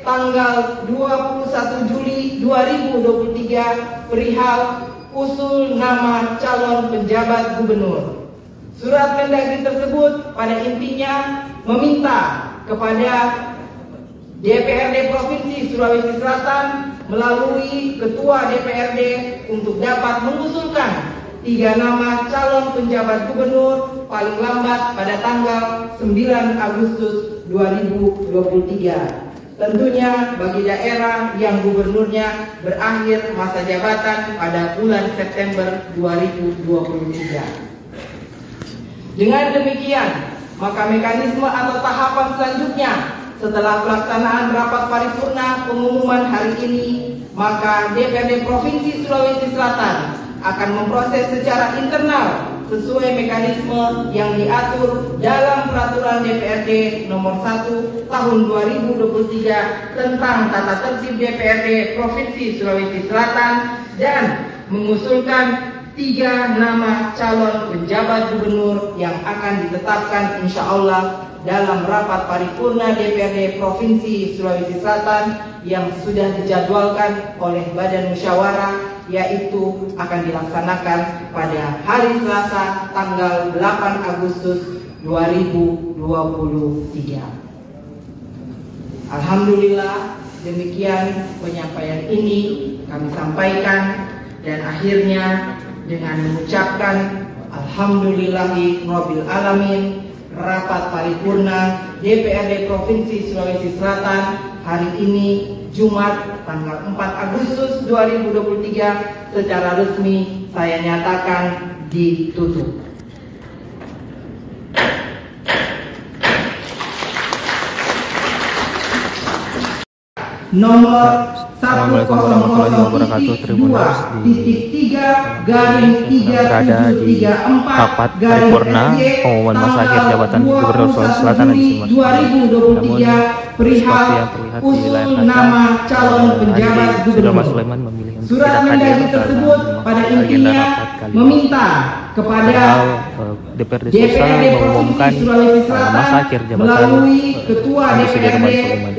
tanggal 21 Juli 2023 perihal usul nama calon penjabat gubernur. Surat Mendagri tersebut pada intinya meminta kepada DPRD Provinsi Sulawesi Selatan melalui Ketua DPRD untuk dapat mengusulkan 3 nama calon penjabat gubernur paling lambat pada tanggal 9 Agustus 2023. Tentunya bagi daerah yang gubernurnya berakhir masa jabatan pada bulan September 2023. Dengan demikian, maka mekanisme atau tahapan selanjutnya setelah pelaksanaan rapat paripurna pengumuman hari ini, maka DPRD Provinsi Sulawesi Selatan akan memproses secara internal sesuai mekanisme yang diatur dalam Peraturan DPRD Nomor 1 Tahun 2023 tentang Tata Tertib DPRD Provinsi Sulawesi Selatan dan mengusulkan 3 nama calon penjabat gubernur yang akan ditetapkan insya Allah dalam rapat paripurna DPRD Provinsi Sulawesi Selatan yang sudah dijadwalkan oleh Badan Musyawarah yaitu akan dilaksanakan pada hari Selasa tanggal 8 Agustus 2023. Alhamdulillah, demikian penyampaian ini kami sampaikan, dan akhirnya dengan mengucapkan Alhamdulillahi Rabbil Alamin, rapat paripurna DPRD Provinsi Sulawesi Selatan hari ini Jumat tanggal 4 Agustus 2023 secara resmi saya nyatakan ditutup. Nomor Assalamualaikum warahmatullahi wabarakatuh. Tribuners berada di rapat paripurna pengumuman masa akhir jabatan Gubernur Sulawesi Selatan di Simas. Namun seperti yang terlihat di layar kaca, Haji Sulaiman Sulaiman memilih untuk tidak hadir dalam agenda rapat kali ini. Padahal DPRD Sulsel mengumumkan masa akhir jabatan Haji Sulaiman Sulaiman.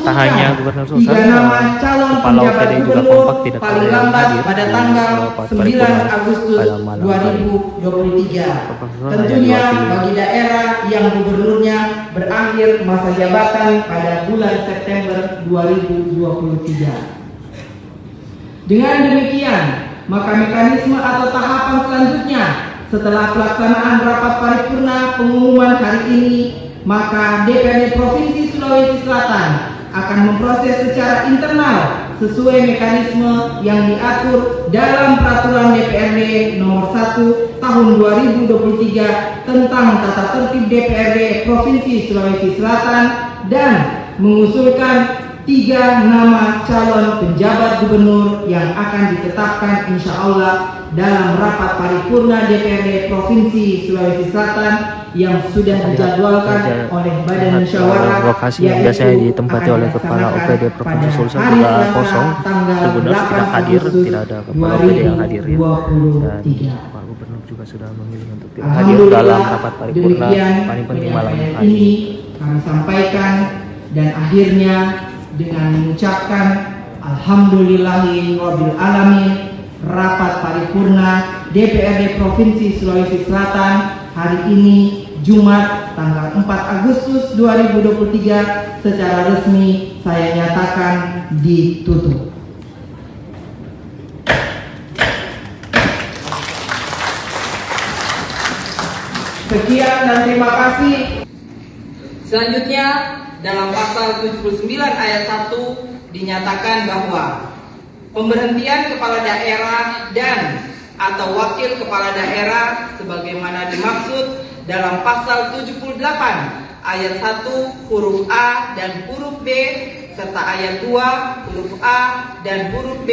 Tak hanya Gubernur Sulsel, Kepala OPD juga kompak tidak ada yang hadir pada tanggal 9 Agustus 2023. Tentunya bagi daerah yang gubernurnya berakhir masa jabatan pada bulan September 2023. Dengan demikian, maka mekanisme atau tahapan selanjutnya setelah pelaksanaan rapat paripurna pengumuman hari ini, maka DPRD Provinsi Sulawesi Selatan akan memproses secara internal sesuai mekanisme yang diatur dalam Peraturan DPRD Nomor 1 Tahun 2023 tentang tata tertib DPRD Provinsi Sulawesi Selatan, dan mengusulkan 3 nama calon penjabat gubernur yang akan ditetapkan insya Allah dalam rapat paripurna DPRD Provinsi Sulawesi Selatan yang sudah dijadwalkan oleh Badan Musyawarah, lokasi yang biasanya ditempati oleh Kepala OPD Provinsi Sulsel juga kosong. Gubernur tidak hadir, tidak ada Kepala OPD yang hadir ya. Dan Pak Gubernur juga sudah memilih untuk tidak hadir dalam rapat paripurna paling penting malam hari ini. Kami sampaikan, dan akhirnya dengan mengucapkan Alhamdulillahi Rabbil Alamin, rapat paripurna DPRD Provinsi Sulawesi Selatan hari ini Jumat tanggal 4 Agustus 2023 secara resmi saya nyatakan ditutup. Sekian dan terima kasih. Selanjutnya, dalam pasal 79 ayat 1 dinyatakan bahwa pemberhentian kepala daerah dan atau wakil kepala daerah sebagaimana dimaksud dalam pasal 78 ayat 1 huruf A dan huruf B serta ayat 2 huruf A dan huruf B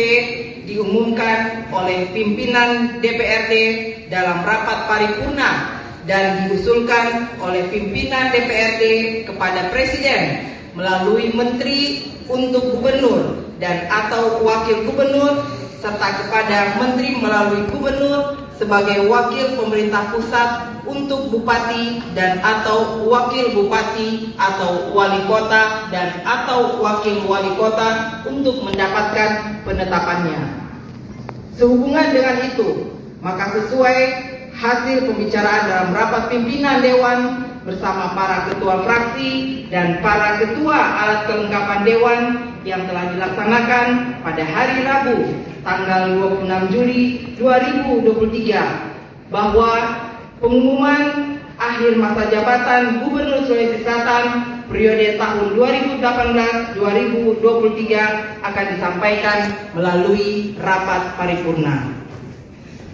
diumumkan oleh pimpinan DPRD dalam rapat paripurna dan diusulkan oleh pimpinan DPRD kepada Presiden melalui Menteri untuk Gubernur dan atau Wakil Gubernur, serta kepada Menteri melalui Gubernur sebagai wakil pemerintah pusat untuk Bupati dan atau Wakil Bupati atau Wali Kota dan atau Wakil Wali Kota untuk mendapatkan penetapannya. Sehubungan dengan itu, maka sesuai hasil pembicaraan dalam rapat pimpinan Dewan bersama para ketua fraksi dan para ketua alat kelengkapan Dewan yang telah dilaksanakan pada hari Rabu tanggal 26 Juli 2023 bahwa pengumuman akhir masa jabatan Gubernur Sulawesi Selatan periode tahun 2018-2023 akan disampaikan melalui rapat paripurna.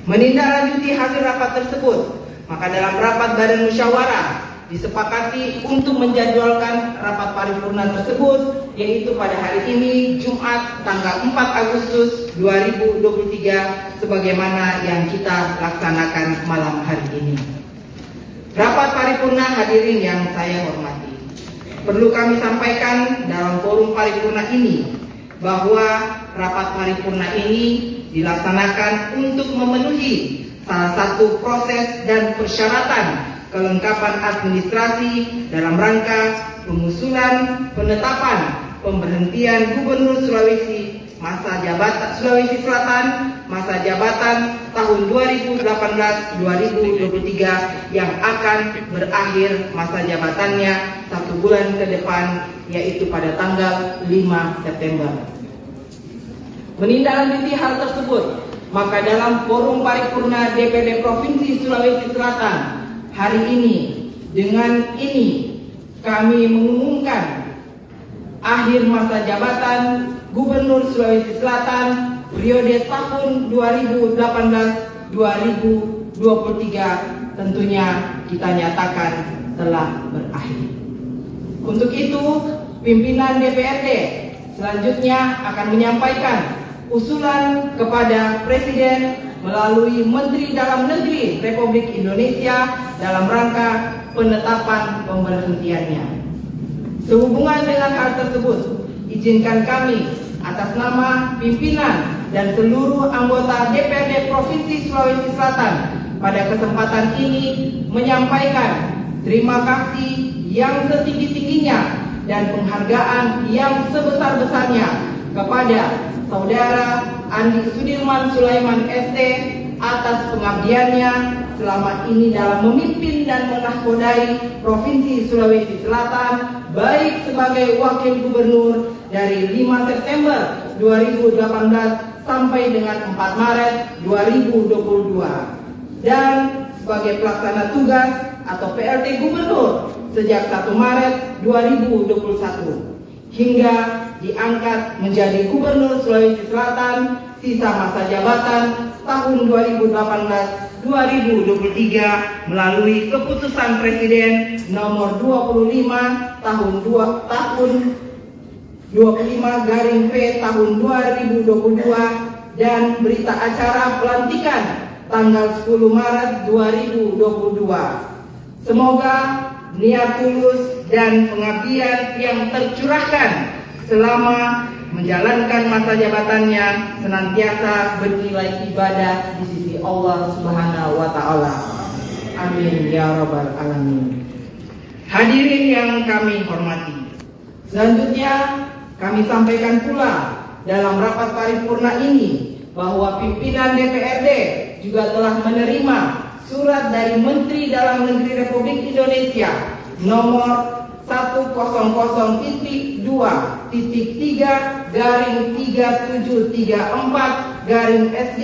Menindaklanjuti hasil rapat tersebut, maka dalam rapat Badan Musyawarah disepakati untuk menjadwalkan rapat paripurna tersebut, yaitu pada hari ini Jumat tanggal 4 Agustus 2023 sebagaimana yang kita laksanakan malam hari ini. Rapat paripurna hadirin yang saya hormati, perlu kami sampaikan dalam forum paripurna ini bahwa rapat paripurna ini dilaksanakan untuk memenuhi salah satu proses dan persyaratan kelengkapan administrasi dalam rangka pengusulan penetapan pemberhentian Gubernur Sulawesi masa jabatan Sulawesi Selatan masa jabatan tahun 2018-2023 yang akan berakhir masa jabatannya 1 bulan ke depan, yaitu pada tanggal 5 September. Menindaklanjuti hal tersebut, maka dalam forum paripurna DPRD Provinsi Sulawesi Selatan hari ini, dengan ini kami mengumumkan akhir masa jabatan Gubernur Sulawesi Selatan periode tahun 2018-2023 tentunya kita nyatakan telah berakhir. Untuk itu, pimpinan DPRD selanjutnya akan menyampaikan usulan kepada Presiden melalui Menteri Dalam Negeri Republik Indonesia dalam rangka penetapan pemberhentiannya. Sehubungan dengan hal tersebut, izinkan kami atas nama pimpinan dan seluruh anggota DPRD Provinsi Sulawesi Selatan pada kesempatan ini menyampaikan terima kasih yang setinggi-tingginya dan penghargaan yang sebesar-besarnya kepada Saudara Andi Sudirman Sulaiman ST atas pengabdiannya selama ini dalam memimpin dan menahkodai Provinsi Sulawesi Selatan, baik sebagai Wakil Gubernur dari 5 September 2018 sampai dengan 4 Maret 2022 dan sebagai pelaksana tugas atau PLT Gubernur sejak 1 Maret 2021 hingga diangkat menjadi Gubernur Sulawesi Selatan sisa masa jabatan tahun 2018-2023 melalui keputusan Presiden nomor 25 tahun 25/P tahun 2022 dan berita acara pelantikan tanggal 10 Maret 2022. Semoga niat tulus dan pengabdian yang tercurahkan selama menjalankan masa jabatannya senantiasa bernilai ibadah di sisi Allah Subhanahu wa Ta'ala. Amin ya Rabbal Alamin. Hadirin yang kami hormati, selanjutnya kami sampaikan pula dalam rapat paripurna ini bahwa pimpinan DPRD juga telah menerima surat dari Menteri Dalam Negeri Republik Indonesia nomor 100.3-3734-SG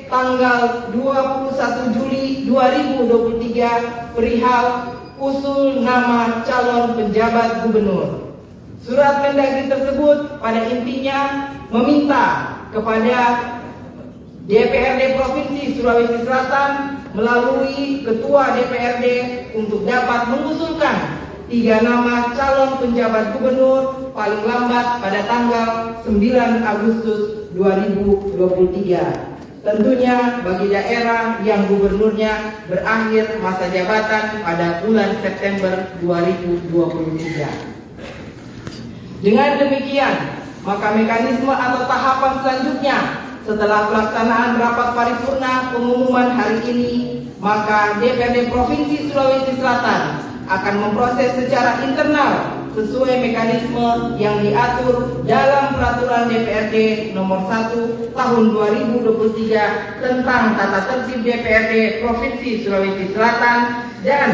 tanggal 21 Juli 2023 perihal usul nama calon penjabat gubernur. Surat Mendagri tersebut pada intinya meminta kepada DPRD Provinsi Sulawesi Selatan melalui Ketua DPRD untuk dapat mengusulkan 3 nama calon penjabat gubernur paling lambat pada tanggal 9 Agustus 2023. Tentunya bagi daerah yang gubernurnya berakhir masa jabatan pada bulan September 2023. Dengan demikian, maka mekanisme atau tahapan selanjutnya setelah pelaksanaan rapat paripurna pengumuman hari ini, maka DPRD Provinsi Sulawesi Selatan akan memproses secara internal sesuai mekanisme yang diatur dalam Peraturan DPRD Nomor 1 Tahun 2023 tentang Tata Tertib DPRD Provinsi Sulawesi Selatan dan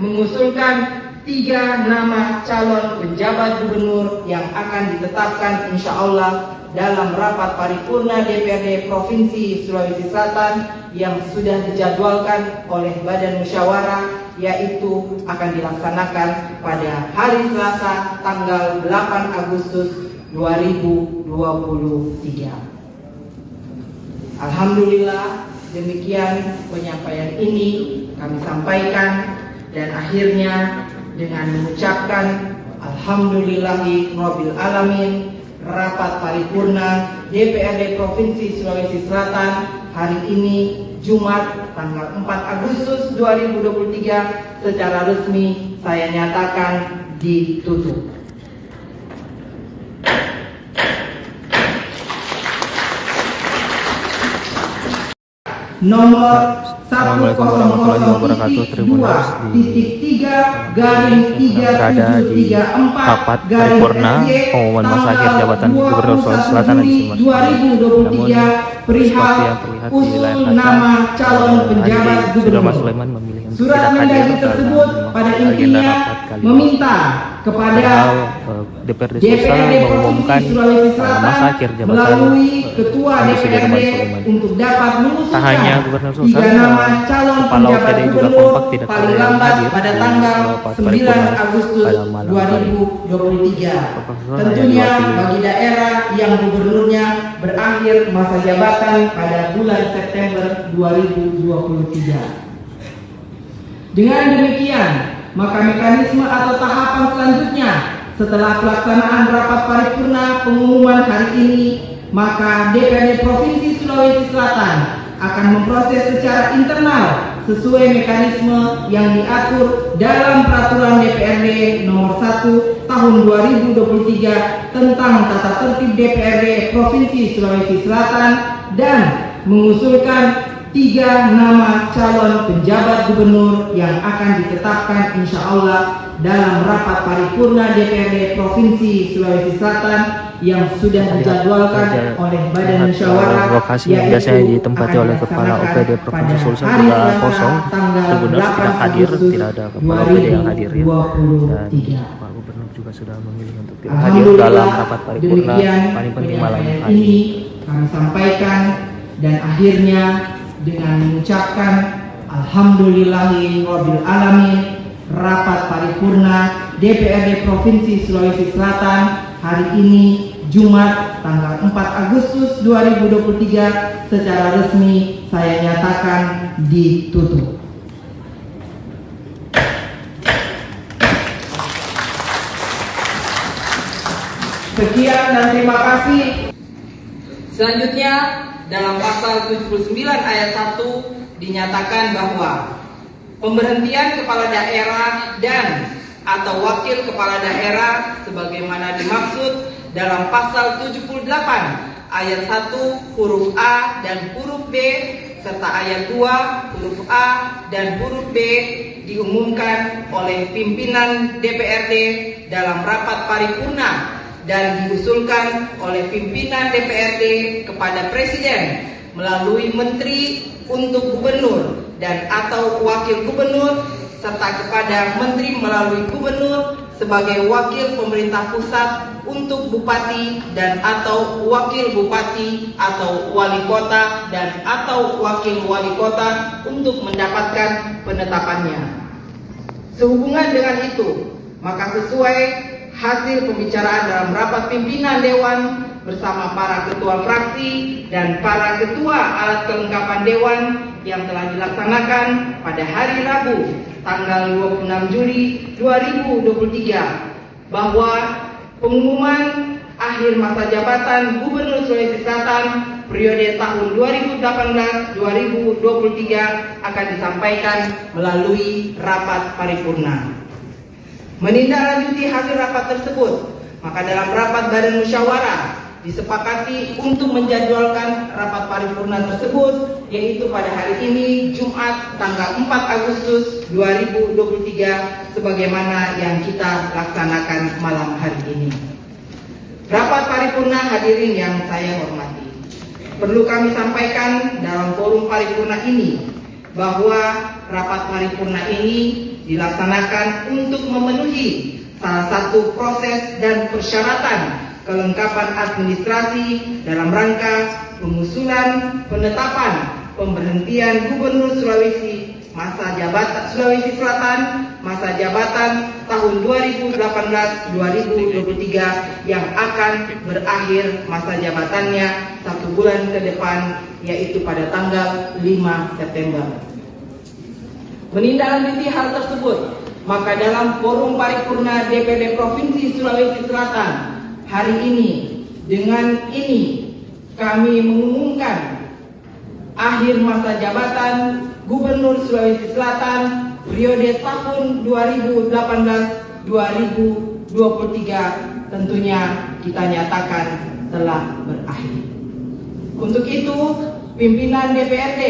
mengusulkan 3 nama calon penjabat gubernur yang akan ditetapkan insya Allah dalam rapat paripurna DPRD Provinsi Sulawesi Selatan yang sudah dijadwalkan oleh Badan Musyawarah, yaitu akan dilaksanakan pada hari Selasa tanggal 8 Agustus 2023. Alhamdulillah, demikian penyampaian ini kami sampaikan dan akhirnya dengan mengucapkan Alhamdulillahi Rabbil Alamin, rapat paripurna DPRD Provinsi Sulawesi Selatan hari ini Jumat tanggal 4 Agustus 2023 secara resmi saya nyatakan ditutup. Nomor Assalamualaikum warahmatullahi wabarakatuh. Tribuners berada di rapat paripurna pengumuman masa akhir jabatan Gubernur Sulawesi Selatan di Namun perihal seperti yang terlihat di layar nama calon penjabat Sudah Mas gubernur. Sulaiman memilih untuk Surat tidak hadir Mendagri tersebut dalam pada agenda intinya rapat kali ini. meminta kepada Padahal DPRD Sulsel mengumumkan Sulawesi Selatan masa akhir jabatan melalui Ketua Andi Sudirman DPRD Sulaiman. untuk dapat Tak hanya mengusulkan Gubernur Sulsel, 3 nama calon Kepala penjabat OPD juga gubernur kompak tidak paling ada yang lambat hadir pada di tanggal rapat 9 paripurna Agustus pada malam hari. 2023. Profesor Tentunya hanya diwakili bagi daerah yang gubernurnya berakhir masa jabatan pada bulan September 2023. Dengan demikian, maka mekanisme atau tahapan selanjutnya setelah pelaksanaan rapat paripurna pengumuman hari ini, maka DPRD Provinsi Sulawesi Selatan akan memproses secara internal sesuai mekanisme yang diatur dalam Peraturan DPRD Nomor 1 Tahun 2023 tentang tata tertib DPRD Provinsi Sulawesi Selatan dan mengusulkan 3 nama calon penjabat gubernur yang akan ditetapkan insya Allah dalam rapat paripurna DPRD Provinsi Sulawesi Selatan yang sudah dijadwalkan oleh Badan Musyawarah lokasi yang biasanya ditempati oleh Kepala OPD Provinsi Sulsel juga kosong. Tribuners tidak hadir, tidak ada Kepala OPD yang hadir ya. Dan Pak Gubernur juga sudah memilih untuk tidak hadir dalam rapat paripurna paling penting malam hari ini. Kami sampaikan dan akhirnya dengan mengucapkan Alhamdulillahirabbil alamin, rapat paripurna DPRD Provinsi Sulawesi Selatan hari ini Jumat tanggal 4 Agustus 2023 secara resmi saya nyatakan ditutup. Sekian dan terima kasih. Selanjutnya dalam pasal 79 ayat 1 dinyatakan bahwa pemberhentian kepala daerah dan atau wakil kepala daerah sebagaimana dimaksud dalam pasal 78 ayat 1 huruf A dan huruf B serta ayat 2 huruf A dan huruf B diumumkan oleh pimpinan DPRD dalam rapat paripurna dan diusulkan oleh pimpinan DPRD kepada Presiden melalui Menteri untuk Gubernur dan atau Wakil Gubernur serta kepada Menteri melalui Gubernur sebagai Wakil Pemerintah Pusat untuk Bupati dan atau Wakil Bupati atau Wali Kota dan atau Wakil Wali Kota untuk mendapatkan penetapannya. Sehubungan dengan itu, maka sesuai hasil pembicaraan dalam rapat pimpinan Dewan bersama para ketua fraksi dan para ketua alat kelengkapan Dewan yang telah dilaksanakan pada hari Rabu tanggal 26 Juli 2023 bahwa pengumuman akhir masa jabatan Gubernur Sulawesi Selatan periode tahun 2018-2023 akan disampaikan melalui rapat paripurna. Menindaklanjuti hasil rapat tersebut, maka dalam rapat Badan Musyawarah disepakati untuk menjadwalkan rapat paripurna tersebut yaitu pada hari ini Jumat tanggal 4 Agustus 2023 sebagaimana yang kita laksanakan malam hari ini. Rapat paripurna hadirin yang saya hormati, perlu kami sampaikan dalam forum paripurna ini bahwa rapat paripurna ini dilaksanakan untuk memenuhi salah satu proses dan persyaratan kelengkapan administrasi dalam rangka pengusulan penetapan pemberhentian Gubernur Sulawesi Selatan masa jabatan tahun 2018-2023 yang akan berakhir masa jabatannya 1 bulan ke depan yaitu pada tanggal 5 September. Menindaklanjuti hal tersebut, maka dalam forum paripurna DPRD Provinsi Sulawesi Selatan hari ini, dengan ini kami mengumumkan akhir masa jabatan Gubernur Sulawesi Selatan periode tahun 2018-2023 tentunya kita nyatakan telah berakhir. Untuk itu, pimpinan DPRD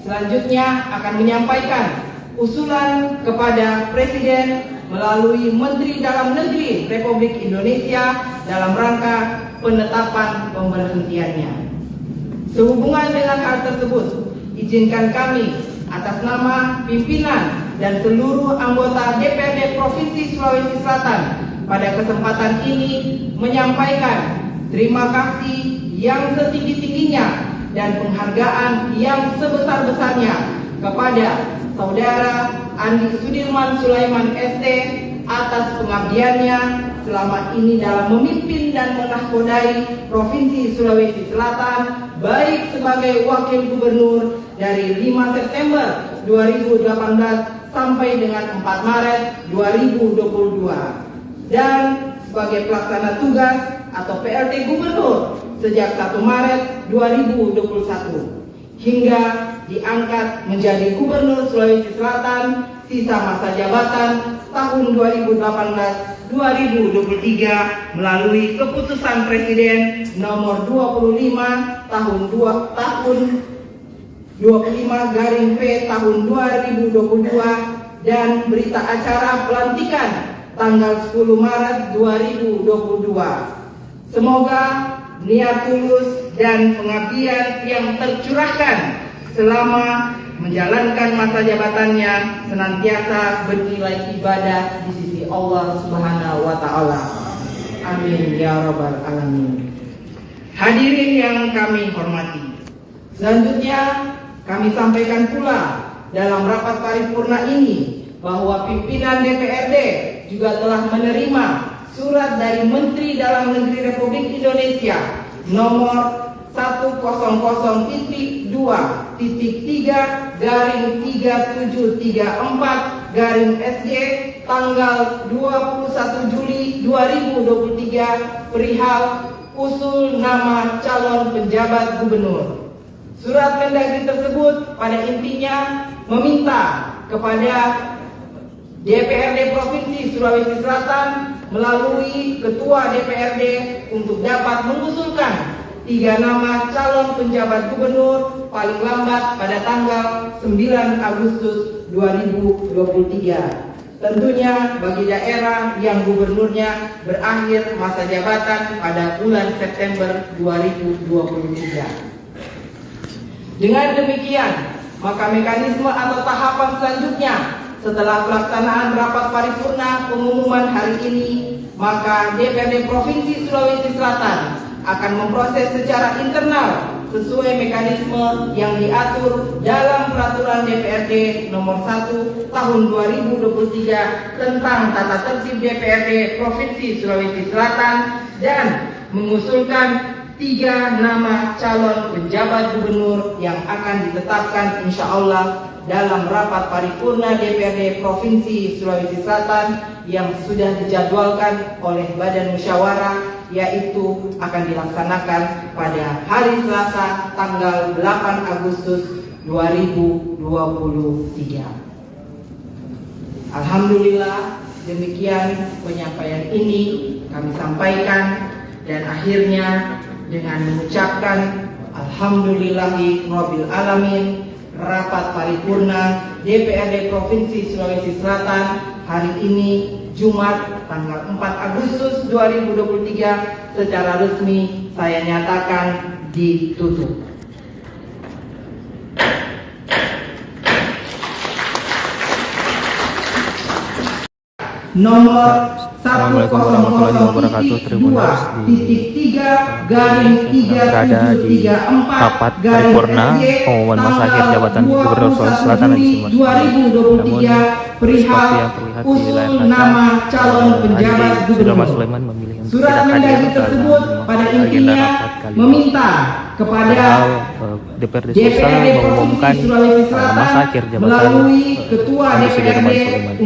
selanjutnya akan menyampaikan usulan kepada Presiden melalui Menteri Dalam Negeri Republik Indonesia dalam rangka penetapan pemberhentiannya. Sehubungan dengan hal tersebut, izinkan kami atas nama pimpinan dan seluruh anggota DPRD Provinsi Sulawesi Selatan pada kesempatan ini menyampaikan terima kasih yang setinggi-tingginya dan penghargaan yang sebesar-besarnya kepada Saudara Andi Sudirman Sulaiman ST atas pengabdiannya selama ini dalam memimpin dan menahkodai Provinsi Sulawesi Selatan, baik sebagai Wakil Gubernur dari 5 September 2018 sampai dengan 4 Maret 2022 dan sebagai pelaksana tugas atau PLT Gubernur sejak 1 Maret 2021 hingga diangkat menjadi Gubernur Sulawesi Selatan sisa masa jabatan tahun 2018-2023 melalui keputusan Presiden nomor 25 tahun 25/P tahun 2022 dan berita acara pelantikan tanggal 10 Maret 2022. Semoga niat tulus dan pengabdian yang tercurahkan selama menjalankan masa jabatannya senantiasa bernilai ibadah di sisi Allah Subhanahu wa Ta'ala. Amin ya Rabbal Alamin. Hadirin yang kami hormati, selanjutnya kami sampaikan pula dalam rapat paripurna ini bahwa pimpinan DPRD juga telah menerima surat dari Menteri Dalam Negeri Republik Indonesia nomor 100.3-3734-SG tanggal 21 Juli 2023 perihal usul nama calon penjabat gubernur. Surat Mendagri tersebut pada intinya meminta kepada DPRD Provinsi Sulawesi Selatan melalui Ketua DPRD untuk dapat mengusulkan 3 nama calon penjabat gubernur paling lambat pada tanggal 9 Agustus 2023. Tentunya bagi daerah yang gubernurnya berakhir masa jabatan pada bulan September 2023. Dengan demikian, maka mekanisme atau tahapan selanjutnya setelah pelaksanaan rapat paripurna pengumuman hari ini, maka DPRD Provinsi Sulawesi Selatan akan memproses secara internal sesuai mekanisme yang diatur dalam Peraturan DPRD Nomor 1 Tahun 2023 tentang Tata Tertib DPRD Provinsi Sulawesi Selatan dan mengusulkan 3 nama calon penjabat gubernur yang akan ditetapkan insya Allah dalam rapat paripurna DPRD Provinsi Sulawesi Selatan yang sudah dijadwalkan oleh Badan Musyawarah, yaitu akan dilaksanakan pada hari Selasa tanggal 8 Agustus 2023. Alhamdulillah, demikian penyampaian ini kami sampaikan dan akhirnya dengan mengucapkan Alhamdulillahi Rabbil Alamin, rapat paripurna DPRD Provinsi Sulawesi Selatan hari ini Jumat tanggal 4 Agustus 2023 secara resmi saya nyatakan ditutup. Nomor Assalamualaikum warahmatullahi wabarakatuh. Tribuners berada di rapat paripurna pengumuman masa akhir jabatan Gubernur Sulawesi Selatan di Namun seperti yang terlihat di layar kaca, Andi Sudirman Sulaiman memilih untuk tidak hadir dalam agenda rapat kali ini. Padahal DPRD Sulsel mengumumkan masa akhir jabatan Andi Sudirman Sulaiman.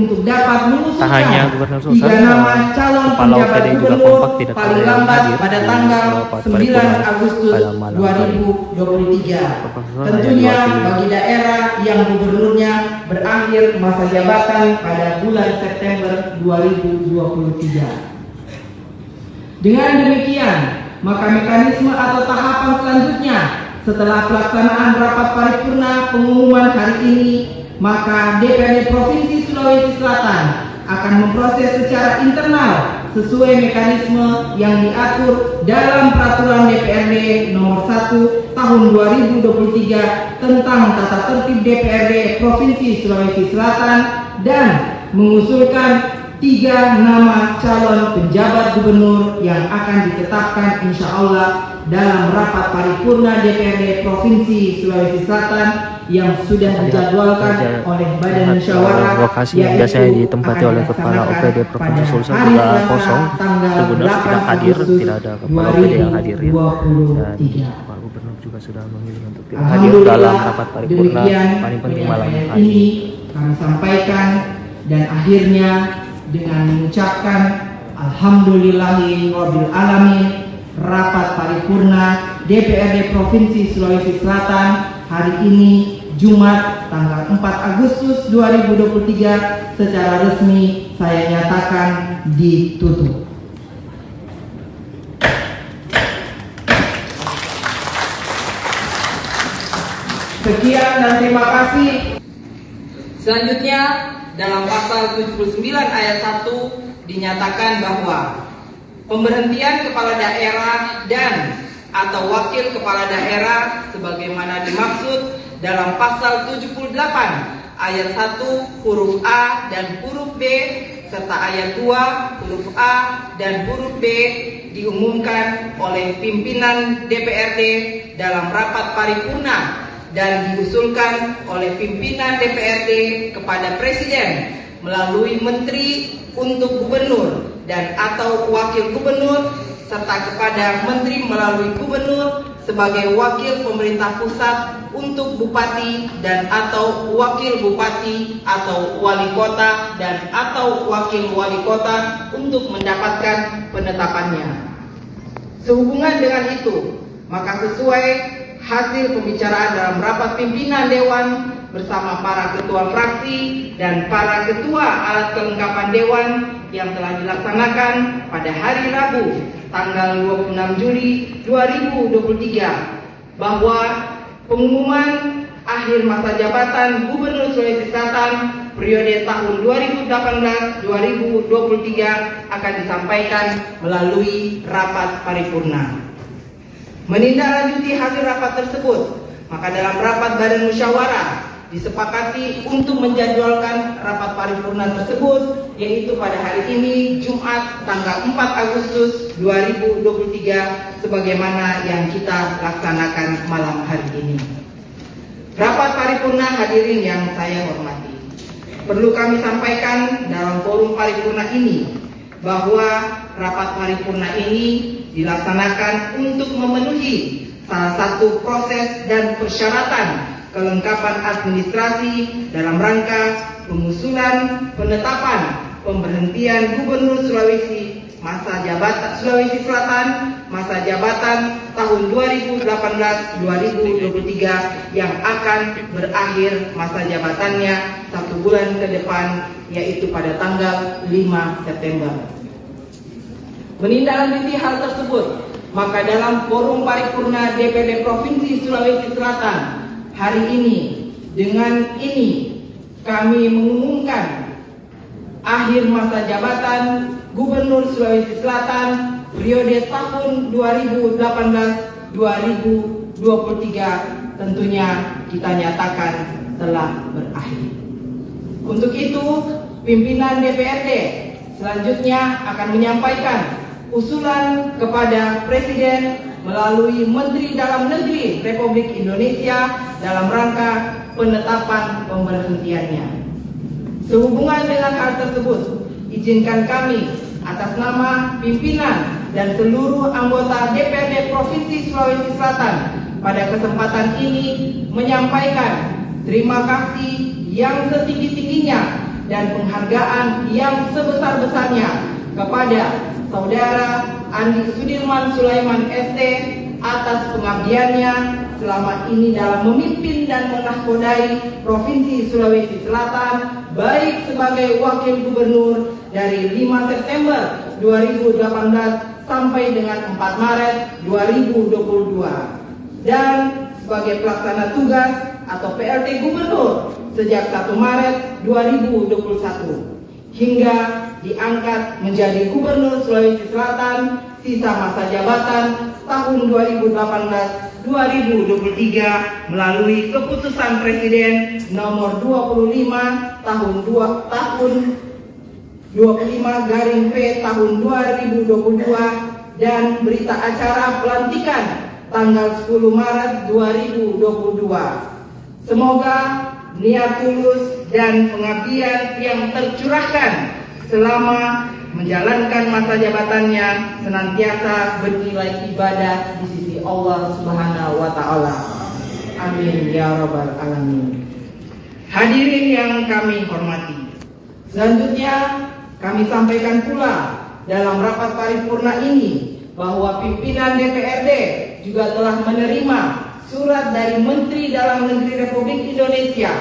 Tak hanya Gubernur Sulsel, Kepala OPD juga kompak tidak hadir pada tanggal 9 Agustus 2023. Tentunya bagi daerah yang gubernurnya berakhir masa jabatan pada bulan September 2023. Dengan demikian, maka mekanisme atau tahapan selanjutnya setelah pelaksanaan rapat paripurna pengumuman hari ini, maka DPRD Provinsi Sulawesi Selatan akan memproses secara internal sesuai mekanisme yang diatur dalam Peraturan DPRD Nomor 1 Tahun 2023 tentang tata tertib DPRD Provinsi Sulawesi Selatan dan mengusulkan 3 nama calon penjabat gubernur yang akan ditetapkan insya Allah dalam rapat paripurna DPRD Provinsi Sulawesi Selatan yang sudah dijadwalkan oleh Badan Musyawarah, lokasi yang biasanya ditempati oleh Kepala OPD Provinsi Sulsel juga kosong. Gubernur tidak hadir, tidak ada Kepala OPD yang hadir ya. Dan Pak Gubernur juga sudah memilih untuk tidak hadir dalam rapat paripurna paling penting malam hari ini. Kami sampaikan dan akhirnya dengan mengucapkan Alhamdulillahirabbil alamin, rapat paripurna DPRD Provinsi Sulawesi Selatan hari ini Jumat tanggal 4 Agustus 2023 secara resmi saya nyatakan ditutup. Sekian dan terima kasih. Selanjutnya dalam pasal 79 ayat 1 dinyatakan bahwa pemberhentian kepala daerah dan atau wakil kepala daerah sebagaimana dimaksud dalam pasal 78 ayat 1 huruf A dan huruf B serta ayat 2 huruf A dan huruf B diumumkan oleh pimpinan DPRD dalam rapat paripurna dan diusulkan oleh pimpinan DPRD kepada Presiden melalui Menteri untuk Gubernur dan atau Wakil Gubernur serta kepada Menteri melalui Gubernur sebagai wakil pemerintah pusat untuk Bupati dan atau Wakil Bupati atau Wali Kota dan atau Wakil Wali Kota untuk mendapatkan penetapannya. Sehubungan dengan itu, maka sesuai hasil pembicaraan dalam rapat pimpinan Dewan bersama para ketua fraksi dan para ketua alat kelengkapan Dewan yang telah dilaksanakan pada hari Rabu tanggal 26 Juli 2023 bahwa pengumuman akhir masa jabatan Gubernur Sulawesi Selatan periode tahun 2018-2023 akan disampaikan melalui rapat paripurna. Menindaklanjuti hasil rapat tersebut, maka dalam rapat Badan Musyawarah disepakati untuk menjadwalkan rapat paripurna tersebut yaitu pada hari ini Jumat tanggal 4 Agustus 2023 sebagaimana yang kita laksanakan malam hari ini. Rapat paripurna hadirin yang saya hormati, perlu kami sampaikan dalam forum paripurna ini bahwa rapat paripurna ini dilaksanakan untuk memenuhi salah satu proses dan persyaratan kelengkapan administrasi dalam rangka pengusulan penetapan pemberhentian Gubernur Sulawesi Selatan masa jabatan tahun 2018-2023 yang akan berakhir masa jabatannya 1 bulan ke depan yaitu pada tanggal 5 September. Menindaklanjuti hal tersebut, maka dalam forum paripurna DPRD Provinsi Sulawesi Selatan hari ini, dengan ini kami mengumumkan akhir masa jabatan Gubernur Sulawesi Selatan periode tahun 2018-2023 tentunya kita nyatakan telah berakhir. Untuk itu, pimpinan DPRD selanjutnya akan menyampaikan usulan kepada Presiden melalui Menteri Dalam Negeri Republik Indonesia dalam rangka penetapan pemberhentiannya. Sehubungan dengan hal tersebut, izinkan kami atas nama pimpinan dan seluruh anggota DPRD Provinsi Sulawesi Selatan pada kesempatan ini menyampaikan terima kasih yang setinggi-tingginya dan penghargaan yang sebesar-besarnya kepada Saudara Andi Sudirman Sulaiman ST atas pengabdiannya selama ini dalam memimpin dan menahkodai Provinsi Sulawesi Selatan baik sebagai Wakil Gubernur dari 5 September 2018 sampai dengan 4 Maret 2022 dan sebagai pelaksana tugas atau PLT Gubernur sejak 1 Maret 2021 hingga diangkat menjadi Gubernur Sulawesi Selatan sisa masa jabatan tahun 2018-2023 melalui keputusan Presiden nomor 25 tahun 25/P tahun 2022 dan berita acara pelantikan tanggal 10 Maret 2022. Semoga niat tulus dan pengabdian yang tercurahkan selama menjalankan masa jabatannya senantiasa bernilai ibadah di sisi Allah Subhanahu wa Ta'ala. Amin ya Rabbal Alamin. Hadirin yang kami hormati, selanjutnya kami sampaikan pula dalam rapat paripurna ini bahwa pimpinan DPRD juga telah menerima surat dari Menteri Dalam Negeri Republik Indonesia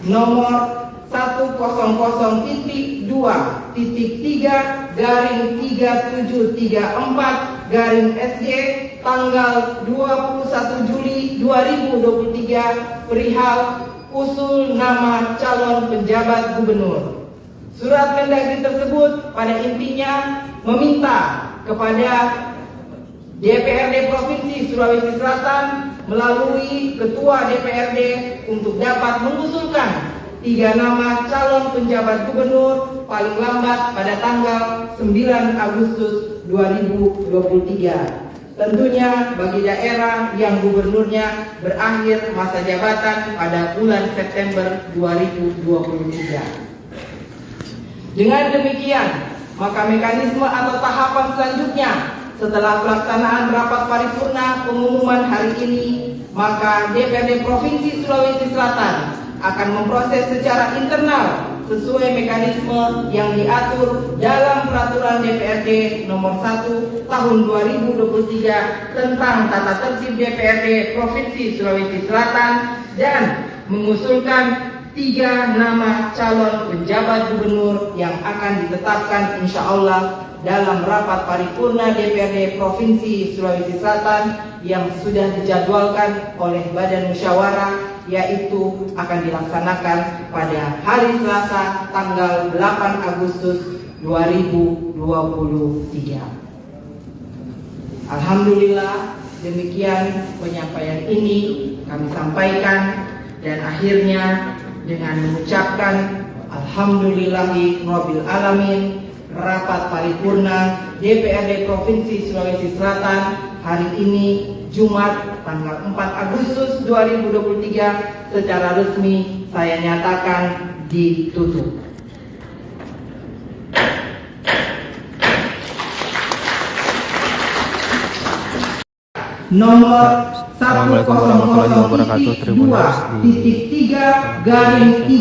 nomor 100.3.3734/SJ tanggal 21 Juli 2023 perihal usul nama calon penjabat gubernur. Surat Mendagri tersebut pada intinya meminta kepada DPRD Provinsi Sulawesi Selatan melalui Ketua DPRD untuk dapat mengusulkan 3 nama calon penjabat gubernur paling lambat pada tanggal 9 Agustus 2023. Tentunya bagi daerah yang gubernurnya berakhir masa jabatan pada bulan September 2023. Dengan demikian, maka mekanisme atau tahapan selanjutnya setelah pelaksanaan rapat paripurna pengumuman hari ini, maka DPRD Provinsi Sulawesi Selatan akan memproses secara internal sesuai mekanisme yang diatur dalam Peraturan DPRD nomor 1 tahun 2023 tentang tata tertib DPRD Provinsi Sulawesi Selatan dan mengusulkan 3 nama calon penjabat gubernur yang akan ditetapkan insya Allah dalam rapat paripurna DPRD Provinsi Sulawesi Selatan yang sudah dijadwalkan oleh Badan Musyawarah, yaitu akan dilaksanakan pada hari Selasa tanggal 8 Agustus 2023. Alhamdulillah, demikian penyampaian ini kami sampaikan, dan akhirnya dengan mengucapkan Alhamdulillahi Rabbil Alamin, rapat paripurna DPRD Provinsi Sulawesi Selatan hari ini Jumat tanggal 4 Agustus 2023 secara resmi saya nyatakan ditutup. Nomor Assalamualaikum warahmatullahi wabarakatuh. Tribuners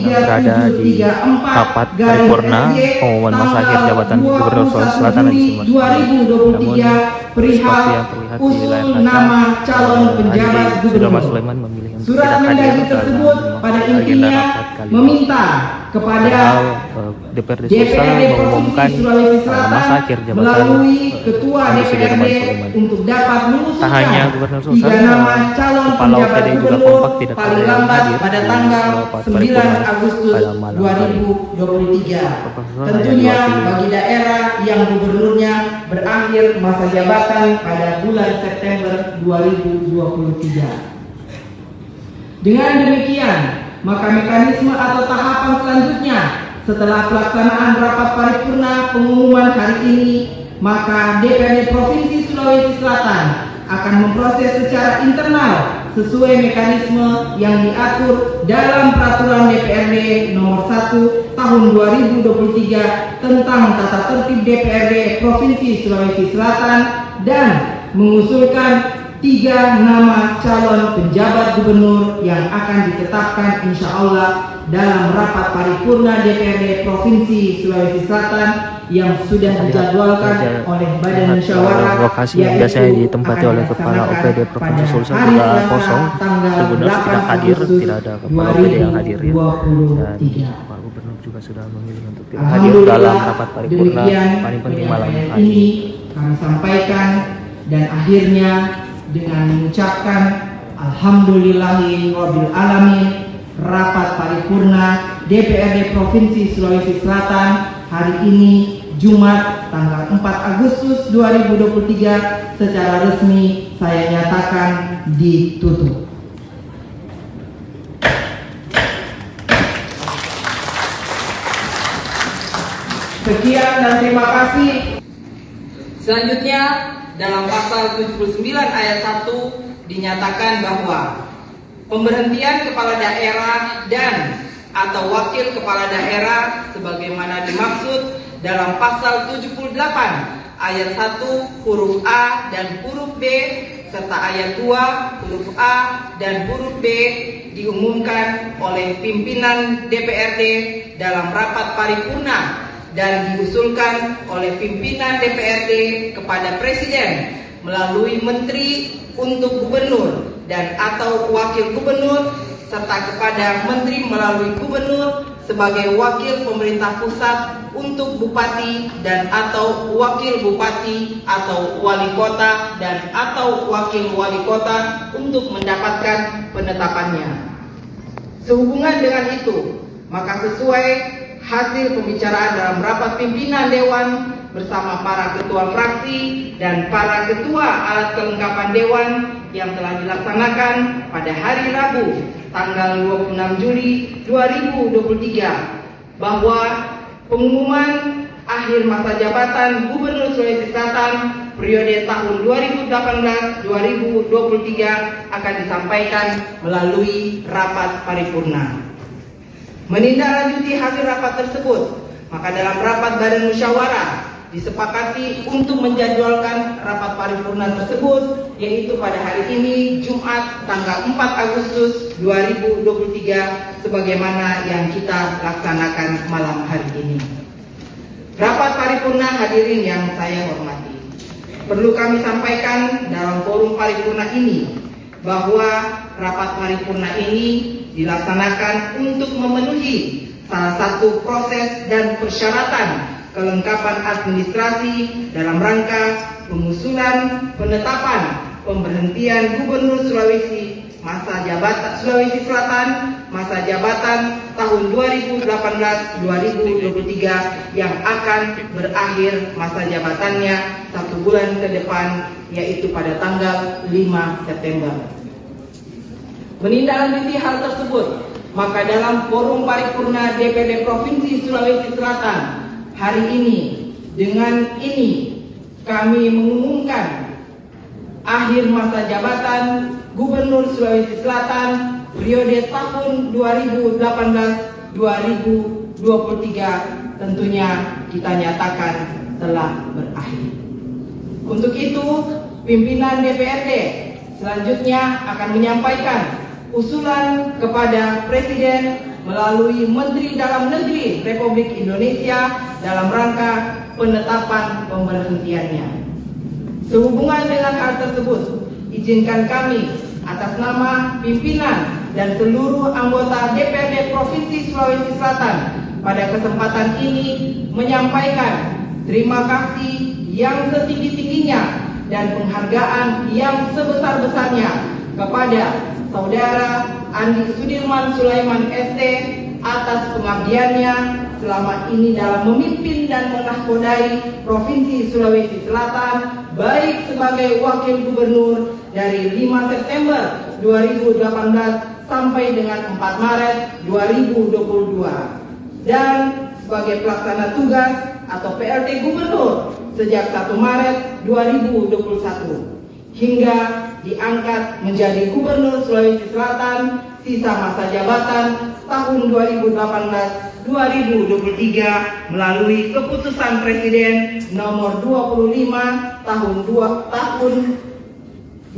berada di rapat paripurna pengumuman masa akhir jabatan Gubernur Sulawesi Selatan di Namun seperti yang terlihat di layar kaca, Sudah Mas Sulaiman memilih untuk tidak hadir tersebut pada dalam agenda intinya rapat kali ini. meminta kepada DPRD Sulsel mengumumkan masa akhir jabatan melalui Ketua DPRD untuk dapat tak hanya mengusulkan Gubernur Sulsel, 3 nama calon Kepala penjabat OPD juga gubernur kompak tidak paling ada yang lambat hadir pada di tanggal rapat 9 paripurna Agustus pada malam hari. 2023. Tentunya bagi daerah yang gubernurnya berakhir masa jabatan pada bulan September 2023. Dengan demikian, maka mekanisme atau tahapan selanjutnya setelah pelaksanaan rapat paripurna pengumuman hari ini, maka DPRD Provinsi Sulawesi Selatan akan memproses secara internal sesuai mekanisme yang diatur dalam Peraturan DPRD nomor 1 tahun 2023 tentang tata tertib DPRD Provinsi Sulawesi Selatan dan mengusulkan 3 nama calon penjabat gubernur yang akan ditetapkan insya Allah dalam rapat paripurna DPRD Provinsi Sulawesi Selatan yang sudah dijadwalkan oleh Badan Musyawarah, lokasi yang biasanya ditempati oleh Kepala OPD Provinsi Sulsel juga kosong. Gubernur tidak hadir, tidak ada Kepala OPD yang hadir ya. Dan Pak Gubernur juga sudah memilih untuk tidak hadir dalam rapat paripurna paling penting malam hari ini kami sampaikan, dan akhirnya dengan mengucapkan Alhamdulillahirabbil alamin. Rapat paripurna DPRD Provinsi Sulawesi Selatan hari ini Jumat tanggal 4 Agustus 2023 secara resmi saya nyatakan ditutup. Sekian dan terima kasih. Selanjutnya dalam pasal 79 ayat 1 dinyatakan bahwa pemberhentian kepala daerah dan atau wakil kepala daerah sebagaimana dimaksud dalam pasal 78 ayat 1 huruf A dan huruf B serta ayat 2 huruf A dan huruf B diumumkan oleh pimpinan DPRD dalam rapat paripurna dan diusulkan oleh pimpinan DPRD kepada Presiden melalui Menteri untuk Gubernur dan atau Wakil Gubernur serta kepada Menteri melalui Gubernur sebagai wakil pemerintah pusat untuk Bupati dan atau Wakil Bupati atau Wali Kota dan atau Wakil Wali Kota untuk mendapatkan penetapannya. Sehubungan dengan itu, maka sesuai hasil pembicaraan dalam rapat pimpinan Dewan bersama para ketua fraksi dan para ketua alat kelengkapan Dewan yang telah dilaksanakan pada hari Rabu tanggal 26 Juli 2023 bahwa pengumuman akhir masa jabatan Gubernur Sulawesi Selatan periode tahun 2018-2023 akan disampaikan melalui rapat paripurna. Menindaklanjuti hasil rapat tersebut, maka dalam rapat Badan Musyawarah disepakati untuk menjadwalkan rapat paripurna tersebut yaitu pada hari ini Jumat tanggal 4 Agustus 2023 sebagaimana yang kita laksanakan malam hari ini. Rapat paripurna hadirin yang saya hormati, perlu kami sampaikan dalam forum paripurna ini bahwa rapat paripurna ini dilaksanakan untuk memenuhi salah satu proses dan persyaratan kelengkapan administrasi dalam rangka pengusulan penetapan pemberhentian Gubernur Sulawesi Selatan masa jabatan tahun 2018-2023 yang akan berakhir masa jabatannya 1 bulan ke depan yaitu pada tanggal 5 September. Menindaklanjuti hal tersebut, maka dalam forum paripurna DPRD Provinsi Sulawesi Selatan hari ini, dengan ini kami mengumumkan akhir masa jabatan Gubernur Sulawesi Selatan periode tahun 2018-2023 tentunya kita nyatakan telah berakhir. Untuk itu, pimpinan DPRD selanjutnya akan menyampaikan usulan kepada Presiden melalui Menteri Dalam Negeri Republik Indonesia dalam rangka penetapan pemberhentiannya. Sehubungan dengan hal tersebut, izinkan kami atas nama pimpinan dan seluruh anggota DPRD Provinsi Sulawesi Selatan pada kesempatan ini menyampaikan terima kasih yang setinggi-tingginya dan penghargaan yang sebesar-besarnya kepada Saudara Andi Sudirman Sulaiman ST atas pengabdiannya selama ini dalam memimpin dan menahkodai Provinsi Sulawesi Selatan baik sebagai Wakil Gubernur dari 5 September 2018 sampai dengan 4 Maret 2022 dan sebagai pelaksana tugas atau PLT Gubernur sejak 1 Maret 2021 hingga diangkat menjadi Gubernur Sulawesi Selatan sisa masa jabatan tahun 2018-2023 melalui keputusan Presiden nomor 25 tahun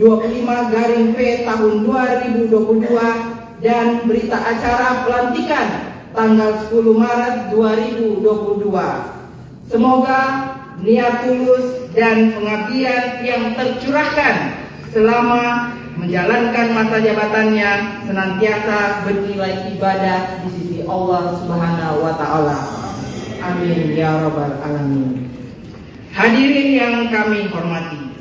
25/P tahun 2022 dan berita acara pelantikan tanggal 10 Maret 2022. Semoga niat tulus dan pengabdian yang tercurahkan selama menjalankan masa jabatannya senantiasa bernilai ibadah di sisi Allah Subhanahu wa Ta'ala. Amin ya Rabbal Alamin. Hadirin yang kami hormati,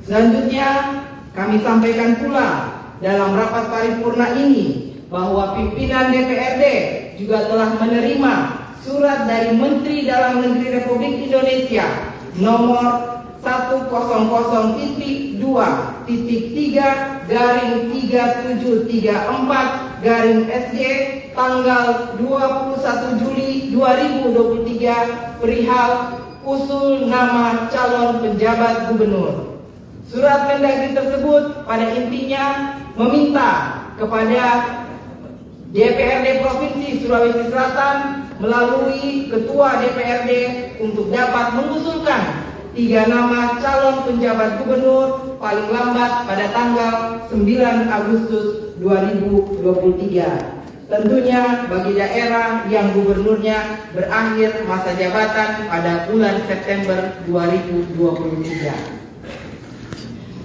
selanjutnya kami sampaikan pula dalam rapat paripurna ini bahwa pimpinan DPRD juga telah menerima surat dari Menteri Dalam Negeri Republik Indonesia nomor 100.3.3734/SJ tanggal 21 Juli 2023 perihal usul nama calon penjabat gubernur. Surat Mendagri tersebut pada intinya meminta kepada DPRD Provinsi Sulawesi Selatan melalui Ketua DPRD untuk dapat mengusulkan 3 nama calon penjabat gubernur paling lambat pada tanggal 9 Agustus 2023. Tentunya bagi daerah yang gubernurnya berakhir masa jabatan pada bulan September 2023.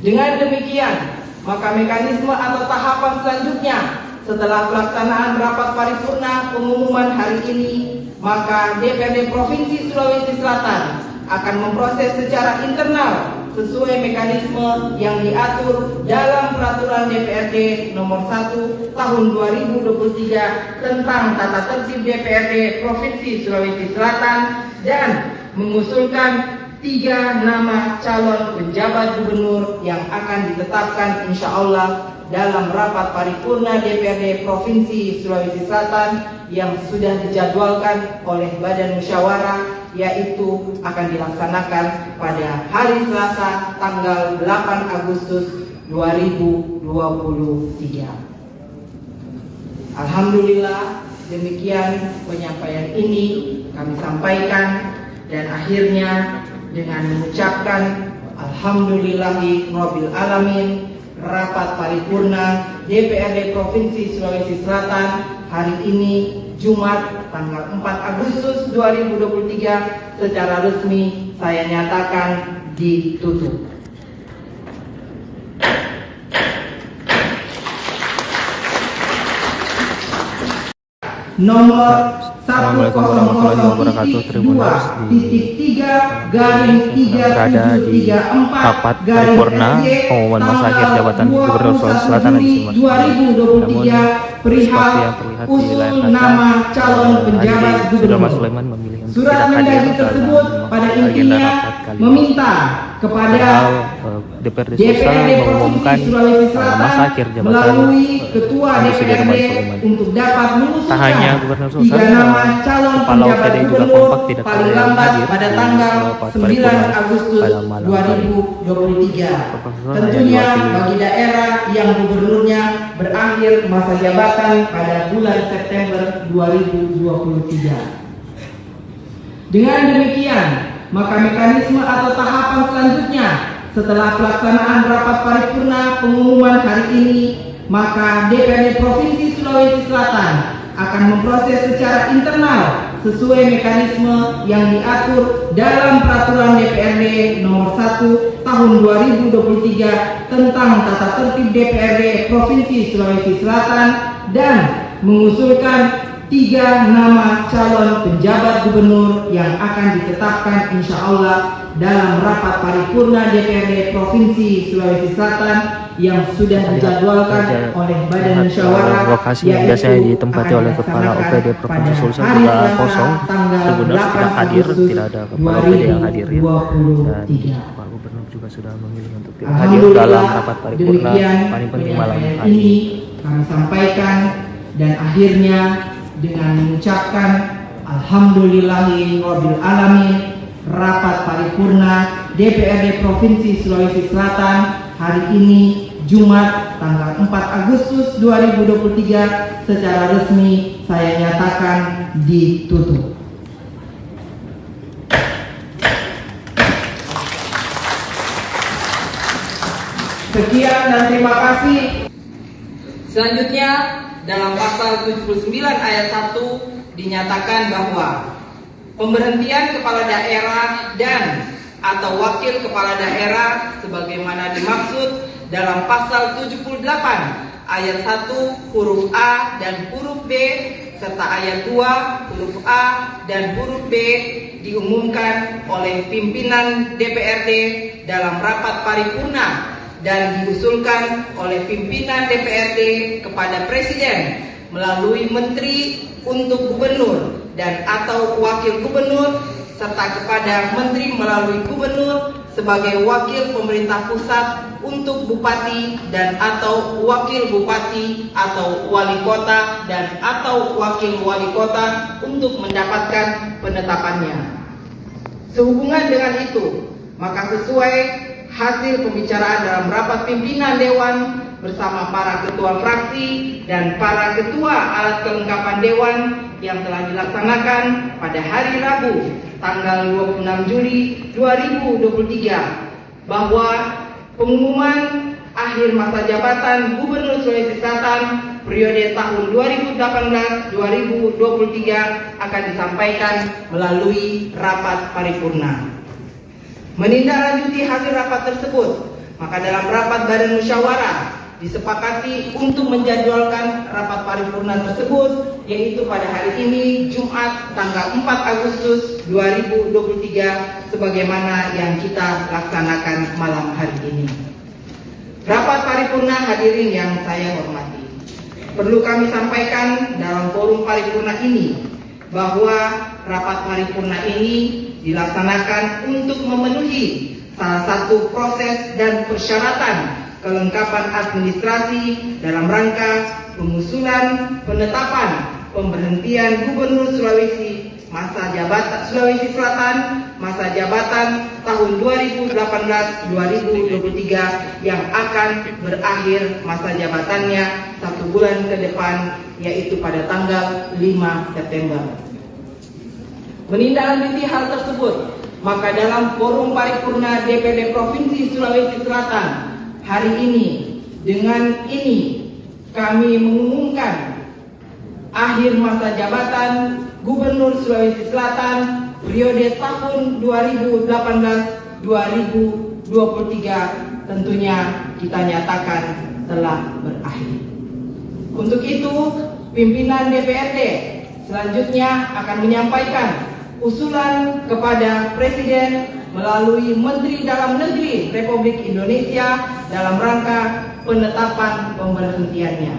Dengan demikian, maka mekanisme atau tahapan selanjutnya setelah pelaksanaan rapat paripurna pengumuman hari ini, maka DPRD Provinsi Sulawesi Selatan akan memproses secara internal sesuai mekanisme yang diatur dalam Peraturan DPRD Nomor 1 Tahun 2023 tentang Tata Tertib DPRD Provinsi Sulawesi Selatan dan mengusulkan 3 nama calon penjabat gubernur yang akan ditetapkan insya Allah dalam rapat paripurna DPRD Provinsi Sulawesi Selatan yang sudah dijadwalkan oleh Badan Musyawarah, yaitu akan dilaksanakan pada hari Selasa tanggal 8 Agustus 2023. Alhamdulillah, demikian penyampaian ini kami sampaikan, dan akhirnya dengan mengucapkan Alhamdulillahi Rabbil Alamin, rapat paripurna DPRD Provinsi Sulawesi Selatan hari ini Jumat tanggal 4 Agustus 2023 secara resmi saya nyatakan ditutup. Nomor Assalamualaikum warahmatullahi wabarakatuh. Tribuners berada di rapat paripurna pengumuman masa akhir jabatan Gubernur Sulawesi Selatan di Namun seperti yang terlihat di layar kaca, Sudirman Sulaiman memilih untuk tidak hadir dalam agenda rapat kali ini. Padahal DPRD Sulawesi mengumumkan masa akhir jabatan Sudirman Sulaiman. Tak hanya Gubernur Sulawesi, Kepala OPD juga kompak tidak ada yang hadir pada tanggal 9 Agustus 2023. Tentunya bagi daerah yang gubernurnya berakhir masa jabatan pada bulan September 2023. Dengan demikian, maka mekanisme atau tahapan selanjutnya setelah pelaksanaan rapat paripurna pengumuman hari ini, maka DPRD Provinsi Sulawesi Selatan akan memproses secara internal sesuai mekanisme yang diatur dalam Peraturan DPRD Nomor 1 Tahun 2023 tentang Tata Tertib DPRD Provinsi Sulawesi Selatan dan mengusulkan 3 nama calon penjabat gubernur yang akan ditetapkan insya Allah dalam rapat paripurna DPRD Provinsi Sulawesi Selatan yang sudah dijadwalkan oleh Badan Musyawarah, lokasi yang biasanya ditempati oleh Kepala OPD Provinsi Sulsel juga kosong. Tribuners tidak hadir, tidak ada Kepala OPD yang hadir ya. Dan Pak Gubernur juga sudah memilih untuk tidak hadir dalam rapat paripurna paling penting malam hari ini. Kami sampaikan, dan akhirnya dengan mengucapkan Alhamdulillahi Rabbil Alamin, rapat paripurna DPRD Provinsi Sulawesi Selatan hari ini Jumat tanggal 4 Agustus 2023 secara resmi saya nyatakan ditutup. Sekian dan terima kasih. Selanjutnya dalam pasal 79 ayat 1 dinyatakan bahwa pemberhentian kepala daerah dan atau wakil kepala daerah sebagaimana dimaksud dalam pasal 78 ayat 1 huruf A dan huruf B serta ayat 2 huruf A dan huruf B diumumkan oleh pimpinan DPRD dalam rapat paripurna dan diusulkan oleh pimpinan DPRD kepada Presiden melalui Menteri untuk Gubernur dan atau Wakil Gubernur serta kepada Menteri melalui Gubernur sebagai wakil pemerintah pusat untuk Bupati dan atau Wakil Bupati atau Wali Kota dan atau Wakil Wali Kota untuk mendapatkan penetapannya. Sehubungan dengan itu, maka sesuai hasil pembicaraan dalam rapat pimpinan Dewan bersama para ketua fraksi dan para ketua alat kelengkapan Dewan yang telah dilaksanakan pada hari Rabu tanggal 26 Juli 2023 bahwa pengumuman akhir masa jabatan Gubernur Sulawesi Selatan periode tahun 2018-2023 akan disampaikan melalui rapat paripurna. Menindaklanjuti hasil rapat tersebut, maka dalam rapat Badan Musyawarah disepakati untuk menjadwalkan rapat paripurna tersebut, yaitu pada hari ini Jumat tanggal 4 Agustus 2023 sebagaimana yang kita laksanakan malam hari ini. Rapat paripurna hadirin yang saya hormati, perlu kami sampaikan dalam forum paripurna ini bahwa rapat paripurna ini dilaksanakan untuk memenuhi salah satu proses dan persyaratan kelengkapan administrasi dalam rangka pengusulan penetapan pemberhentian Gubernur Sulawesi Selatan masa jabatan tahun 2018-2023 yang akan berakhir masa jabatannya 1 bulan ke depan, yaitu pada tanggal 5 September. Menindaklanjuti hal tersebut, maka dalam forum paripurna DPD Provinsi Sulawesi Selatan hari ini, dengan ini kami mengumumkan akhir masa jabatan Gubernur Sulawesi Selatan periode tahun 2018-2023 tentunya kita nyatakan telah berakhir. Untuk itu, pimpinan DPRD selanjutnya akan menyampaikan usulan kepada Presiden melalui Menteri Dalam Negeri Republik Indonesia dalam rangka penetapan pemberhentiannya.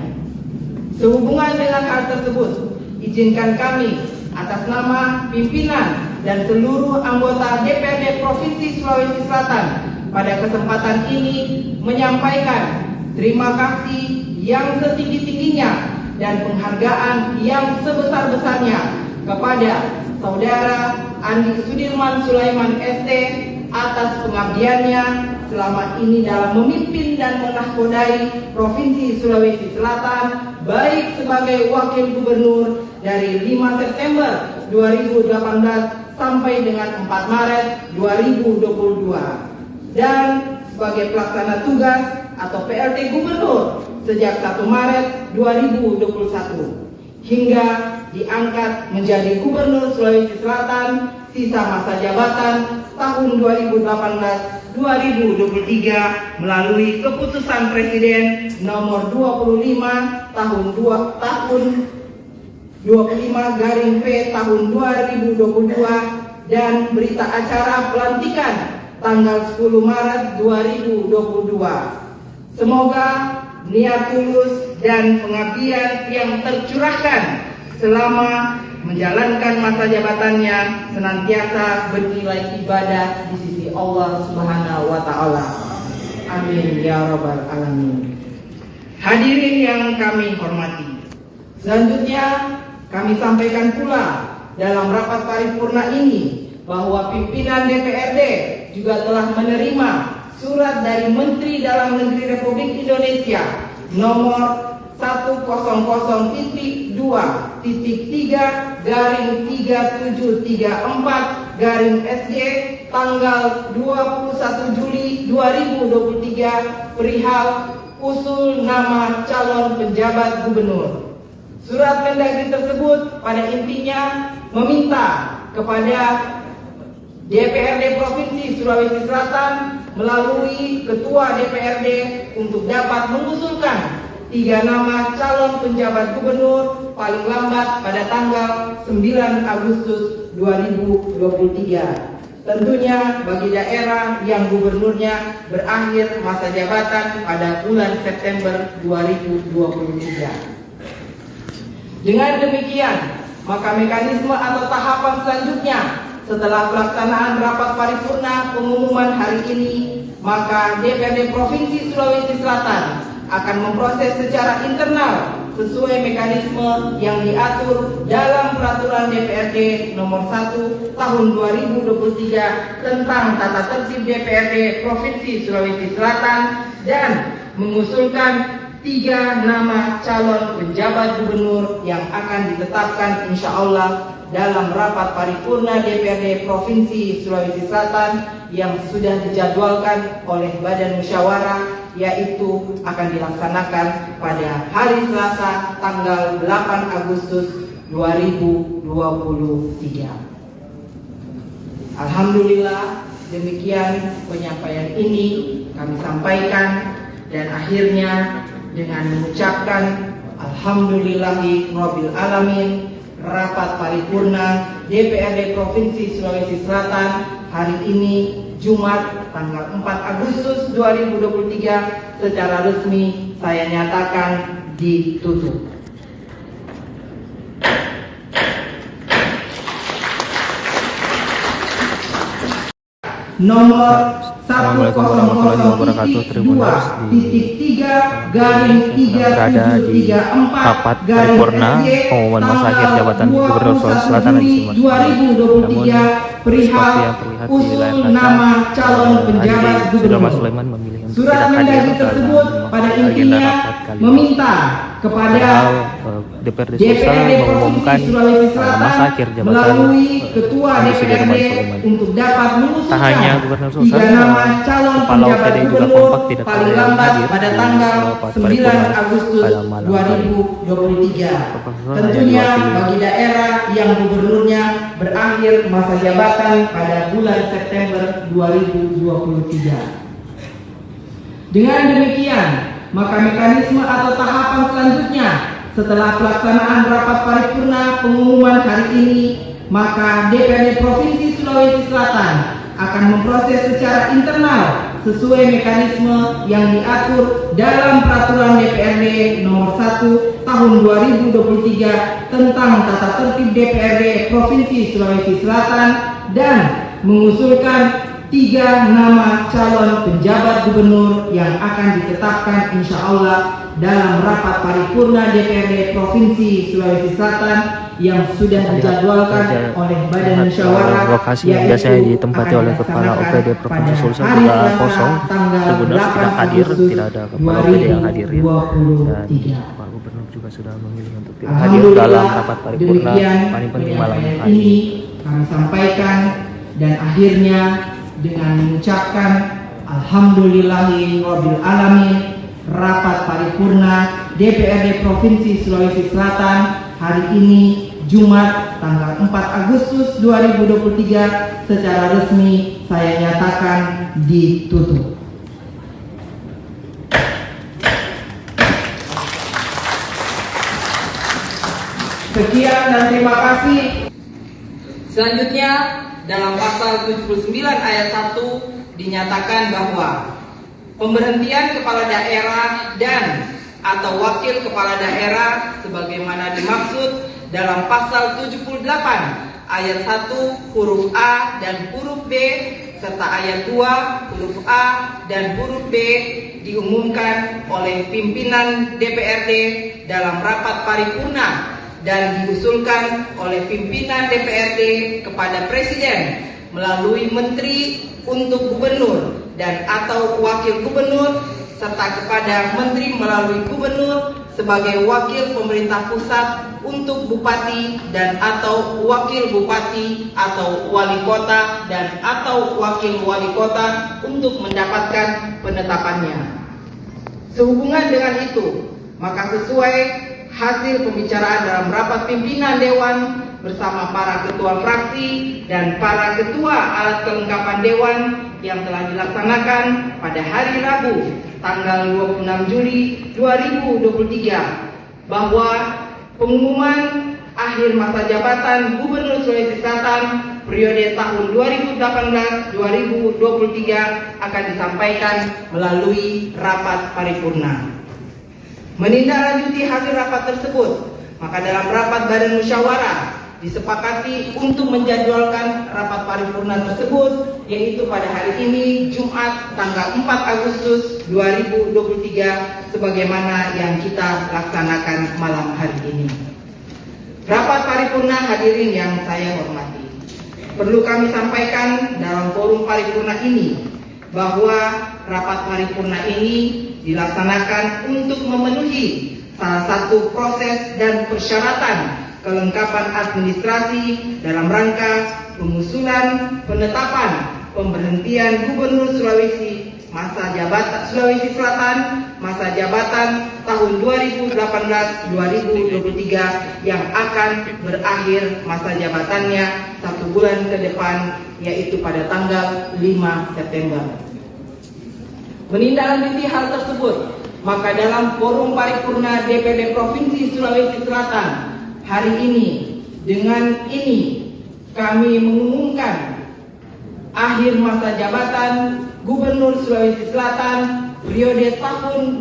Sehubungan dengan hal tersebut, izinkan kami atas nama pimpinan dan seluruh anggota DPRD Provinsi Sulawesi Selatan pada kesempatan ini menyampaikan terima kasih yang setinggi-tingginya dan penghargaan yang sebesar-besarnya kepada Saudara Andi Sudirman Sulaiman ST atas pengabdiannya selama ini dalam memimpin dan menahkodai Provinsi Sulawesi Selatan, baik sebagai Wakil Gubernur dari 5 September 2018 sampai dengan 4 Maret 2022 dan sebagai pelaksana tugas atau PLT Gubernur sejak 1 Maret 2021 hingga diangkat menjadi Gubernur Sulawesi Selatan sisa masa jabatan tahun 2018-2023 melalui keputusan Presiden nomor 25 tahun 25/P tahun 2022 dan berita acara pelantikan tanggal 10 Maret 2022. Semoga niat tulus dan pengabdian yang tercurahkan selama menjalankan masa jabatannya senantiasa bernilai ibadah di sisi Allah Subhanahu wa Ta'ala. Amin ya Rabbal Alamin. Hadirin yang kami hormati, selanjutnya kami sampaikan pula dalam rapat paripurna ini bahwa pimpinan DPRD juga telah menerima surat dari Menteri Dalam Negeri Republik Indonesia nomor 100.3.3734/SG tanggal 21 Juli 2023 perihal usul nama calon penjabat gubernur. Surat Mendagri tersebut pada intinya meminta kepada DPRD Provinsi Sulawesi Selatan melalui Ketua DPRD untuk dapat mengusulkan 3 nama calon penjabat gubernur paling lambat pada tanggal 9 Agustus 2023. Tentunya bagi daerah yang gubernurnya berakhir masa jabatan pada bulan September 2023. Dengan demikian, maka mekanisme atau tahapan selanjutnya setelah pelaksanaan rapat paripurna pengumuman hari ini, maka DPRD Provinsi Sulawesi Selatan akan memproses secara internal sesuai mekanisme yang diatur dalam Peraturan DPRD Nomor 1 Tahun 2023 tentang Tata Tertib DPRD Provinsi Sulawesi Selatan dan mengusulkan 3 nama calon penjabat gubernur yang akan ditetapkan insya Allah dalam rapat paripurna DPRD Provinsi Sulawesi Selatan yang sudah dijadwalkan oleh Badan Musyawarah, yaitu akan dilaksanakan pada hari Selasa tanggal 8 Agustus 2023. Alhamdulillah, demikian penyampaian ini kami sampaikan, dan akhirnya dengan mengucapkan alhamdulillahirabbil alamin, rapat paripurna DPRD Provinsi Sulawesi Selatan hari ini Jumat tanggal 4 Agustus 2023 secara resmi saya nyatakan ditutup. Nomor Assalamualaikum warahmatullahi wabarakatuh. Tribuners berada di rapat paripurna pengumuman masa akhir jabatan Gubernur Sulawesi Selatan di Namun perihal usul nama calon penjabat Sudah Mas gubernur. Sulaiman memilih untuk Surat tidak hadir Mendagri tersebut dalam pada agenda intinya rapat kali ini. meminta kepada DPRD DPRD mengumumkan Provinsi Sulawesi Selatan masa akhir jabatan melalui Ketua Andi Sudirman DPRD Sulaiman. untuk dapat Tak mengusulkan hanya Gubernur Sulsel, 3 nama calon Kepala penjabat OPD juga gubernur kompak tidak paling ada yang lambat hadir pada di tanggal rapat 9 paripurna Agustus pada malam hari. 2023. Profesor Tentunya hanya diwakili bagi daerah yang gubernurnya berakhir masa jabatan pada bulan September 2023. Dengan demikian, maka mekanisme atau tahapan selanjutnya setelah pelaksanaan rapat paripurna pengumuman hari ini, maka DPRD Provinsi Sulawesi Selatan akan memproses secara internal sesuai mekanisme yang diatur dalam Peraturan DPRD Nomor 1 Tahun 2023 tentang Tata Tertib DPRD Provinsi Sulawesi Selatan dan mengusulkan 3 nama calon penjabat gubernur yang akan ditetapkan insya Allah dalam rapat paripurna DPRD Provinsi Sulawesi Selatan yang sudah dijadwalkan oleh Badan Musyawarah, lokasi yang biasanya ditempati oleh Kepala OPD Provinsi Sulsel juga kosong. Tribuners tidak hadir, tidak ada Kepala OPD yang hadir ya. Dan Pak Gubernur juga sudah memilih untuk tidak hadir dalam rapat paripurna paling penting malam hari ini. Kami sampaikan, dan akhirnya dengan mengucapkan alhamdulillahirabbil alamin, rapat paripurna DPRD Provinsi Sulawesi Selatan hari ini Jumat tanggal 4 Agustus 2023 secara resmi saya nyatakan ditutup. Sekian dan terima kasih. Selanjutnya dalam pasal 79 ayat 1 dinyatakan bahwa pemberhentian kepala daerah dan atau wakil kepala daerah sebagaimana dimaksud dalam pasal 78 ayat 1 huruf A dan huruf B serta ayat 2 huruf A dan huruf B diumumkan oleh pimpinan DPRD dalam rapat paripurna dan diusulkan oleh pimpinan DPRD kepada Presiden melalui Menteri untuk Gubernur dan atau Wakil Gubernur serta kepada Menteri melalui Gubernur sebagai wakil pemerintah pusat untuk Bupati dan atau Wakil Bupati atau Wali Kota dan atau Wakil Wali Kota untuk mendapatkan penetapannya. Sehubungan dengan itu, maka sesuai hasil pembicaraan dalam rapat pimpinan Dewan bersama para ketua fraksi dan para ketua alat kelengkapan Dewan yang telah dilaksanakan pada hari Rabu tanggal 26 Juli 2023 bahwa pengumuman akhir masa jabatan Gubernur Sulawesi Selatan periode tahun 2018-2023 akan disampaikan melalui rapat paripurna. Menindaklanjuti hasil rapat tersebut, maka dalam rapat badan musyawarah disepakati untuk menjadwalkan rapat paripurna tersebut, yaitu pada hari ini Jumat tanggal 4 Agustus 2023 sebagaimana yang kita laksanakan malam hari ini. Rapat paripurna hadirin yang saya hormati, perlu kami sampaikan dalam forum paripurna ini bahwa rapat paripurna ini dilaksanakan untuk memenuhi salah satu proses dan persyaratan kelengkapan administrasi dalam rangka pengusulan penetapan pemberhentian Gubernur Sulawesi Selatan masa jabatan tahun 2018-2023 yang akan berakhir masa jabatannya 1 bulan ke depan, yaitu pada tanggal 5 September. Menindaklanjuti hal tersebut, maka dalam forum paripurna DPD Provinsi Sulawesi Selatan hari ini, dengan ini kami mengumumkan akhir masa jabatan Gubernur Sulawesi Selatan periode tahun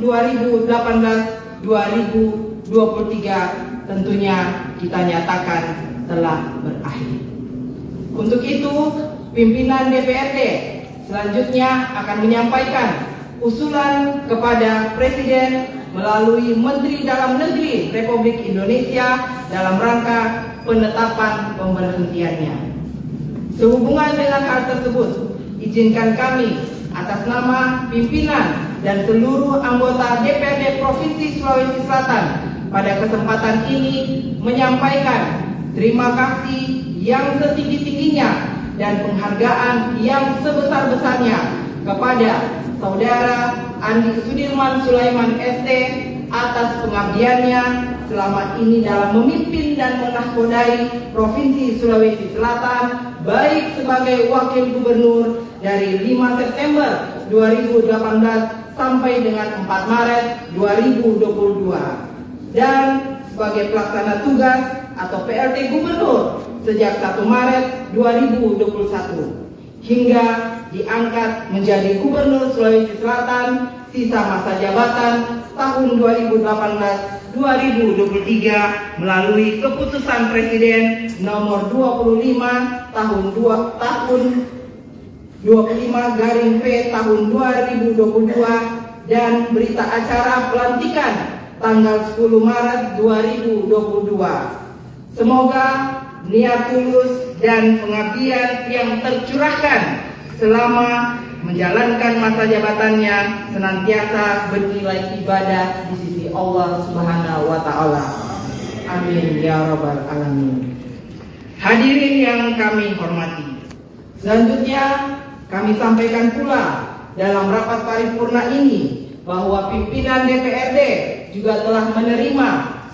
2018-2023 tentunya kita nyatakan telah berakhir. Untuk itu, pimpinan DPRD selanjutnya akan menyampaikan usulan kepada Presiden melalui Menteri Dalam Negeri Republik Indonesia dalam rangka penetapan pemberhentiannya. Sehubungan dengan hal tersebut, izinkan kami atas nama pimpinan dan seluruh anggota DPRD Provinsi Sulawesi Selatan pada kesempatan ini menyampaikan terima kasih yang setinggi-tingginya dan penghargaan yang sebesar-besarnya kepada Saudara Andi Sudirman Sulaiman ST atas pengabdiannya selama ini dalam memimpin dan menahkodai Provinsi Sulawesi Selatan, baik sebagai Wakil Gubernur dari 5 September 2018 sampai dengan 4 Maret 2022 dan sebagai pelaksana tugas atau PLT Gubernur sejak 1 Maret 2021 hingga diangkat menjadi Gubernur Sulawesi Selatan sisa masa jabatan tahun 2018-2023 melalui keputusan Presiden nomor 25 tahun 25/P tahun 2022 dan berita acara pelantikan tanggal 10 Maret 2022. Semoga niat tulus dan pengabdian yang tercurahkan selama menjalankan masa jabatannya senantiasa bernilai ibadah di sisi Allah Subhanahu wa Ta'ala. Amin ya Rabbal Alamin. Hadirin yang kami hormati, selanjutnya kami sampaikan pula dalam rapat paripurna ini bahwa pimpinan DPRD juga telah menerima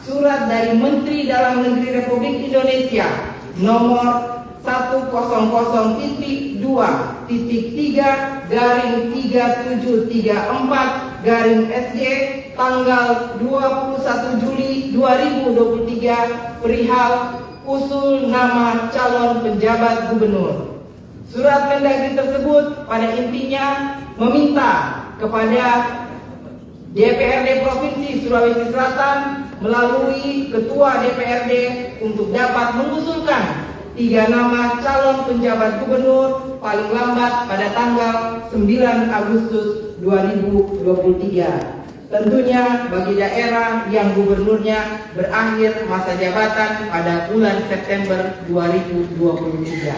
surat dari Menteri Dalam Negeri Republik Indonesia nomor 100.3.3734/SJ tanggal 21 Juli 2023 perihal usul nama calon penjabat gubernur. Surat Mendagri tersebut pada intinya meminta kepada DPRD Provinsi Sulawesi Selatan melalui Ketua DPRD untuk dapat mengusulkan 3 nama calon penjabat gubernur paling lambat pada tanggal 9 Agustus 2023. Tentunya bagi daerah yang gubernurnya berakhir masa jabatan pada bulan September 2023.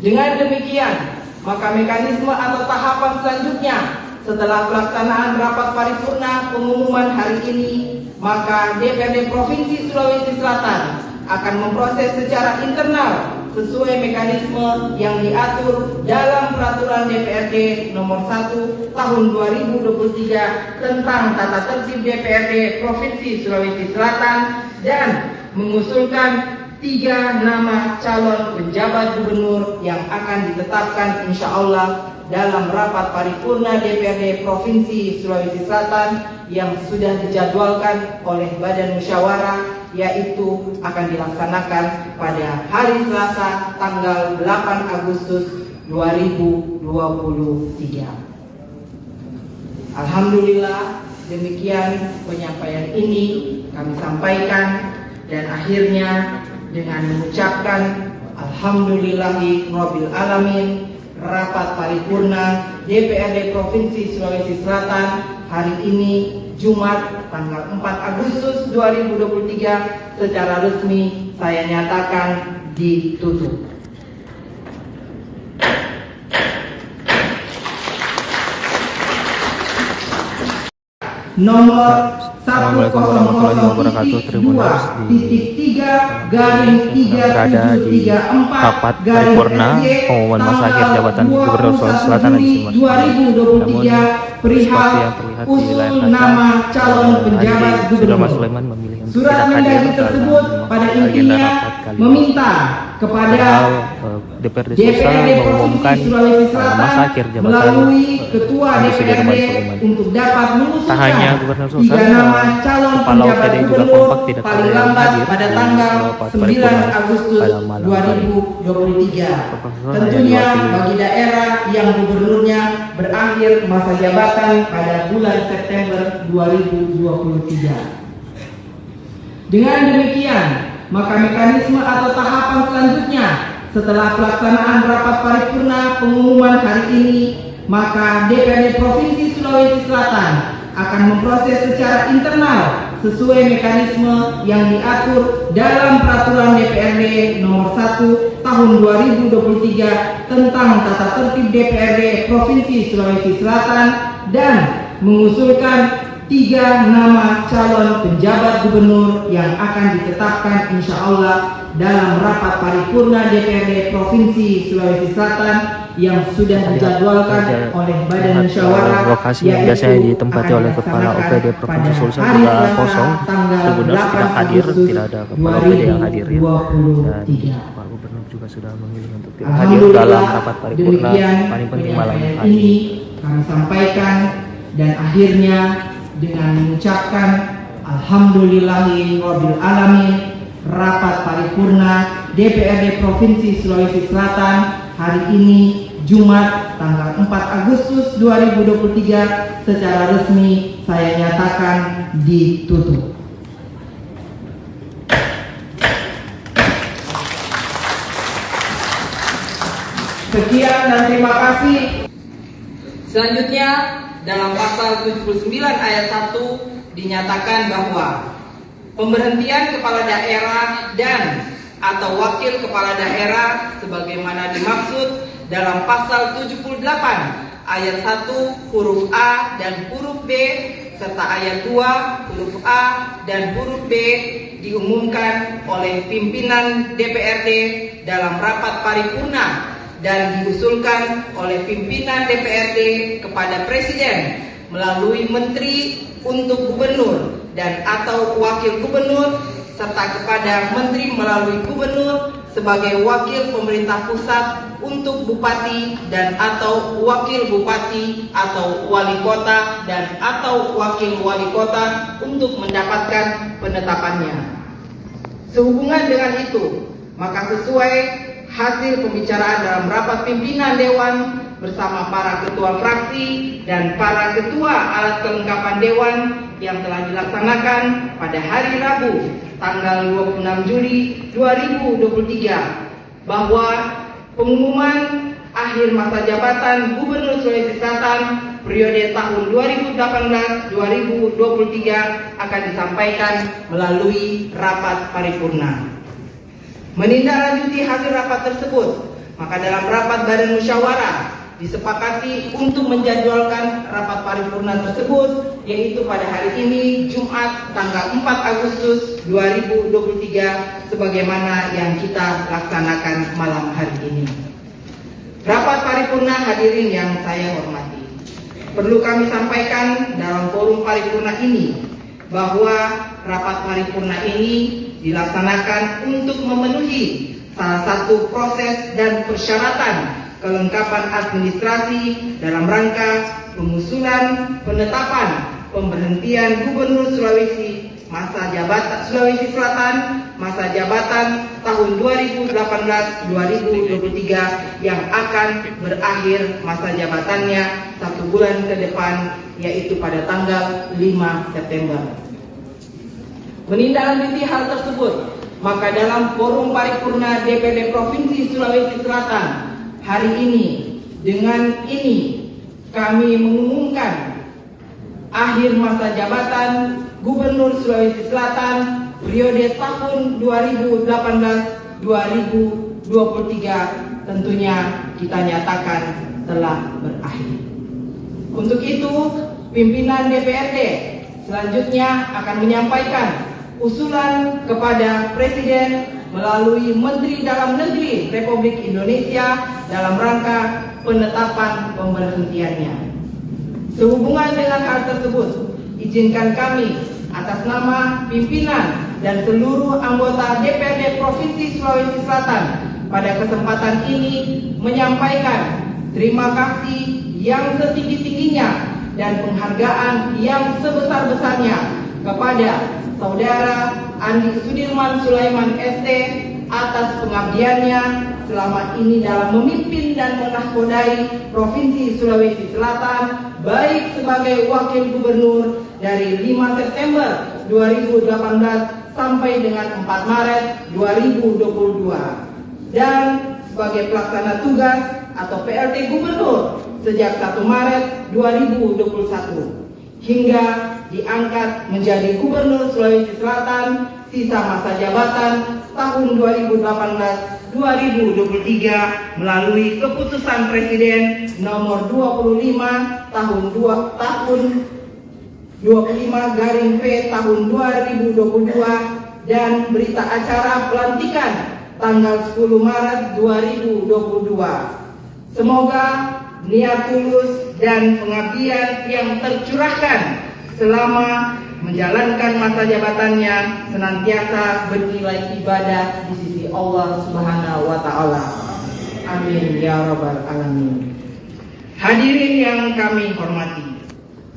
Dengan demikian, maka mekanisme atau tahapan selanjutnya setelah pelaksanaan rapat paripurna pengumuman hari ini, maka DPRD Provinsi Sulawesi Selatan akan memproses secara internal sesuai mekanisme yang diatur dalam Peraturan DPRD Nomor 1 Tahun 2023 tentang Tata Tertib DPRD Provinsi Sulawesi Selatan dan mengusulkan 3 nama calon penjabat gubernur yang akan ditetapkan insya Allah dalam rapat paripurna DPRD Provinsi Sulawesi Selatan yang sudah dijadwalkan oleh Badan Musyawarah yaitu akan dilaksanakan pada hari Selasa tanggal 8 Agustus 2023. Alhamdulillah, demikian penyampaian ini kami sampaikan, dan akhirnya dengan mengucapkan Alhamdulillahi Rabbil Alamin, rapat paripurna DPRD Provinsi Sulawesi Selatan hari ini Jumat tanggal 4 Agustus 2023 secara resmi saya nyatakan ditutup. Nomor Assalamualaikum warahmatullahi wabarakatuh. Tribuners berada di rapat paripurna pengumuman masa akhir jabatan Gubernur Sulawesi Selatan di Namun perihal usul nama calon penjabat Sudirman gubernur. Sulaiman memilih untuk Surat tidak hadir Mendagri tersebut dalam pada agenda intinya rapat kali ini. meminta kepada DPRD DPRD Sulawesi mengumumkan Sulawesi Selatan masa akhir jabatan melalui Ketua Andi Sudirman DPRD Sulaiman. untuk dapat Tak mengusulkan hanya Gubernur 3 Sulsel, nama calon Kepala penjabat OPD juga gubernur kompak tidak paling ada yang lambat hadir pada di tanggal rapat 9 paripurna Agustus pada malam hari. 2023. Profesor Tentunya hanya diwakili bagi daerah yang gubernurnya berakhir masa jabatan pada bulan September 2023. Dengan demikian, maka mekanisme atau tahapan selanjutnya setelah pelaksanaan rapat paripurna pengumuman hari ini, maka DPRD Provinsi Sulawesi Selatan akan memproses secara internal sesuai mekanisme yang diatur dalam Peraturan DPRD Nomor 1 Tahun 2023 tentang tata tertib DPRD Provinsi Sulawesi Selatan dan mengusulkan 3 nama calon penjabat gubernur yang akan ditetapkan insya Allah dalam rapat paripurna DPRD Provinsi Sulawesi Selatan yang sudah dijadwalkan oleh Badan Musyawarah lokasi yang biasanya ditempati oleh Kepala OPD Provinsi Sulsel juga kosong. Tribuners tidak hadir, tidak ada Kepala OPD yang hadir ya. Dan Pak Gubernur juga sudah memilih untuk tidak hadir dalam rapat paripurna paling penting malam hari ini. Kami sampaikan, dan akhirnya dengan mengucapkan Alhamdulillahi Rabbil Alamin, rapat paripurna DPRD Provinsi Sulawesi Selatan hari ini Jumat tanggal 4 Agustus 2023 secara resmi saya nyatakan ditutup. Sekian dan terima kasih. Selanjutnya dalam pasal 79 ayat 1 dinyatakan bahwa pemberhentian kepala daerah dan atau wakil kepala daerah sebagaimana dimaksud dalam pasal 78 ayat 1 huruf A dan huruf B serta ayat 2 huruf A dan huruf B diumumkan oleh pimpinan DPRD dalam rapat paripurna dan diusulkan oleh pimpinan DPRD kepada Presiden melalui Menteri untuk Gubernur dan atau Wakil Gubernur serta kepada Menteri melalui Gubernur sebagai wakil pemerintah pusat untuk Bupati dan atau Wakil Bupati atau Wali Kota dan atau Wakil Wali Kota untuk mendapatkan penetapannya. Sehubungan dengan itu, maka sesuai hasil pembicaraan dalam rapat pimpinan Dewan bersama para ketua fraksi dan para ketua alat kelengkapan Dewan yang telah dilaksanakan pada hari Rabu tanggal 26 Juli 2023 bahwa pengumuman akhir masa jabatan Gubernur Sulawesi Selatan periode tahun 2018-2023 akan disampaikan melalui rapat paripurna. Menindaklanjuti hasil rapat tersebut, maka dalam rapat Badan Musyawarah disepakati untuk menjadwalkan rapat paripurna tersebut yaitu pada hari ini Jumat tanggal 4 Agustus 2023 sebagaimana yang kita laksanakan malam hari ini. Rapat paripurna hadirin yang saya hormati, perlu kami sampaikan dalam forum paripurna ini bahwa rapat paripurna ini dilaksanakan untuk memenuhi salah satu proses dan persyaratan kelengkapan administrasi dalam rangka pengusulan penetapan pemberhentian Gubernur Sulawesi masa jabatan Sulawesi Selatan, masa jabatan tahun 2018-2023 yang akan berakhir masa jabatannya 1 bulan ke depan, yaitu pada tanggal 5 September. Menindaklanjuti hal tersebut, maka dalam forum paripurna DPRD Provinsi Sulawesi Selatan hari ini, dengan ini kami mengumumkan akhir masa jabatan Gubernur Sulawesi Selatan periode tahun 2018-2023 tentunya kita nyatakan telah berakhir. Untuk itu, pimpinan DPRD selanjutnya akan menyampaikan usulan kepada Presiden melalui Menteri Dalam Negeri Republik Indonesia dalam rangka penetapan pemberhentiannya. Sehubungan dengan hal tersebut, izinkan kami atas nama pimpinan dan seluruh anggota DPRD Provinsi Sulawesi Selatan pada kesempatan ini menyampaikan terima kasih yang setinggi-tingginya dan penghargaan yang sebesar-besarnya kepada Saudara Andi Sudirman Sulaiman ST atas pengabdiannya selama ini dalam memimpin dan menahkodai Provinsi Sulawesi Selatan, baik sebagai Wakil Gubernur dari 5 September 2018 sampai dengan 4 Maret 2022 dan sebagai pelaksana tugas atau PLT Gubernur sejak 1 Maret 2021 hingga diangkat menjadi Gubernur Sulawesi Selatan sisa masa jabatan tahun 2018-2023 melalui keputusan Presiden nomor 25 tahun 25/P tahun 2022 dan berita acara pelantikan tanggal 10 Maret 2022. Semoga niat tulus dan pengabdian yang tercurahkan selama menjalankan masa jabatannya senantiasa bernilai ibadah di sisi Allah Subhanahu wa Ta'ala. Amin ya Rabbal Alamin. Hadirin yang kami hormati,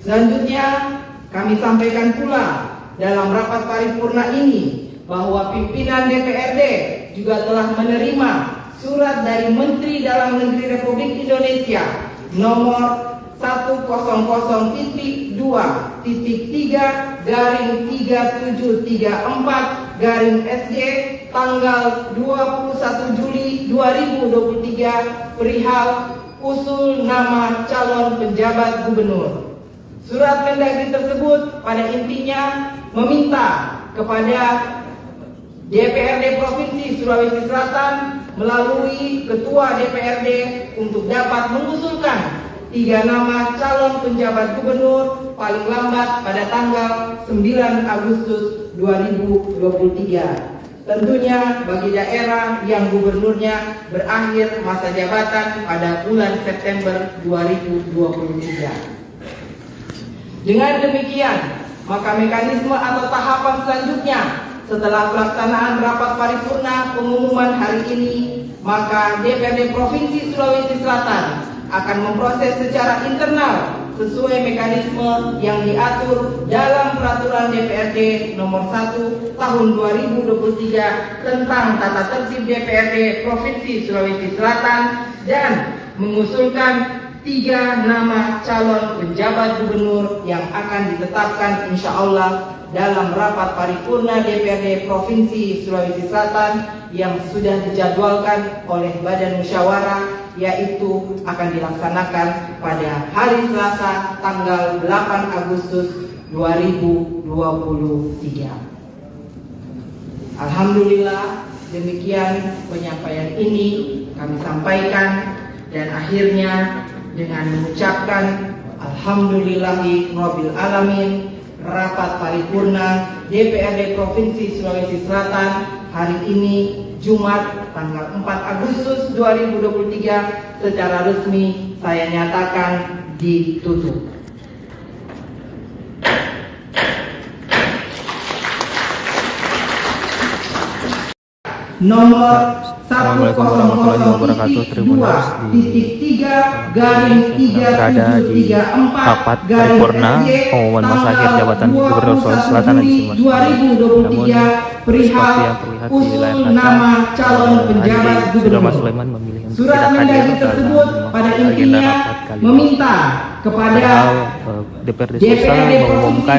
selanjutnya kami sampaikan pula dalam rapat paripurna ini bahwa pimpinan DPRD juga telah menerima surat dari Menteri Dalam Negeri Republik Indonesia nomor 100.3.3734/SJ tanggal 21 Juli 2023 perihal usul nama calon penjabat gubernur. Surat Mendagri tersebut pada intinya meminta kepada DPRD Provinsi Sulawesi Selatan melalui Ketua DPRD untuk dapat mengusulkan 3 nama calon penjabat gubernur paling lambat pada tanggal 9 Agustus 2023. Tentunya bagi daerah yang gubernurnya berakhir masa jabatan pada bulan September 2023. Dengan demikian, maka mekanisme atau tahapan selanjutnya setelah pelaksanaan rapat paripurna pengumuman hari ini, maka DPRD Provinsi Sulawesi Selatan akan memproses secara internal sesuai mekanisme yang diatur dalam Peraturan DPRD Nomor 1 Tahun 2023 tentang Tata Tertib DPRD Provinsi Sulawesi Selatan dan mengusulkan 3 nama calon penjabat gubernur yang akan ditetapkan insya Allah dalam rapat paripurna DPRD Provinsi Sulawesi Selatan yang sudah dijadwalkan oleh Badan Musyawarah, yaitu akan dilaksanakan pada hari Selasa tanggal 8 Agustus 2023. Alhamdulillah, demikian penyampaian ini kami sampaikan dan akhirnya dengan mengucapkan Alhamdulillahi Rabbil Alamin, rapat paripurna DPRD Provinsi Sulawesi Selatan hari ini Jumat tanggal 4 Agustus 2023 secara resmi saya nyatakan ditutup. nomor Assalamualaikum warahmatullahi wabarakatuh. Tribuners berada di rapat paripurna pengumuman masa akhir jabatan Gubernur Sulawesi Selatan di Simas. Namun seperti yang terlihat di layar kaca, hari sudah Mas Sulaiman memilih untuk tidak hadir dalam agenda rapat kali ini. Padahal DPRD Sulsel mengumumkan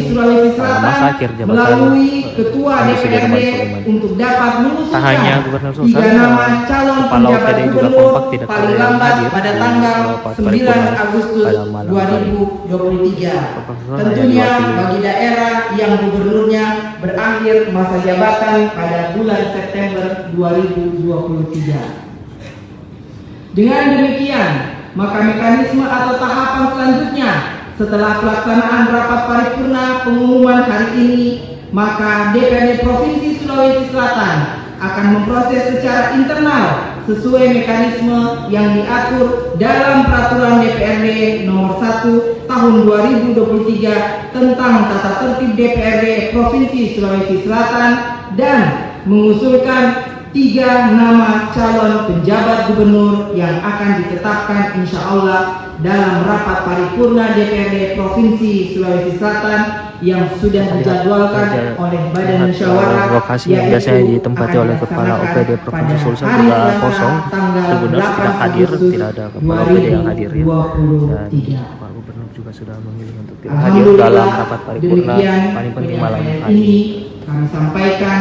masa akhir jabatan Presiden Sulaiman. Tak hanya Gubernur Sulsel, Kepala OPD juga kompak tidak hadir pada tanggal 9 Agustus 2023. Tentunya bagi daerah yang gubernurnya berakhir masa jabatan pada bulan September 2023. Dengan demikian, maka mekanisme atau tahapan selanjutnya setelah pelaksanaan rapat paripurna pengumuman hari ini, maka DPRD Provinsi Sulawesi Selatan akan memproses secara internal sesuai mekanisme yang diatur dalam Peraturan DPRD Nomor 1 Tahun 2023 tentang tata tertib DPRD Provinsi Sulawesi Selatan dan mengusulkan 3 nama calon penjabat gubernur yang akan ditetapkan insya Allah dalam rapat paripurna DPRD Provinsi Sulawesi Selatan yang sudah dijadwalkan oleh Badan Musyawarah, lokasi yang biasanya ditempati oleh Kepala OPD Provinsi Sulsel juga kosong. Tribuners tidak hadir, tidak ada Kepala OPD yang hadir ya. Dan Pak Gubernur juga sudah memilih untuk tidak hadir dalam rapat paripurna paling penting malam hari ini. Kami sampaikan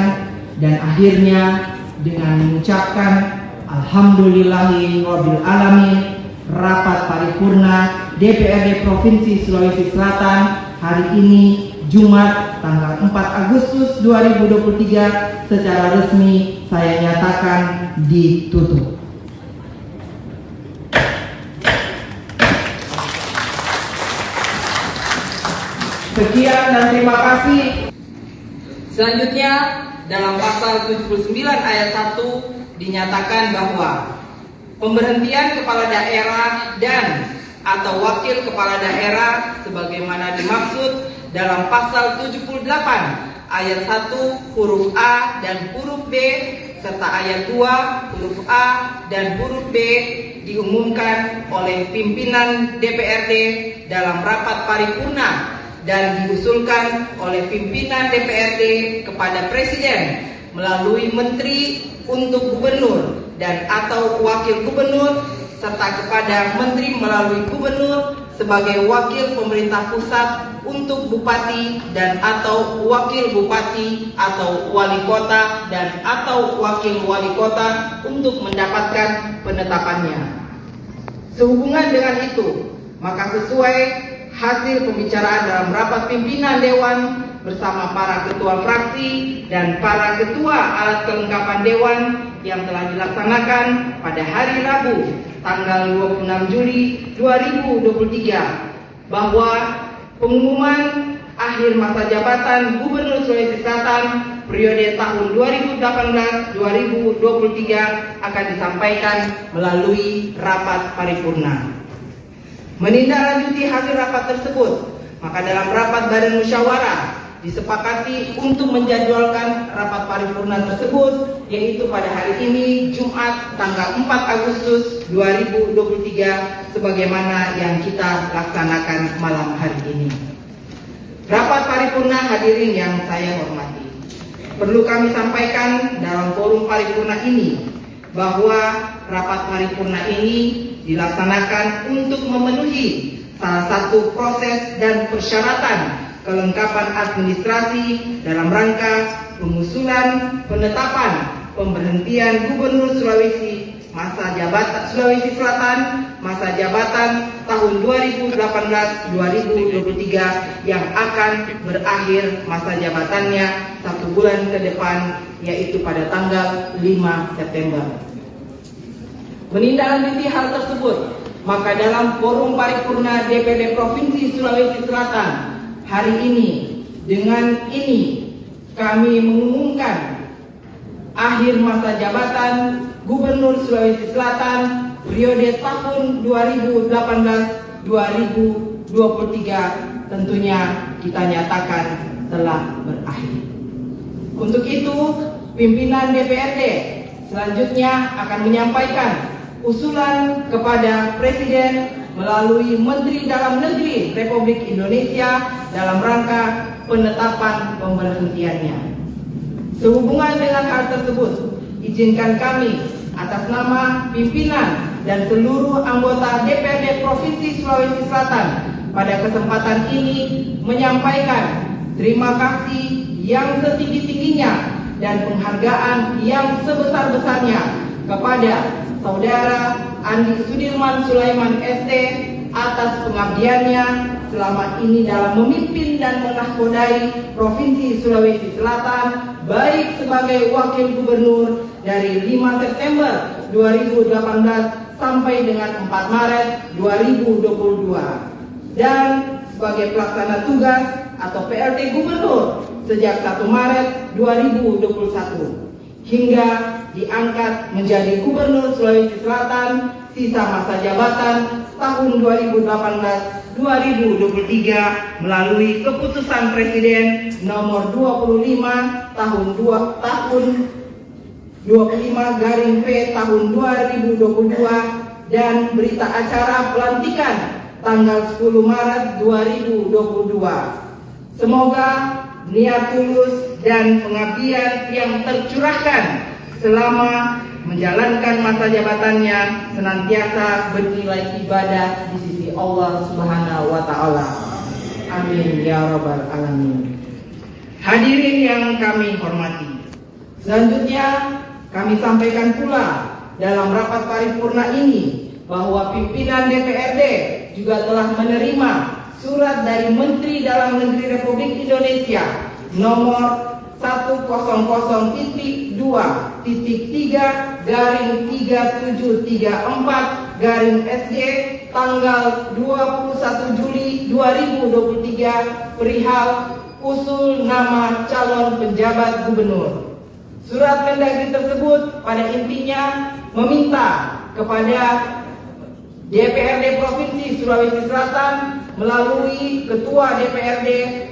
dan akhirnya dengan mengucapkan Alhamdulillahirabbil alamin, rapat paripurna DPRD Provinsi Sulawesi Selatan hari ini Jumat tanggal 4 Agustus 2023 secara resmi saya nyatakan ditutup. Sekian dan terima kasih. Selanjutnya dalam pasal 79 ayat 1 dinyatakan bahwa pemberhentian kepala daerah dan atau wakil kepala daerah sebagaimana dimaksud dalam pasal 78 ayat 1 huruf A dan huruf B serta ayat 2 huruf A dan huruf B diumumkan oleh pimpinan DPRD dalam rapat paripurna dan diusulkan oleh pimpinan DPRD kepada Presiden melalui Menteri untuk Gubernur dan atau Wakil Gubernur serta kepada Menteri melalui Gubernur sebagai wakil pemerintah pusat untuk Bupati dan atau Wakil Bupati atau Wali Kota dan atau Wakil Wali Kota untuk mendapatkan penetapannya. Sehubungan dengan itu, maka sesuai hasil pembicaraan dalam rapat pimpinan Dewan bersama para ketua fraksi dan para ketua alat kelengkapan Dewan yang telah dilaksanakan pada hari Rabu tanggal 26 Juli 2023 bahwa pengumuman akhir masa jabatan Gubernur Sulawesi Selatan periode tahun 2018-2023 akan disampaikan melalui rapat paripurna. Menindaklanjuti hasil rapat tersebut, maka dalam rapat Badan Musyawarah disepakati untuk menjadwalkan rapat paripurna tersebut yaitu pada hari ini Jumat tanggal 4 Agustus 2023 sebagaimana yang kita laksanakan malam hari ini. Rapat paripurna hadirin yang saya hormati, perlu kami sampaikan dalam forum paripurna ini bahwa rapat paripurna ini dilaksanakan untuk memenuhi salah satu proses dan persyaratan kelengkapan administrasi dalam rangka pengusulan penetapan pemberhentian Gubernur Sulawesi Selatan masa jabatan tahun 2018-2023 yang akan berakhir masa jabatannya 1 bulan ke depan yaitu pada tanggal 5 September. Menindaklanjuti hal tersebut, maka dalam forum paripurna DPRD Provinsi Sulawesi Selatan hari ini, dengan ini kami mengumumkan akhir masa jabatan Gubernur Sulawesi Selatan periode tahun 2018-2023 tentunya kita nyatakan telah berakhir. Untuk itu, pimpinan DPRD selanjutnya akan menyampaikan usulan kepada Presiden melalui Menteri Dalam Negeri Republik Indonesia dalam rangka penetapan pemberhentiannya. Sehubungan dengan hal tersebut, izinkan kami atas nama pimpinan dan seluruh anggota DPRD Provinsi Sulawesi Selatan pada kesempatan ini menyampaikan terima kasih yang setinggi-tingginya dan penghargaan yang sebesar-besarnya kepada Saudara Andi Sudirman Sulaiman ST atas pengabdiannya selama ini dalam memimpin dan menahkodai Provinsi Sulawesi Selatan, baik sebagai Wakil Gubernur dari 5 September 2018 sampai dengan 4 Maret 2022 dan sebagai pelaksana tugas atau PLT Gubernur sejak 1 Maret 2021 hingga diangkat menjadi Gubernur Sulawesi Selatan sisa masa jabatan tahun 2018-2023 melalui keputusan Presiden nomor 25 tahun 25/P tahun 2022 dan berita acara pelantikan tanggal 10 Maret 2022. Semoga niat tulus dan pengabdian yang tercurahkan selama menjalankan masa jabatannya senantiasa bernilai ibadah di sisi Allah Subhanahu wa Ta'ala. Amin ya Rabbal Alamin. Hadirin yang kami hormati, selanjutnya kami sampaikan pula dalam rapat paripurna ini bahwa pimpinan DPRD juga telah menerima surat dari Menteri Dalam Negeri Republik Indonesia nomor 100.3.3734/SG tanggal 21 Juli 2023 perihal usul nama calon penjabat gubernur. Surat Mendagri tersebut pada intinya meminta kepada DPRD Provinsi Sulawesi Selatan melalui Ketua DPRD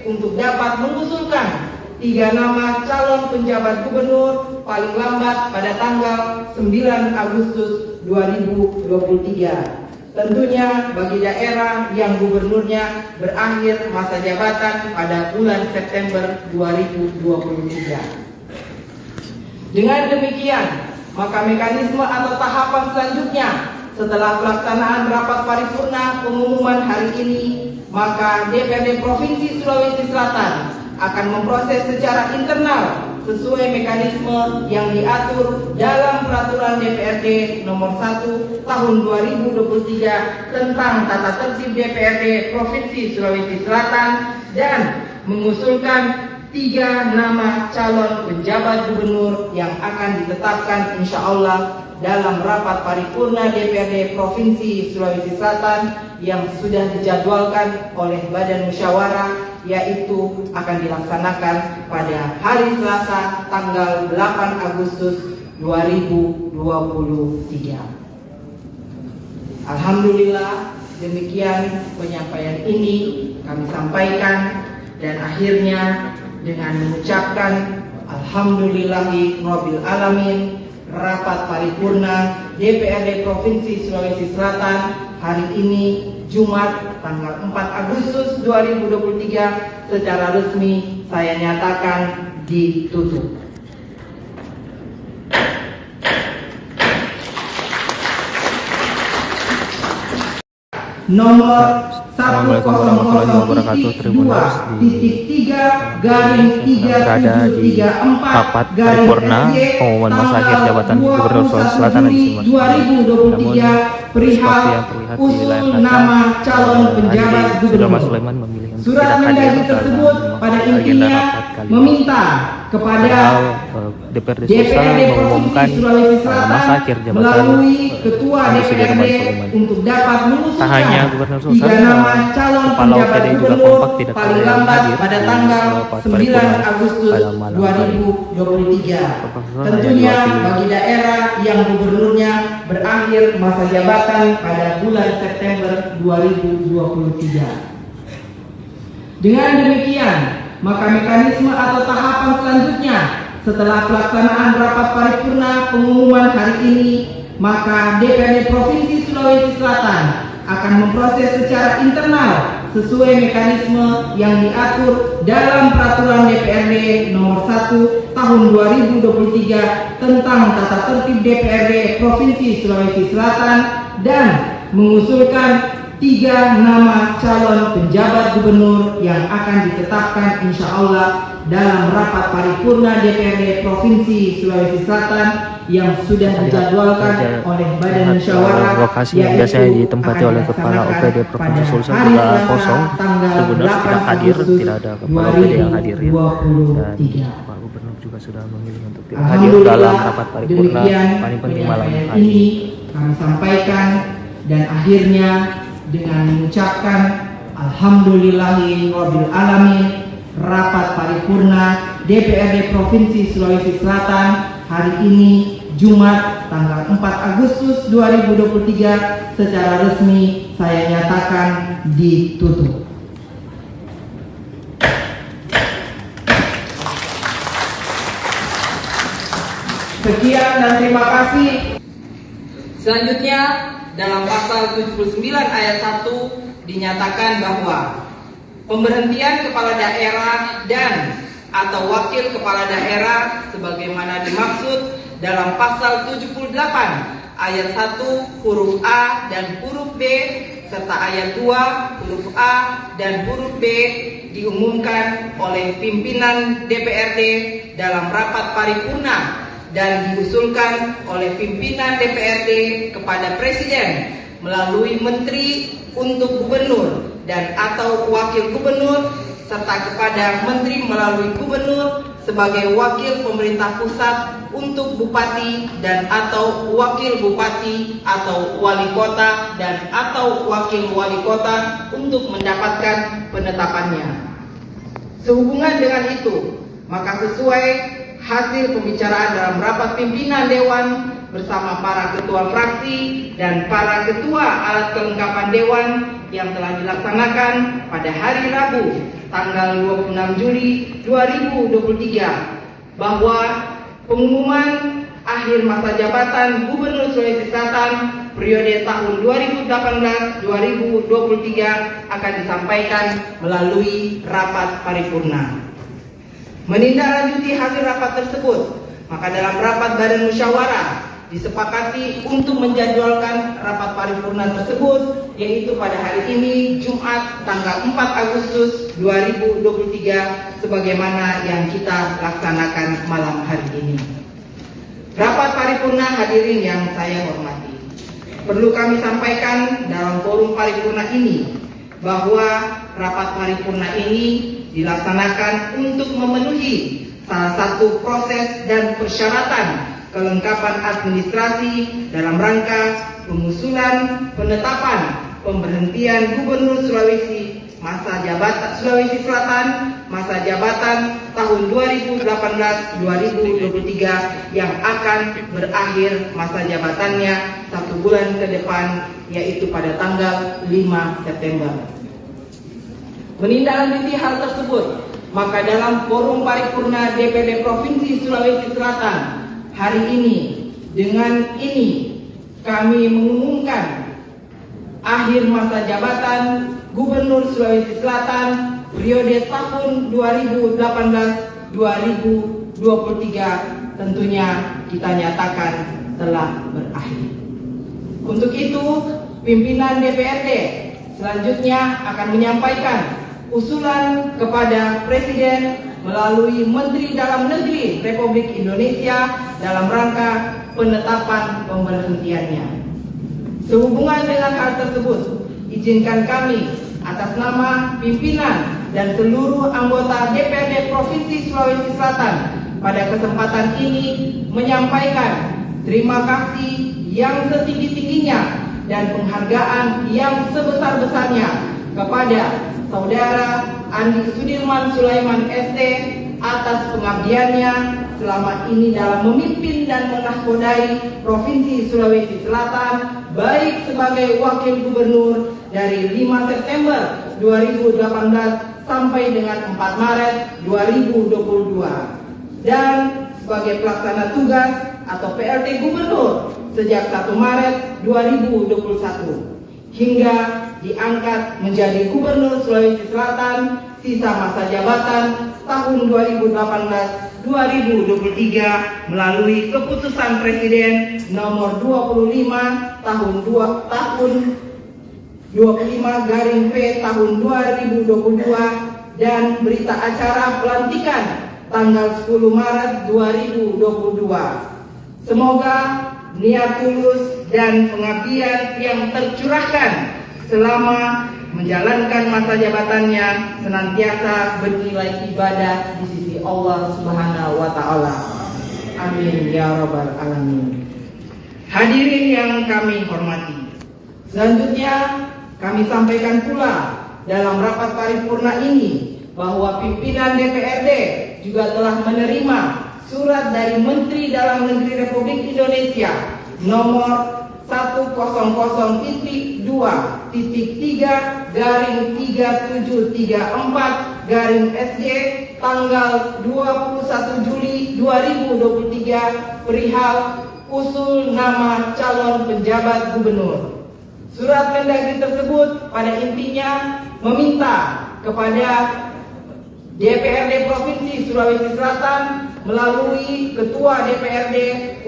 untuk dapat mengusulkan 3 nama calon penjabat gubernur paling lambat pada tanggal 9 Agustus 2023. Tentunya bagi daerah yang gubernurnya berakhir masa jabatan pada bulan September 2023. Dengan demikian, maka mekanisme atau tahapan selanjutnya setelah pelaksanaan rapat paripurna pengumuman hari ini, maka DPRD Provinsi Sulawesi Selatan akan memproses secara internal sesuai mekanisme yang diatur dalam Peraturan DPRD Nomor 1 Tahun 2023 tentang Tata Tertib DPRD Provinsi Sulawesi Selatan dan mengusulkan 3 nama calon penjabat gubernur yang akan ditetapkan insya Allah dalam rapat paripurna DPRD Provinsi Sulawesi Selatan yang sudah dijadwalkan oleh Badan Musyawarah, yaitu akan dilaksanakan pada hari Selasa tanggal 8 Agustus 2023. Alhamdulillah, demikian penyampaian ini kami sampaikan dan akhirnya dengan mengucapkan Alhamdulillahi Rabbil Alamin, rapat paripurna DPRD Provinsi Sulawesi Selatan hari ini Jumat tanggal 4 Agustus 2023 secara resmi saya nyatakan ditutup. Nomor Assalamualaikum warahmatullahi wabarakatuh. Tribuners berada di rapat paripurna pengumuman masa akhir jabatan Gubernur Sulawesi Selatan di Namun seperti yang terlihat di layar kaca, Andi Sudirman Sulaiman memilih untuk tidak hadir dalam agenda rapat kali ini. Padahal DPRD Sulawesi mengumumkan masa akhir jabatan Andi Sudirman Sulaiman. Tak hanya Gubernur Sulawesi, Kepala OPD juga kompak tidak hadir pada tanggal 9 Agustus 2023. Tentunya bagi daerah yang gubernurnya berakhir masa jabatan pada bulan September 2023. Dengan demikian, maka mekanisme atau tahapan selanjutnya setelah pelaksanaan rapat paripurna pengumuman hari ini, maka DPRD Provinsi Sulawesi Selatan akan memproses secara internal sesuai mekanisme yang diatur dalam Peraturan DPRD Nomor 1 Tahun 2023 tentang tata tertib DPRD Provinsi Sulawesi Selatan dan mengusulkan 3 nama calon penjabat gubernur yang akan ditetapkan insya Allah dalam rapat paripurna DPRD Provinsi Sulawesi Selatan yang sudah dijadwalkan oleh Badan Musyawarah lokasi yang biasanya ditempati oleh Kepala OPD Provinsi Sulsel juga kosong. Gubernur tidak hadir, tidak ada Kepala OPD yang hadir ya. Dan Pak Gubernur juga sudah memilih untuk tidak hadir dalam rapat paripurna paling penting malam hari ini. Kami sampaikan dan akhirnya dengan mengucapkan Alhamdulillahirabbil alamin, rapat paripurna DPRD Provinsi Sulawesi Selatan hari ini Jumat tanggal 4 Agustus 2023 secara resmi saya nyatakan ditutup. Sekian dan terima kasih. Selanjutnya dalam pasal 79 ayat 1 dinyatakan bahwa pemberhentian kepala daerah dan atau wakil kepala daerah sebagaimana dimaksud dalam pasal 78 ayat 1 huruf A dan huruf B serta ayat 2 huruf A dan huruf B diumumkan oleh pimpinan DPRD dalam rapat paripurna dan diusulkan oleh pimpinan DPRD kepada Presiden melalui Menteri untuk Gubernur dan atau Wakil Gubernur serta kepada Menteri melalui Gubernur sebagai wakil pemerintah pusat untuk Bupati dan atau Wakil Bupati atau Wali Kota dan atau Wakil Wali Kota untuk mendapatkan penetapannya. Sehubungan dengan itu, maka sesuai hasil pembicaraan dalam rapat pimpinan Dewan bersama para ketua fraksi dan para ketua alat kelengkapan Dewan yang telah dilaksanakan pada hari Rabu tanggal 26 Juli 2023 bahwa pengumuman akhir masa jabatan Gubernur Sulawesi Selatan periode tahun 2018-2023 akan disampaikan melalui rapat paripurna. Menindaklanjuti hasil rapat tersebut, maka dalam rapat Badan Musyawarah disepakati untuk menjadwalkan rapat paripurna tersebut yaitu pada hari ini Jumat tanggal 4 Agustus 2023 sebagaimana yang kita laksanakan malam hari ini. Rapat paripurna hadirin yang saya hormati, perlu kami sampaikan dalam forum paripurna ini bahwa rapat paripurna ini dilaksanakan untuk memenuhi salah satu proses dan persyaratan kelengkapan administrasi dalam rangka pengusulan penetapan pemberhentian Gubernur Sulawesi Selatan masa jabatan tahun 2018-2023 yang akan berakhir masa jabatannya 1 bulan ke depan yaitu pada tanggal 5 September. Menindaklanjuti hal tersebut, maka dalam forum paripurna DPRD Provinsi Sulawesi Selatan hari ini, dengan ini kami mengumumkan akhir masa jabatan Gubernur Sulawesi Selatan periode tahun 2018-2023 tentunya kita nyatakan telah berakhir. Untuk itu, pimpinan DPRD selanjutnya akan menyampaikan usulan kepada Presiden melalui Menteri Dalam Negeri Republik Indonesia dalam rangka penetapan pemberhentiannya. Sehubungan dengan hal tersebut, izinkan kami atas nama pimpinan dan seluruh anggota DPRD Provinsi Sulawesi Selatan pada kesempatan ini menyampaikan terima kasih yang setinggi-tingginya dan penghargaan yang sebesar-besarnya kepada Saudara Andi Sudirman Sulaiman ST atas pengabdiannya selama ini dalam memimpin dan menahkodai Provinsi Sulawesi Selatan baik sebagai Wakil Gubernur dari 5 September 2018 sampai dengan 4 Maret 2022 dan sebagai pelaksana tugas atau PLT Gubernur sejak 1 Maret 2021 hingga diangkat menjadi Gubernur Sulawesi Selatan sisa masa jabatan tahun 2018-2023 melalui keputusan Presiden nomor 25 tahun 25/P tahun 2022 dan berita acara pelantikan tanggal 10 Maret 2022. Semoga niat tulus dan pengabdian yang tercurahkan selama menjalankan masa jabatannya senantiasa bernilai ibadah di sisi Allah Subhanahu wa Ta'ala. Amin ya Rabbal Alamin. Hadirin yang kami hormati, selanjutnya kami sampaikan pula dalam rapat paripurna ini bahwa pimpinan DPRD juga telah menerima surat dari Menteri Dalam Negeri Republik Indonesia nomor 100.3.3734/SG tanggal 21 Juli 2023 perihal usul nama calon penjabat gubernur. Surat Mendagri tersebut pada intinya meminta kepada DPRD Provinsi Sulawesi Selatan melalui Ketua DPRD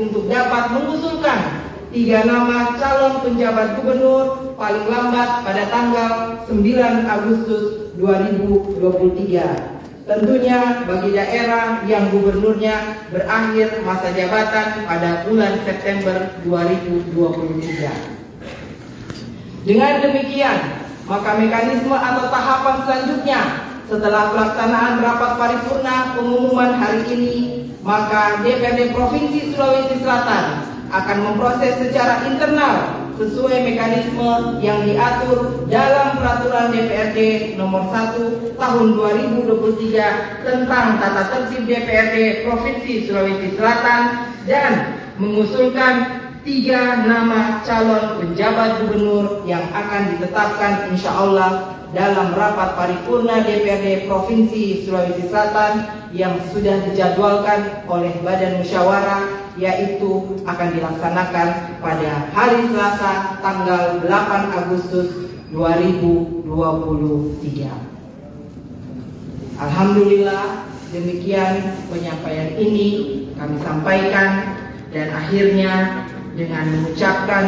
untuk dapat mengusulkan 3 nama calon penjabat gubernur paling lambat pada tanggal 9 Agustus 2023. Tentunya bagi daerah yang gubernurnya berakhir masa jabatan pada bulan September 2023. Dengan demikian, maka mekanisme atau tahapan selanjutnya setelah pelaksanaan rapat paripurna pengumuman hari ini, maka DPRD Provinsi Sulawesi Selatan akan memproses secara internal sesuai mekanisme yang diatur dalam Peraturan DPRD Nomor 1 Tahun 2023 tentang Tata Tertib DPRD Provinsi Sulawesi Selatan dan mengusulkan 3 nama calon penjabat gubernur yang akan ditetapkan insya Allah dalam rapat paripurna DPRD Provinsi Sulawesi Selatan yang sudah dijadwalkan oleh Badan Musyawarah, yaitu akan dilaksanakan pada hari Selasa tanggal 8 Agustus 2023. Alhamdulillah, demikian penyampaian ini kami sampaikan dan akhirnya dengan mengucapkan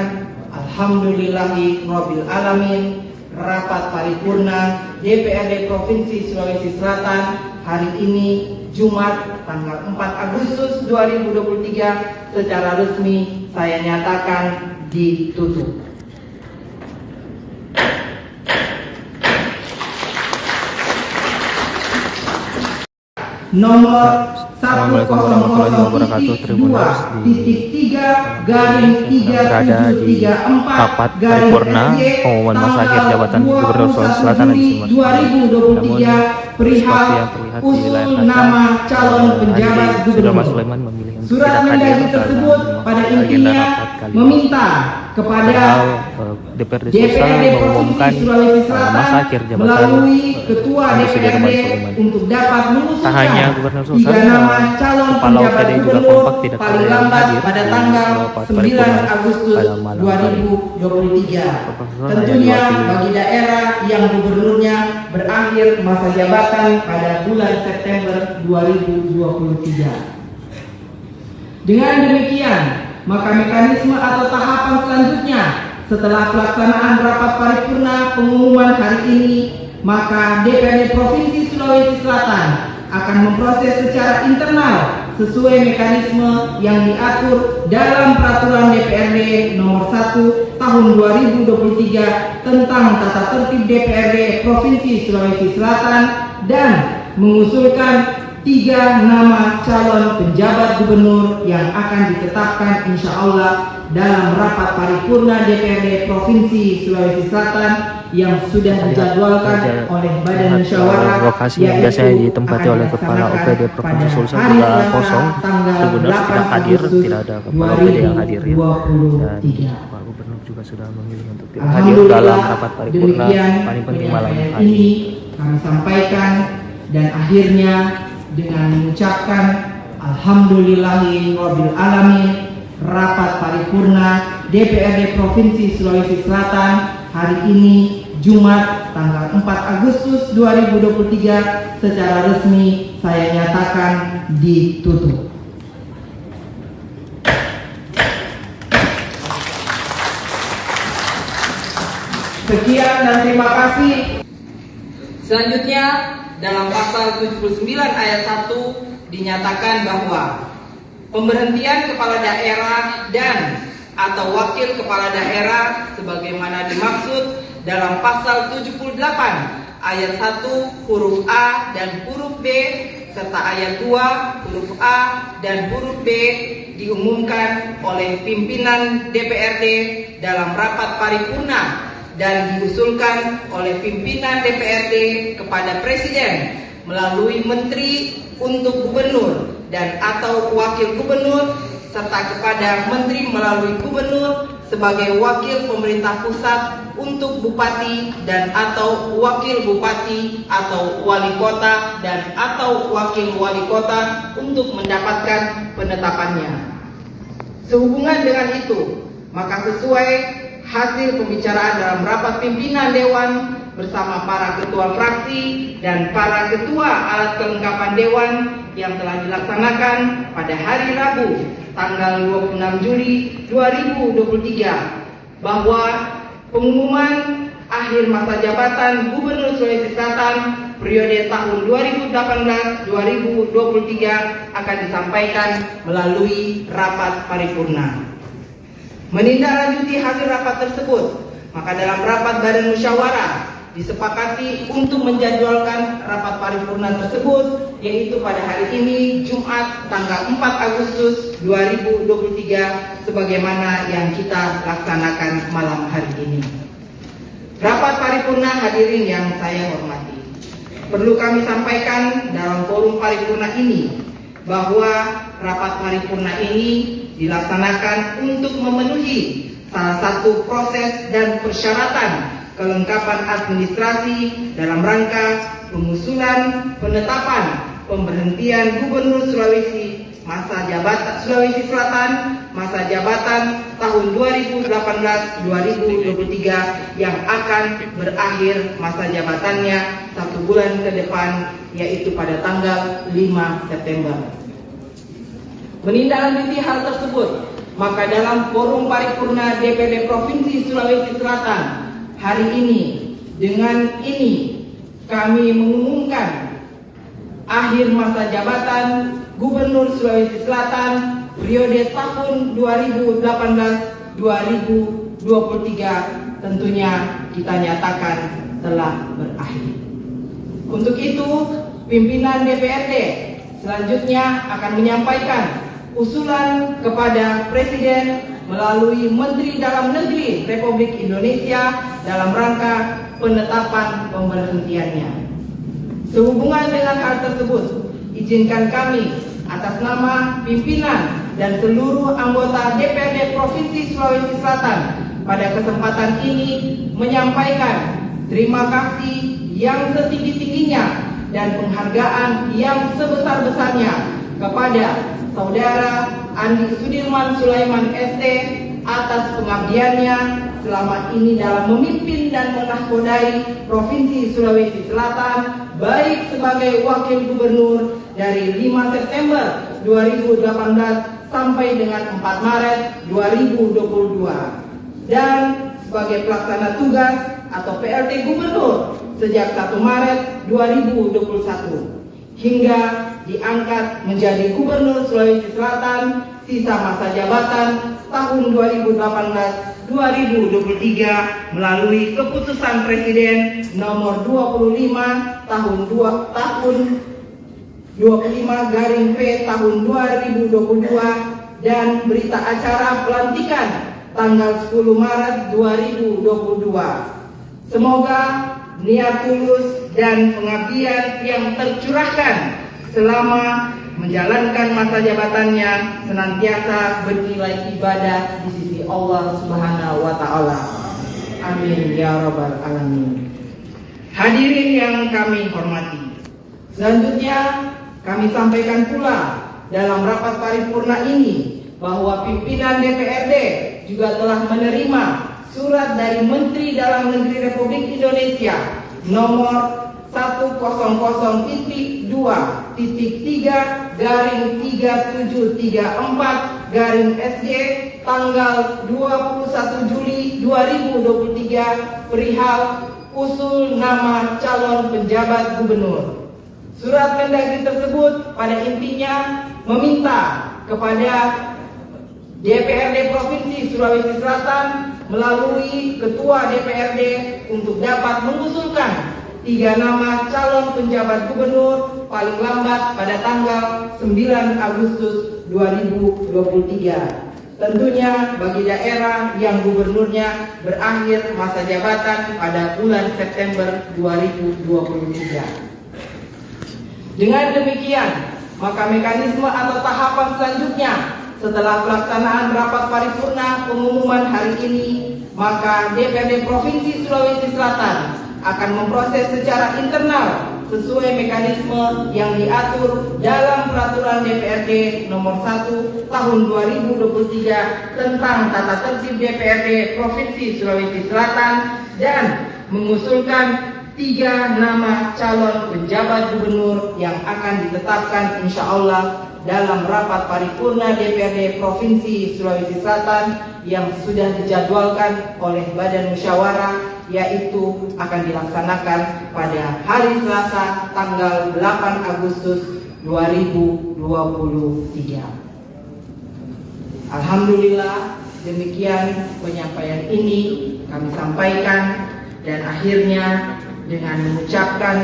Alhamdulillahirabbil alamin, rapat paripurna DPRD Provinsi Sulawesi Selatan hari ini Jumat tanggal 4 Agustus 2023 secara resmi saya nyatakan ditutup. Nomor Assalamualaikum warahmatullahi wabarakatuh. Tribuners berada di rapat paripurna pengumuman masa akhir jabatan Gubernur Sulawesi Selatan di Sumber. Namun seperti yang terlihat di layar kaca, hari Sudirman Sulaiman memilih untuk tidak hadir dalam agenda rapat kali ini. Padahal DPRD Sulawesi mengumumkan masa akhir jabatan Sudirman Sulaiman. Tak hanya Gubernur Sulawesi, Kepala OPD juga kompak tidak hadir pada tanggal 9 Agustus 2023. Tentunya bagi daerah yang gubernurnya berakhir masa jabatan pada bulan September 2023. Dengan demikian, maka mekanisme atau tahapan selanjutnya setelah pelaksanaan rapat paripurna pengumuman hari ini, maka DPRD Provinsi Sulawesi Selatan akan memproses secara internal sesuai mekanisme yang diatur dalam Peraturan DPRD Nomor 1 Tahun 2023 tentang Tata Tertib DPRD Provinsi Sulawesi Selatan dan mengusulkan 3 nama calon penjabat gubernur yang akan ditetapkan insya Allah dalam rapat paripurna DPRD Provinsi Sulawesi Selatan yang sudah dijadwalkan oleh Badan Musyawarah, lokasi yang biasanya ditempati oleh Kepala OPD Provinsi Sulsel juga kosong. Gubernur tidak hadir, tidak ada Kepala OPD yang hadir ya. Dan Pak Gubernur juga sudah memilih untuk tidak hadir dalam rapat paripurna paling penting malam hari ini kami sampaikan dan akhirnya dengan mengucapkan Alhamdulillahirabbil alamin. Rapat paripurna DPRD Provinsi Sulawesi Selatan hari ini Jumat tanggal 4 Agustus 2023 secara resmi saya nyatakan ditutup. Sekian dan terima kasih. Selanjutnya dalam pasal 79 ayat 1 dinyatakan bahwa pemberhentian kepala daerah dan atau wakil kepala daerah sebagaimana dimaksud dalam pasal 78 ayat 1 huruf A dan huruf B serta ayat 2 huruf A dan huruf B diumumkan oleh pimpinan DPRD dalam rapat paripurna dan diusulkan oleh pimpinan DPRD kepada Presiden melalui Menteri untuk Gubernur dan atau Wakil Gubernur serta kepada Menteri melalui Gubernur sebagai Wakil Pemerintah Pusat untuk Bupati dan atau Wakil Bupati atau Wali Kota dan atau Wakil Wali Kota untuk mendapatkan penetapannya. Sehubungan dengan itu, maka sesuai hasil pembicaraan dalam rapat pimpinan Dewan bersama para ketua fraksi dan para ketua alat kelengkapan Dewan yang telah dilaksanakan pada hari Rabu tanggal 26 Juli 2023 bahwa pengumuman akhir masa jabatan Gubernur Sulawesi Selatan periode tahun 2018-2023 akan disampaikan melalui rapat paripurna. Menindaklanjuti hasil rapat tersebut, maka dalam rapat badan musyawarah disepakati untuk menjadwalkan rapat paripurna tersebut yaitu pada hari ini Jumat tanggal 4 Agustus 2023 sebagaimana yang kita laksanakan malam hari ini. Rapat paripurna hadirin yang saya hormati, perlu kami sampaikan dalam forum paripurna ini bahwa rapat paripurna ini dilaksanakan untuk memenuhi salah satu proses dan persyaratan kelengkapan administrasi dalam rangka pengusulan penetapan pemberhentian Gubernur Sulawesi Selatan masa jabatan tahun 2018-2023 yang akan berakhir masa jabatannya 1 bulan ke depan yaitu pada tanggal 5 September. Menindaklanjuti hal tersebut, maka dalam forum paripurna DPRD Provinsi Sulawesi Selatan hari ini, dengan ini kami mengumumkan akhir masa jabatan Gubernur Sulawesi Selatan periode tahun 2018-2023 tentunya kita nyatakan telah berakhir. Untuk itu, pimpinan DPRD selanjutnya akan menyampaikan usulan kepada Presiden melalui Menteri Dalam Negeri Republik Indonesia dalam rangka penetapan pemberhentiannya. Sehubungan dengan hal tersebut, izinkan kami atas nama pimpinan dan seluruh anggota DPRD Provinsi Sulawesi Selatan pada kesempatan ini menyampaikan terima kasih yang setinggi-tingginya dan penghargaan yang sebesar-besarnya kepada Saudara Andi Sudirman Sulaiman ST atas pengabdiannya selama ini dalam memimpin dan menahkodai Provinsi Sulawesi Selatan baik sebagai Wakil Gubernur dari 5 September 2018 sampai dengan 4 Maret 2022 dan sebagai pelaksana tugas atau PLT Gubernur sejak 1 Maret 2021 hingga diangkat menjadi Gubernur Sulawesi Selatan sisa masa jabatan tahun 2018-2023 melalui keputusan Presiden nomor 25 tahun 25/P tahun 2022 dan berita acara pelantikan tanggal 10 Maret 2022. Semoga niat tulus dan pengabdian yang tercurahkan selama menjalankan masa jabatannya senantiasa bernilai ibadah di sisi Allah Subhanahu wa Ta'ala. Amin ya Rabbal Alamin. Hadirin yang kami hormati, selanjutnya kami sampaikan pula dalam rapat paripurna ini bahwa pimpinan DPRD juga telah menerima surat dari Menteri Dalam Negeri Republik Indonesia nomor 100.3.3734/SG tanggal 21 Juli 2023 perihal usul nama calon penjabat gubernur. Surat Mendagri tersebut pada intinya meminta kepada DPRD Provinsi Sulawesi Selatan melalui Ketua DPRD untuk dapat mengusulkan 3 nama calon penjabat gubernur paling lambat pada tanggal 9 Agustus 2023. Tentunya bagi daerah yang gubernurnya berakhir masa jabatan pada bulan September 2023. Dengan demikian, maka mekanisme atau tahapan selanjutnya setelah pelaksanaan rapat paripurna pengumuman hari ini, maka DPRD Provinsi Sulawesi Selatan akan memproses secara internal sesuai mekanisme yang diatur dalam Peraturan DPRD Nomor 1 Tahun 2023 tentang Tata Tertib DPRD Provinsi Sulawesi Selatan dan mengusulkan 3 nama calon penjabat gubernur yang akan ditetapkan insya Allah dalam rapat paripurna DPRD Provinsi Sulawesi Selatan yang sudah dijadwalkan oleh Badan Musyawarah, yaitu akan dilaksanakan pada hari Selasa tanggal 8 Agustus 2023. Alhamdulillah, demikian penyampaian ini kami sampaikan, dan akhirnya dengan mengucapkan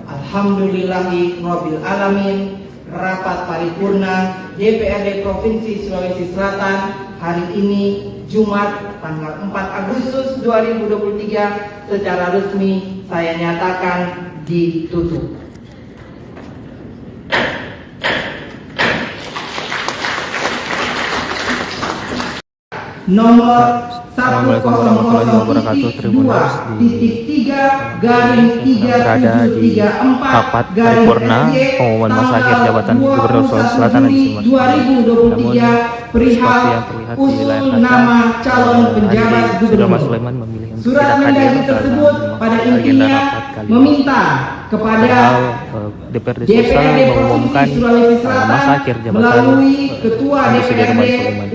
alhamdulillahirabbil alamin, rapat paripurna DPRD Provinsi Sulawesi Selatan hari ini Jumat tanggal 4 Agustus 2023 secara resmi saya nyatakan ditutup. Nomor Assalamualaikum warahmatullahi wabarakatuh. Tribuners berada di rapat paripurna pengumuman masa akhir jabatan Gubernur Sulawesi Selatan di Namun seperti yang terlihat di layar kaca, sudah Mas Sulaiman memilih untuk tidak hadir dalam agenda rapat kali ini. Padahal DPRD Sulawesi mengumumkan masa akhir jabatan Presiden Sulaiman.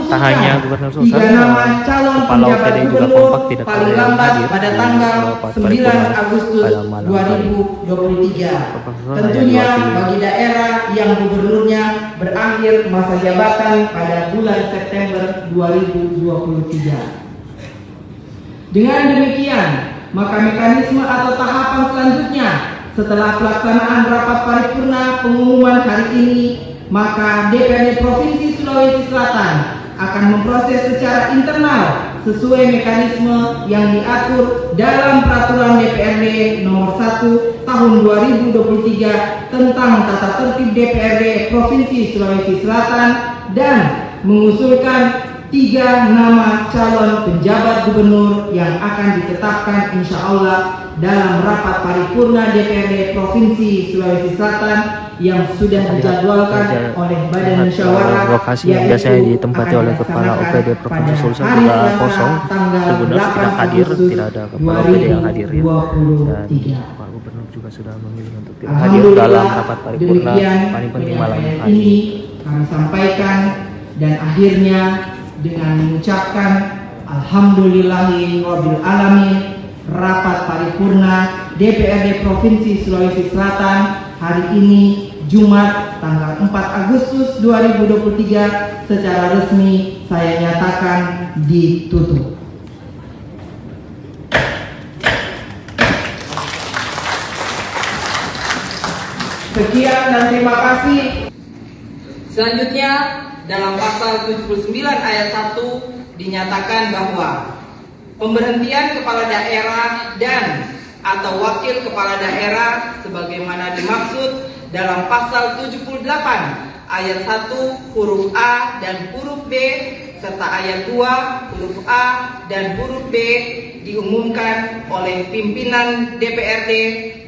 Tak hanya Gubernur Sulawesi, Kepala OPD juga kompak tidak hadir pada tanggal 9 Agustus 2023. Tentunya bagi daerah yang gubernurnya berakhir masa jabatan pada bulan September 2023. Dengan demikian, maka mekanisme atau tahapan selanjutnya setelah pelaksanaan rapat paripurna pengumuman hari ini, maka DPRD Provinsi Sulawesi Selatan akan memproses secara internal sesuai mekanisme yang diatur dalam Peraturan DPRD Nomor 1 Tahun 2023 tentang Tata Tertib DPRD Provinsi Sulawesi Selatan dan mengusulkan 3 nama calon penjabat gubernur yang akan ditetapkan insya Allah dalam rapat paripurna DPRD Provinsi Sulawesi Selatan yang sudah dijadwalkan oleh Badan Musyawarah, lokasi yang biasanya ditempati oleh Kepala OPD Provinsi Sulsel juga kosong. Gubernur tidak hadir, tidak ada Kepala OPD yang hadir ya. Dan Pak Gubernur juga sudah memilih untuk tidak hadir dalam rapat paripurna paling penting malam hari ini. Kami sampaikan, dan akhirnya dengan mengucapkan alhamdulillahirabbil alamin, rapat paripurna DPRD Provinsi Sulawesi Selatan hari ini Jumat tanggal 4 Agustus 2023 secara resmi saya nyatakan ditutup. Sekian dan terima kasih. Selanjutnya dalam pasal 79 ayat 1 dinyatakan bahwa pemberhentian kepala daerah dan atau wakil kepala daerah sebagaimana dimaksud dalam pasal 78 ayat 1 huruf A dan huruf B serta ayat 2 huruf A dan huruf B diumumkan oleh pimpinan DPRD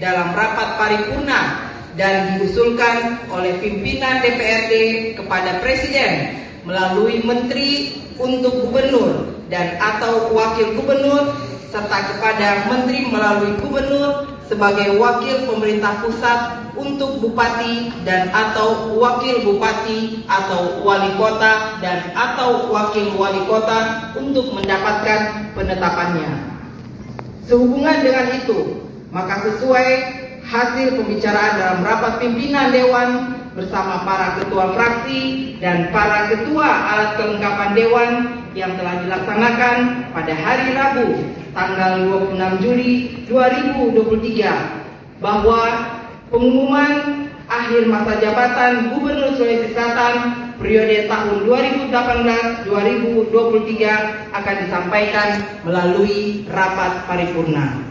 dalam rapat paripurna dan diusulkan oleh pimpinan DPRD kepada Presiden melalui Menteri untuk Gubernur dan atau Wakil Gubernur serta kepada Menteri melalui Gubernur sebagai wakil pemerintah pusat untuk Bupati dan atau Wakil Bupati atau Wali Kota dan atau Wakil Wali Kota untuk mendapatkan penetapannya. Sehubungan dengan itu, maka sesuai hasil pembicaraan dalam rapat pimpinan Dewan bersama para ketua fraksi dan para ketua alat kelengkapan Dewan yang telah dilaksanakan pada hari Rabu tanggal 26 Juli 2023 bahwa pengumuman akhir masa jabatan Gubernur Sulawesi Selatan periode tahun 2018-2023 akan disampaikan melalui rapat paripurna.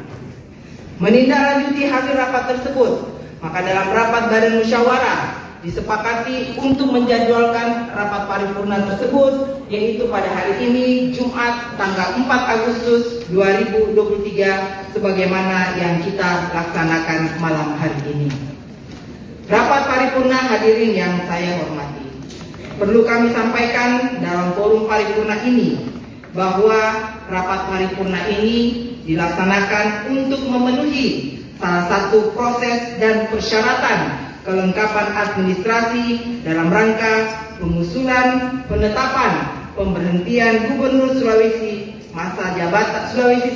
Menindaklanjuti hasil rapat tersebut, maka dalam rapat badan musyawarah disepakati untuk menjadwalkan rapat paripurna tersebut, yaitu pada hari ini Jumat tanggal 4 Agustus 2023 sebagaimana yang kita laksanakan malam hari ini. Rapat paripurna hadirin yang saya hormati, perlu kami sampaikan dalam forum paripurna ini bahwa rapat paripurna ini dilaksanakan untuk memenuhi salah satu proses dan persyaratan kelengkapan administrasi dalam rangka pengusulan penetapan pemberhentian Gubernur Sulawesi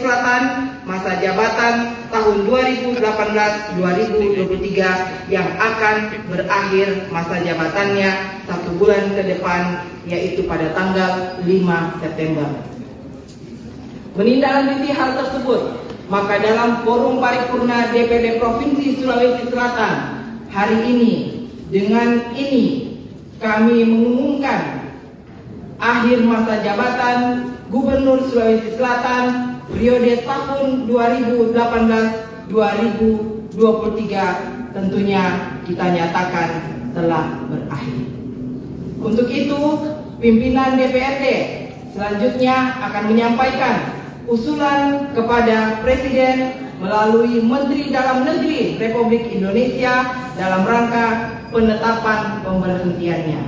Selatan masa jabatan tahun 2018-2023 yang akan berakhir masa jabatannya 1 bulan ke depan, yaitu pada tanggal 5 September. Menindaklanjuti hal tersebut, maka dalam forum paripurna DPD Provinsi Sulawesi Selatan hari ini, dengan ini kami mengumumkan akhir masa jabatan Gubernur Sulawesi Selatan periode tahun 2018-2023 tentunya kita nyatakan telah berakhir. Untuk itu, pimpinan DPRD selanjutnya akan menyampaikan usulan kepada Presiden melalui Menteri Dalam Negeri Republik Indonesia dalam rangka penetapan pemberhentiannya.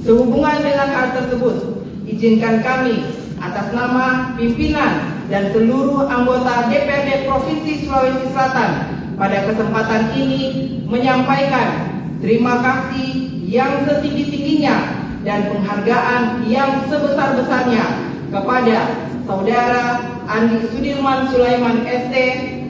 Sehubungan dengan hal tersebut, izinkan kami atas nama pimpinan dan seluruh anggota DPRD Provinsi Sulawesi Selatan pada kesempatan ini menyampaikan terima kasih yang setinggi-tingginya dan penghargaan yang sebesar-besarnya kepada Saudara Andi Sudirman Sulaiman ST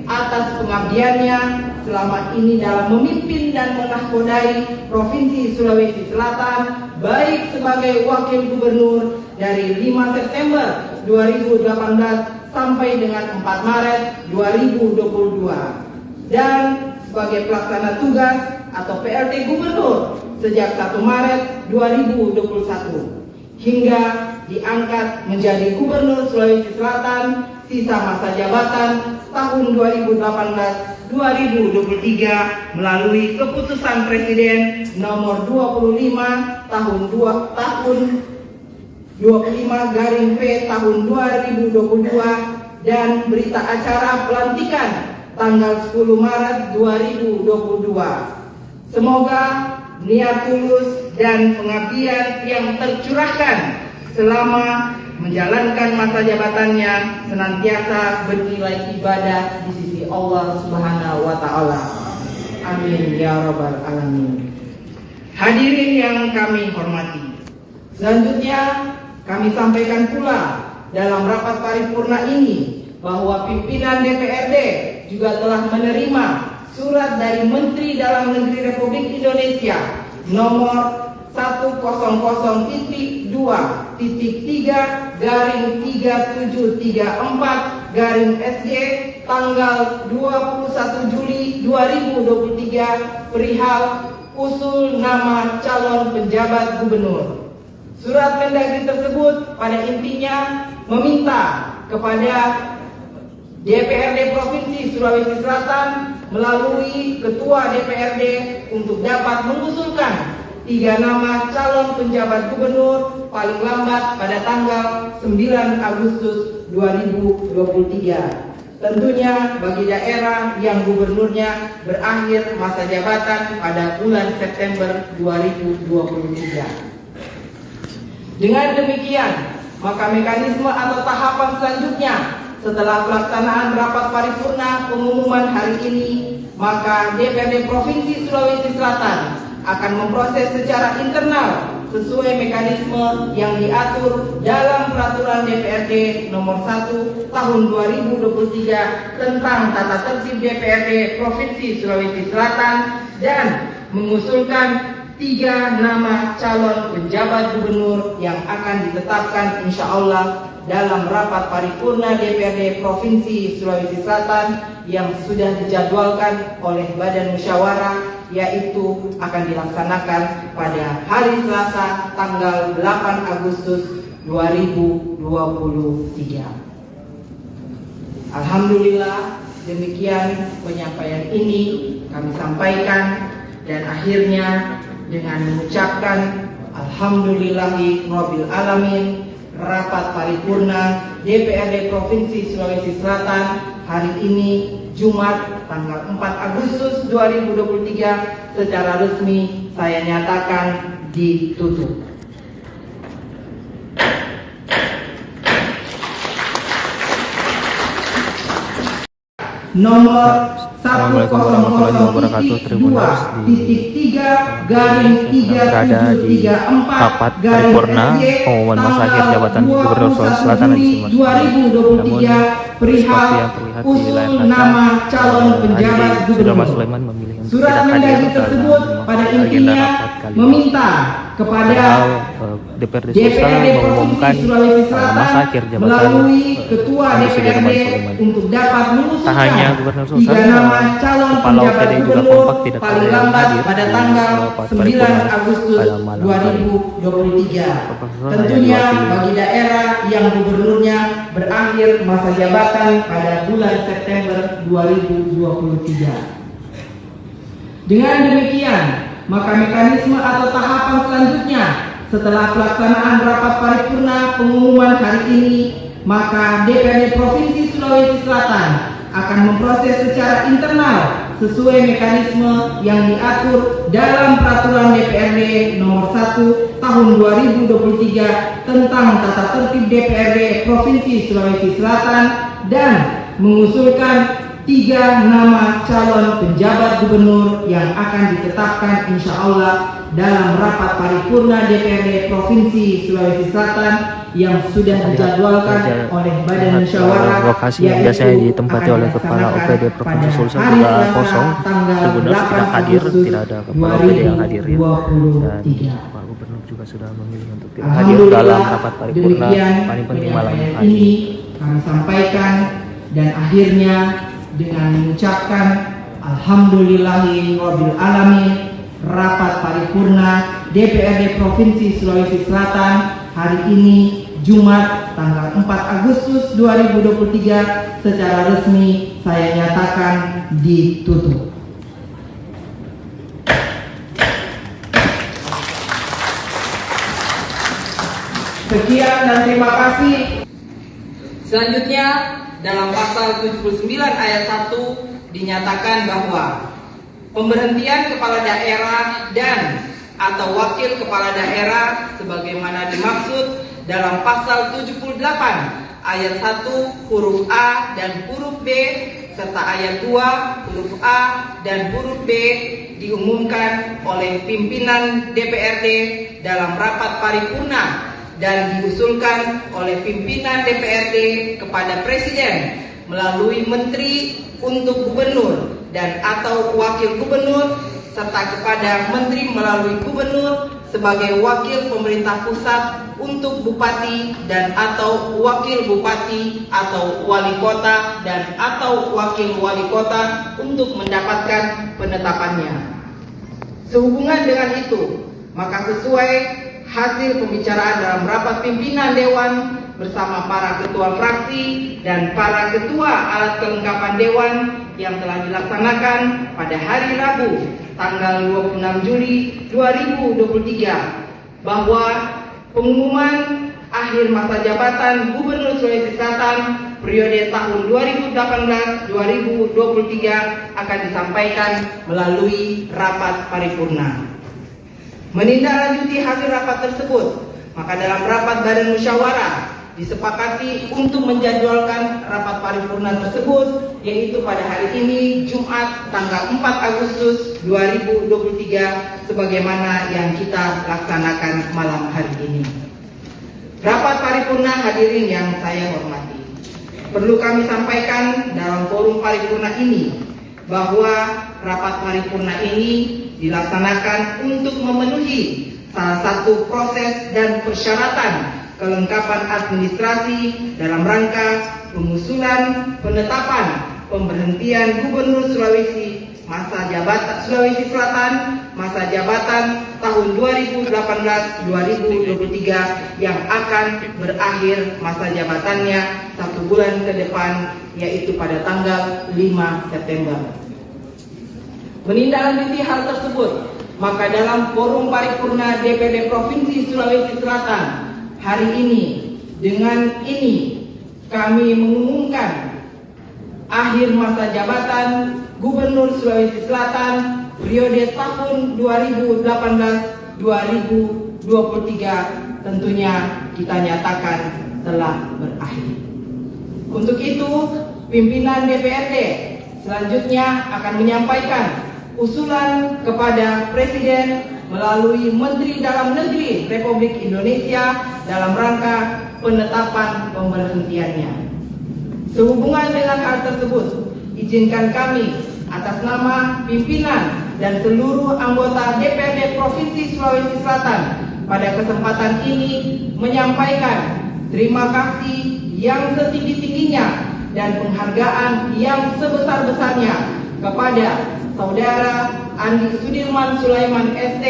atas pengabdiannya selama ini dalam memimpin dan menahkodai Provinsi Sulawesi Selatan, baik sebagai Wakil Gubernur dari 5 September 2018 sampai dengan 4 Maret 2022 dan sebagai pelaksana tugas atau PLT Gubernur sejak 1 Maret 2021 hingga diangkat menjadi Gubernur Sulawesi Selatan sisa masa jabatan tahun 2018-2023 melalui keputusan Presiden nomor 25 tahun 25/P tahun 2022 dan berita acara pelantikan tanggal 10 Maret 2022. Semoga niat tulus dan pengabdian yang tercurahkan selama menjalankan masa jabatannya senantiasa bernilai ibadah di sisi Allah Subhanahu wa Ta'ala. Amin ya Rabbal Alamin. Hadirin yang kami hormati, selanjutnya kami sampaikan pula dalam rapat paripurna ini bahwa pimpinan DPRD juga telah menerima surat dari Menteri Dalam Negeri Republik Indonesia nomor 100.3.3734/SG tanggal 21 Juli 2023 perihal usul nama calon penjabat gubernur. Surat Mendagri tersebut pada intinya meminta kepada DPRD Provinsi Sulawesi Selatan melalui Ketua DPRD untuk dapat mengusulkan 3 nama calon penjabat gubernur paling lambat pada tanggal 9 Agustus 2023. Tentunya bagi daerah yang gubernurnya berakhir masa jabatan pada bulan September 2023. Dengan demikian, maka mekanisme atau tahapan selanjutnya setelah pelaksanaan rapat paripurna pengumuman hari ini, maka DPRD Provinsi Sulawesi Selatan akan memproses secara internal sesuai mekanisme yang diatur dalam Peraturan DPRD Nomor 1 Tahun 2023 tentang Tata Tertib DPRD Provinsi Sulawesi Selatan dan mengusulkan 3 nama calon penjabat gubernur yang akan ditetapkan insya Allah dalam rapat paripurna DPRD Provinsi Sulawesi Selatan yang sudah dijadwalkan oleh Badan Musyawarah, yaitu akan dilaksanakan pada hari Selasa tanggal 8 Agustus 2023. Alhamdulillah, demikian penyampaian ini kami sampaikan, dan akhirnya dengan mengucapkan alhamdulillahirabbil alamin, rapat paripurna DPRD Provinsi Sulawesi Selatan hari ini Jumat tanggal 4 Agustus 2023 secara resmi saya nyatakan ditutup. Nomor Assalamualaikum warahmatullahi wabarakatuh. Tribuners berada di rapat paripurna pengumuman masa akhir jabatan Gubernur Sulawesi Selatan di Namun seperti yang terlihat di layar kaca, sudah Mas Sulaiman memilih untuk tidak hadir dalam agenda rapat kali ini. Padahal DPRD Sulawesi mengumumkan masa akhir jabatan Sudirman Sulaiman. Tak hanya Gubernur Sulawesi, Kepala OPD juga kompak tidak ada yang hadir pada tanggal 9 Agustus 2023. Tentunya bagi daerah yang gubernurnya berakhir masa jabatan pada bulan September 2023. Dengan demikian, maka mekanisme atau tahapan selanjutnya setelah pelaksanaan rapat paripurna pengumuman hari ini, maka DPRD Provinsi Sulawesi Selatan akan memproses secara internal sesuai mekanisme yang diatur dalam Peraturan DPRD Nomor 1 Tahun 2023 tentang Tata Tertib DPRD Provinsi Sulawesi Selatan dan mengusulkan 3 nama calon penjabat gubernur yang akan ditetapkan insya Allah dalam rapat paripurna DPRD Provinsi Sulawesi Selatan yang sudah dijadwalkan oleh Badan Musyawarah, lokasi yang biasanya ditempati oleh Kepala OPD Provinsi Sulsel juga kosong. Tribuners tidak hadir, tidak ada Kepala OPD yang hadir ya. Dan Pak Gubernur juga sudah memilih untuk tidak hadir dalam rapat paripurna paling penting malam hari ini. Kami sampaikan, dan akhirnya dengan mengucapkan alhamdulillahirabbil alamin, rapat paripurna DPRD Provinsi Sulawesi Selatan hari ini Jumat tanggal 4 Agustus 2023 secara resmi saya nyatakan ditutup. Sekian dan terima kasih. Selanjutnya dalam pasal 79 ayat 1 dinyatakan bahwa pemberhentian kepala daerah dan atau wakil kepala daerah sebagaimana dimaksud dalam pasal 78 ayat 1 huruf A dan huruf B serta ayat 2 huruf A dan huruf B diumumkan oleh pimpinan DPRD dalam rapat paripurna dan diusulkan oleh pimpinan DPRD kepada Presiden melalui Menteri untuk Gubernur dan atau Wakil Gubernur serta kepada Menteri melalui Gubernur sebagai wakil pemerintah pusat untuk Bupati dan atau Wakil Bupati atau Wali Kota dan atau Wakil Wali Kota untuk mendapatkan penetapannya. Sehubungan dengan itu, maka sesuai hasil pembicaraan dalam rapat pimpinan Dewan bersama para ketua fraksi dan para ketua alat kelengkapan Dewan yang telah dilaksanakan pada hari Rabu tanggal 26 Juli 2023 bahwa pengumuman akhir masa jabatan Gubernur Sulawesi Selatan periode tahun 2018-2023 akan disampaikan melalui rapat paripurna. Menindaklanjuti hasil rapat tersebut, maka dalam rapat badan musyawarah disepakati untuk menjadwalkan rapat paripurna tersebut, yaitu pada hari ini Jumat tanggal 4 Agustus 2023 sebagaimana yang kita laksanakan malam hari ini. Rapat paripurna hadirin yang saya hormati, perlu kami sampaikan dalam forum paripurna ini bahwa rapat paripurna ini dilaksanakan untuk memenuhi salah satu proses dan persyaratan kelengkapan administrasi dalam rangka pengusulan penetapan pemberhentian Gubernur Sulawesi Selatan masa jabatan tahun 2018-2023 yang akan berakhir masa jabatannya 1 bulan ke depan, yaitu pada tanggal 5 September. Menindaklanjuti hal tersebut, maka dalam forum paripurna DPRD Provinsi Sulawesi Selatan hari ini, dengan ini kami mengumumkan akhir masa jabatan Gubernur Sulawesi Selatan periode tahun 2018-2023 tentunya kita nyatakan telah berakhir. Untuk itu, pimpinan DPRD selanjutnya akan menyampaikan usulan kepada Presiden melalui Menteri Dalam Negeri Republik Indonesia dalam rangka penetapan pemberhentiannya. Sehubungan dengan hal tersebut, izinkan kami atas nama pimpinan dan seluruh anggota DPRD Provinsi Sulawesi Selatan pada kesempatan ini menyampaikan terima kasih yang setinggi-tingginya dan penghargaan yang sebesar-besarnya kepada Saudara Andi Sudirman Sulaiman ST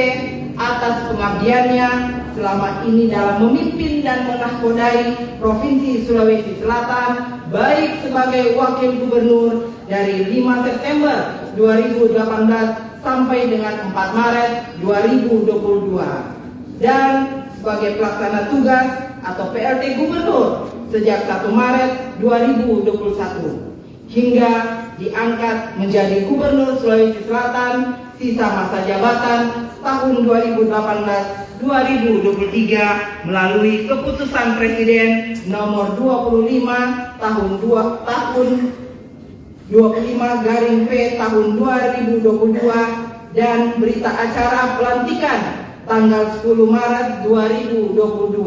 atas pengabdiannya selama ini dalam memimpin dan menahkodai Provinsi Sulawesi Selatan, baik sebagai Wakil Gubernur dari 5 September 2018 sampai dengan 4 Maret 2022 dan sebagai pelaksana tugas atau PLT Gubernur sejak 1 Maret 2021 hingga diangkat menjadi Gubernur Sulawesi Selatan sisa masa jabatan tahun 2018-2023 melalui keputusan Presiden nomor 25 tahun 25/P tahun 2022 dan berita acara pelantikan tanggal 10 Maret 2022.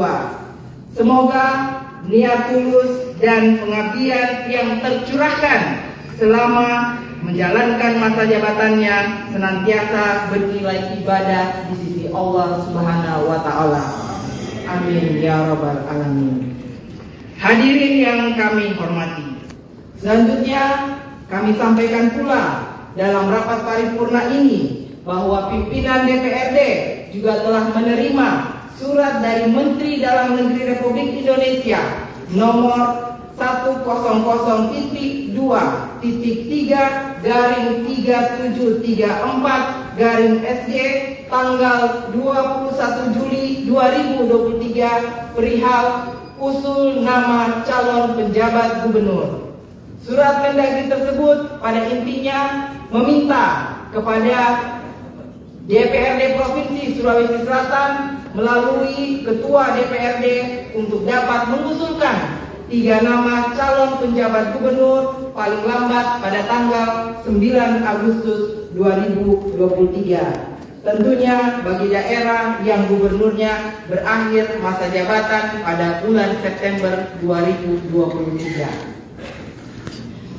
Semoga niat tulus dan pengabdian yang tercurahkan selama menjalankan masa jabatannya senantiasa bernilai ibadah di sisi Allah Subhanahu wa Ta'ala. Amin ya Rabbal Alamin. Hadirin yang kami hormati, selanjutnya kami sampaikan pula dalam rapat paripurna ini bahwa pimpinan DPRD juga telah menerima surat dari Menteri Dalam Negeri Republik Indonesia nomor 100.3.3734/SJ tanggal 21 Juli 2023 perihal usul nama calon penjabat gubernur. Surat Mendagri tersebut pada intinya meminta kepada DPRD Provinsi Sulawesi Selatan melalui Ketua DPRD untuk dapat mengusulkan 3 nama calon penjabat gubernur paling lambat pada tanggal 9 Agustus 2023. Tentunya bagi daerah yang gubernurnya berakhir masa jabatan pada bulan September 2023.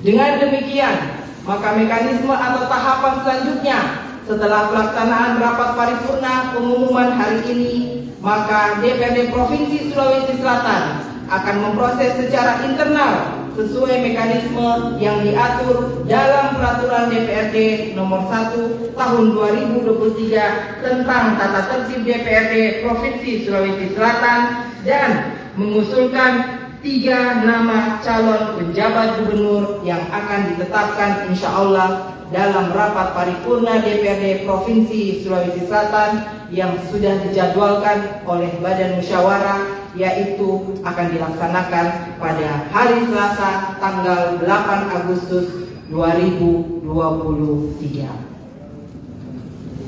Dengan demikian, maka mekanisme atau tahapan selanjutnya setelah pelaksanaan rapat paripurna pengumuman hari ini, maka DPRD Provinsi Sulawesi Selatan akan memproses secara internal sesuai mekanisme yang diatur dalam Peraturan DPRD nomor 1 tahun 2023 tentang tata tertib DPRD Provinsi Sulawesi Selatan dan mengusulkan 3 nama calon penjabat gubernur yang akan ditetapkan insya Allah dalam rapat paripurna DPRD Provinsi Sulawesi Selatan yang sudah dijadwalkan oleh Badan Musyawarah, yaitu akan dilaksanakan pada hari Selasa tanggal 8 Agustus 2023.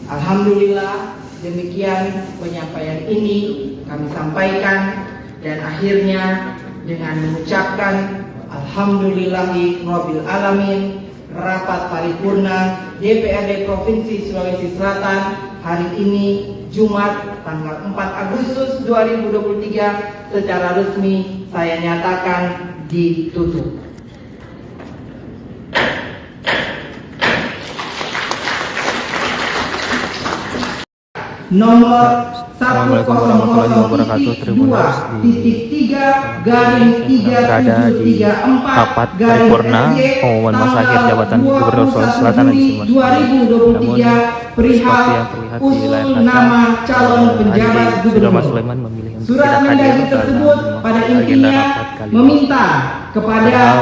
Alhamdulillah, demikian penyampaian ini kami sampaikan, dan akhirnya dengan mengucapkan alhamdulillahirabbil alamin, rapat paripurna DPRD Provinsi Sulawesi Selatan hari ini Jumat tanggal 4 Agustus 2023 secara resmi saya nyatakan ditutup. Nomor Assalamualaikum warahmatullahi wabarakatuh. Tribuners berada di rapat paripurna pengumuman masa akhir jabatan Gubernur Sulawesi Selatan di Namun perihal seperti yang terlihat di layar usul kaca, nama calon penjabat Sudirman gubernur. Sulaiman memilih untuk Surat tidak Mendagri hadir tersebut dalam pada agenda intinya rapat kali ini. meminta kepada Padahal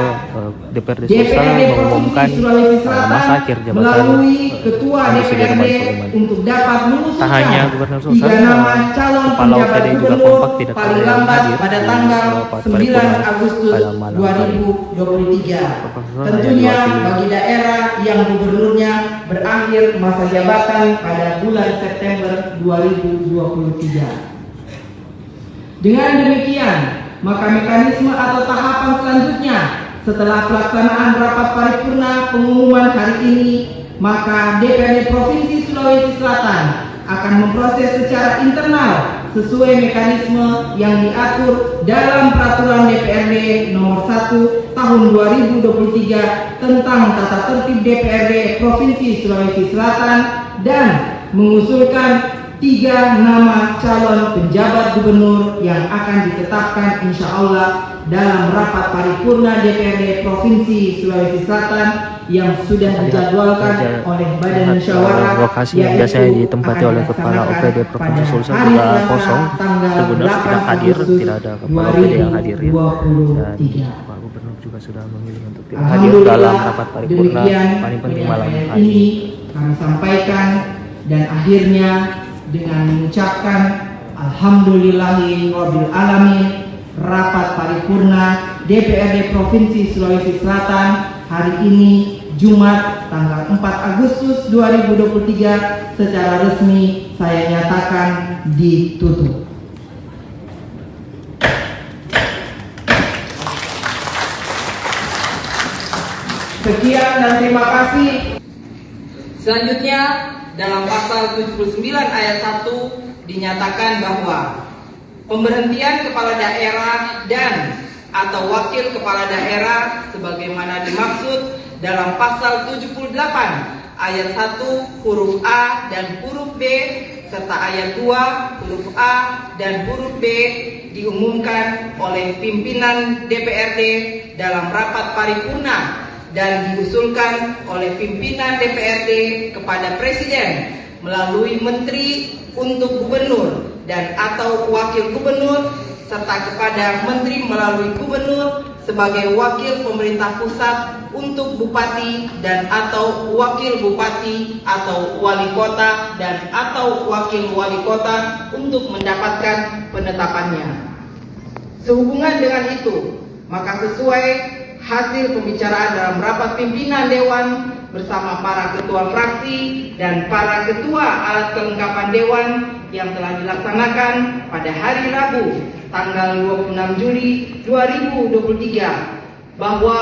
DPRD Sulsel mengumumkan Sulawesi masa Selatan akhir jabatan melalui Ketua Andi Sudirman DPRD Sulaiman. untuk dapat Tak hanya mengusulkan Gubernur 3 Sulsel, nama calon Kepala penjabat OPD juga gubernur kompak tidak ada paling yang lambat hadir pada di tanggal rapat 9 paripurna Agustus pada malam hari. 2023. Profesor Tentunya hanya diwakili bagi daerah yang gubernurnya berakhir masa jabatan pada bulan September 2023. Dengan demikian, maka mekanisme atau tahapan selanjutnya setelah pelaksanaan rapat paripurna pengumuman hari ini, maka DPRD Provinsi Sulawesi Selatan akan memproses secara internal sesuai mekanisme yang diatur dalam Peraturan DPRD Nomor 1 Tahun 2023 tentang tata tertib DPRD Provinsi Sulawesi Selatan dan mengusulkan 3 nama calon penjabat gubernur yang akan ditetapkan insya Allah dalam rapat paripurna DPRD Provinsi Sulawesi Selatan yang sudah dijadwalkan oleh Badan Musyawarah, lokasi yang biasanya ditempati oleh Kepala OPD Provinsi Sulsel juga kosong. Tribuners tidak hadir, tidak ada Kepala OPD yang hadir ya. Dan Pak Gubernur juga sudah memilih untuk tidak hadir dalam rapat paripurna paling penting malam hari ini kami sampaikan, dan akhirnya dengan mengucapkan alhamdulillahirabbil alamin, rapat paripurna DPRD Provinsi Sulawesi Selatan hari ini Jumat tanggal 4 Agustus 2023 secara resmi saya nyatakan ditutup. Sekian dan terima kasih. Selanjutnya dalam pasal 79 ayat 1 dinyatakan bahwa pemberhentian kepala daerah dan atau wakil kepala daerah sebagaimana dimaksud dalam pasal 78 ayat 1 huruf A dan huruf B serta ayat 2 huruf A dan huruf B diumumkan oleh pimpinan DPRD dalam rapat paripurna dan diusulkan oleh pimpinan DPRD kepada Presiden melalui Menteri untuk Gubernur dan atau Wakil Gubernur serta kepada Menteri melalui Gubernur sebagai wakil pemerintah pusat untuk Bupati dan atau Wakil Bupati atau Wali Kota dan atau Wakil Wali Kota untuk mendapatkan penetapannya. Sehubungan dengan itu, maka sesuai hasil pembicaraan dalam rapat pimpinan Dewan bersama para ketua fraksi dan para ketua alat kelengkapan Dewan yang telah dilaksanakan pada hari Rabu tanggal 26 Juli 2023 bahwa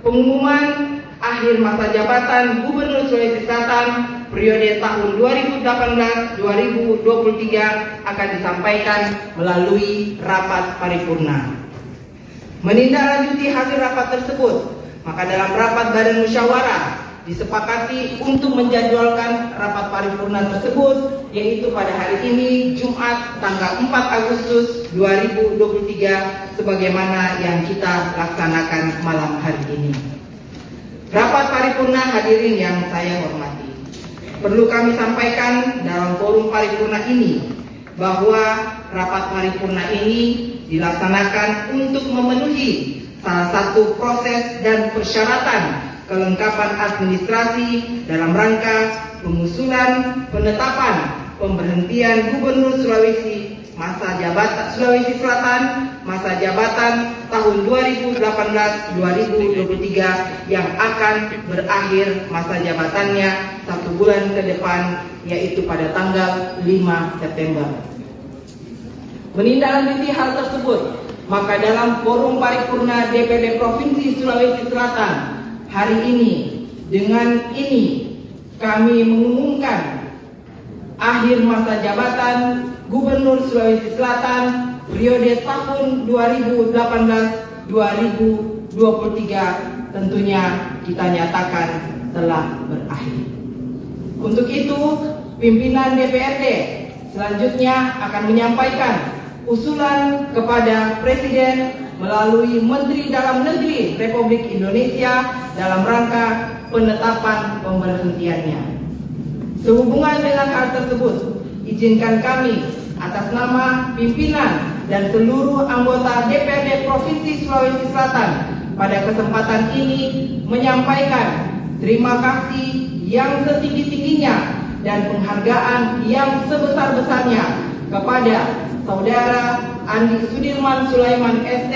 pengumuman akhir masa jabatan Gubernur Sulawesi Selatan periode tahun 2018-2023 akan disampaikan melalui rapat paripurna. Menindaklanjuti hasil rapat tersebut, maka dalam rapat Badan Musyawarah disepakati untuk menjadwalkan rapat paripurna tersebut, yaitu pada hari ini Jumat tanggal 4 Agustus 2023 sebagaimana yang kita laksanakan malam hari ini. Rapat paripurna hadirin yang saya hormati, perlu kami sampaikan dalam forum paripurna ini bahwa rapat paripurna ini dilaksanakan untuk memenuhi salah satu proses dan persyaratan kelengkapan administrasi dalam rangka pengusulan penetapan pemberhentian Gubernur Sulawesi Selatan masa jabatan tahun 2018-2023 yang akan berakhir masa jabatannya 1 bulan ke depan, yaitu pada tanggal 5 September. Menindaklanjuti hal tersebut, maka dalam forum paripurna DPRD Provinsi Sulawesi Selatan hari ini, dengan ini kami mengumumkan akhir masa jabatan Gubernur Sulawesi Selatan periode tahun 2018-2023 tentunya kita nyatakan telah berakhir. Untuk itu, pimpinan DPRD selanjutnya akan menyampaikan usulan kepada Presiden melalui Menteri Dalam Negeri Republik Indonesia dalam rangka penetapan pemberhentiannya. Sehubungan dengan hal tersebut, izinkan kami atas nama pimpinan dan seluruh anggota DPRD Provinsi Sulawesi Selatan pada kesempatan ini menyampaikan terima kasih yang setinggi-tingginya dan penghargaan yang sebesar-besarnya kepada Saudara Andi Sudirman Sulaiman ST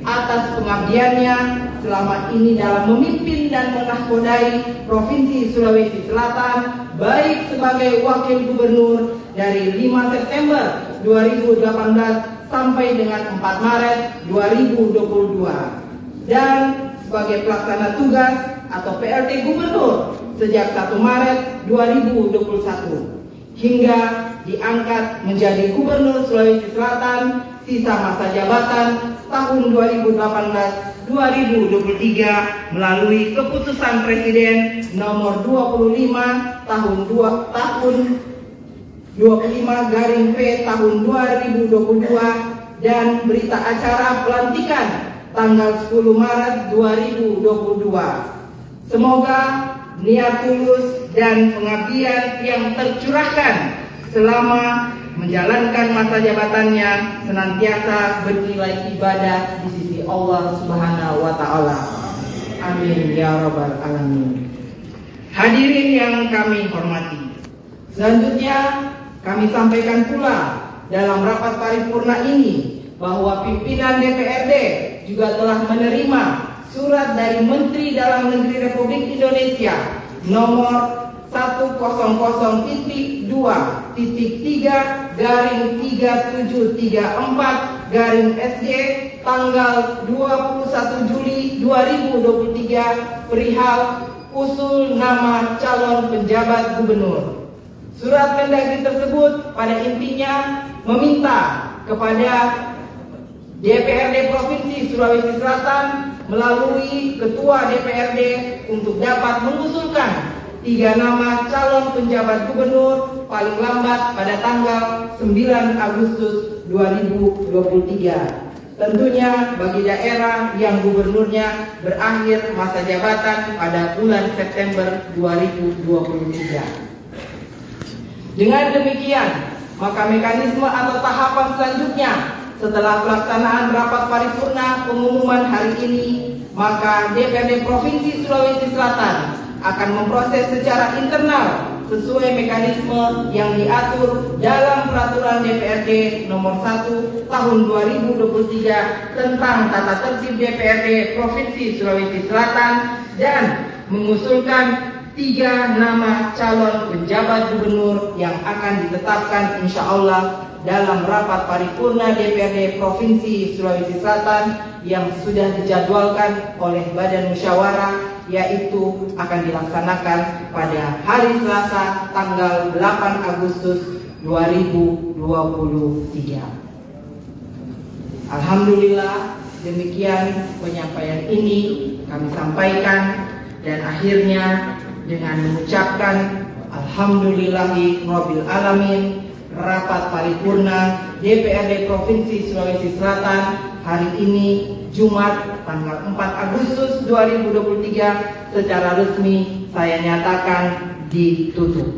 atas pengabdiannya selama ini dalam memimpin dan menahkodai Provinsi Sulawesi Selatan, baik sebagai Wakil Gubernur dari 5 September 2018 sampai dengan 4 Maret 2022 dan sebagai pelaksana tugas atau PLT Gubernur sejak 1 Maret 2021 hingga diangkat menjadi Gubernur Sulawesi Selatan sisa masa jabatan tahun 2018-2023 melalui keputusan Presiden nomor 25 tahun 25/P tahun 2022 dan berita acara pelantikan tanggal 10 Maret 2022. Semoga niat tulus dan pengabdian yang tercurahkan selama menjalankan masa jabatannya senantiasa bernilai ibadah di sisi Allah Subhanahu wa Ta'ala. Amin ya Rabbal Alamin. Hadirin yang kami hormati, selanjutnya kami sampaikan pula dalam rapat paripurna ini bahwa pimpinan DPRD juga telah menerima surat dari Menteri Dalam Negeri Republik Indonesia nomor 100.3.3734/SJ tanggal 21 Juli 2023 perihal usul nama calon penjabat gubernur. Surat Mendagri tersebut pada intinya meminta kepada DPRD Provinsi Sulawesi Selatan melalui Ketua DPRD untuk dapat mengusulkan 3 nama calon penjabat gubernur paling lambat pada tanggal 9 Agustus 2023. Tentunya bagi daerah yang gubernurnya berakhir masa jabatan pada bulan September 2023. Dengan demikian, maka mekanisme atau tahapan selanjutnya setelah pelaksanaan rapat paripurna pengumuman hari ini, maka DPRD Provinsi Sulawesi Selatan akan memproses secara internal sesuai mekanisme yang diatur dalam Peraturan DPRD Nomor 1 Tahun 2023 tentang Tata Tertib DPRD Provinsi Sulawesi Selatan dan mengusulkan 3 nama calon penjabat gubernur yang akan ditetapkan insya Allah dalam rapat paripurna DPRD Provinsi Sulawesi Selatan yang sudah dijadwalkan oleh Badan Musyawarah, yaitu akan dilaksanakan pada hari Selasa tanggal 8 Agustus 2023. Alhamdulillah, demikian penyampaian ini kami sampaikan dan akhirnya dengan mengucapkan Alhamdulillahi Rabbil Alamin, rapat paripurna DPRD Provinsi Sulawesi Selatan hari ini Jumat tanggal 4 Agustus 2023 secara resmi saya nyatakan ditutup.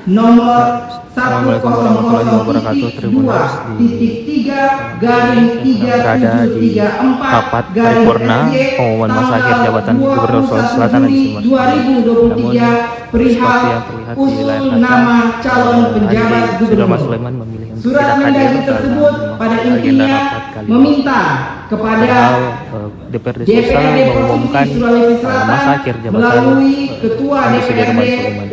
Nomor Assalamualaikum warahmatullahi wabarakatuh. Tribuners berada di rapat paripurna pengumuman masa akhir jabatan Gubernur Sulawesi Selatan di Sumatera. Namun seperti yang terlihat di layar kaca, sudah Mas Sulaiman memilih untuk tidak hadir dalam agenda rapat kali ini. Padahal DPRD Sulsel mengumumkan masa akhir jabatan Sudirman Sulaiman.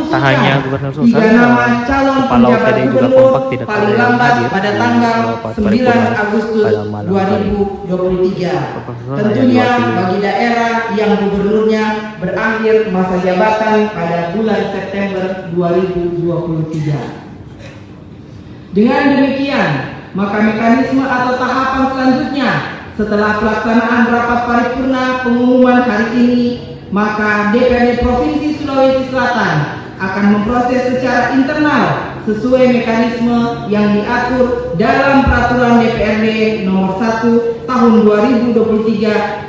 Tak hanya Gubernur Sulsel, Kepala OPD juga kompak tidak ada yang hadir pada tanggal 9 Agustus 2023. Tentunya bagi daerah yang gubernurnya berakhir masa jabatan pada bulan September 2023. Dengan demikian, maka mekanisme atau tahapan selanjutnya setelah pelaksanaan rapat paripurna pengumuman hari ini, maka DPRD Provinsi Sulawesi Selatan akan memproses secara internal sesuai mekanisme yang diatur dalam Peraturan DPRD Nomor 1 Tahun 2023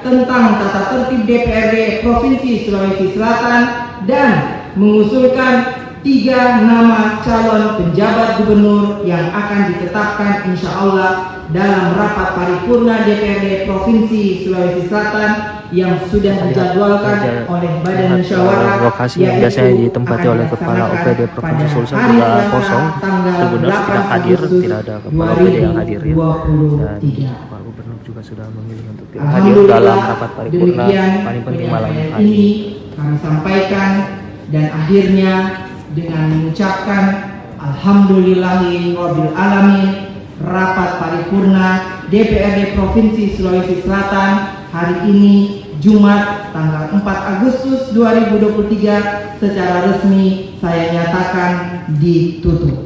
tentang tata tertib DPRD Provinsi Sulawesi Selatan dan mengusulkan 3 nama calon penjabat gubernur yang akan ditetapkan insya Allah dalam rapat paripurna DPRD Provinsi Sulawesi Selatan yang sudah dijadwalkan oleh Badan Musyawarah lokasi yang biasanya ditempati oleh Kepala OPD Provinsi Sulsel juga kosong. Tribuners tidak hadir, tidak ada Kepala OPD yang hadir ya. Dan Pak Gubernur juga sudah memilih untuk tidak hadir dalam rapat paripurna paling penting malam hari ini. Kami sampaikan dan akhirnya dengan mengucapkan Alhamdulillahirabbil alamin, rapat paripurna DPRD Provinsi Sulawesi Selatan hari ini Jumat tanggal 4 Agustus 2023 secara resmi saya nyatakan ditutup.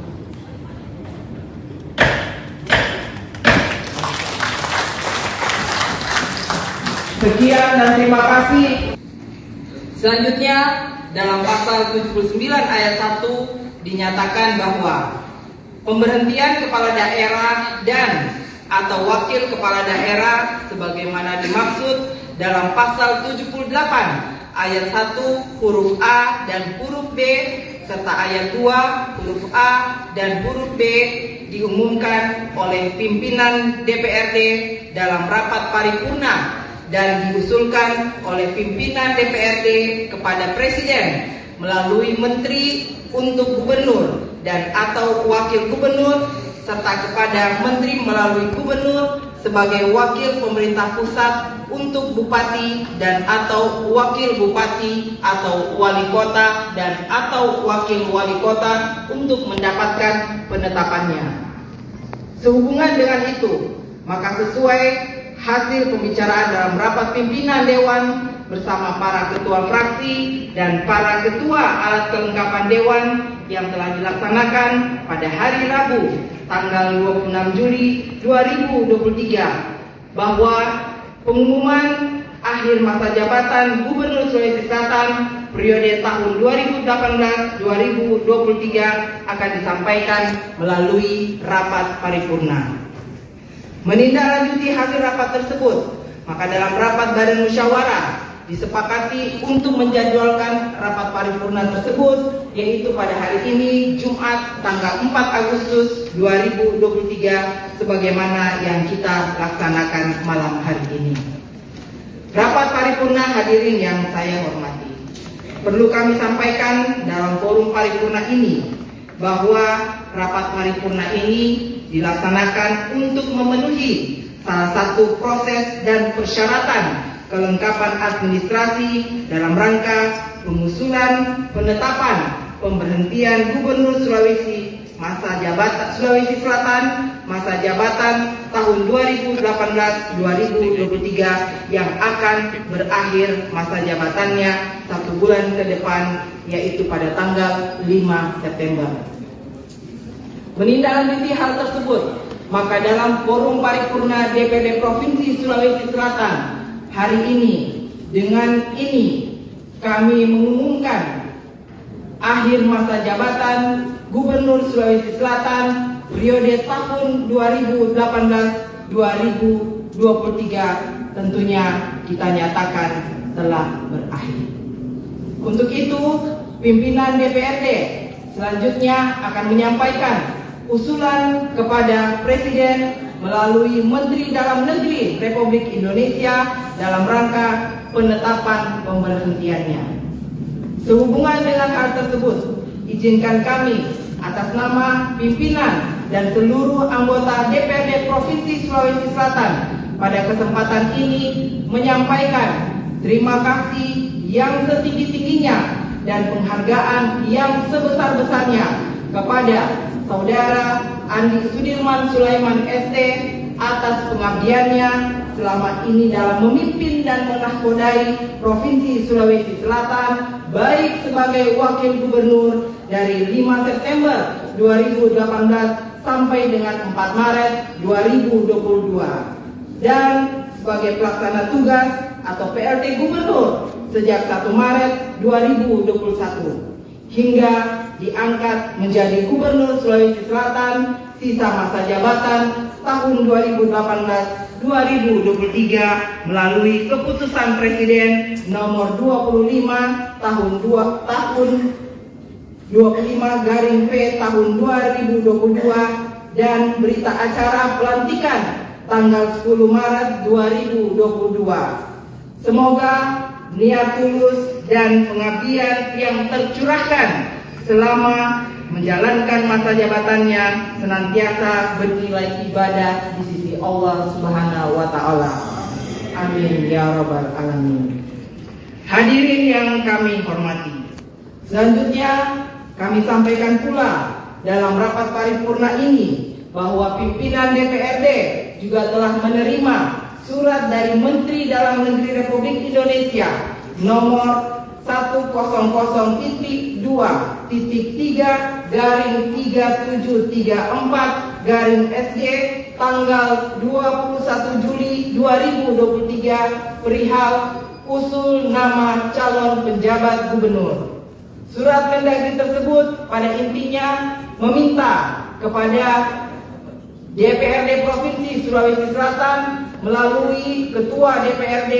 Sekian dan terima kasih. Selanjutnya dalam pasal 79 ayat 1 dinyatakan bahwa pemberhentian kepala daerah dan atau wakil kepala daerah sebagaimana dimaksud dalam pasal 78 ayat 1 huruf A dan huruf B serta ayat 2 huruf A dan huruf B diumumkan oleh pimpinan DPRD dalam rapat paripurna dan diusulkan oleh pimpinan DPRD kepada Presiden melalui Menteri untuk Gubernur dan atau Wakil Gubernur serta kepada Menteri melalui Gubernur sebagai wakil pemerintah pusat untuk Bupati dan atau Wakil Bupati atau Wali Kota dan atau Wakil Wali Kota untuk mendapatkan penetapannya. Sehubungan dengan itu, maka sesuai hasil pembicaraan dalam rapat pimpinan Dewan bersama para ketua fraksi dan para ketua alat kelengkapan Dewan yang telah dilaksanakan pada hari Rabu tanggal 26 Juli 2023 bahwa pengumuman akhir masa jabatan Gubernur Sulawesi Selatan periode tahun 2018-2023 akan disampaikan melalui rapat paripurna. Menindaklanjuti hasil rapat tersebut, maka dalam rapat Badan Musyawarah disepakati untuk menjadwalkan rapat paripurna tersebut yaitu pada hari ini Jumat tanggal 4 Agustus 2023 sebagaimana yang kita laksanakan malam hari ini. Rapat paripurna hadirin yang saya hormati, perlu kami sampaikan dalam forum paripurna ini bahwa rapat paripurna ini dilaksanakan untuk memenuhi salah satu proses dan persyaratan kelengkapan administrasi dalam rangka pengusulan penetapan pemberhentian Gubernur Sulawesi Selatan masa jabatan tahun 2018-2023 yang akan berakhir masa jabatannya 1 bulan ke depan yaitu pada tanggal 5 September. Menindaklanjuti hal tersebut, maka dalam forum paripurna DPRD Provinsi Sulawesi Selatan hari ini, dengan ini kami mengumumkan akhir masa jabatan Gubernur Sulawesi Selatan periode tahun 2018-2023 tentunya kita nyatakan telah berakhir. Untuk itu, pimpinan DPRD selanjutnya akan menyampaikan usulan kepada Presiden melalui Menteri Dalam Negeri Republik Indonesia dalam rangka penetapan pemberhentiannya. Sehubungan dengan hal tersebut, izinkan kami atas nama pimpinan dan seluruh anggota DPRD Provinsi Sulawesi Selatan pada kesempatan ini menyampaikan terima kasih yang setinggi-tingginya dan penghargaan yang sebesar-besarnya kepada Saudara Andi Sudirman Sulaiman ST atas pengabdiannya selama ini dalam memimpin dan menahkodai Provinsi Sulawesi Selatan, baik sebagai Wakil Gubernur dari 5 September 2018 sampai dengan 4 Maret 2022 dan sebagai pelaksana tugas atau PLT Gubernur sejak 1 Maret 2021 hingga diangkat menjadi Gubernur Sulawesi Selatan sisa masa jabatan tahun 2018-2023 melalui keputusan Presiden nomor 25 tahun 25/P tahun 2022 dan berita acara pelantikan tanggal 10 Maret 2022. Semoga niat tulus dan pengabdian yang tercurahkan selama menjalankan masa jabatannya senantiasa bernilai ibadah di sisi Allah Subhanahu wa Ta'ala. Amin ya Rabbal Alamin. Hadirin yang kami hormati, selanjutnya kami sampaikan pula dalam rapat paripurna ini bahwa pimpinan DPRD juga telah menerima surat dari Menteri Dalam Negeri Republik Indonesia nomor 100.3.3734/SG tanggal 21 Juli 2023 perihal usul nama calon penjabat gubernur. Surat Mendagri tersebut pada intinya meminta kepada DPRD Provinsi Sulawesi Selatan melalui Ketua DPRD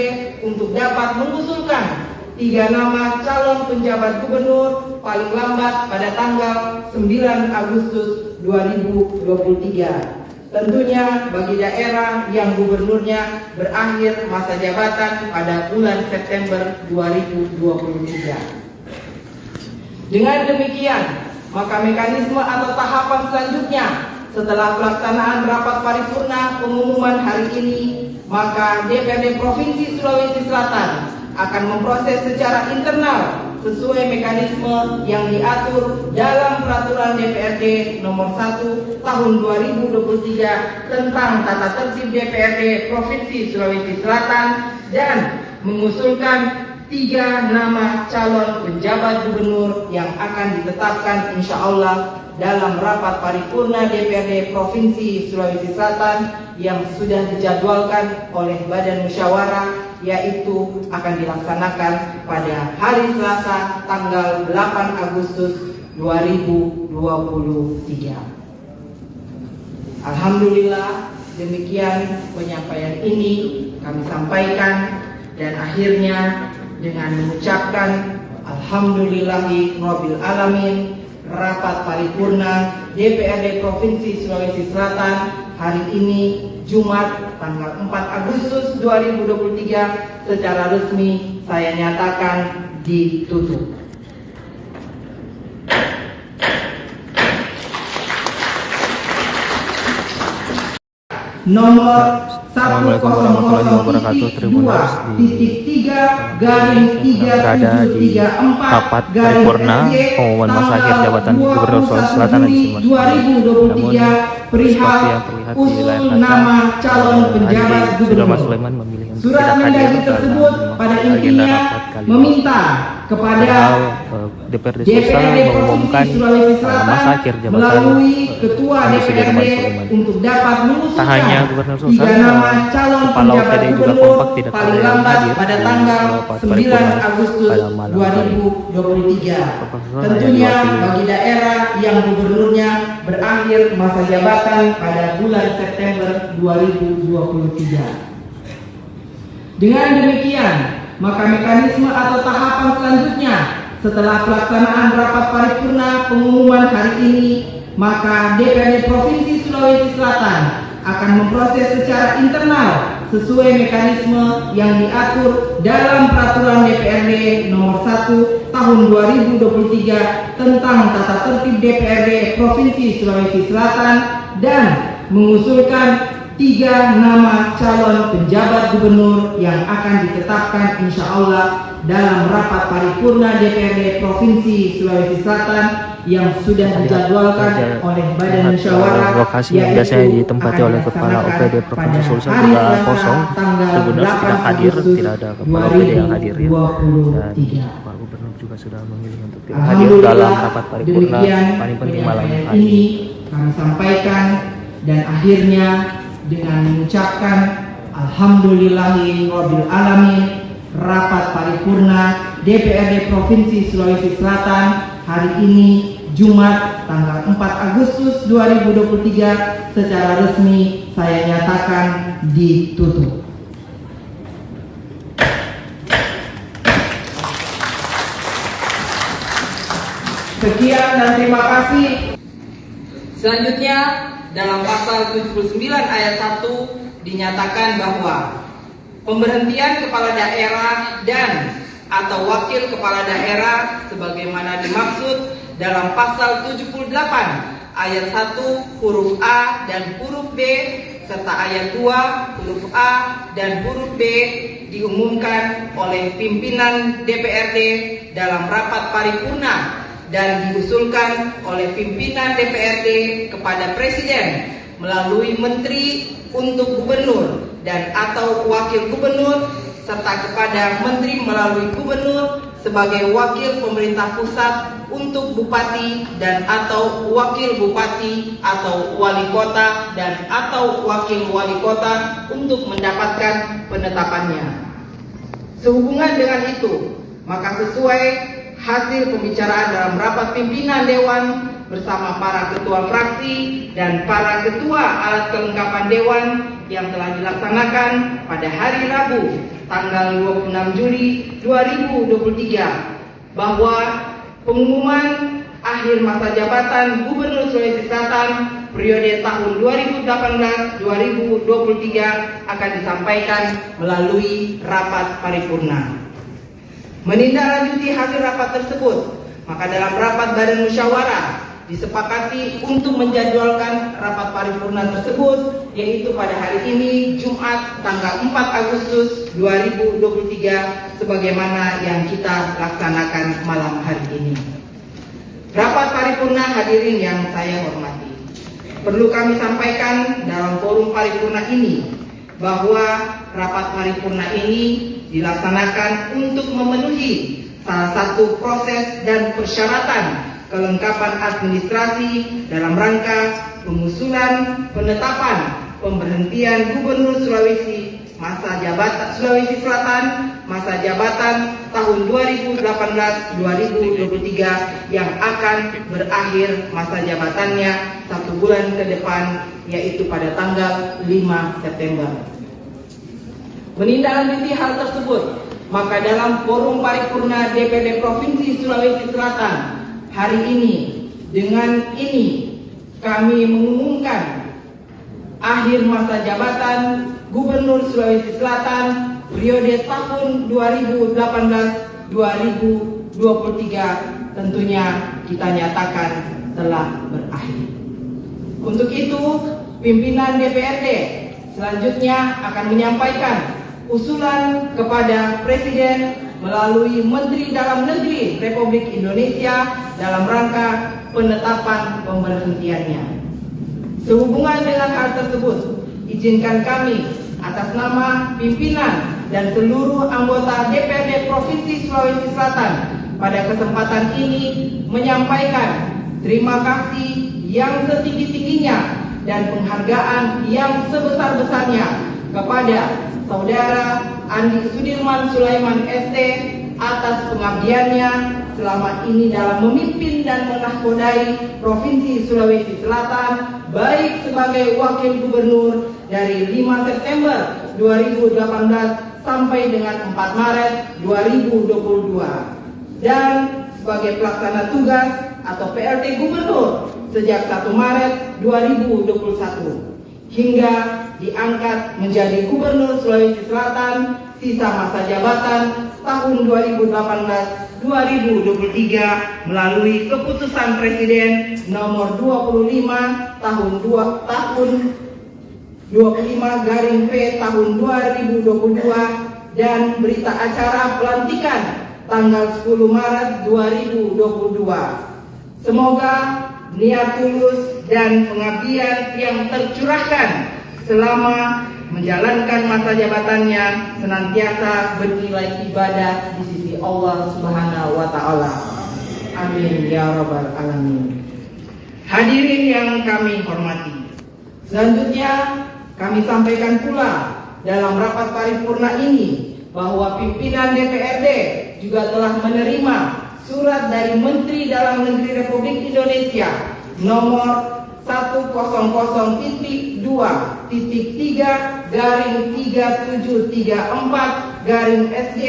untuk dapat mengusulkan 3 nama calon penjabat gubernur paling lambat pada tanggal 9 Agustus 2023. Tentunya bagi daerah yang gubernurnya berakhir masa jabatan pada bulan September 2023. Dengan demikian, maka mekanisme atau tahapan selanjutnya setelah pelaksanaan rapat paripurna pengumuman hari ini, maka DPRD Provinsi Sulawesi Selatan akan memproses secara internal sesuai mekanisme yang diatur dalam Peraturan DPRD Nomor 1 Tahun 2023 tentang Tata Tertib DPRD Provinsi Sulawesi Selatan dan mengusulkan 3 nama calon penjabat gubernur yang akan ditetapkan insya Allah dalam rapat paripurna DPRD Provinsi Sulawesi Selatan yang sudah dijadwalkan oleh Badan Musyawarah, yaitu akan dilaksanakan pada hari Selasa tanggal 8 Agustus 2023. Alhamdulillah, demikian penyampaian ini kami sampaikan dan akhirnya dengan mengucapkan Alhamdulillahi Rabbil Alamin, rapat paripurna DPRD Provinsi Sulawesi Selatan hari ini Jumat tanggal 4 Agustus 2023 secara resmi saya nyatakan ditutup. Nomor Assalamualaikum warahmatullahi wabarakatuh. Tribuners berada di rapat paripurna pengumuman masa akhir jabatan Gubernur Sulawesi Selatan di Namun seperti yang terlihat di layar kaca, Andi Sudirman Sulaiman memilih untuk tidak hadir dalam agenda rapat kali ini. Padahal DPRD Sulsel mengumumkan masa akhir jabatan Andi Sudirman Sulaiman. Tak hanya Gubernur Sulsel, Kepala OPD juga kompak tidak ada yang hadir pada tanggal 9 Agustus 2023. Tentunya bagi daerah yang gubernurnya berakhir masa jabatan pada bulan September 2023. Dengan demikian, maka mekanisme atau tahapan selanjutnya setelah pelaksanaan rapat paripurna pengumuman hari ini, maka DPRD Provinsi Sulawesi Selatan akan memproses secara internal sesuai mekanisme yang diatur dalam Peraturan DPRD Nomor 1 Tahun 2023 tentang tata tertib DPRD Provinsi Sulawesi Selatan dan mengusulkan 3 nama calon penjabat gubernur yang akan ditetapkan insya Allah dalam rapat paripurna DPRD Provinsi Sulawesi Selatan yang sudah dijadwalkan oleh Badan Musyawarah lokasi yang biasanya ditempati oleh Kepala OPD Provinsi Sulsel juga kosong. Gubernur tidak hadir, tidak ada Kepala OPD yang hadir ya. Dan Pak Gubernur juga sudah memilih untuk tidak hadir dalam rapat paripurna paling penting malam hari ini. Kami sampaikan dan akhirnya dengan mengucapkan Alhamdulillahirabbil alamin, rapat paripurna DPRD Provinsi Sulawesi Selatan hari ini Jumat tanggal 4 Agustus 2023 secara resmi saya nyatakan ditutup. Sekian dan terima kasih. Selanjutnya dalam pasal 79 ayat 1 dinyatakan bahwa pemberhentian kepala daerah dan atau wakil kepala daerah sebagaimana dimaksud dalam pasal 78 ayat 1 huruf A dan huruf B serta ayat 2 huruf A dan huruf B diumumkan oleh pimpinan DPRD dalam rapat paripurna dan diusulkan oleh pimpinan DPRD kepada Presiden melalui Menteri untuk Gubernur dan atau Wakil Gubernur serta kepada Menteri melalui Gubernur sebagai wakil pemerintah pusat untuk Bupati dan atau Wakil Bupati atau Wali Kota dan atau Wakil Wali Kota untuk mendapatkan penetapannya. Sehubungan dengan itu, maka sesuai hasil pembicaraan dalam rapat pimpinan Dewan bersama para ketua fraksi dan para ketua alat kelengkapan Dewan yang telah dilaksanakan pada hari Rabu tanggal 26 Juli 2023 bahwa pengumuman akhir masa jabatan Gubernur Sulawesi Selatan periode tahun 2018-2023 akan disampaikan melalui rapat paripurna. Menindaklanjuti hasil rapat tersebut, maka dalam rapat Badan Musyawarah disepakati untuk menjadwalkan rapat paripurna tersebut yaitu pada hari ini Jumat tanggal 4 Agustus 2023 sebagaimana yang kita laksanakan malam hari ini. Rapat paripurna hadirin yang saya hormati, perlu kami sampaikan dalam forum paripurna ini bahwa rapat paripurna ini dilaksanakan untuk memenuhi salah satu proses dan persyaratan kelengkapan administrasi dalam rangka pengusulan penetapan pemberhentian Gubernur Sulawesi Selatan masa jabatan tahun 2018-2023 yang akan berakhir masa jabatannya 1 bulan ke depan yaitu pada tanggal 5 September. Menindaklanjuti hal tersebut, maka dalam forum paripurna DPRD Provinsi Sulawesi Selatan hari ini, dengan ini kami mengumumkan akhir masa jabatan Gubernur Sulawesi Selatan periode tahun 2018-2023 tentunya kita nyatakan telah berakhir. Untuk itu, pimpinan DPRD selanjutnya akan menyampaikan usulan kepada Presiden melalui Menteri Dalam Negeri Republik Indonesia dalam rangka penetapan pemberhentiannya. Sehubungan dengan hal tersebut, izinkan kami atas nama pimpinan dan seluruh anggota DPRD Provinsi Sulawesi Selatan pada kesempatan ini menyampaikan terima kasih yang setinggi-tingginya dan penghargaan yang sebesar-besarnya kepada Saudara Andi Sudirman Sulaiman ST atas pengabdiannya selama ini dalam memimpin dan menahkodai Provinsi Sulawesi Selatan baik sebagai Wakil Gubernur dari 5 September 2018 sampai dengan 4 Maret 2022 dan sebagai pelaksana tugas atau PLT Gubernur sejak 1 Maret 2021 hingga diangkat menjadi Gubernur Sulawesi Selatan sisa masa jabatan tahun 2018-2023 melalui keputusan Presiden nomor 25 tahun 25/P tahun 2022 dan berita acara pelantikan tanggal 10 Maret 2022. Semoga niat tulus dan pengabdian yang tercurahkan selama menjalankan masa jabatannya senantiasa bernilai ibadah di sisi Allah Subhanahu wa Ta'ala. Amin ya Rabbal Alamin. Hadirin yang kami hormati, selanjutnya kami sampaikan pula dalam rapat paripurna ini bahwa pimpinan DPRD juga telah menerima surat dari Menteri Dalam Negeri Republik Indonesia nomor 100.3.3.3734/SG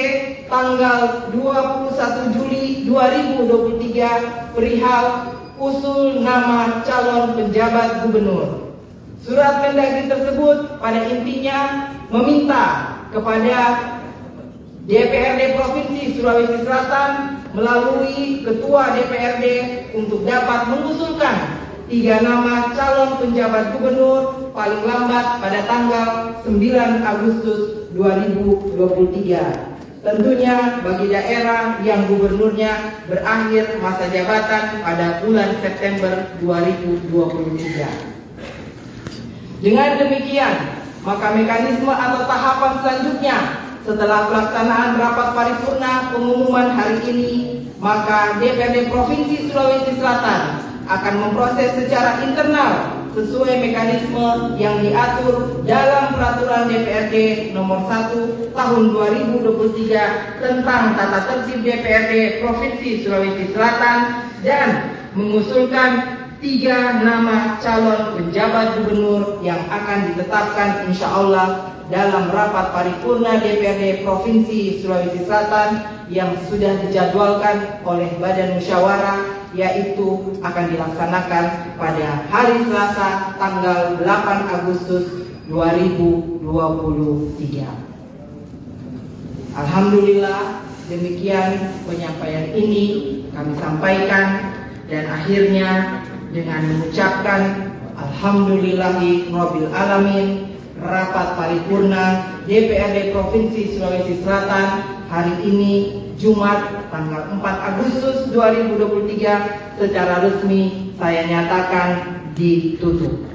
tanggal 21 Juli 2023 perihal usul nama calon penjabat gubernur. Surat Mendagri tersebut pada intinya meminta kepada DPRD Provinsi Sulawesi Selatan melalui Ketua DPRD untuk dapat mengusulkan 3 nama calon penjabat gubernur paling lambat pada tanggal 9 Agustus 2023. Tentunya bagi daerah yang gubernurnya berakhir masa jabatan pada bulan September 2023. Dengan demikian, maka mekanisme atau tahapan selanjutnya setelah pelaksanaan rapat paripurna pengumuman hari ini, maka DPRD Provinsi Sulawesi Selatan akan memproses secara internal sesuai mekanisme yang diatur dalam Peraturan DPRD Nomor 1 Tahun 2023 tentang Tata Tertib DPRD Provinsi Sulawesi Selatan dan mengusulkan 3 nama calon penjabat gubernur yang akan ditetapkan insya Allah dalam rapat paripurna DPRD Provinsi Sulawesi Selatan yang sudah dijadwalkan oleh Badan Musyawarah, yaitu akan dilaksanakan pada hari Selasa tanggal 8 Agustus 2023. Alhamdulillah, demikian penyampaian ini kami sampaikan, dan akhirnya dengan mengucapkan Alhamdulillahirabbil alamin, rapat paripurna DPRD Provinsi Sulawesi Selatan hari ini Jumat tanggal 4 Agustus 2023 secara resmi saya nyatakan ditutup.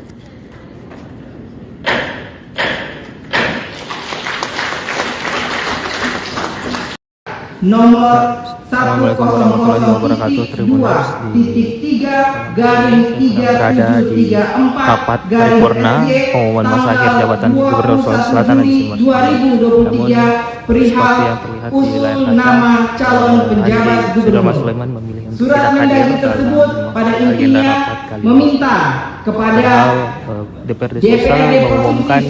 Nomor Assalamualaikum warahmatullahi wabarakatuh. Tribuners berada di rapat paripurna pengumuman masa akhir jabatan Gubernur Sulawesi Selatan di Namun seperti yang terlihat di layar kaca, Saudara Mas Sulaiman memilih untuk tidak hadir dalam agenda rapat kali ini. Padahal DPRD Sulawesi mengumumkan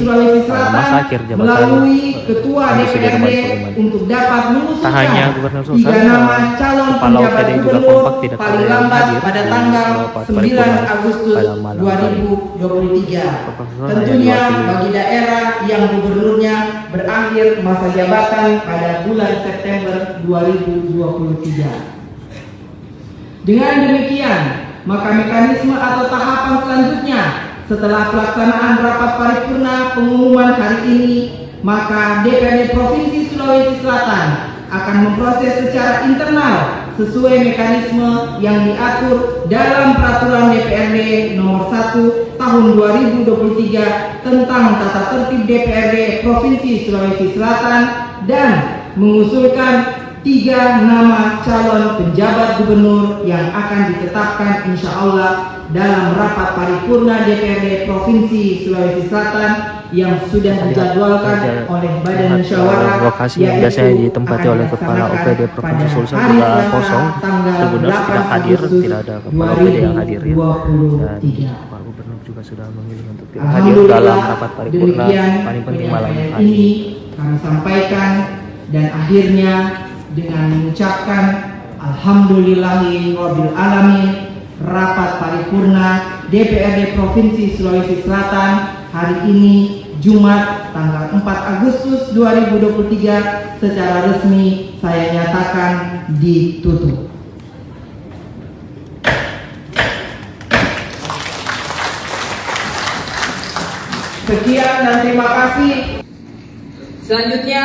masa akhir jabatan Presiden Sulaiman. Tak hanya Gubernur Sulawesi, Kepala OPD juga kompak tidak hadir pada tanggal 9 Agustus 2023. Tentunya bagi daerah yang gubernurnya berakhir masa jabatan pada bulan September 2023. Dengan demikian, maka mekanisme atau tahapan selanjutnya setelah pelaksanaan rapat paripurna pengumuman hari ini, maka DPRD Provinsi Sulawesi Selatan akan memproses secara internal sesuai mekanisme yang diatur dalam Peraturan DPRD Nomor 1 Tahun 2023 tentang Tata Tertib DPRD Provinsi Sulawesi Selatan dan mengusulkan 3 nama calon penjabat gubernur yang akan ditetapkan insya Allah dalam rapat paripurna DPRD Provinsi Sulawesi Selatan yang sudah dijadwalkan oleh Badan Musyawarah. Lokasi yang biasanya ditempati oleh Kepala OPD Provinsi Sulsel juga kosong. Tribuners tidak hadir, tidak ada Kepala OPD yang hadir ya. Dan Pak Gubernur juga sudah memilih untuk tidak hadir dalam rapat paripurna paling penting malam hari ini. Kami sampaikan, dan akhirnya dengan mengucapkan Alhamdulillahirabbil alamin. Rapat paripurna DPRD Provinsi Sulawesi Selatan hari ini Jumat tanggal 4 Agustus 2023 secara resmi saya nyatakan ditutup. Sekian dan terima kasih. Selanjutnya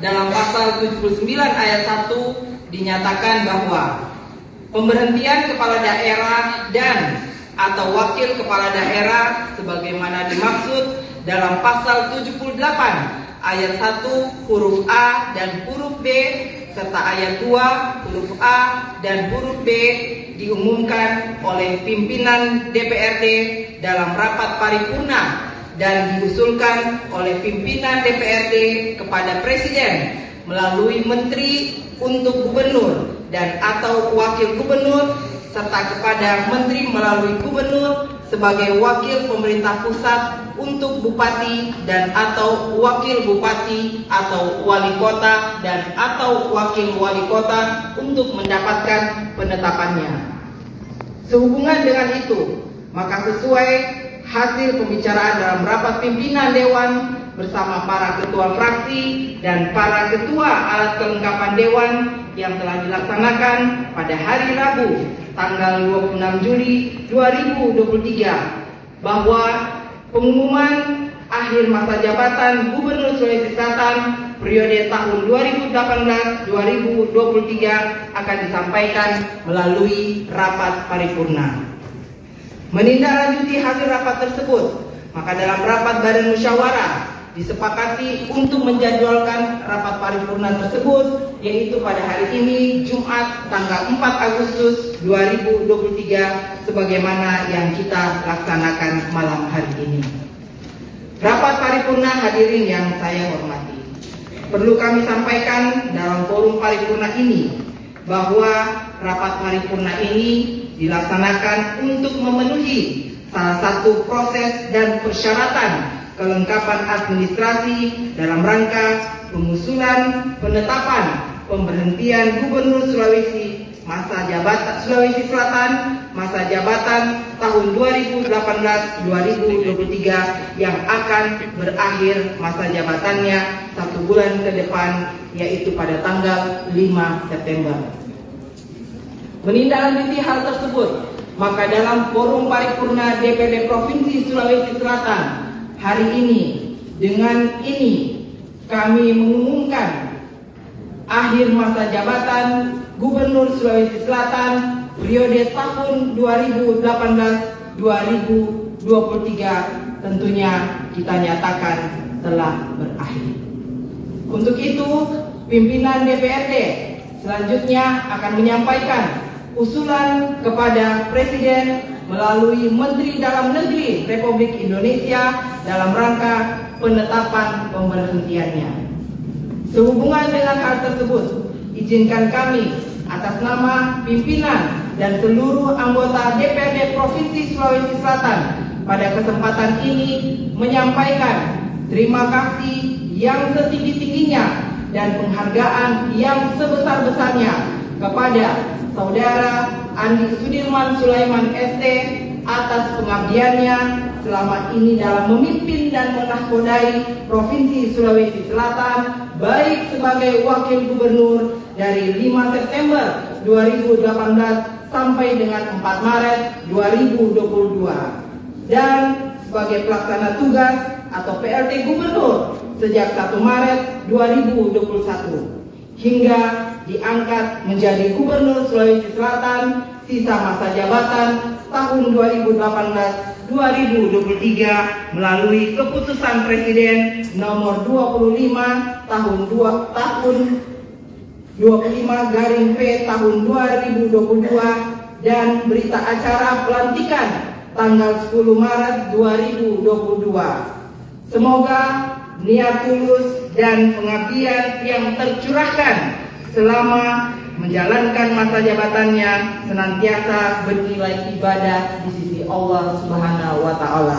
dalam pasal 79 ayat 1 dinyatakan bahwa pemberhentian kepala daerah dan atau wakil kepala daerah sebagaimana dimaksud dalam pasal 78 ayat 1 huruf A dan huruf B serta ayat 2 huruf A dan huruf B diumumkan oleh pimpinan DPRD dalam rapat paripurna dan diusulkan oleh pimpinan DPRD kepada Presiden melalui Menteri untuk Gubernur dan atau Wakil Gubernur serta kepada Menteri melalui Gubernur sebagai Wakil Pemerintah Pusat untuk Bupati dan atau Wakil Bupati atau Wali Kota dan atau Wakil Wali Kota untuk mendapatkan penetapannya. Sehubungan dengan itu, maka sesuai hasil pembicaraan dalam rapat pimpinan Dewan bersama para ketua fraksi dan para ketua alat kelengkapan Dewan yang telah dilaksanakan pada hari Rabu tanggal 26 Juli 2023 bahwa pengumuman akhir masa jabatan Gubernur Sulawesi Selatan periode tahun 2018-2023 akan disampaikan melalui rapat paripurna. Menindaklanjuti hasil rapat tersebut, maka dalam rapat badan musyawarah disepakati untuk menjadwalkan rapat paripurna tersebut yaitu pada hari ini Jumat tanggal 4 Agustus 2023 sebagaimana yang kita laksanakan malam hari ini. Rapat paripurna hadirin yang saya hormati, perlu kami sampaikan dalam forum paripurna ini bahwa rapat paripurna ini dilaksanakan untuk memenuhi salah satu proses dan persyaratan kelengkapan administrasi dalam rangka pengusulan penetapan pemberhentian Gubernur Sulawesi Selatan masa jabatan tahun 2018-2023 yang akan berakhir masa jabatannya 1 bulan ke depan yaitu pada tanggal 5 September. Menindaklanjuti hal tersebut, maka dalam forum paripurna DPRD Provinsi Sulawesi Selatan hari ini, dengan ini kami mengumumkan akhir masa jabatan Gubernur Sulawesi Selatan periode tahun 2018-2023 tentunya kita nyatakan telah berakhir. Untuk itu, pimpinan DPRD selanjutnya akan menyampaikan usulan kepada Presiden melalui Menteri Dalam Negeri Republik Indonesia dalam rangka penetapan pemberhentiannya. Sehubungan dengan hal tersebut, izinkan kami atas nama pimpinan dan seluruh anggota DPRD Provinsi Sulawesi Selatan pada kesempatan ini menyampaikan terima kasih yang setinggi-tingginya dan penghargaan yang sebesar-besarnya kepada Saudara Andi Sudirman Sulaiman ST atas pengabdiannya selama ini dalam memimpin dan menahkodai Provinsi Sulawesi Selatan baik sebagai Wakil Gubernur dari 5 September 2018 sampai dengan 4 Maret 2022 dan sebagai pelaksana tugas atau PLT Gubernur sejak 1 Maret 2021 hingga diangkat menjadi Gubernur Sulawesi Selatan sisa masa jabatan tahun 2018-2023 melalui keputusan Presiden nomor 25 tahun 25/P tahun 2022 dan berita acara pelantikan tanggal 10 Maret 2022. Semoga niat tulus dan pengabdian yang tercurahkan selama menjalankan masa jabatannya senantiasa bernilai ibadah di sisi Allah Subhanahu wa Ta'ala.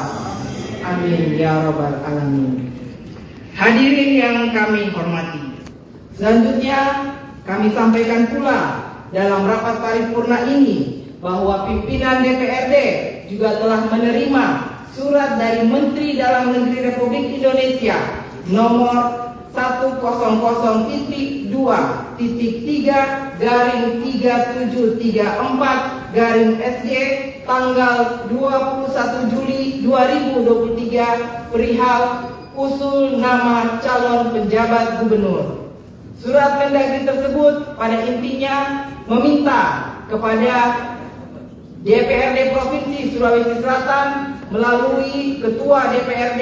Amin ya Rabbal Alamin. Hadirin yang kami hormati, selanjutnya kami sampaikan pula dalam rapat paripurna ini bahwa pimpinan DPRD juga telah menerima surat dari Menteri Dalam Negeri Republik Indonesia nomor 100.3.3734/SG tanggal 21 Juli 2023 perihal usul nama calon penjabat gubernur. Surat Mendagri tersebut pada intinya meminta kepada DPRD Provinsi Sulawesi Selatan melalui Ketua DPRD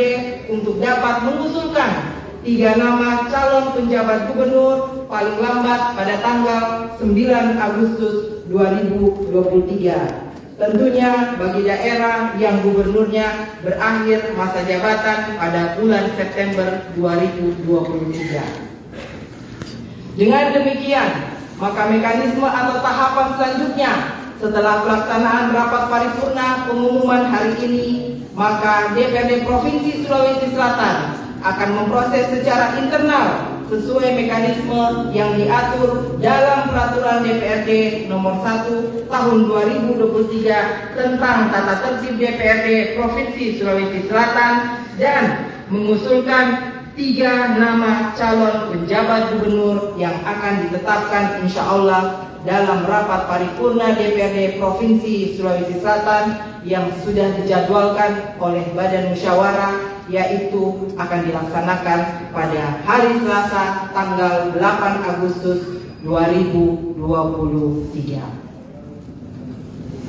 untuk dapat mengusulkan 3 nama calon penjabat gubernur paling lambat pada tanggal 9 Agustus 2023. Tentunya bagi daerah yang gubernurnya berakhir masa jabatan pada bulan September 2023. Dengan demikian, maka mekanisme atau tahapan selanjutnya setelah pelaksanaan rapat paripurna pengumuman hari ini, maka DPRD Provinsi Sulawesi Selatan akan memproses secara internal sesuai mekanisme yang diatur dalam Peraturan DPRD Nomor 1 Tahun 2023 tentang Tata Tertib DPRD Provinsi Sulawesi Selatan dan mengusulkan 3 nama calon penjabat gubernur yang akan ditetapkan insya Allah dalam rapat paripurna DPRD Provinsi Sulawesi Selatan yang sudah dijadwalkan oleh Badan Musyawarah, yaitu akan dilaksanakan pada hari Selasa tanggal 8 Agustus 2023.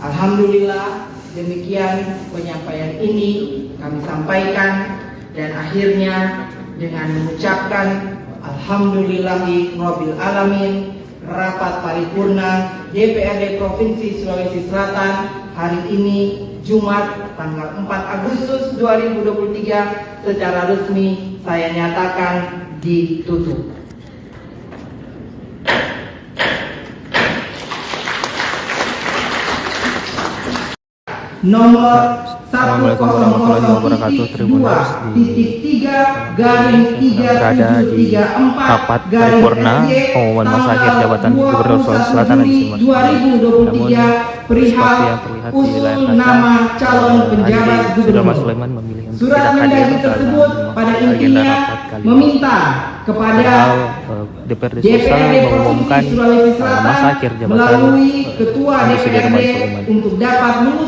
Alhamdulillah, demikian penyampaian ini kami sampaikan, dan akhirnya dengan mengucapkan alhamdulillahirabbil alamin, rapat paripurna DPRD Provinsi Sulawesi Selatan hari ini Jumat tanggal 4 Agustus 2023 secara resmi saya nyatakan ditutup. Nomor Assalamualaikum warahmatullahi wabarakatuh. Tribuners berada di rapat paripurna pengumuman masa akhir jabatan Gubernur Sulawesi Selatan di Namun seperti yang terlihat di layar kaca, Saudara Mas Sulaiman memilih untuk tidak hadir dalam agenda rapat kali ini. Padahal DPRD Sulsel mengumumkan masa akhir jabatan Andi Sudirman Sulaiman.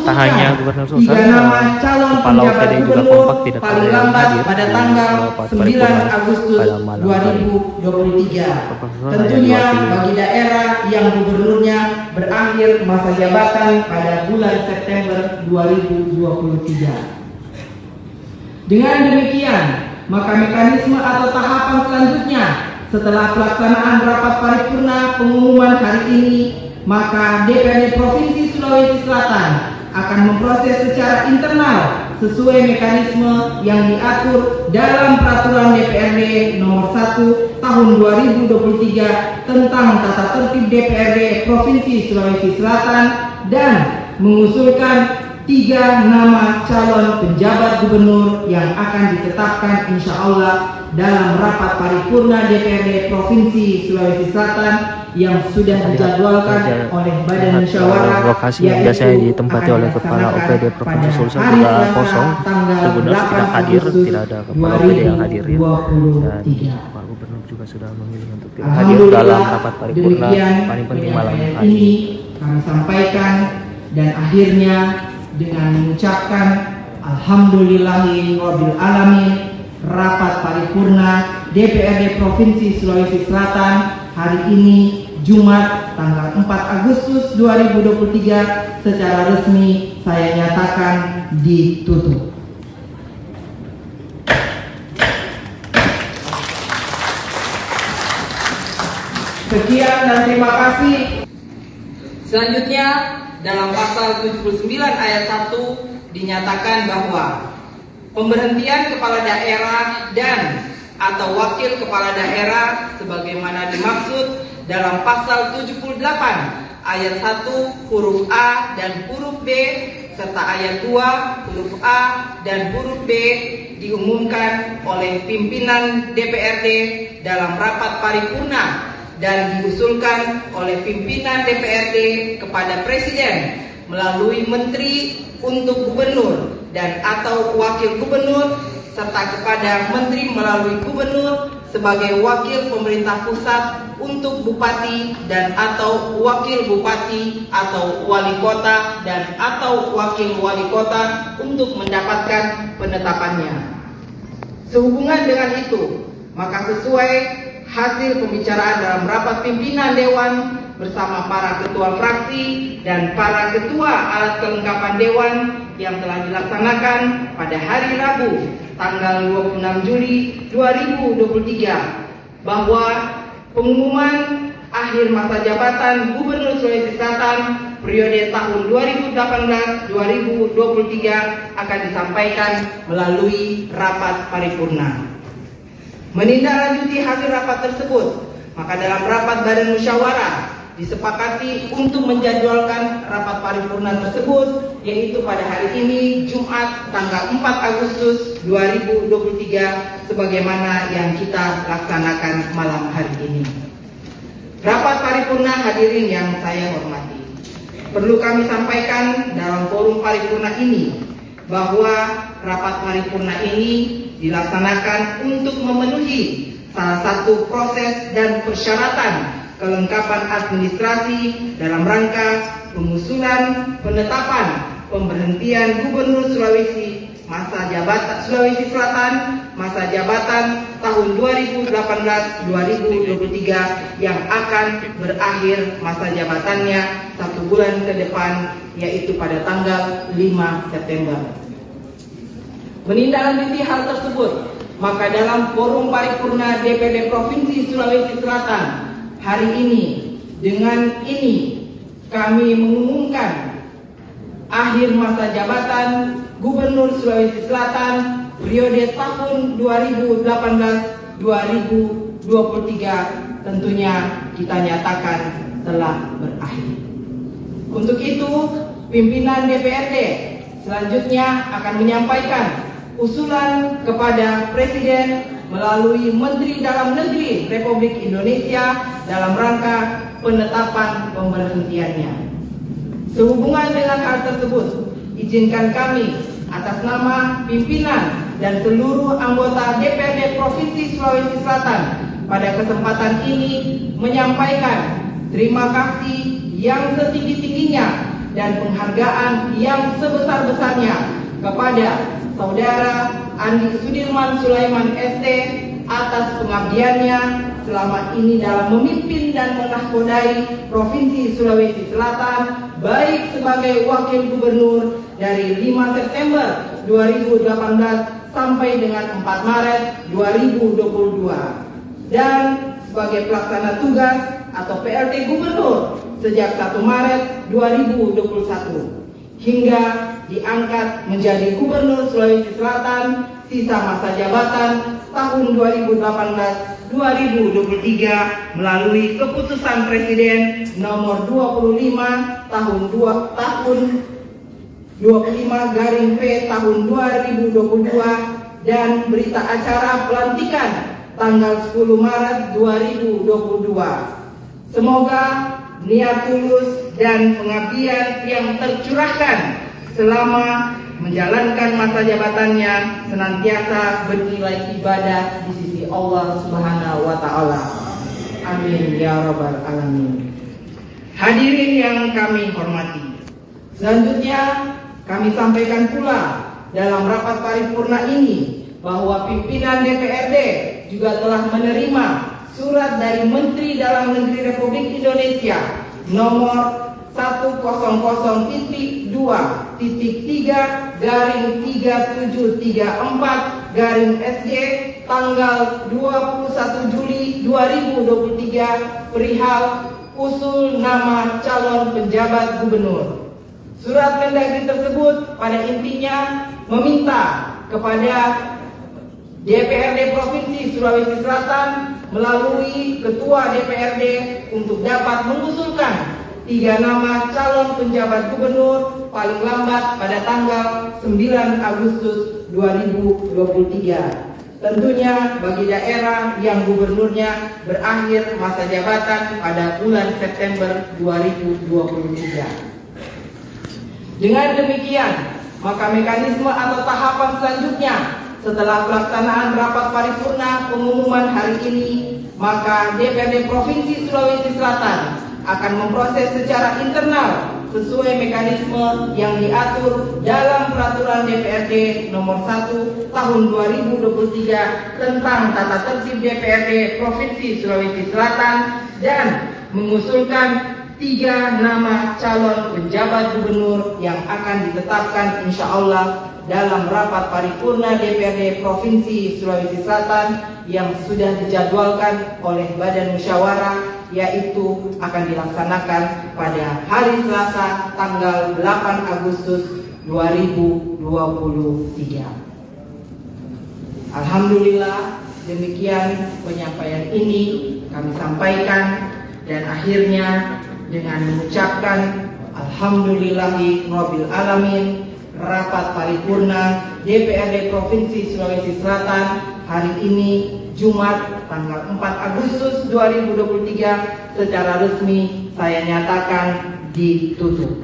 Tak hanya Gubernur Sulsel, Kepala OPD juga kompak tidak ada yang hadir pada di tanggal rapat 9 paripurna Agustus pada malam hari. 2023. Tentunya bagi daerah yang gubernurnya berakhir masa jabatan pada bulan September 2023. Dengan demikian, maka mekanisme atau tahapan selanjutnya setelah pelaksanaan rapat paripurna pengumuman hari ini, maka DPRD Provinsi Sulawesi Selatan akan memproses secara internal sesuai mekanisme yang diatur dalam Peraturan DPRD Nomor 1 Tahun 2023 tentang Tata Tertib DPRD Provinsi Sulawesi Selatan dan mengusulkan 3 nama calon penjabat gubernur yang akan ditetapkan insya Allah dalam rapat paripurna DPRD Provinsi Sulawesi Selatan yang sudah dijadwalkan oleh Badan Musyawarah. Lokasi yang biasanya ditempati oleh Kepala OPD Provinsi Sulsel juga kosong. Tribuners tidak hadir, tidak ada Kepala OPD yang hadir ya. Dan Pak Gubernur juga sudah memilih untuk tidak hadir dalam rapat paripurna paling penting malam hari ini. Kami sampaikan, dan akhirnya dengan mengucapkan alhamdulillahirabbil alamin, rapat paripurna DPRD Provinsi Sulawesi Selatan hari ini Jumat tanggal 4 Agustus 2023 secara resmi saya nyatakan ditutup. Sekian dan terima kasih. Selanjutnya dalam pasal 79 ayat 1 dinyatakan bahwa pemberhentian kepala daerah dan atau wakil kepala daerah sebagaimana dimaksud dalam pasal 78 ayat 1 huruf A dan huruf B serta ayat 2 huruf A dan huruf B diumumkan oleh pimpinan DPRD dalam rapat paripurna dan diusulkan oleh pimpinan DPRD kepada Presiden melalui Menteri untuk Gubernur dan atau Wakil Gubernur serta kepada Menteri melalui Gubernur sebagai wakil pemerintah pusat untuk Bupati dan atau Wakil Bupati atau Wali Kota dan atau Wakil Wali Kota untuk mendapatkan penetapannya. Sehubungan dengan itu, maka sesuai hasil pembicaraan dalam rapat pimpinan Dewan bersama para ketua fraksi dan para ketua alat kelengkapan Dewan yang telah dilaksanakan pada hari Rabu tanggal 26 Juli 2023 bahwa pengumuman akhir masa jabatan Gubernur Sulawesi Selatan periode tahun 2018-2023 akan disampaikan melalui rapat paripurna. Menindaklanjuti hasil rapat tersebut, maka dalam rapat Badan Musyawarah disepakati untuk menjadwalkan rapat paripurna tersebut, yaitu pada hari ini Jumat tanggal 4 Agustus 2023 sebagaimana yang kita laksanakan malam hari ini. Rapat paripurna hadirin yang saya hormati, perlu kami sampaikan dalam forum paripurna ini bahwa rapat paripurna ini dilaksanakan untuk memenuhi salah satu proses dan persyaratan kelengkapan administrasi dalam rangka pengusulan penetapan pemberhentian Gubernur Sulawesi Selatan masa jabatan tahun 2018-2023 yang akan berakhir masa jabatannya 1 bulan ke depan, yaitu pada tanggal 5 September. Menindaklanjuti hal tersebut, maka dalam forum paripurna DPD Provinsi Sulawesi Selatan hari ini, dengan ini kami mengumumkan akhir masa jabatan Gubernur Sulawesi Selatan periode tahun 2018-2023 tentunya kita nyatakan telah berakhir. Untuk itu, pimpinan DPRD selanjutnya akan menyampaikan usulan kepada Presiden melalui Menteri Dalam Negeri Republik Indonesia dalam rangka penetapan pemberhentiannya. Sehubungan dengan hal tersebut, izinkan kami atas nama pimpinan dan seluruh anggota DPRD Provinsi Sulawesi Selatan pada kesempatan ini menyampaikan terima kasih yang setinggi-tingginya dan penghargaan yang sebesar-besarnya kepada Saudara Andi Sudirman Sulaiman ST atas pengabdiannya selama ini dalam memimpin dan menahkodai Provinsi Sulawesi Selatan, baik sebagai Wakil Gubernur dari 5 September 2018 sampai dengan 4 Maret 2022 dan sebagai pelaksana tugas atau PLT Gubernur sejak 1 Maret 2021 hingga diangkat menjadi Gubernur Sulawesi Selatan sisa masa jabatan tahun 2018-2023 melalui keputusan Presiden nomor 25 tahun 25/P tahun 2022 dan berita acara pelantikan tanggal 10 Maret 2022. Semoga niat tulus dan pengabdian yang tercurahkan selama menjalankan masa jabatannya senantiasa bernilai ibadah di sisi Allah Subhanahu wa Ta'ala. Amin ya Rabbal Alamin. Hadirin yang kami hormati, selanjutnya kami sampaikan pula dalam rapat paripurna ini bahwa pimpinan DPRD juga telah menerima surat dari Menteri Dalam Negeri Republik Indonesia nomor 100.3.3734/SG tanggal 21 Juli 2023 perihal usul nama calon penjabat gubernur. Surat Mendagri tersebut pada intinya meminta kepada DPRD Provinsi Sulawesi Selatan melalui Ketua DPRD untuk dapat mengusulkan 3 nama calon penjabat gubernur paling lambat pada tanggal 9 Agustus 2023. Tentunya bagi daerah yang gubernurnya berakhir masa jabatan pada bulan September 2023. Dengan demikian, maka mekanisme atau tahapan selanjutnya setelah pelaksanaan rapat paripurna pengumuman hari ini, maka DPRD Provinsi Sulawesi Selatan akan memproses secara internal sesuai mekanisme yang diatur dalam Peraturan DPRD Nomor 1 Tahun 2023 tentang Tata Tertib DPRD Provinsi Sulawesi Selatan dan mengusulkan 3 nama calon penjabat gubernur yang akan ditetapkan insya Allah dalam rapat paripurna DPRD Provinsi Sulawesi Selatan yang sudah dijadwalkan oleh Badan Musyawarah, yaitu akan dilaksanakan pada hari Selasa tanggal 8 Agustus 2023. Alhamdulillah, demikian penyampaian ini kami sampaikan, dan akhirnya dengan mengucapkan alhamdulillahirabbil alamin, rapat paripurna DPRD Provinsi Sulawesi Selatan hari ini Jumat tanggal 4 Agustus 2023 secara resmi saya nyatakan ditutup.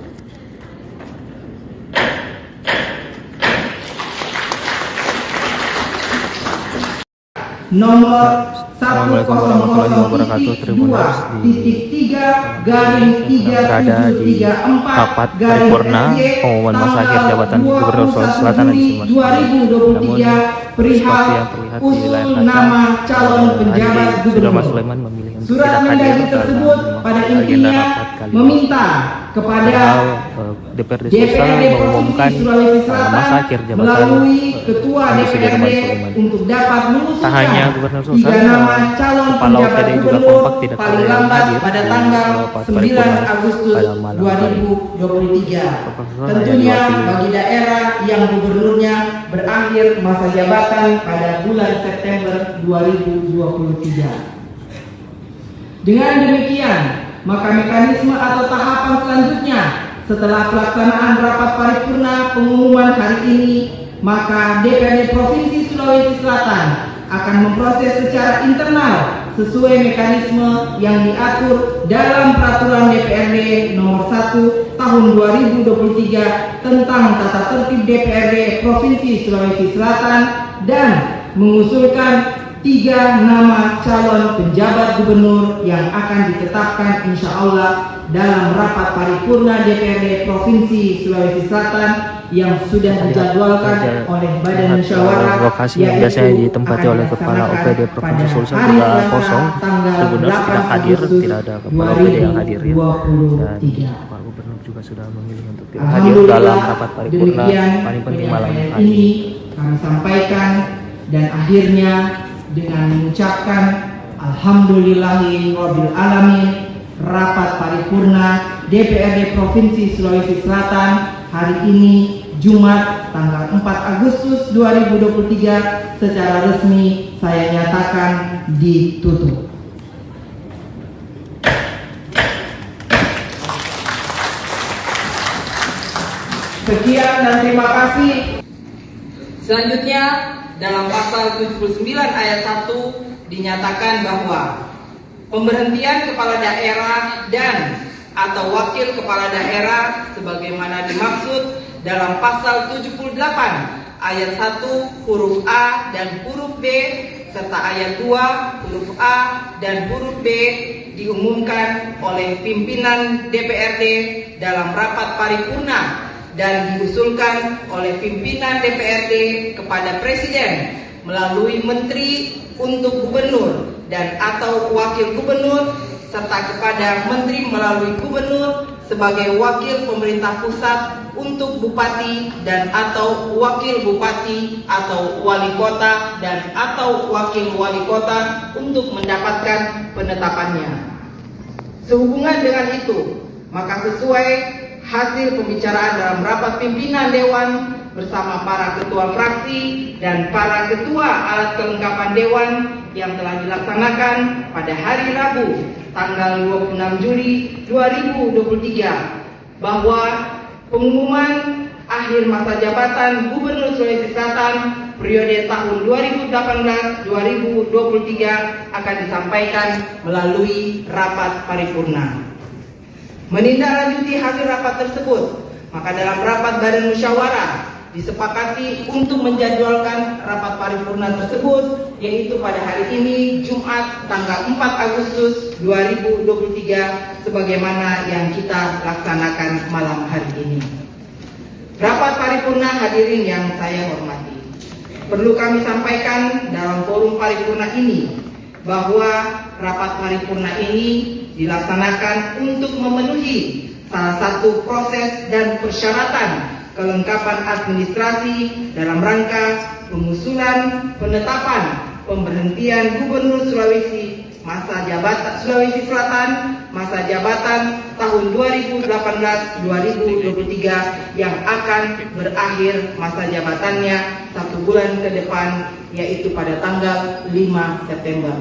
Nomor 100.2.3/3 rapat paripurna pengumuman masa akhir jabatan Gubernur Sulawesi Selatan di 2023 perihal usul nama calon penjabat gubernur. Surat Mendagri tersebut pada intinya meminta kepada DPRD mengumumkan masa akhir jabatan melalui Ketua DPRD untuk dapat mengusulkan 3 nama calon penjabat gubernur paling lambat pada tanggal 9 Agustus 2023. Tentunya bagi daerah yang gubernurnya berakhir masa jabatan pada bulan September 2023. Dengan demikian, maka mekanisme atau tahapan selanjutnya setelah pelaksanaan rapat paripurna pengumuman hari ini, maka DPRD Provinsi Sulawesi Selatan akan memproses secara internal sesuai mekanisme yang diatur dalam Peraturan DPRD Nomor 1 Tahun 2023 tentang Tata Tertib DPRD Provinsi Sulawesi Selatan dan mengusulkan 3 nama calon penjabat gubernur yang akan ditetapkan insya Allah dalam rapat paripurna DPRD Provinsi Sulawesi Selatan yang sudah dijadwalkan oleh Badan Musyawarah, lokasi yang biasanya ditempati oleh Kepala OPD Provinsi Sulawesi juga kosong, Gubernur tidak hadir, tidak ada Kepala OPD yang hadir ya. Dan Pak Gubernur juga sudah memilih untuk tidak hadir dalam rapat paripurna paling penting malam ini. Kami sampaikan, dan akhirnya dengan mengucapkan alhamdulillahirabbil alamin, rapat paripurna DPRD Provinsi Sulawesi Selatan hari ini Jumat tanggal 4 Agustus 2023 secara resmi saya nyatakan ditutup. Sekian dan terima kasih. Selanjutnya dalam pasal 79 ayat 1 dinyatakan bahwa pemberhentian kepala daerah dan atau wakil kepala daerah sebagaimana dimaksud dalam pasal 78 ayat 1 huruf A dan huruf B serta ayat 2 huruf A dan huruf B diumumkan oleh pimpinan DPRD dalam rapat paripurna dan diusulkan oleh pimpinan DPRD kepada Presiden melalui Menteri untuk Gubernur dan atau Wakil Gubernur serta kepada Menteri melalui Gubernur sebagai wakil pemerintah pusat untuk Bupati dan atau Wakil Bupati atau Wali Kota dan atau Wakil Wali Kota untuk mendapatkan penetapannya. Sehubungan dengan itu, maka sesuai hasil pembicaraan dalam rapat pimpinan Dewan bersama para ketua fraksi dan para ketua alat kelengkapan Dewan yang telah dilaksanakan pada hari Rabu tanggal 26 Juli 2023 bahwa pengumuman akhir masa jabatan Gubernur Sulawesi Selatan periode tahun 2018-2023 akan disampaikan melalui rapat paripurna. Menindaklanjuti hasil rapat tersebut, maka dalam rapat badan musyawarah disepakati untuk menjadwalkan rapat paripurna tersebut, yaitu pada hari ini Jumat tanggal 4 Agustus 2023 sebagaimana yang kita laksanakan malam hari ini. Rapat paripurna hadirin yang saya hormati, perlu kami sampaikan dalam forum paripurna ini bahwa rapat paripurna ini dilaksanakan untuk memenuhi salah satu proses dan persyaratan kelengkapan administrasi dalam rangka pengusulan penetapan pemberhentian Gubernur Sulawesi Selatan masa jabatan tahun 2018-2023 yang akan berakhir masa jabatannya 1 bulan ke depan, yaitu pada tanggal 5 September.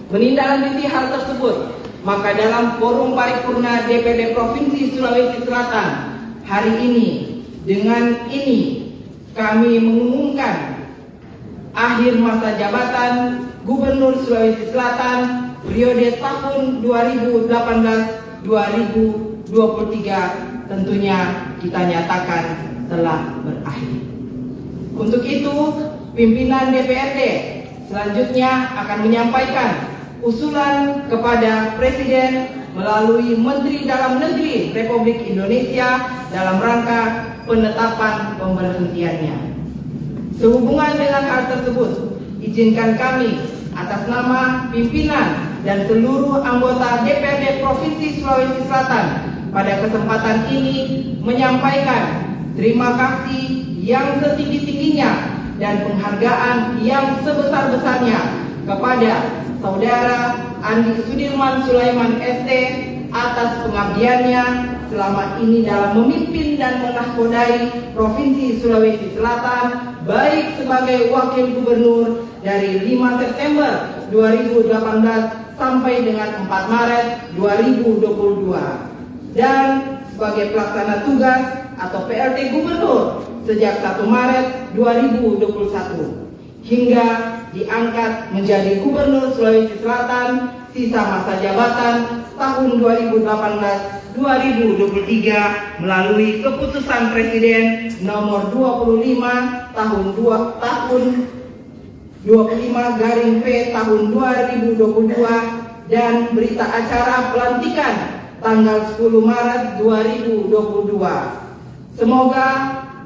Menindaklanjuti hal tersebut, maka dalam forum paripurna DPRD Provinsi Sulawesi Selatan hari ini, dengan ini kami mengumumkan akhir masa jabatan Gubernur Sulawesi Selatan periode tahun 2018-2023 tentunya kita nyatakan telah berakhir. Untuk itu, pimpinan DPRD selanjutnya akan menyampaikan usulan kepada Presiden melalui Menteri Dalam Negeri Republik Indonesia dalam rangka penetapan pemberhentiannya. Sehubungan dengan hal tersebut, izinkan kami atas nama pimpinan dan seluruh anggota DPRD Provinsi Sulawesi Selatan pada kesempatan ini menyampaikan terima kasih yang setinggi-tingginya dan penghargaan yang sebesar-besarnya kepada Saudara Andi Sudirman Sulaiman ST atas pengabdiannya selama ini dalam memimpin dan menahkodai Provinsi Sulawesi Selatan, baik sebagai Wakil Gubernur dari 5 September 2018 sampai dengan 4 Maret 2022 dan sebagai pelaksana tugas atau PLT Gubernur sejak 1 Maret 2021 hingga diangkat menjadi Gubernur Sulawesi Selatan sisa masa jabatan tahun 2018-2023 melalui keputusan Presiden nomor 25 tahun 25/P tahun 2022 dan berita acara pelantikan tanggal 10 Maret 2022. Semoga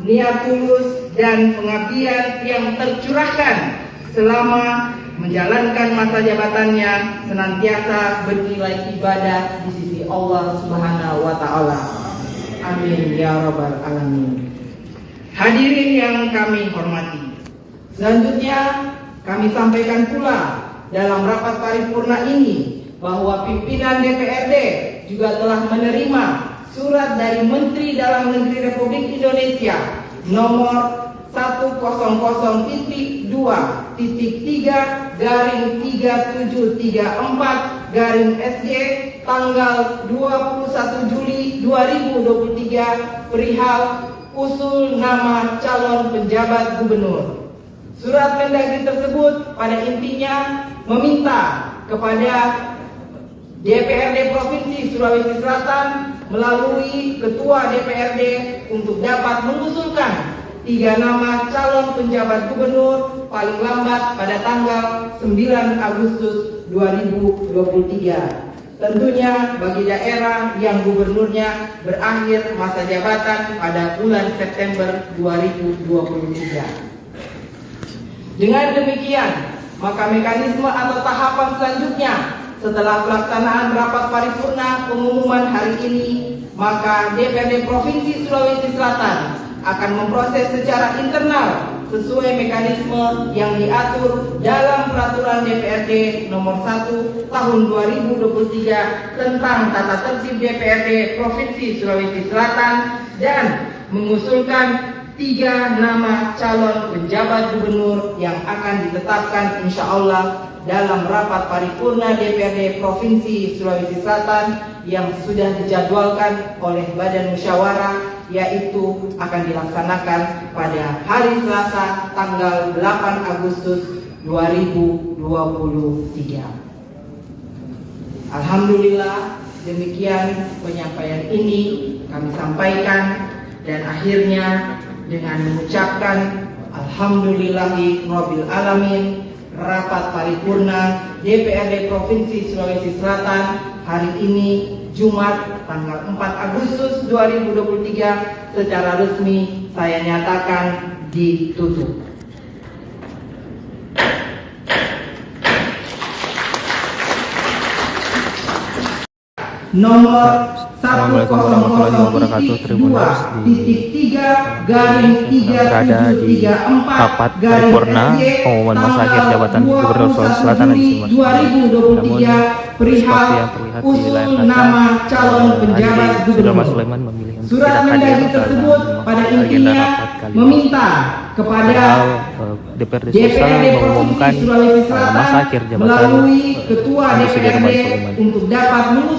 niat tulus dan pengabdian yang tercurahkan selama menjalankan masa jabatannya senantiasa bernilai ibadah di sisi Allah Subhanahu wa Ta'ala. Amin ya Rabbal Alamin. Hadirin yang kami hormati, selanjutnya kami sampaikan pula dalam rapat paripurna ini bahwa pimpinan DPRD juga telah menerima surat dari Menteri Dalam Negeri Republik Indonesia nomor 100.3.3734/SG tanggal 21 Juli 2023 perihal usul nama calon penjabat gubernur. Surat Mendagri tersebut pada intinya meminta kepada DPRD Provinsi Sulawesi Selatan melalui Ketua DPRD untuk dapat mengusulkan 3 nama calon penjabat gubernur paling lambat pada tanggal 9 Agustus 2023. Tentunya bagi daerah yang gubernurnya berakhir masa jabatan pada bulan September 2023. Dengan demikian, maka mekanisme atau tahapan selanjutnya setelah pelaksanaan rapat paripurna pengumuman hari ini, maka DPRD Provinsi Sulawesi Selatan akan memproses secara internal sesuai mekanisme yang diatur dalam Peraturan DPRD nomor 1 tahun 2023 tentang tata tertib DPRD Provinsi Sulawesi Selatan dan mengusulkan 3 nama calon penjabat gubernur yang akan ditetapkan insya Allah dalam rapat paripurna DPRD Provinsi Sulawesi Selatan yang sudah dijadwalkan oleh Badan Musyawarah, yaitu akan dilaksanakan pada hari Selasa tanggal 8 Agustus 2023. Alhamdulillah, demikian penyampaian ini kami sampaikan, dan akhirnya dengan mengucapkan alhamdulillahirabbil alamin, rapat paripurna DPRD Provinsi Sulawesi Selatan hari ini Jumat tanggal 4 Agustus 2023 secara resmi saya nyatakan ditutup. Nomor Assalamualaikum warahmatullahi wabarakatuh. Tribuners berada di rapat paripurna pengumuman masa akhir jabatan Gubernur Sulawesi Selatan di Namun seperti yang terlihat di layar kaca, hari ini Mas Sulaiman memilih untuk tidak hadir dalam agenda rapat kali ini. Padahal DPRD Sulawesi mengumumkan masa akhir jabatan Sudirman Sulaiman.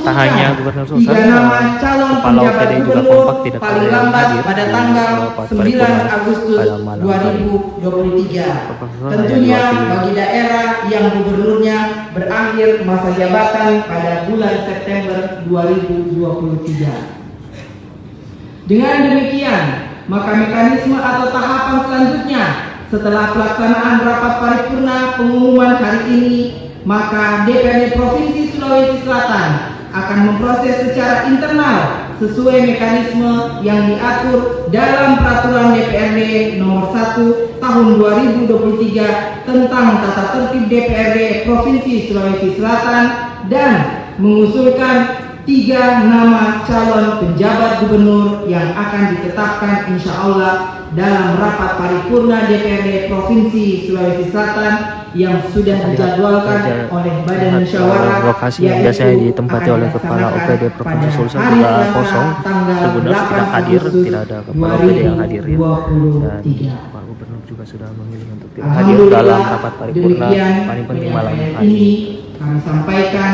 Tak hanya Gubernur Sulawesi, Kepala OPD juga kompak tidak ada yang hadir pada tanggal 9 Agustus 2023. Tentunya bagi daerah yang gubernurnya berakhir masa jabatan pada bulan September 2023. Dengan demikian, maka mekanisme atau tahapan selanjutnya setelah pelaksanaan rapat paripurna pengumuman hari ini, maka DPRD Provinsi Sulawesi Selatan akan memproses secara internal sesuai mekanisme yang diatur dalam Peraturan DPRD Nomor 1 Tahun 2023 tentang tata tertib DPRD Provinsi Sulawesi Selatan dan mengusulkan 3 nama calon penjabat gubernur yang akan ditetapkan insya Allah dalam rapat paripurna DPRD Provinsi Sulawesi Selatan yang sudah dijadwalkan oleh Badan Musyawarah. Lokasi yang biasanya ditempati oleh Kepala OPD Provinsi Sulsel juga kosong. Tribuners tidak hadir, tidak ada Kepala OPD yang hadir ya. Dan Pak Gubernur juga sudah memilih untuk tidak hadir dalam rapat paripurna paling penting malam hari ini. Kami sampaikan,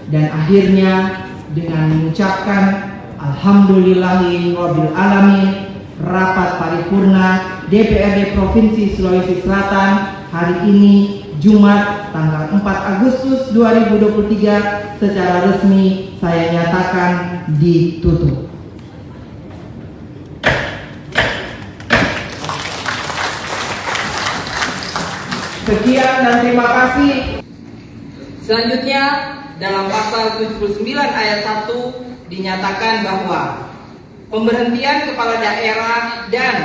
dan akhirnya dengan mengucapkan alhamdulillahirabbil alamin, rapat paripurna DPRD Provinsi Sulawesi Selatan hari ini Jumat tanggal 4 Agustus 2023 secara resmi saya nyatakan ditutup. Sekian dan terima kasih. Selanjutnya dalam pasal 79 ayat 1 dinyatakan bahwa pemberhentian kepala daerah dan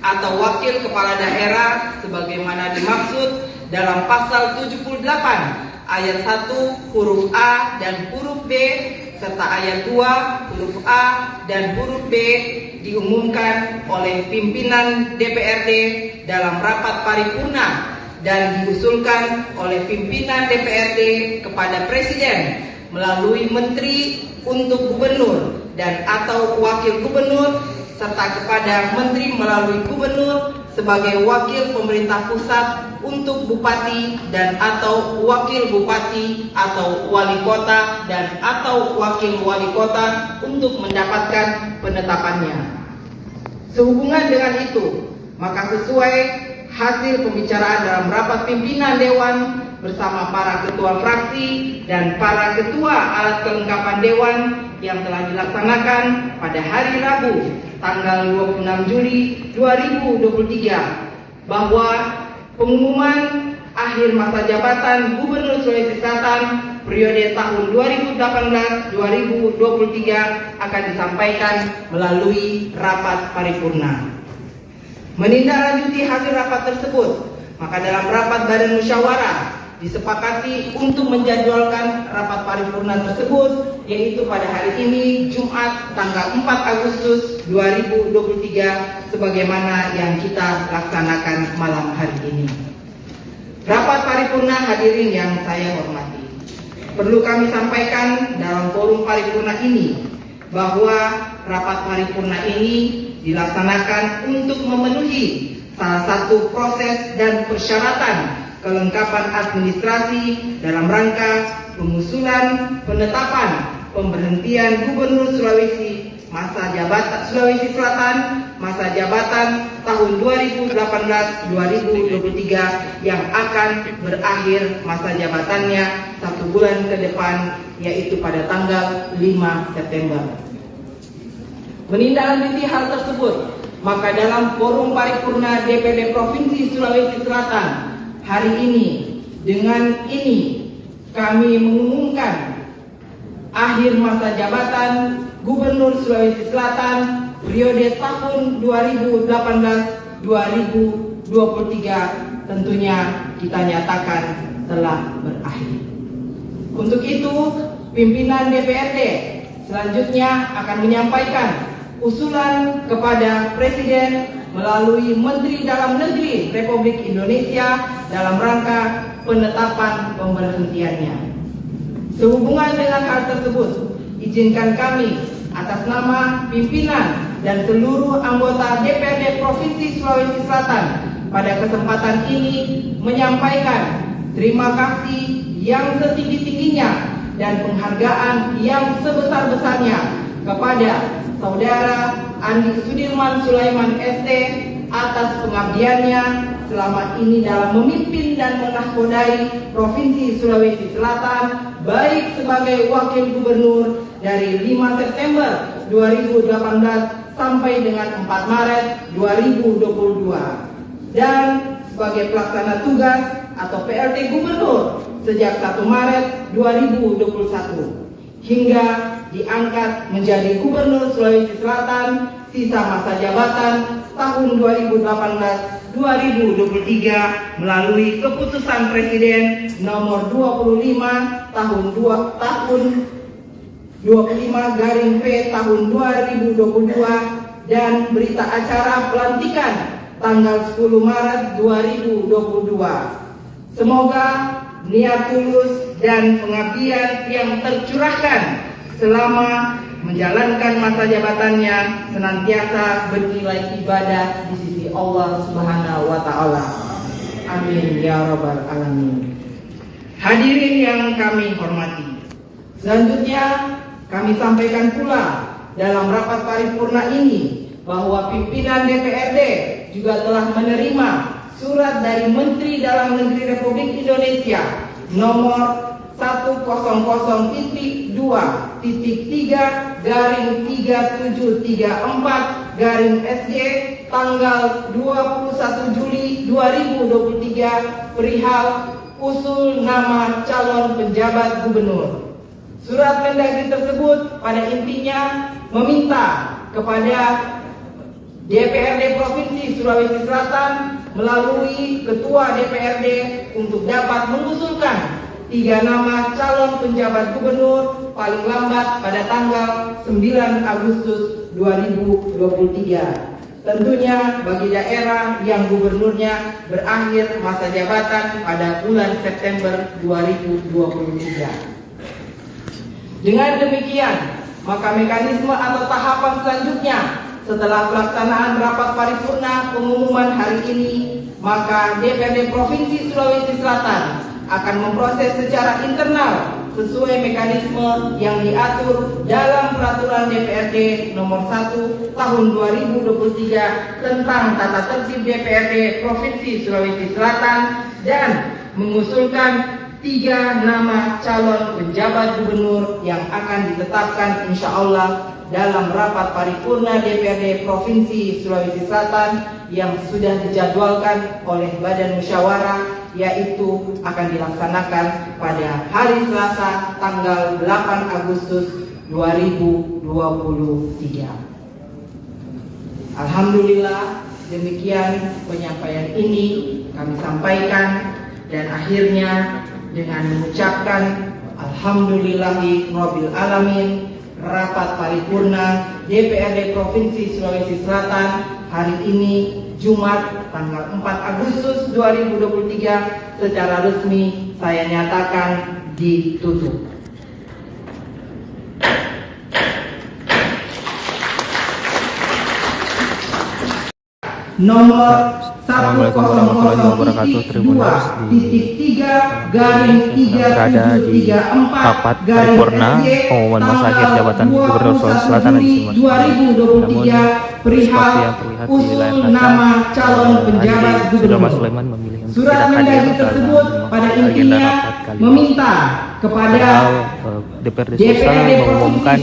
atau wakil kepala daerah sebagaimana dimaksud dalam pasal 78 ayat 1 huruf A dan huruf B serta ayat 2 huruf A dan huruf B diumumkan oleh pimpinan DPRD dalam rapat paripurna dan diusulkan oleh pimpinan DPRD kepada Presiden melalui Menteri untuk Gubernur dan atau Wakil Gubernur serta kepada Menteri melalui Gubernur sebagai wakil pemerintah pusat untuk Bupati dan atau Wakil Bupati atau Wali Kota dan atau Wakil Wali Kota untuk mendapatkan penetapannya. Sehubungan dengan itu, maka sesuai hasil pembicaraan dalam rapat pimpinan Dewan bersama para ketua fraksi dan para ketua alat kelengkapan Dewan yang telah dilaksanakan pada hari Rabu tanggal 26 Juli 2023 bahwa pengumuman akhir masa jabatan Gubernur Sulawesi Selatan periode tahun 2018-2023 akan disampaikan melalui rapat paripurna. Menindaklanjuti hasil rapat tersebut, maka dalam rapat Badan Musyawarah disepakati untuk menjadwalkan rapat paripurna tersebut, yaitu pada hari ini Jumat tanggal 4 Agustus 2023 sebagaimana yang kita laksanakan malam hari ini. Rapat paripurna hadirin yang saya hormati, perlu kami sampaikan dalam forum paripurna ini bahwa rapat paripurna ini dilaksanakan untuk memenuhi salah satu proses dan persyaratan kelengkapan administrasi dalam rangka pengusulan penetapan pemberhentian Gubernur Sulawesi Selatan masa jabatan tahun 2018-2023 yang akan berakhir masa jabatannya 1 bulan ke depan, yaitu pada tanggal 5 September. Menindaklanjuti hal tersebut, maka dalam forum paripurna DPRD Provinsi Sulawesi Selatan hari ini, dengan ini kami mengumumkan akhir masa jabatan Gubernur Sulawesi Selatan periode tahun 2018-2023 tentunya kita nyatakan telah berakhir. Untuk itu, pimpinan DPRD selanjutnya akan menyampaikan usulan kepada Presiden melalui Menteri Dalam Negeri Republik Indonesia dalam rangka penetapan pemberhentiannya. Sehubungan dengan hal tersebut, izinkan kami atas nama pimpinan dan seluruh anggota DPRD Provinsi Sulawesi Selatan pada kesempatan ini menyampaikan terima kasih yang setinggi-tingginya dan penghargaan yang sebesar-besarnya kepada Saudara Andi Sudirman Sulaiman ST atas pengabdiannya selama ini dalam memimpin dan menahkodai Provinsi Sulawesi Selatan, baik sebagai Wakil Gubernur dari 5 September 2018 sampai dengan 4 Maret 2022 dan sebagai pelaksana tugas atau PLT Gubernur sejak 1 Maret 2021 hingga diangkat menjadi Gubernur Sulawesi Selatan sisa masa jabatan tahun 2018-2023 melalui keputusan Presiden nomor 25 tahun 25/P tahun 2022 dan berita acara pelantikan tanggal 10 Maret 2022. Semoga niat tulus dan pengabdian yang tercurahkan selama menjalankan masa jabatannya senantiasa bernilai ibadah di sisi Allah Subhanahu wa Ta'ala. Amin ya Rabbal Alamin. Hadirin yang kami hormati, selanjutnya kami sampaikan pula dalam rapat paripurna ini bahwa pimpinan DPRD juga telah menerima surat dari Menteri Dalam Negeri Republik Indonesia nomor 100.3.3734/SG tanggal 21 Juli 2023 perihal usul nama calon penjabat gubernur. Surat Mendagri tersebut pada intinya meminta kepada DPRD Provinsi Sulawesi Selatan melalui Ketua DPRD untuk dapat mengusulkan 3 nama calon penjabat gubernur paling lambat pada tanggal 9 Agustus 2023. Tentunya bagi daerah yang gubernurnya berakhir masa jabatan pada bulan September 2023. Dengan demikian, maka mekanisme atau tahapan selanjutnya setelah pelaksanaan rapat paripurna pengumuman hari ini, maka DPRD Provinsi Sulawesi Selatan akan memproses secara internal sesuai mekanisme yang diatur dalam Peraturan DPRD Nomor 1 Tahun 2023 tentang Tata Tertib DPRD Provinsi Sulawesi Selatan dan mengusulkan 3 nama calon penjabat gubernur yang akan ditetapkan insya Allah dalam rapat paripurna DPRD Provinsi Sulawesi Selatan yang sudah dijadwalkan oleh Badan Musyawarah, yaitu akan dilaksanakan pada hari Selasa tanggal 8 Agustus 2023. Alhamdulillah, demikian penyampaian ini kami sampaikan dan akhirnya dengan mengucapkan Alhamdulillahirabbil alamin, rapat paripurna DPRD Provinsi Sulawesi Selatan hari ini Jumat tanggal 4 Agustus 2023 secara resmi saya nyatakan ditutup. nomor Assalamualaikum warahmatullahi wabarakatuh. Tribuners berada di rapat paripurna pengumuman masa akhir jabatan Gubernur Sulawesi Selatan di Namun seperti yang terlihat di layar kaca, sudah Mas Sulaiman memilih untuk tidak hadir dalam agenda rapat kali ini. Meminta kepada DPRD Sulawesi mengumumkan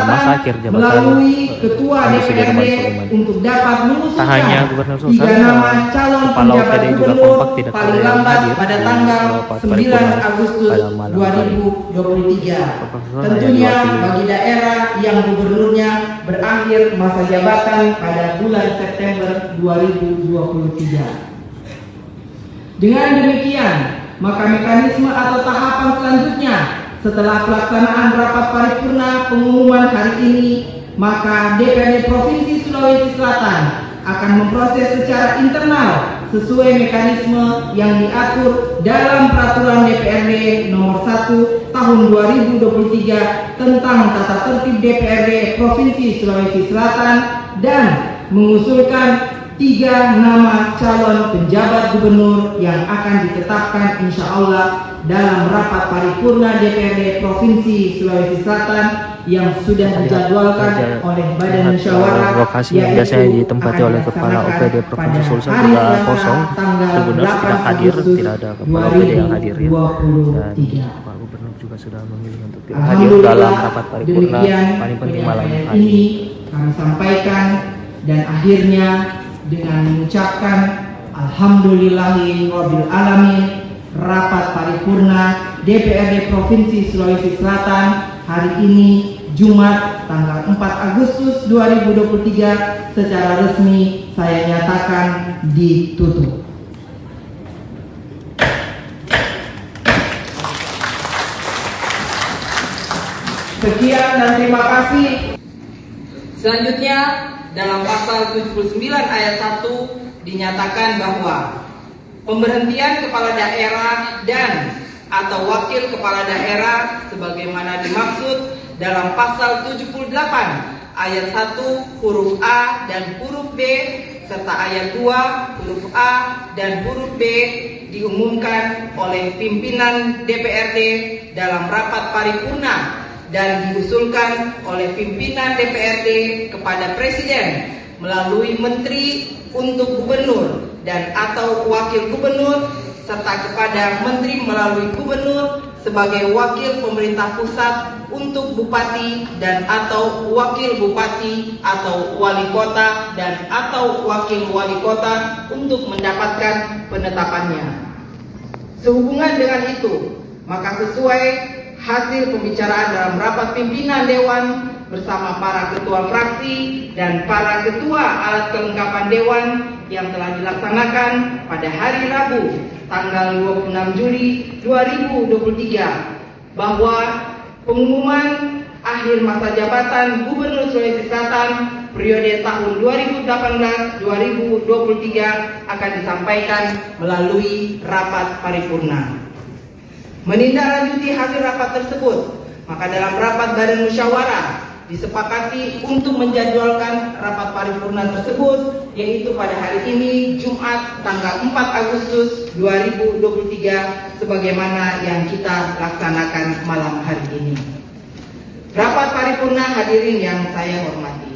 masa akhir jabatan melalui Ketua DPRD untuk dapat tak hanya mengusulkan Gubernur 3 Sulawesi, nama calon Kepala penjabat OPD juga gubernur kompak tidak ada paling yang lambat hadir pada di tanggal rapat 9 paripurna Agustus pada malam hari. 2023. Tentunya bagi daerah yang gubernurnya berakhir masa jabatan pada bulan September 2023. Dengan demikian, maka mekanisme atau tahapan selanjutnya setelah pelaksanaan rapat paripurna pengumuman hari ini, maka DPRD Provinsi Sulawesi Selatan akan memproses secara internal sesuai mekanisme yang diatur dalam Peraturan DPRD Nomor 1 Tahun 2023 tentang tata tertib DPRD Provinsi Sulawesi Selatan dan mengusulkan 3 nama calon penjabat gubernur yang akan ditetapkan insya Allah dalam rapat paripurna DPRD Provinsi Sulawesi Selatan yang sudah dijadwalkan oleh Badan Musyawarah lokasi yang biasanya ditempati oleh Kepala OPD Provinsi Sulsel juga kosong. Tribuners tidak hadir, tidak ada Kepala OPD yang hadir ya. Dan Pak Gubernur juga sudah memilih untuk tidak hadir dalam rapat paripurna paling penting malam hari ini. Kami sampaikan dan akhirnya dengan mengucapkan Alhamdulillahirabbil alamin, rapat paripurna DPRD Provinsi Sulawesi Selatan hari ini Jumat tanggal 4 Agustus 2023 secara resmi saya nyatakan ditutup. Sekian dan terima kasih. Selanjutnya dalam pasal 79 ayat 1 dinyatakan bahwa pemberhentian kepala daerah dan atau wakil kepala daerah sebagaimana dimaksud dalam pasal 78 ayat 1 huruf A dan huruf B serta ayat 2 huruf A dan huruf B diumumkan oleh pimpinan DPRD dalam rapat paripurna dan diusulkan oleh pimpinan DPRD kepada Presiden melalui Menteri untuk Gubernur dan atau Wakil Gubernur serta kepada Menteri melalui Gubernur sebagai Wakil Pemerintah Pusat untuk Bupati dan atau Wakil Bupati atau Wali Kota dan atau Wakil Wali Kota untuk mendapatkan penetapannya. Sehubungan dengan itu, maka sesuai hasil pembicaraan dalam rapat pimpinan Dewan bersama para ketua fraksi dan para ketua alat kelengkapan Dewan yang telah dilaksanakan pada hari Rabu tanggal 26 Juli 2023 bahwa pengumuman akhir masa jabatan Gubernur Sulawesi Selatan periode tahun 2018-2023 akan disampaikan melalui rapat paripurna. Menindaklanjuti hasil rapat tersebut, maka dalam rapat Badan Musyawarah disepakati untuk menjadwalkan rapat paripurna tersebut yaitu pada hari ini Jumat tanggal 4 Agustus 2023 sebagaimana yang kita laksanakan malam hari ini. Rapat paripurna hadirin yang saya hormati,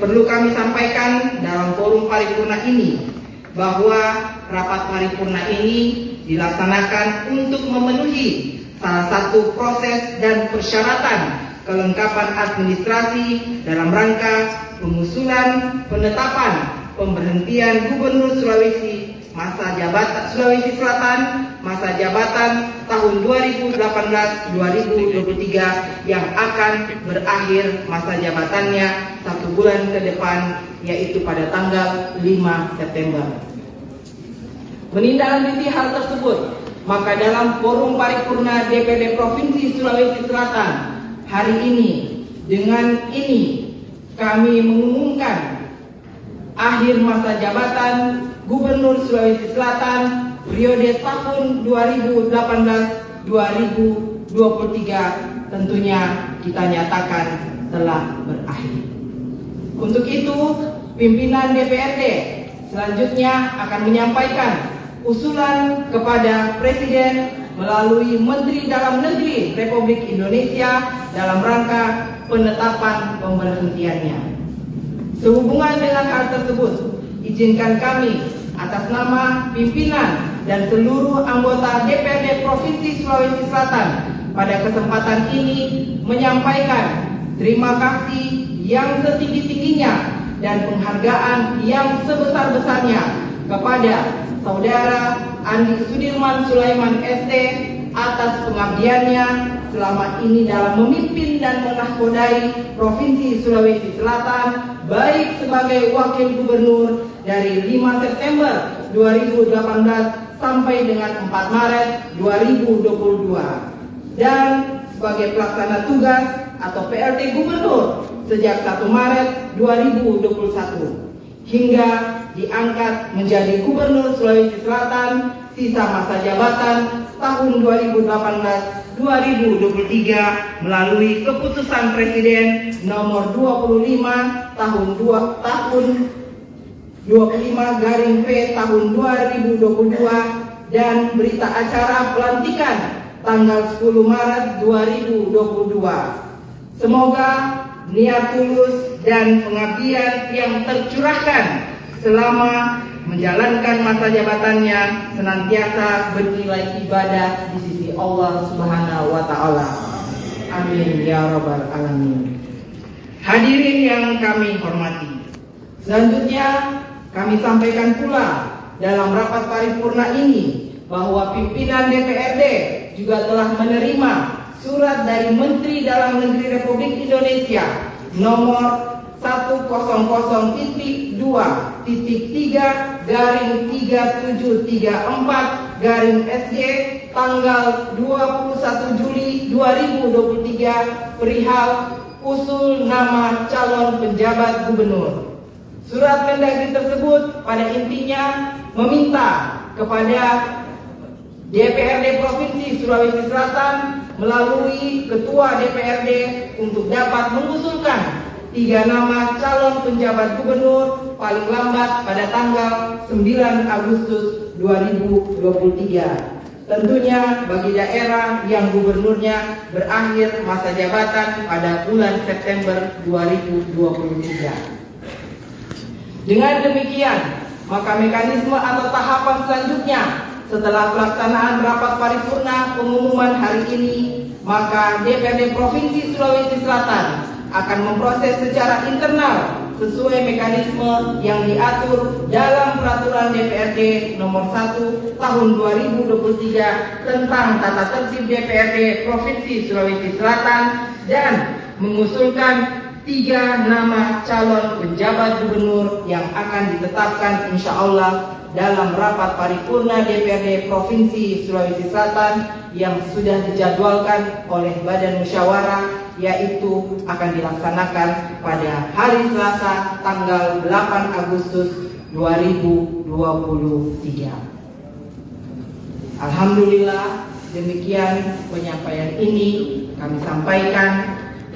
perlu kami sampaikan dalam forum paripurna ini bahwa rapat paripurna ini dilaksanakan untuk memenuhi salah satu proses dan persyaratan kelengkapan administrasi dalam rangka pengusulan penetapan pemberhentian Gubernur Sulawesi Sulawesi Selatan masa jabatan tahun 2018-2023 yang akan berakhir masa jabatannya 1 bulan ke depan yaitu pada tanggal 5 September. Menindaklanjuti hal tersebut, maka dalam forum paripurna DPRD Provinsi Sulawesi Selatan hari ini, dengan ini kami mengumumkan akhir masa jabatan Gubernur Sulawesi Selatan periode tahun 2018-2023 tentunya kita nyatakan telah berakhir. Untuk itu, pimpinan DPRD selanjutnya akan menyampaikan usulan kepada Presiden melalui Menteri Dalam Negeri Republik Indonesia dalam rangka penetapan pemberhentiannya. Sehubungan dengan hal tersebut, izinkan kami atas nama pimpinan dan seluruh anggota DPRD Provinsi Sulawesi Selatan pada kesempatan ini menyampaikan terima kasih yang setinggi-tingginya dan penghargaan yang sebesar-besarnya kepada Saudara Andi Sudirman Sulaiman ST atas pengabdiannya selama ini dalam memimpin dan menahkodai Provinsi Sulawesi Selatan, baik sebagai Wakil Gubernur dari 5 September 2018 sampai dengan 4 Maret 2022 dan sebagai pelaksana tugas atau PLT Gubernur sejak 1 Maret 2021 hingga diangkat menjadi Gubernur Sulawesi Selatan sisa masa jabatan tahun 2018-2023 melalui keputusan Presiden nomor 25 tahun 25/P tahun 2022 dan berita acara pelantikan tanggal 10 Maret 2022. Semoga niat tulus dan pengabdian yang tercurahkan selama menjalankan masa jabatannya senantiasa bernilai ibadah di sisi Allah Subhanahu wa Ta'ala. Amin ya Rabbal Alamin. Hadirin yang kami hormati, selanjutnya kami sampaikan pula dalam rapat paripurna ini bahwa pimpinan DPRD juga telah menerima surat dari Menteri Dalam Negeri Republik Indonesia nomor 100.3-3734-SG tanggal 21 Juli 2023 perihal usul nama calon penjabat gubernur. Surat Mendagri tersebut pada intinya meminta kepada DPRD Provinsi Sulawesi Selatan melalui Ketua DPRD untuk dapat mengusulkan 3 nama calon penjabat gubernur paling lambat pada tanggal 9 Agustus 2023. Tentunya bagi daerah yang gubernurnya berakhir masa jabatan pada bulan September 2023. Dengan demikian, maka mekanisme atau tahapan selanjutnya setelah pelaksanaan rapat paripurna pengumuman hari ini, maka DPRD Provinsi Sulawesi Selatan akan memproses secara internal sesuai mekanisme yang diatur dalam Peraturan DPRD Nomor 1 Tahun 2023 tentang Tata Tertib DPRD Provinsi Sulawesi Selatan dan mengusulkan 3 nama calon penjabat gubernur yang akan ditetapkan insya Allah dalam rapat paripurna DPRD Provinsi Sulawesi Selatan yang sudah dijadwalkan oleh Badan Musyawarah, yaitu akan dilaksanakan pada hari Selasa tanggal 8 Agustus 2023. Alhamdulillah, demikian penyampaian ini kami sampaikan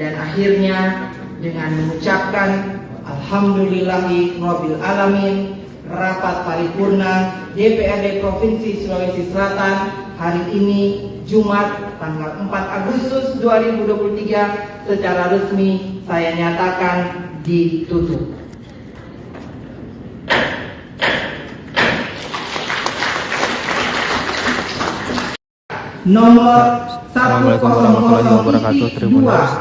dan akhirnya dengan mengucapkan Alhamdulillahi Rabbil Alamin, rapat paripurna DPRD Provinsi Sulawesi Selatan hari ini Jumat tanggal 4 Agustus 2023 secara resmi saya nyatakan ditutup. Nomor Assalamualaikum warahmatullahi wabarakatuh. Tribuners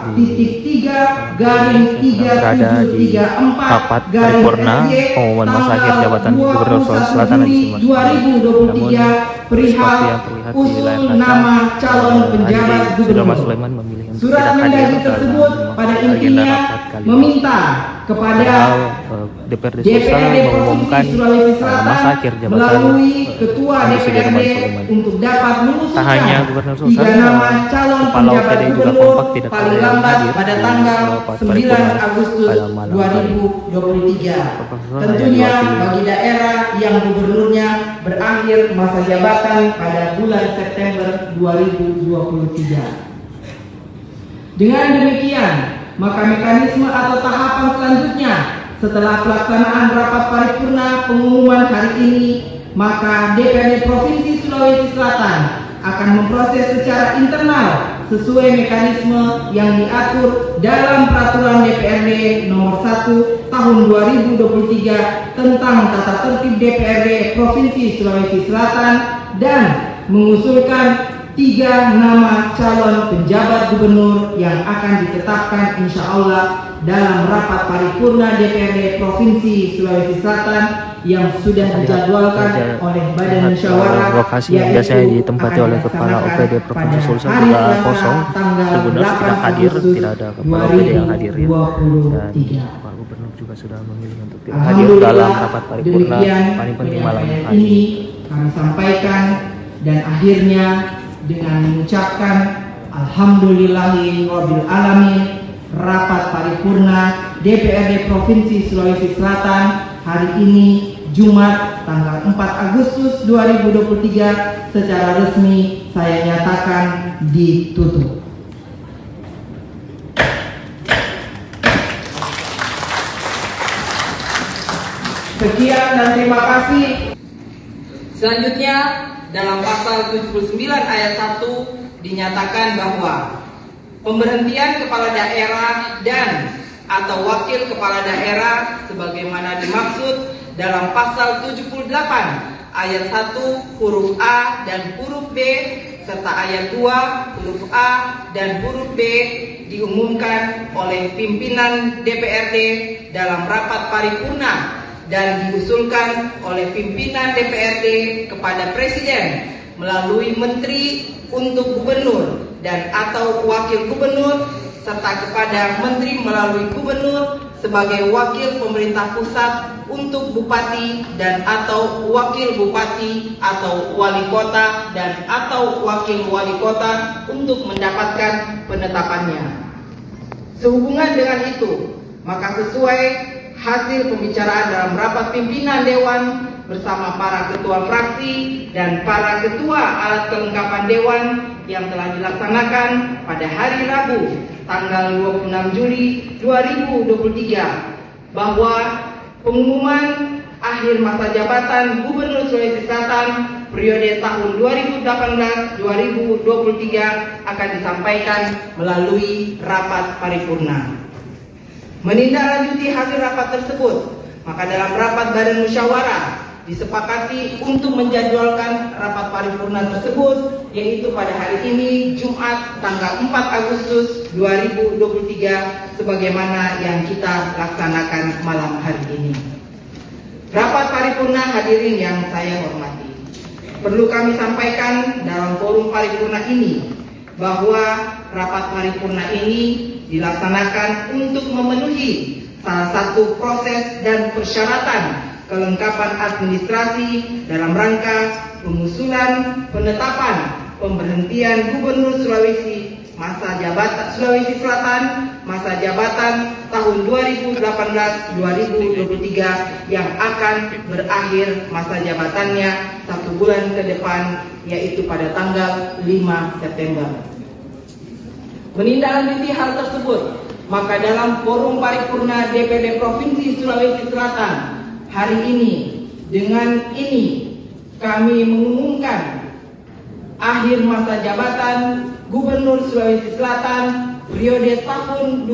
berada di rapat paripurna pengumuman masa akhir jabatan Gubernur Sulawesi Selatan di Namun seperti yang terlihat di layar kaca, Andi Sudirman Sulaiman memilih untuk tidak hadir dalam agenda rapat kali ini. Padahal DPRD Sulawesi mengumumkan masa akhir jabatan Andi Sudirman Sulaiman. Tak hanya Gubernur Sulawesi, Kepala OPD juga kompak tidak ada yang hadir pada tanggal 9 Agustus 2023. Tentunya bagi daerah yang gubernurnya berakhir masa jabatan pada bulan September 2023. Dengan demikian, maka mekanisme atau tahapan selanjutnya setelah pelaksanaan rapat paripurna pengumuman hari ini, maka DPRD Provinsi Sulawesi Selatan akan memproses secara internal sesuai mekanisme yang diatur dalam Peraturan DPRD Nomor 1 Tahun 2023 tentang tata tertib DPRD Provinsi Sulawesi Selatan dan mengusulkan 3 nama calon penjabat gubernur yang akan ditetapkan insya Allah dalam rapat paripurna DPRD Provinsi Sulawesi Selatan yang sudah dijadwalkan oleh Badan Musyawarah lokasi yang biasanya ditempati oleh Kepala OPD Provinsi Sulsel juga kosong, Gubernur tidak hadir, tidak ada Kepala OPD yang hadir ya. Dan Pak Gubernur juga sudah memilih untuk tidak hadir dalam rapat paripurna paling penting malam hari ini. Kami sampaikan dan akhirnya dengan mengucapkan Alhamdulillahirabbil alamin, rapat paripurna DPRD Provinsi Sulawesi Selatan hari ini Jumat tanggal 4 Agustus 2023 secara resmi saya nyatakan ditutup. Sekian dan terima kasih. Selanjutnya dalam pasal 79 ayat 1 dinyatakan bahwa pemberhentian kepala daerah dan atau wakil kepala daerah sebagaimana dimaksud dalam pasal 78 ayat 1 huruf A dan huruf B serta ayat 2 huruf A dan huruf B diumumkan oleh pimpinan DPRD dalam rapat paripurna dan diusulkan oleh pimpinan DPRD kepada Presiden melalui Menteri untuk Gubernur dan atau Wakil Gubernur serta kepada Menteri melalui Gubernur sebagai wakil pemerintah pusat untuk Bupati dan atau Wakil Bupati atau Wali Kota dan atau Wakil Wali Kota untuk mendapatkan penetapannya. Sehubungan dengan itu, maka sesuai hasil pembicaraan dalam rapat pimpinan Dewan bersama para ketua fraksi dan para ketua alat kelengkapan Dewan yang telah dilaksanakan pada hari Rabu tanggal 26 Juli 2023 bahwa pengumuman akhir masa jabatan Gubernur Sulawesi Selatan periode tahun 2018-2023 akan disampaikan melalui rapat paripurna. Menindaklanjuti hasil rapat tersebut, maka dalam rapat Badan Musyawarah disepakati untuk menjadwalkan rapat paripurna tersebut yaitu pada hari ini Jumat tanggal 4 Agustus 2023 sebagaimana yang kita laksanakan malam hari ini. Rapat paripurna hadirin yang saya hormati, perlu kami sampaikan dalam forum paripurna ini bahwa rapat paripurna ini dilaksanakan untuk memenuhi salah satu proses dan persyaratan kelengkapan administrasi dalam rangka pengusulan penetapan pemberhentian Gubernur Sulawesi Selatan masa jabatan tahun 2018-2023 yang akan berakhir masa jabatannya 1 bulan ke depan yaitu pada tanggal 5 September. Menindaklanjuti hal tersebut, maka dalam forum paripurna DPRD Provinsi Sulawesi Selatan hari ini, dengan ini kami mengumumkan akhir masa jabatan Gubernur Sulawesi Selatan periode tahun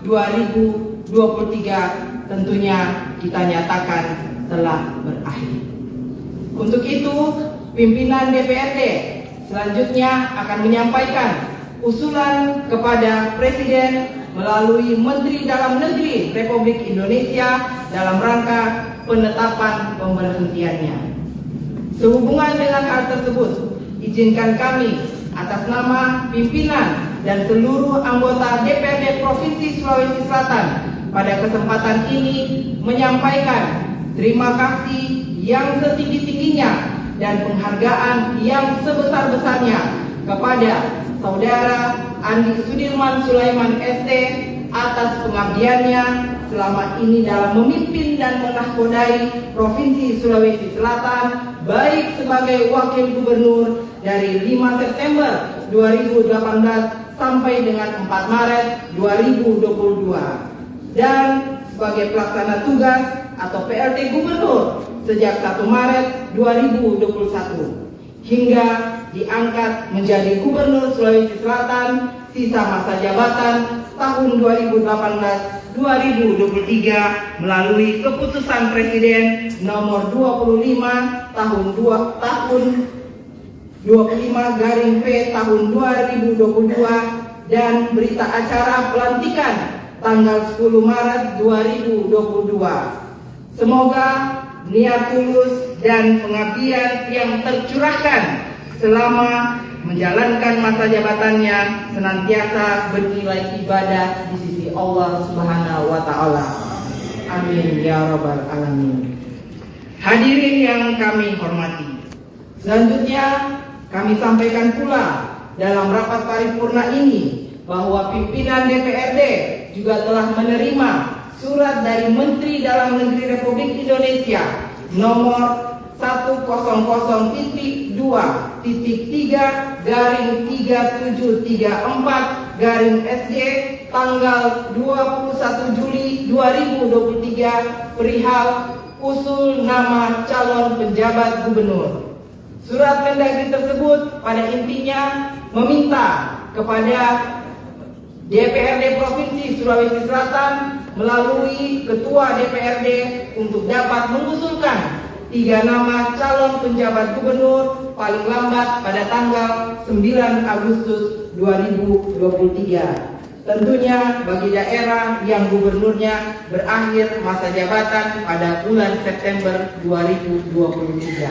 2018-2023 tentunya kita nyatakan telah berakhir. Untuk itu, pimpinan DPRD selanjutnya akan menyampaikan usulan kepada Presiden melalui Menteri Dalam Negeri Republik Indonesia dalam rangka penetapan pemberhentiannya. Sehubungan dengan hal tersebut, izinkan kami atas nama pimpinan dan seluruh anggota DPRD Provinsi Sulawesi Selatan pada kesempatan ini menyampaikan terima kasih yang setinggi-tingginya dan penghargaan yang sebesar-besarnya kepada Saudara Andi Sudirman Sulaiman ST atas pengabdiannya selama ini dalam memimpin dan menahkodai Provinsi Sulawesi Selatan baik sebagai Wakil Gubernur dari 5 September 2018 sampai dengan 4 Maret 2022 dan sebagai pelaksana tugas atau PLT Gubernur sejak 1 Maret 2021 hingga diangkat menjadi Gubernur Sulawesi Selatan sisa masa jabatan tahun 2018-2023 melalui keputusan Presiden nomor 25 tahun 25/P tahun 2022 dan berita acara pelantikan tanggal 10 Maret 2022. Semoga niat tulus dan pengabdian yang tercurahkan selama menjalankan masa jabatannya senantiasa bernilai ibadah di sisi Allah Subhanahu wa Ta'ala. Amin ya Rabbal Alamin. Hadirin yang kami hormati, selanjutnya kami sampaikan pula dalam rapat paripurna ini bahwa pimpinan DPRD juga telah menerima surat dari Menteri Dalam Negeri Republik Indonesia nomor 100.3.3/3734/SJ tanggal 21 Juli 2023 perihal usul nama calon penjabat gubernur. Surat Mendagri tersebut pada intinya meminta kepada DPRD Provinsi Sulawesi Selatan melalui Ketua DPRD untuk dapat mengusulkan 3 nama calon penjabat gubernur paling lambat pada tanggal 9 Agustus 2023. Tentunya bagi daerah yang gubernurnya berakhir masa jabatan pada bulan September 2023.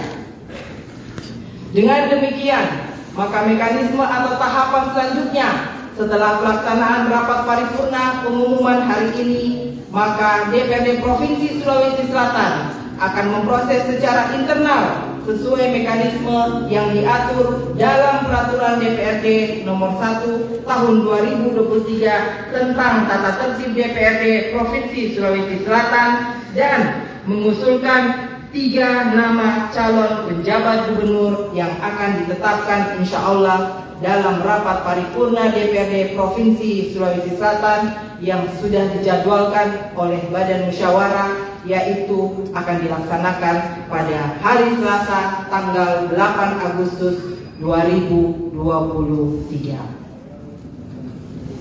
Dengan demikian, maka mekanisme atau tahapan selanjutnya setelah pelaksanaan rapat paripurna pengumuman hari ini, maka DPRD Provinsi Sulawesi Selatan akan memproses secara internal sesuai mekanisme yang diatur dalam Peraturan DPRD Nomor 1 Tahun 2023 tentang Tata Tertib DPRD Provinsi Sulawesi Selatan dan mengusulkan 3 nama calon penjabat gubernur yang akan ditetapkan insya Allah dalam rapat paripurna DPRD Provinsi Sulawesi Selatan yang sudah dijadwalkan oleh Badan Musyawarah, yaitu akan dilaksanakan pada hari Selasa tanggal 8 Agustus 2023.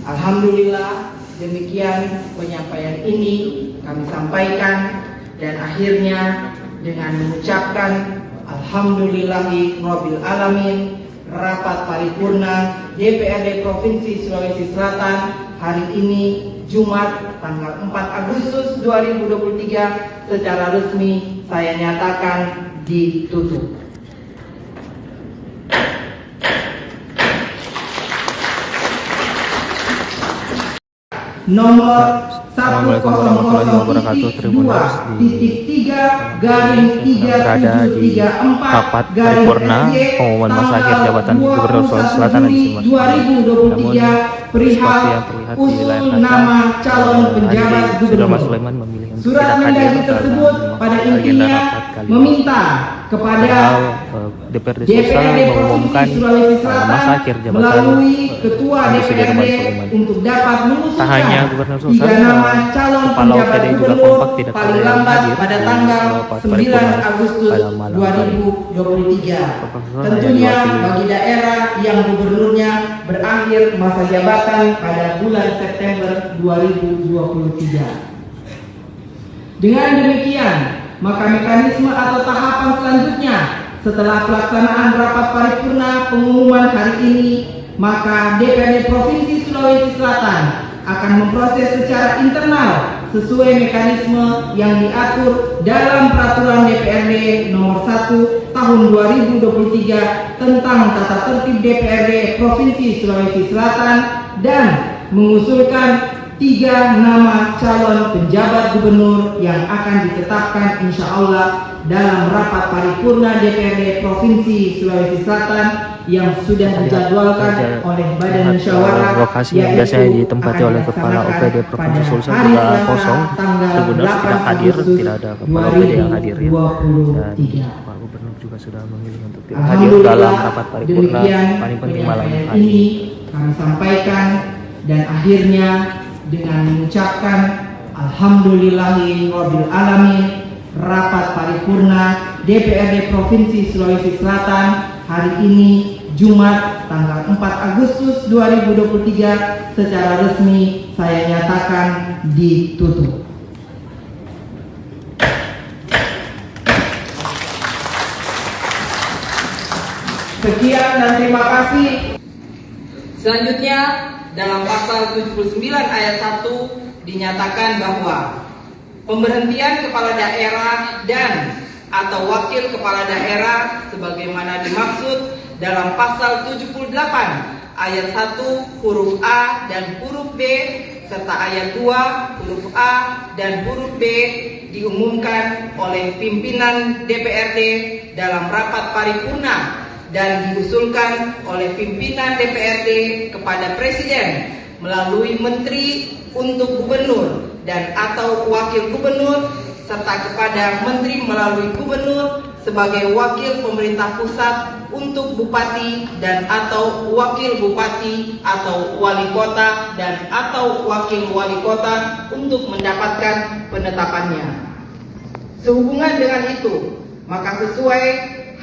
Alhamdulillah, demikian penyampaian ini kami sampaikan, dan akhirnya dengan mengucapkan Alhamdulillahi Rabbil Alamin, rapat paripurna DPRD Provinsi Sulawesi Selatan hari ini Jumat tanggal 4 Agustus 2023 secara resmi saya nyatakan ditutup. Nomor Assalamualaikum warahmatullahi wabarakatuh. Tribuners berada di rapat paripurna pengumuman masa akhir jabatan Gubernur Sulawesi Selatan di Namun seperti yang terlihat di layar kaca, hari sudah Mas Sulaiman memilih untuk tidak hadir dalam agenda rapat kali ini. Padahal DPRD Sulawesi Selatan mengumumkan masa akhir jabatan Andi Sudirman Sulaiman. Tak hanya Gubernur Sulawesi Selatan, Kepala OPD juga kompak tidak ada yang hadir pada tanggal 9 Agustus 2023. Tentunya bagi daerah yang gubernurnya berakhir masa jabatan pada bulan September 2023. Dengan demikian, maka mekanisme atau tahapan selanjutnya setelah pelaksanaan rapat paripurna pengumuman hari ini, maka DPRD Provinsi Sulawesi Selatan akan memproses secara internal sesuai mekanisme yang diatur dalam Peraturan DPRD Nomor 1 Tahun 2023 tentang Tata Tertib DPRD Provinsi Sulawesi Selatan dan mengusulkan 3 nama calon penjabat gubernur yang akan ditetapkan insya Allah dalam rapat paripurna DPRD Provinsi Sulawesi Selatan yang sudah dijadwalkan oleh Badan Musyawarah. Lokasi yang biasanya ditempati oleh Kepala OPD Provinsi Sulsel juga kosong. Gubernur tidak hadir, tidak ada Kepala OPD yang hadir ya. Dan Pak Gubernur juga sudah memilih untuk tidak hadir dalam rapat paripurna paling penting malam hari ini kami sampaikan, dan akhirnya dengan mengucapkan Alhamdulillahirabbil alamin. Rapat paripurna DPRD Provinsi Sulawesi Selatan hari ini Jumat tanggal 4 Agustus 2023 secara resmi saya nyatakan ditutup. Sekian dan terima kasih. Selanjutnya dalam pasal 79 ayat 1 dinyatakan bahwa pemberhentian kepala daerah dan atau wakil kepala daerah sebagaimana dimaksud dalam pasal 78 ayat 1 huruf A dan huruf B serta ayat 2 huruf A dan huruf B diumumkan oleh pimpinan DPRD dalam rapat paripurna dan diusulkan oleh pimpinan DPRD kepada Presiden melalui Menteri untuk Gubernur dan atau Wakil Gubernur serta kepada Menteri melalui Gubernur sebagai Wakil Pemerintah Pusat untuk Bupati dan atau Wakil Bupati atau Wali Kota dan atau Wakil Wali Kota untuk mendapatkan penetapannya. Sehubungan dengan itu, maka sesuai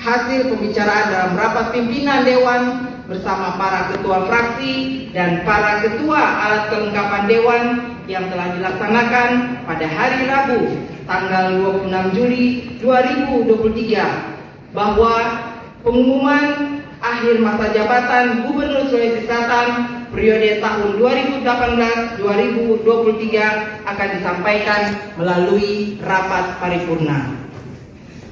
hasil pembicaraan dalam rapat pimpinan Dewan bersama para ketua fraksi dan para ketua alat kelengkapan Dewan yang telah dilaksanakan pada hari Rabu tanggal 26 Juli 2023 bahwa pengumuman akhir masa jabatan Gubernur Sulawesi Selatan periode tahun 2018-2023 akan disampaikan melalui rapat paripurna.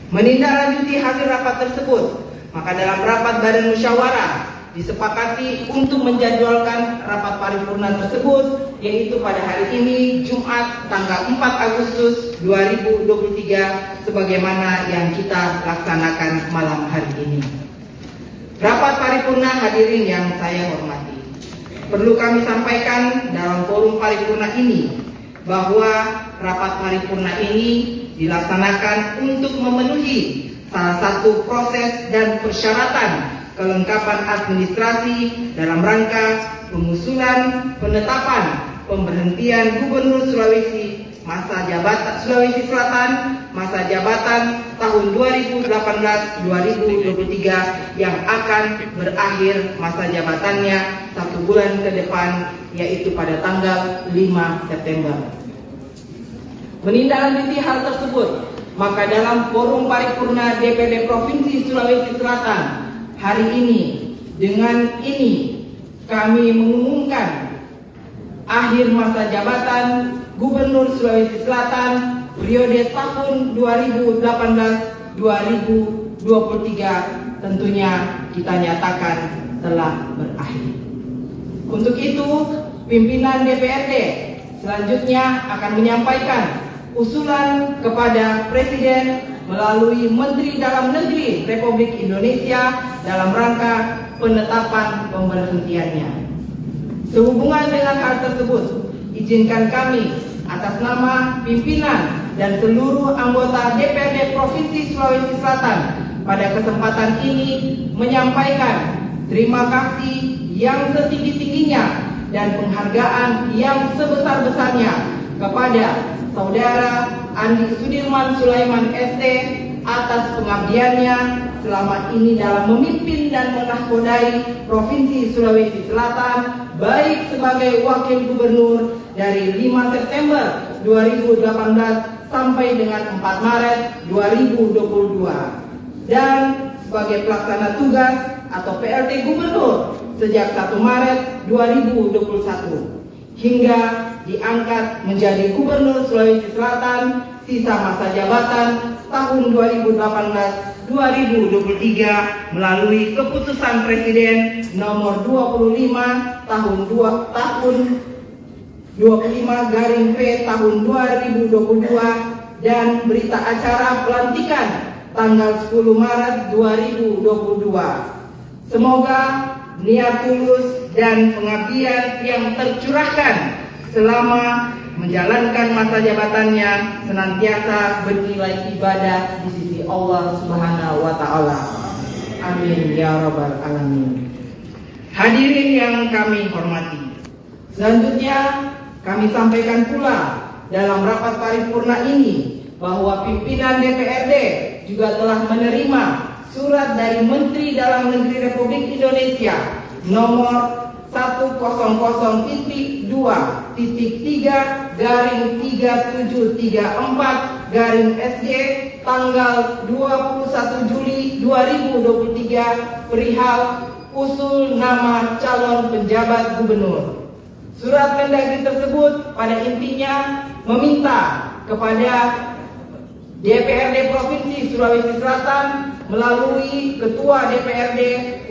Menindaklanjuti hasil rapat tersebut, maka dalam rapat Badan Musyawarah disepakati untuk menjadwalkan rapat paripurna tersebut yaitu pada hari ini Jumat tanggal 4 Agustus 2023 sebagaimana yang kita laksanakan malam hari ini. Rapat paripurna hadirin yang saya hormati, perlu kami sampaikan dalam forum paripurna ini bahwa rapat paripurna ini dilaksanakan untuk memenuhi salah satu proses dan persyaratan kelengkapan administrasi dalam rangka pengusulan penetapan pemberhentian Gubernur Sulawesi Selatan masa jabatan tahun 2018-2023 yang akan berakhir masa jabatannya 1 bulan ke depan yaitu pada tanggal 5 September. Menindaklanjuti hal tersebut, maka dalam forum paripurna DPRD Provinsi Sulawesi Selatan hari ini, dengan ini kami mengumumkan akhir masa jabatan Gubernur Sulawesi Selatan periode tahun 2018-2023 tentunya kita nyatakan telah berakhir. Untuk itu, pimpinan DPRD selanjutnya akan menyampaikan usulan kepada Presiden melalui Menteri Dalam Negeri Republik Indonesia dalam rangka penetapan pemberhentiannya. Sehubungan dengan hal tersebut, izinkan kami atas nama pimpinan dan seluruh anggota DPRD Provinsi Sulawesi Selatan pada kesempatan ini menyampaikan terima kasih yang setinggi-tingginya dan penghargaan yang sebesar-besarnya kepada Saudara Andi Sudirman Sulaiman ST atas pengabdiannya selama ini dalam memimpin dan menahkodai Provinsi Sulawesi Selatan baik sebagai Wakil Gubernur dari 5 September 2018 sampai dengan 4 Maret 2022 dan sebagai pelaksana tugas atau PLT Gubernur sejak 1 Maret 2021 hingga diangkat menjadi Gubernur Sulawesi Selatan sisa masa jabatan tahun 2018-2023 melalui keputusan Presiden nomor 25 tahun 25/P tahun 2022 dan berita acara pelantikan tanggal 10 Maret 2022. Semoga niat tulus dan pengabdian yang tercurahkan selama menjalankan masa jabatannya senantiasa bernilai ibadah di sisi Allah Subhanahu wa Ta'ala. Amin ya Rabbal Alamin. Hadirin yang kami hormati, selanjutnya kami sampaikan pula dalam rapat paripurna ini bahwa pimpinan DPRD juga telah menerima surat dari Menteri Dalam Negeri Republik Indonesia nomor 100.3.3734/SG tanggal 21 Juli 2023 perihal usul nama calon penjabat gubernur. Surat Mendagri tersebut pada intinya meminta kepada DPRD Provinsi Sulawesi Selatan melalui Ketua DPRD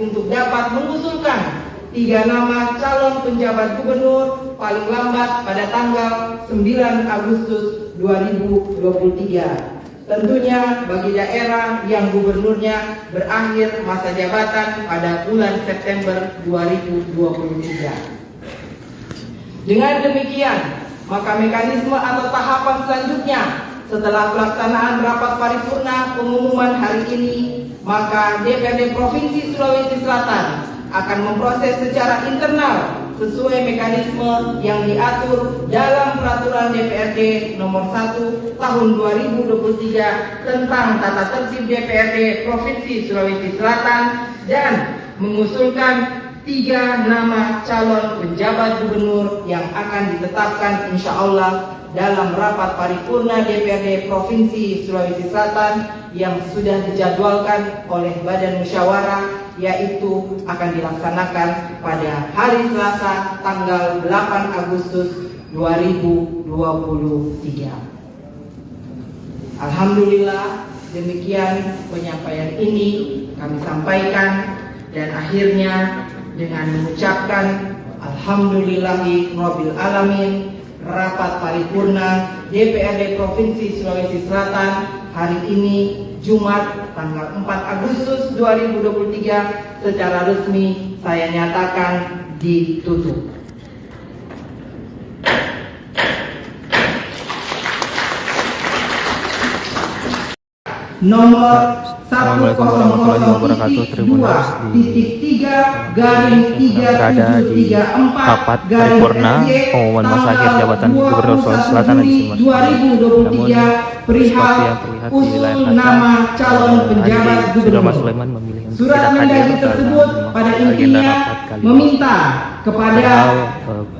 untuk dapat mengusulkan 3 nama calon penjabat gubernur paling lambat pada tanggal 9 Agustus 2023. Tentunya bagi daerah yang gubernurnya berakhir masa jabatan pada bulan September 2023. Dengan demikian, maka mekanisme atau tahapan selanjutnya setelah pelaksanaan rapat paripurna pengumuman hari ini, maka DPRD Provinsi Sulawesi Selatan akan memproses secara internal sesuai mekanisme yang diatur dalam Peraturan DPRD Nomor 1 Tahun 2023 tentang Tata Tertib DPRD Provinsi Sulawesi Selatan dan mengusulkan 3 nama calon penjabat gubernur yang akan ditetapkan insya Allah dalam rapat paripurna DPRD Provinsi Sulawesi Selatan yang sudah dijadwalkan oleh Badan Musyawarah, yaitu akan dilaksanakan pada hari Selasa tanggal 8 Agustus 2023. Alhamdulillah, demikian penyampaian ini kami sampaikan, dan akhirnya dengan mengucapkan alhamdulillahirabbil alamin, rapat paripurna DPRD Provinsi Sulawesi Selatan hari ini Jumat tanggal 4 Agustus 2023 secara resmi saya nyatakan ditutup. Nomor Assalamualaikum warahmatullahi wabarakatuh. Tribuners berada di rapat paripurna pengumuman masa akhir jabatan Gubernur Sulawesi Selatan di Namun seperti yang terlihat di layar kaca, sudah Mas Sulaiman memilih untuk Surat tidak Mendagri hadir tersebut pada dalam agenda intinya rapat kali ini. meminta kepada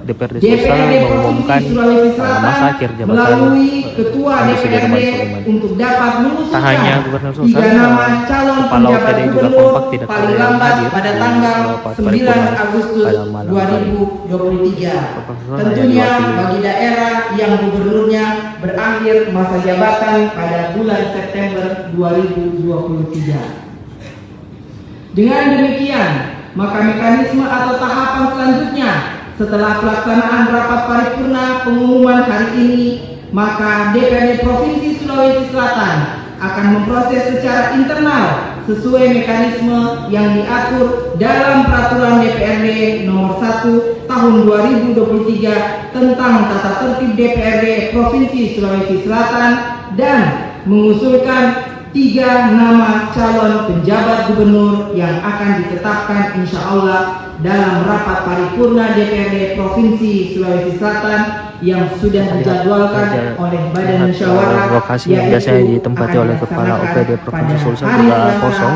DPRD DPRD mengumumkan Provinsi Sulawesi Selatan masa akhir jabatan melalui Ketua Andi DPRD Sudirman Sulaiman. untuk dapat Tak hanya mengusulkan Gubernur 3 Sulsel, nama calon Kepala penjabat OPD juga gubernur kompak tidak ada paling yang lambat hadir pada di tanggal rapat 9 paripurna Agustus pada malam hari. 2023. Tentunya bagi daerah yang gubernurnya berakhir masa jabatan pada bulan September 2023. Dengan demikian, maka mekanisme atau tahapan selanjutnya setelah pelaksanaan rapat paripurna pengumuman hari ini, maka DPRD Provinsi Sulawesi Selatan akan memproses secara internal sesuai mekanisme yang diatur dalam Peraturan DPRD Nomor 1 Tahun 2023 tentang Tata Tertib DPRD Provinsi Sulawesi Selatan dan mengusulkan 3 nama calon penjabat gubernur yang akan ditetapkan insya Allah dalam rapat paripurna DPRD Provinsi Sulawesi Selatan yang sudah dijadwalkan oleh Badan Musyawarah, lokasi yang biasanya ditempati oleh Kepala OPD Provinsi Sulsel juga kosong.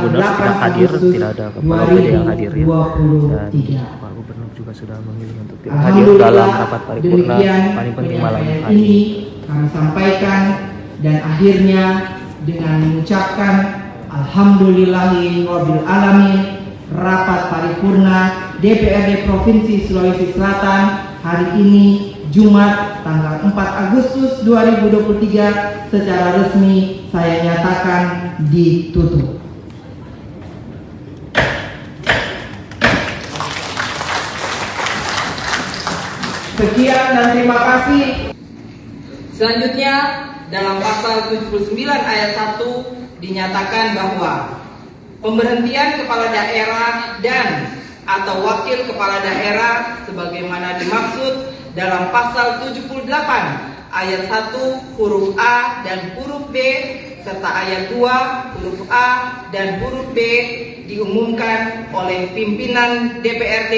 Gubernur tidak hadir, tidak ada Kepala OPD yang hadir ya. Dan Pak Gubernur juga sudah memilih untuk tidak hadir dalam rapat paripurna paling penting malam hari ini kami sampaikan, dan akhirnya dengan mengucapkan alhamdulillahirabbil alamin, rapat paripurna DPRD Provinsi Sulawesi Selatan hari ini Jumat tanggal 4 Agustus 2023 secara resmi saya nyatakan ditutup. Sekian dan terima kasih. Selanjutnya dalam pasal 79 ayat 1 dinyatakan bahwa pemberhentian kepala daerah dan atau wakil kepala daerah sebagaimana dimaksud dalam pasal 78 ayat 1 huruf A dan huruf B serta ayat 2 huruf A dan huruf B diumumkan oleh pimpinan DPRD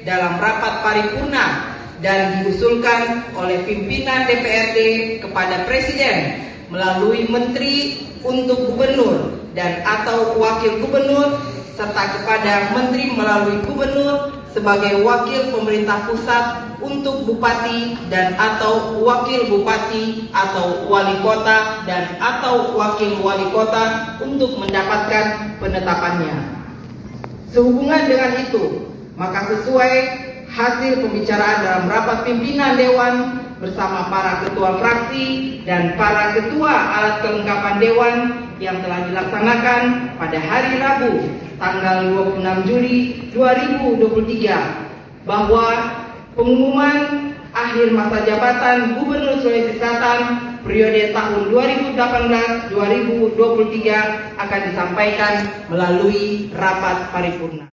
dalam rapat paripurna dan diusulkan oleh pimpinan DPRD kepada Presiden melalui Menteri untuk Gubernur dan atau Wakil Gubernur serta kepada Menteri melalui Gubernur sebagai wakil pemerintah pusat untuk Bupati dan atau Wakil Bupati atau Wali Kota dan atau Wakil Wali Kota untuk mendapatkan penetapannya. Sehubungan dengan itu, maka sesuai hasil pembicaraan dalam rapat pimpinan Dewan bersama para ketua fraksi dan para ketua alat kelengkapan Dewan yang telah dilaksanakan pada hari Rabu tanggal 26 Juli 2023 bahwa pengumuman akhir masa jabatan Gubernur Sulawesi Selatan periode tahun 2018-2023 akan disampaikan melalui rapat paripurna.